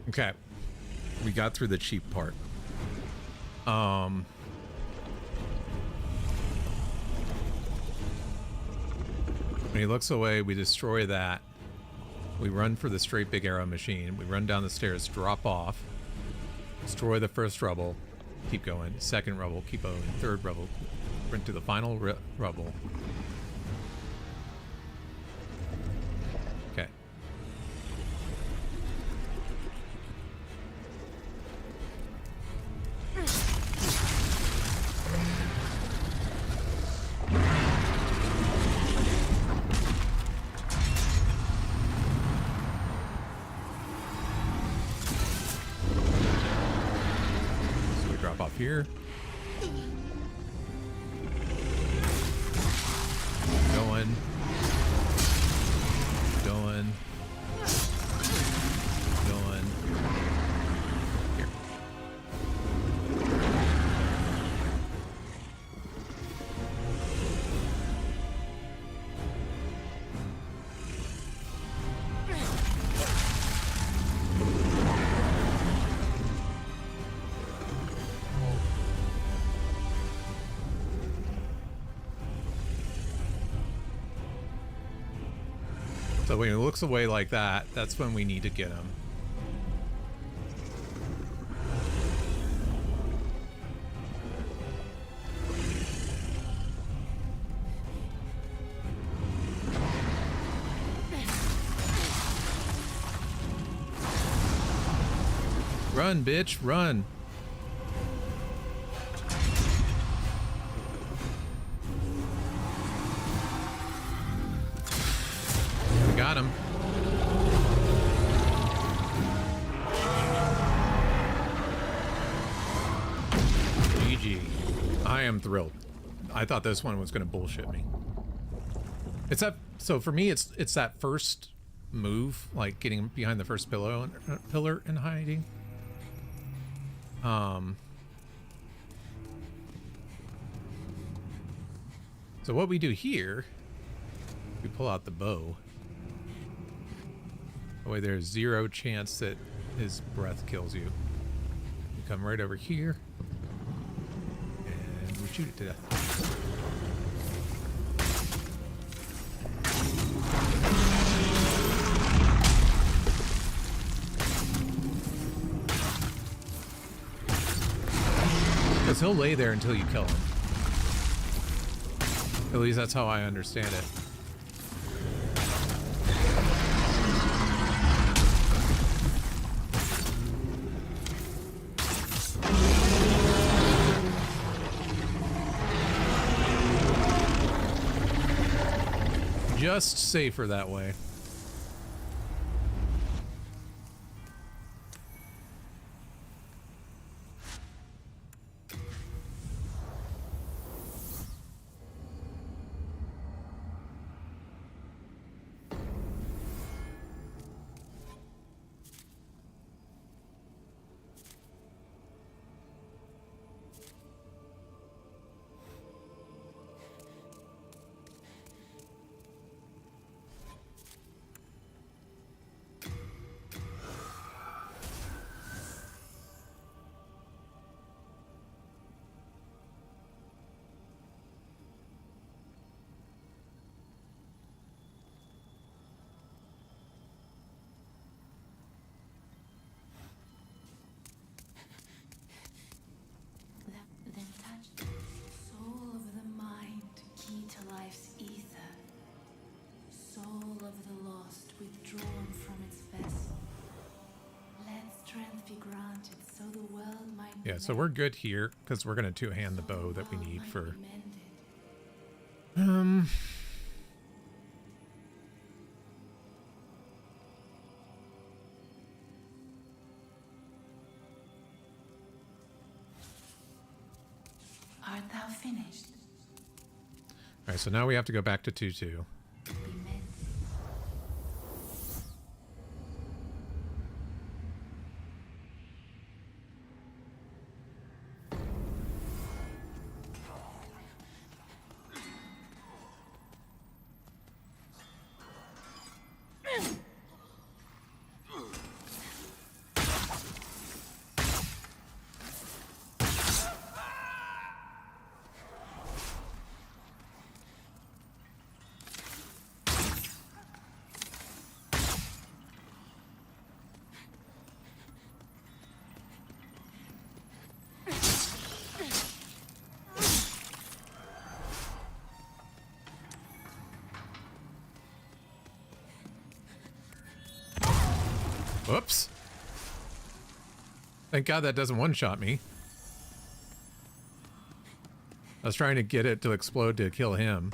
Okay, we got through the cheap part. When he looks away, we destroy that. We run for the straight big arrow machine. We run down the stairs, drop off, destroy the first rubble, keep going. Second rubble, keep going. Third rubble, sprint to the final rubble. Okay. Here. Going. Going. Going. Here. So when he looks away like that, that's when we need to get him. Run, bitch, run. Got him. GG. I am thrilled. I thought this one was going to bullshit me. It's that. So for me, it's that first move, like getting behind the first pillar and hiding. So what we do here, we pull out the bow. That way there's zero chance that his breath kills you. You come right over here, and we shoot it to death. Because he'll lay there until you kill him. At least that's how I understand it. Just safer that way. Then touch soul of the mind, key to life's ether. Soul of the lost, withdrawn from its vessel. Let strength be granted so the world might Yeah, so we're good here because we're going to two-hand the bow that we need for... Art thou finished? Alright, so now we have to go back to 2-2. Be mended. Whoops. Thank God that doesn't one-shot me. I was trying to get it to explode to kill him.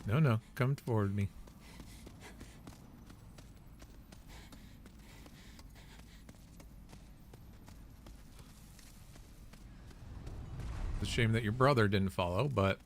No, no, come toward me. It's a shame that your brother didn't follow, but...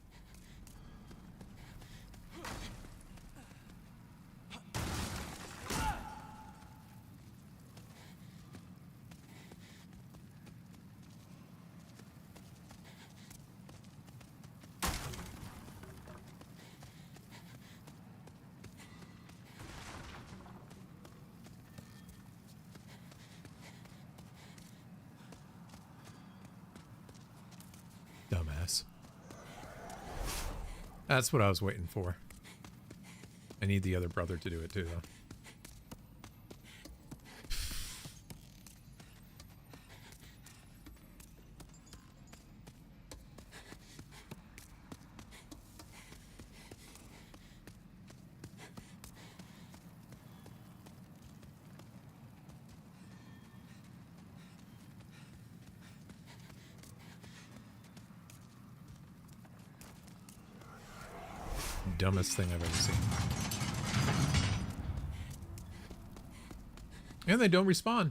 Dumbass. That's what I was waiting for. I need the other brother to do it too, though. Dumbest thing I've ever seen. And they don't respawn.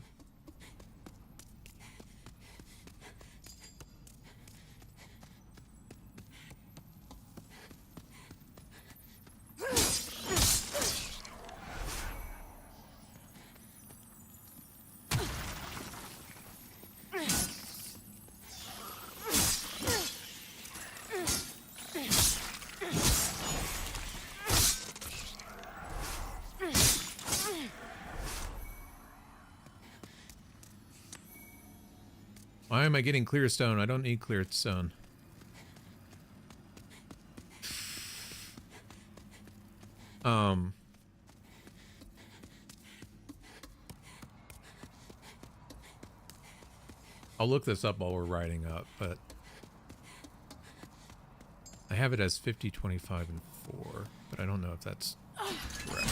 Why am I getting clear stone? I don't need clear stone. I'll look this up while we're riding up, but I have it as 50, 25, and 4, but I don't know if that's correct.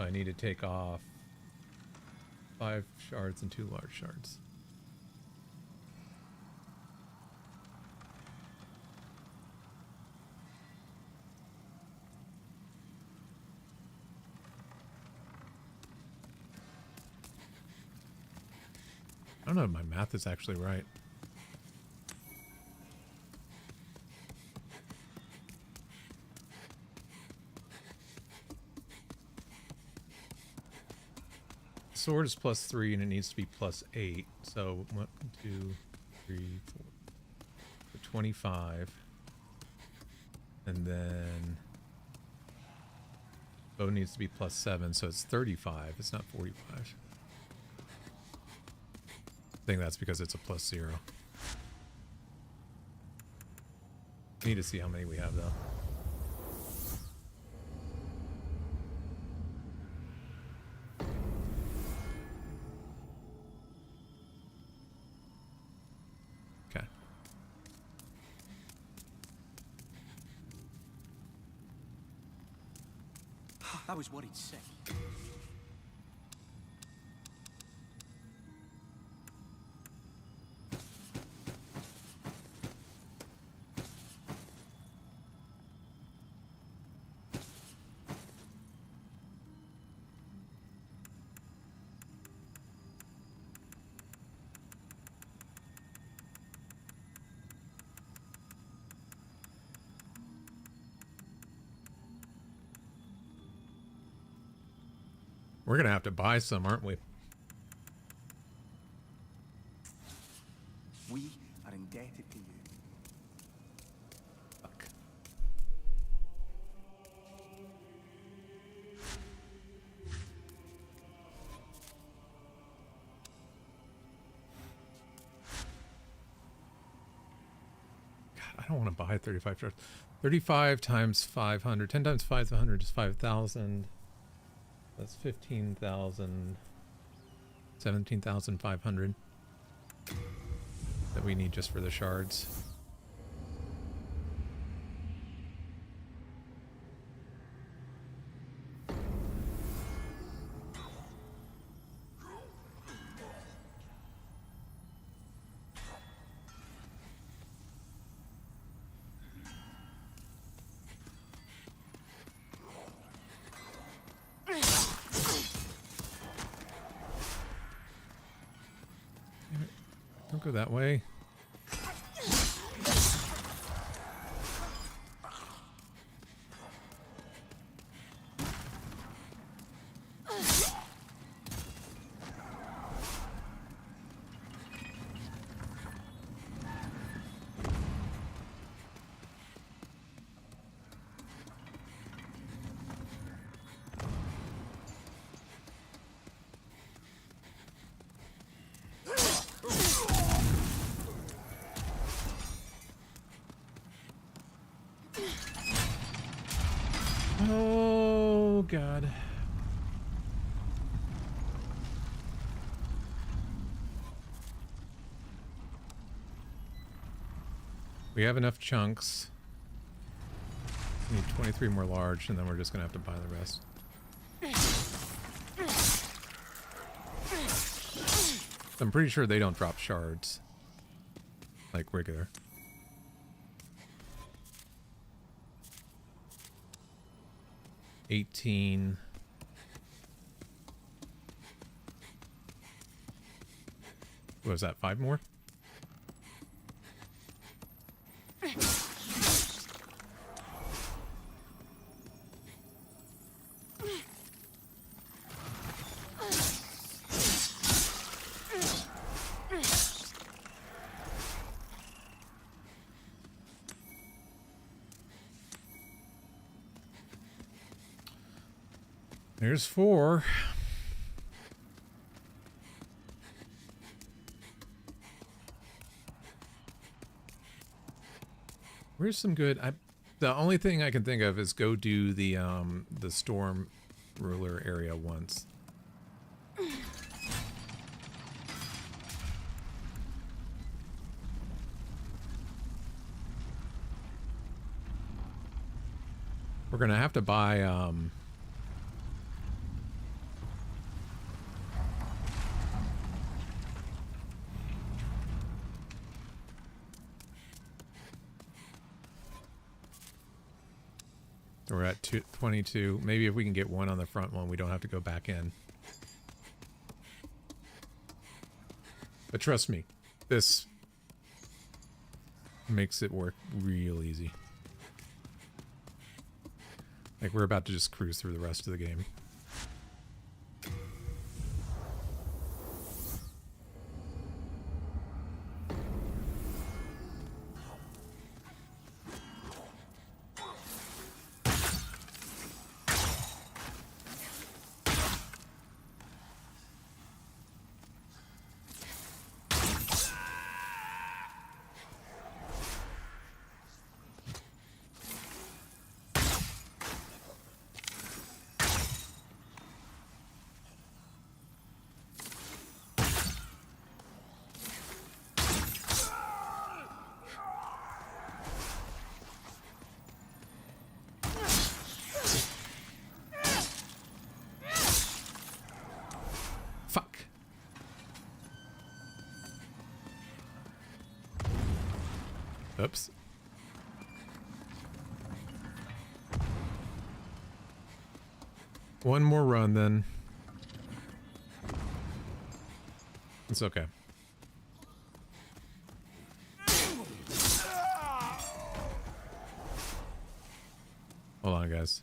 I need to take off 5 shards and 2 large shards. I don't know if my math is actually right. Sword is +3 and it needs to be +8. So 1, 2, 3, 4. So 25. And then bow needs to be +7, so it's 35. It's not 45. I think that's because it's a +0. Need to see how many we have though. Okay. I was worried sick. We're gonna have to buy some, aren't we? We are indebted to you. Fuck. God, I don't want to buy 35 shards. 35 times 500. 10 times 500 is 5,000. That's 15,000, 17,500 that we need just for the shards. Don't go that way. Oh, God. We have enough chunks. We need 23 more large, and then we're just going to have to buy the rest. I'm pretty sure they don't drop shards. Like regular. $18. What was that, 5 more? There's 4. Where's some good? The only thing I can think of is go do the storm ruler area once. We're gonna have to buy So we're at 22. Maybe if we can get one on the front one, we don't have to go back in. But trust me, this makes it work real easy. Like, we're about to just cruise through the rest of the game. Fuck. Oops. One more run, then. It's okay. Hold on, guys.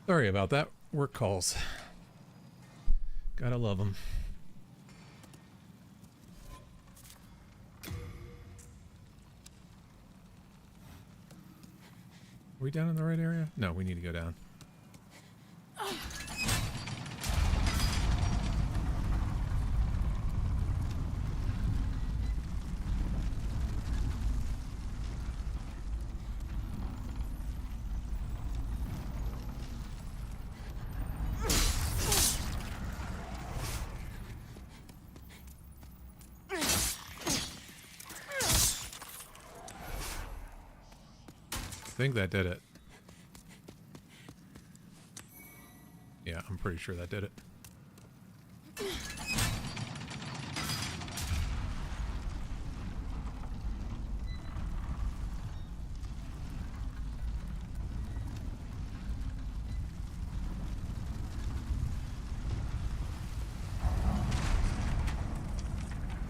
Sorry about that. Work calls. Gotta love them. Are we down in the right area? No, we need to go down. I think that did it. Yeah, I'm pretty sure that did it.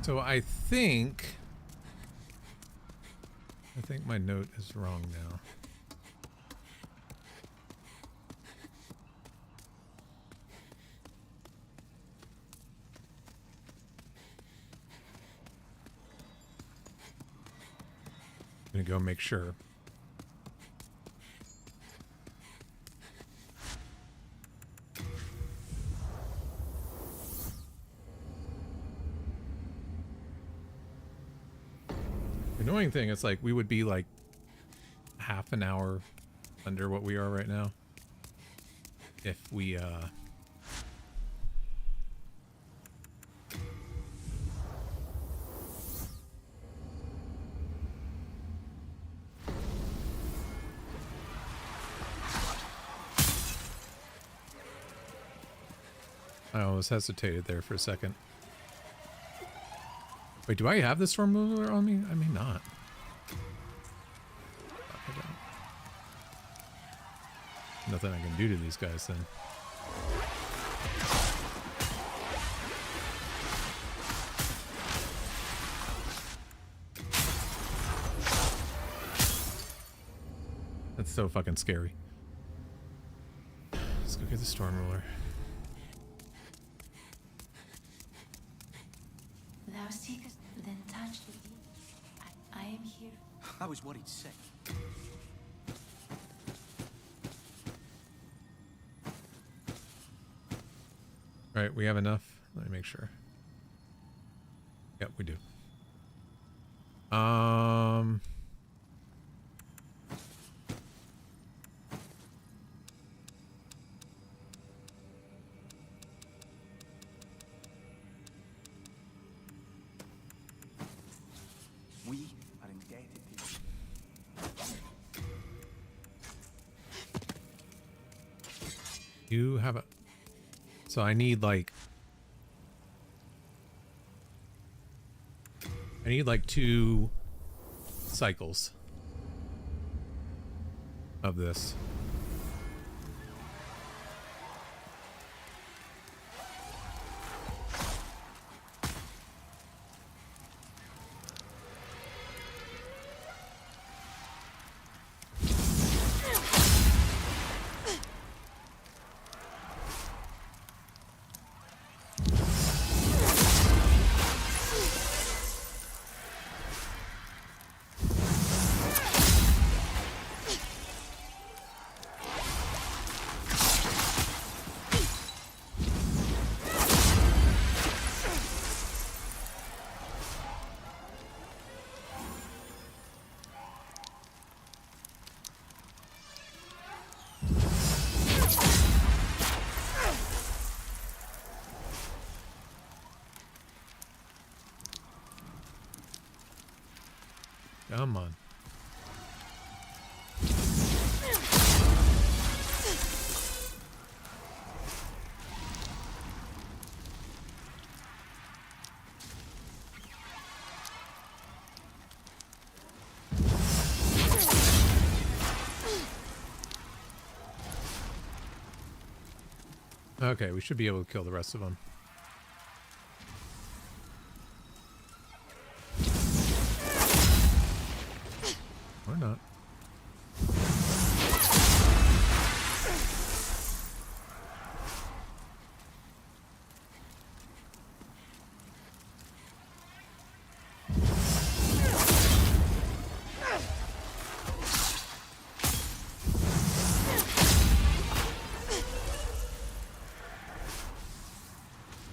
So I think my note is wrong now. I'm gonna go make sure. The annoying thing is like we would be like half an hour under what we are right now if we I almost hesitated there for a second. Wait, do I have the storm ruler on me? I may not. I don't. Nothing I can do to these guys then. That's so fucking scary. Let's go get the storm ruler. Thou seekest, then touch the deep. I am here. I was worried sick. Alright, we have enough. Let me make sure. Yep, we do. We are indebted to you. You have a... So I need like... I need like 2 cycles of this. Come on. Okay, we should be able to kill the rest of them. Or not.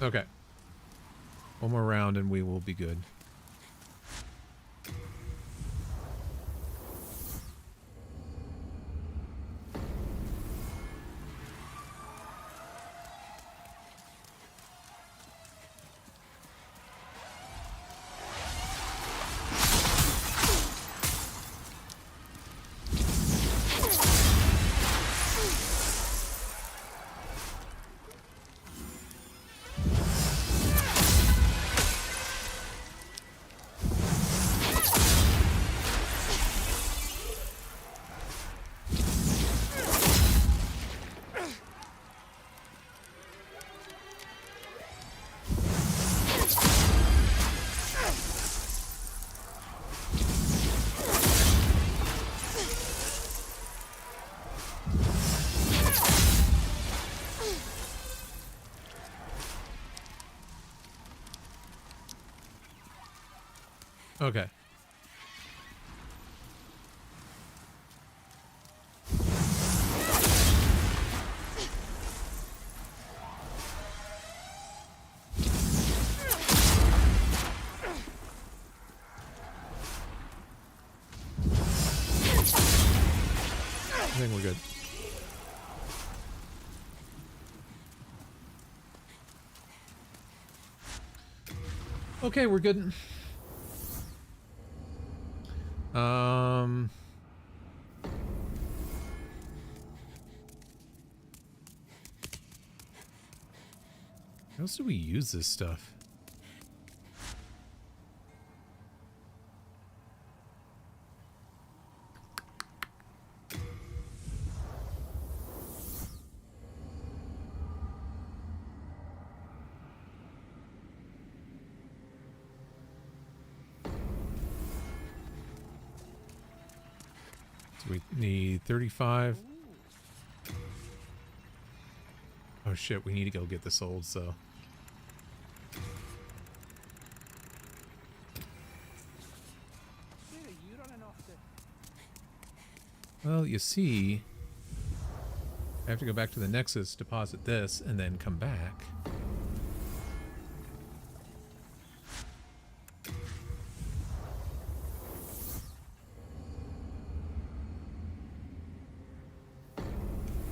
Okay. One more round and we will be good. Okay. I think we're good. Okay, we're good. How else do we use this stuff? So we need 35. Oh shit, we need to go get the souls though. Well, you see, I have to go back to the Nexus, deposit this, and then come back.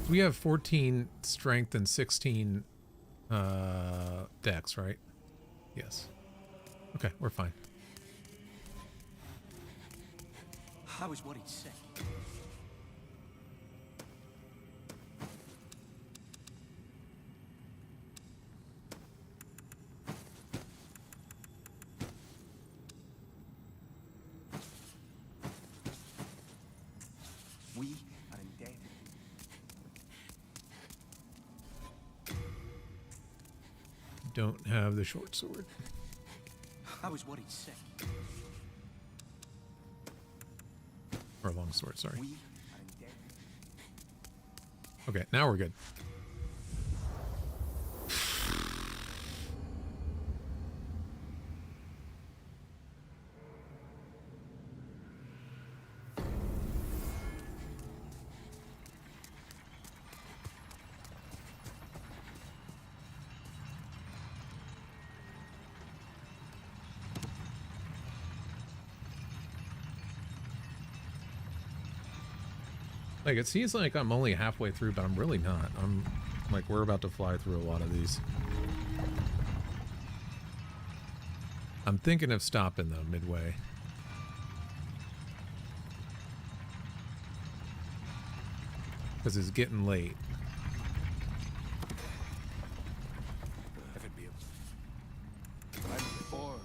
We have 14 strength and 16 dex, right? Yes. Okay, we're fine. I was worried sick. We are in debt. Don't have the short sword. I was worried sick. Or long sword, sorry. We are in debt. Okay, now we're good. Like, it seems like I'm only halfway through, but I'm really not. I'm like, we're about to fly through a lot of these. I'm thinking of stopping though midway. Because it's getting late. If it be a... I'm the force.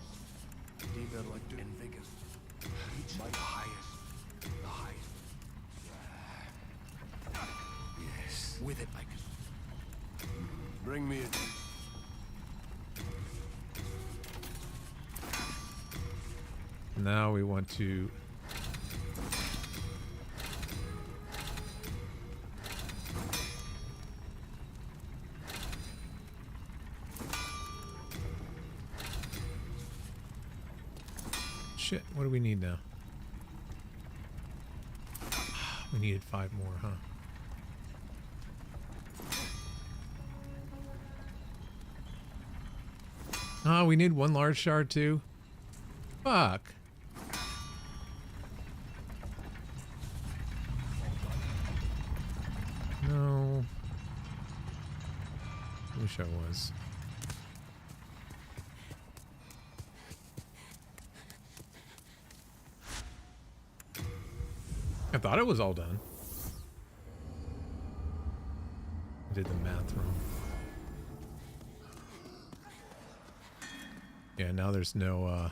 Demon like to invigor. Reach my highest. The highest. Yes. With it, I can... Bring me a... Now we want to... Shit, what do we need now? We needed 5 more, huh? Oh, we need one large shard too. Fuck. No. Wish I was. I thought it was all done. I did the math wrong. Yeah, now there's no,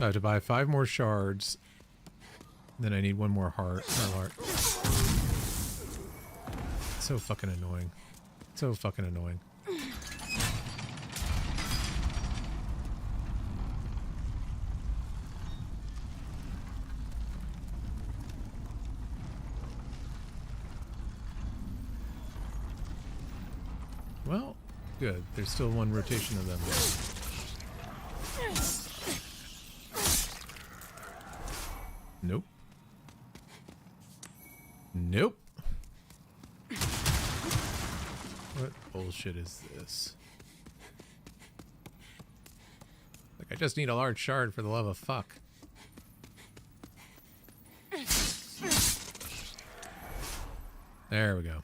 So I have to buy 5 more shards. Then I need 1 more heart. Heart. So fucking annoying. So fucking annoying. Well, good. There's still 1 rotation of them. Nope. Nope. What bullshit is this? Like, I just need a large shard for the love of fuck. There we go.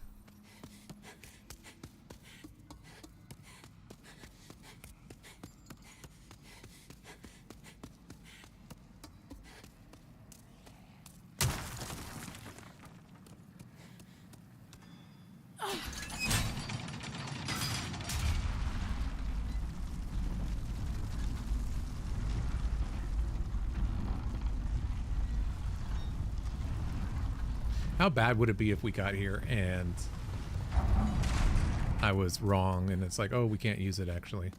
How bad would it be if we got here and I was wrong and it's like, oh, we can't use it actually?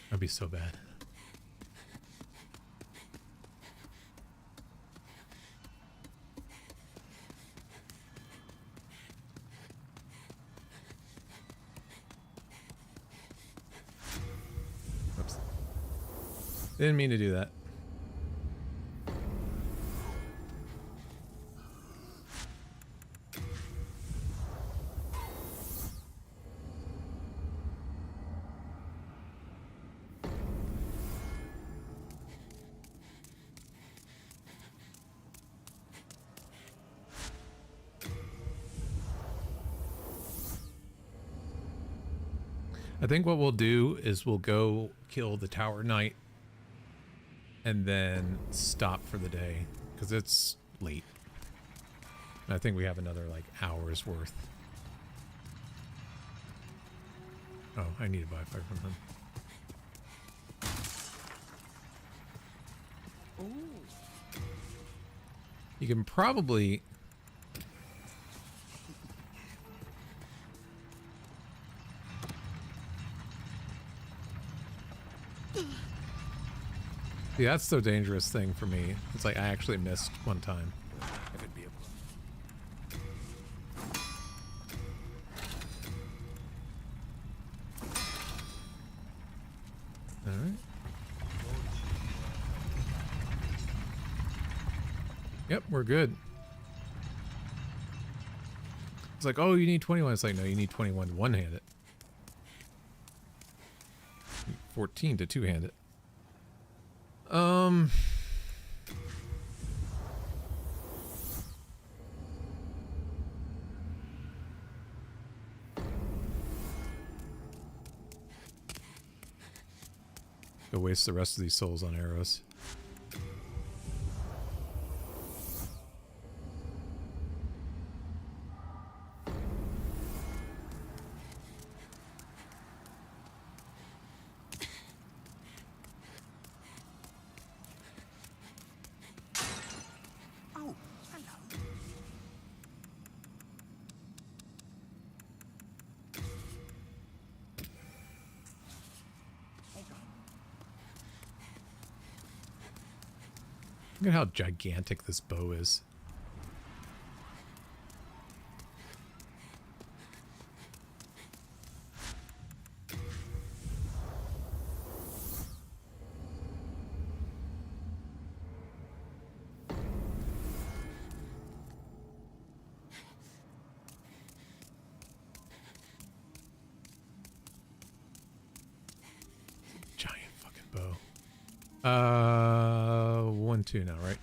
That'd be so bad. Oops. Didn't mean to do that. I think what we'll do is we'll go kill the Tower Knight and then stop for the day because it's late. And I think we have another like hour's worth. Oh, I need to buy 5 from him. Ooh. You can probably... See, that's the dangerous thing for me. It's like I actually missed one time. If it'd be able All right. Yep, we're good. It's like, oh, you need 21. It's like, no, you need 21 to one-hand it. 14 to two-hand it. Go waste the rest of these souls on arrows. Look at how gigantic this bow is. Giant fucking bow. 1-2 now, right?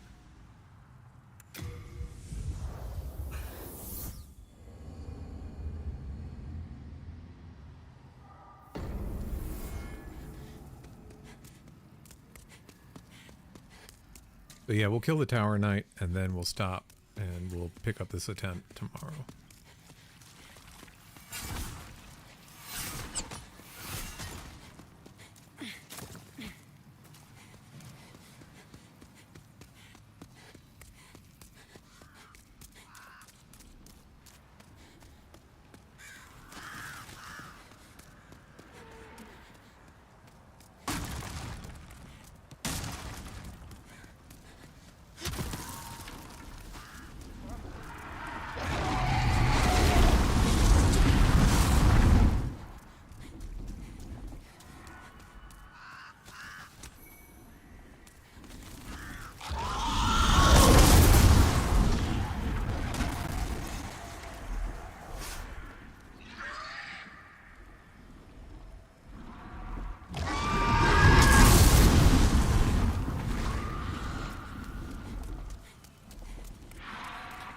But yeah, we'll kill the Tower Knight and then we'll stop and we'll pick up this attempt tomorrow.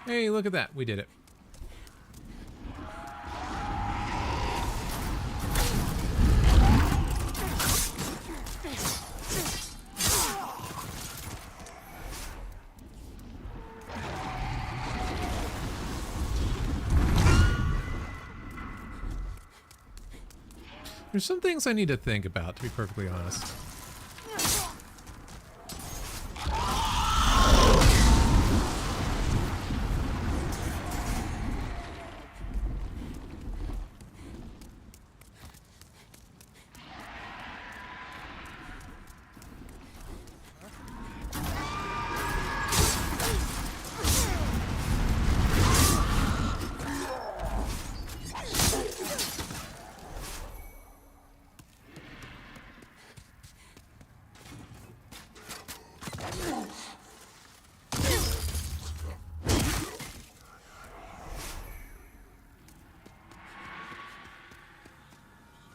Hey, look at that. We did it. There's some things I need to think about, to be perfectly honest.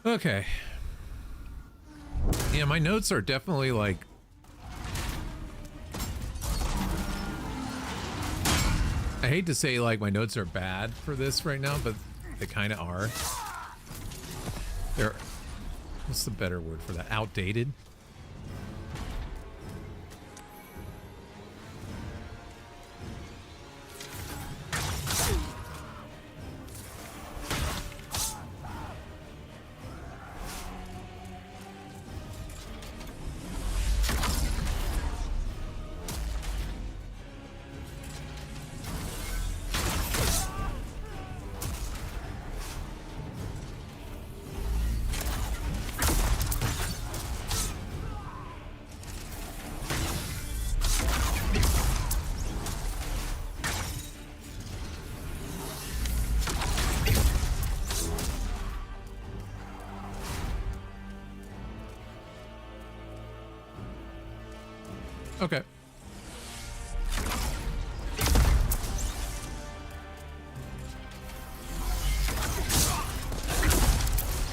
Okay. Yeah, my notes are definitely like... I hate to say like my notes are bad for this right now, but they kind of are. They're... What's the better word for that? Outdated? Okay.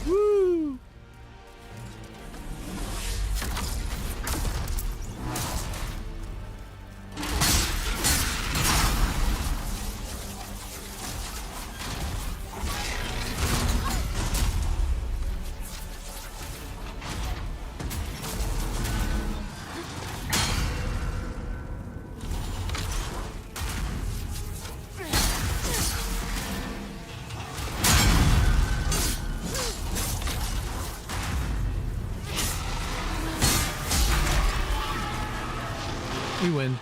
Woo! We win.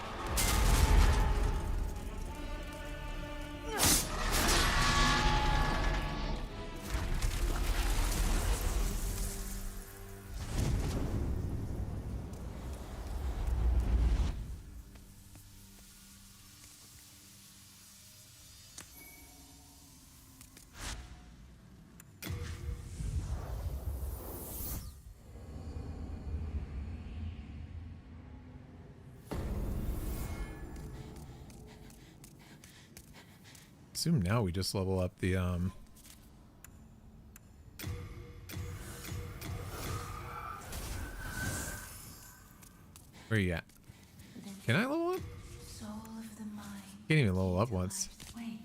assume now we just level up the where you at? Can I level up? Soul of the mind. Can't even level up once. Wait.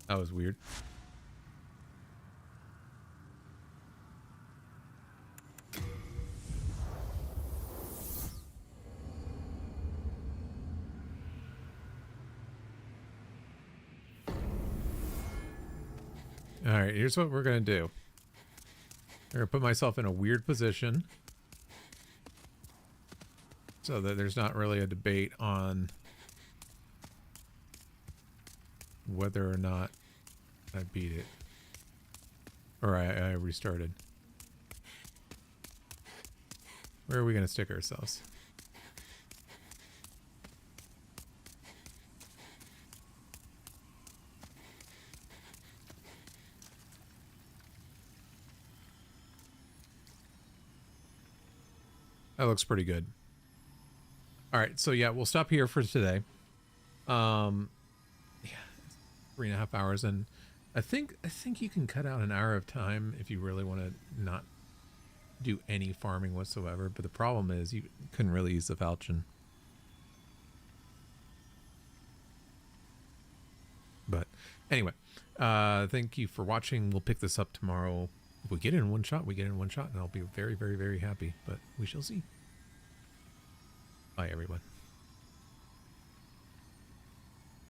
That was weird. Alright, here's what we're going to do. I'm going to put myself in a weird position so that there's not really a debate on whether or not I beat it. Or I restarted. Where are we going to stick ourselves? That looks pretty good. All right, so yeah, we'll stop here for today. Yeah, 3.5 hours, and I think you can cut out an hour of time if you really want to not do any farming whatsoever. But the problem is you couldn't really use the falchion. But anyway, thank you for watching. We'll pick this up tomorrow. If we get it in one shot, we get it in one shot, and I'll be very, very, very happy. But we shall see. Bye, everyone.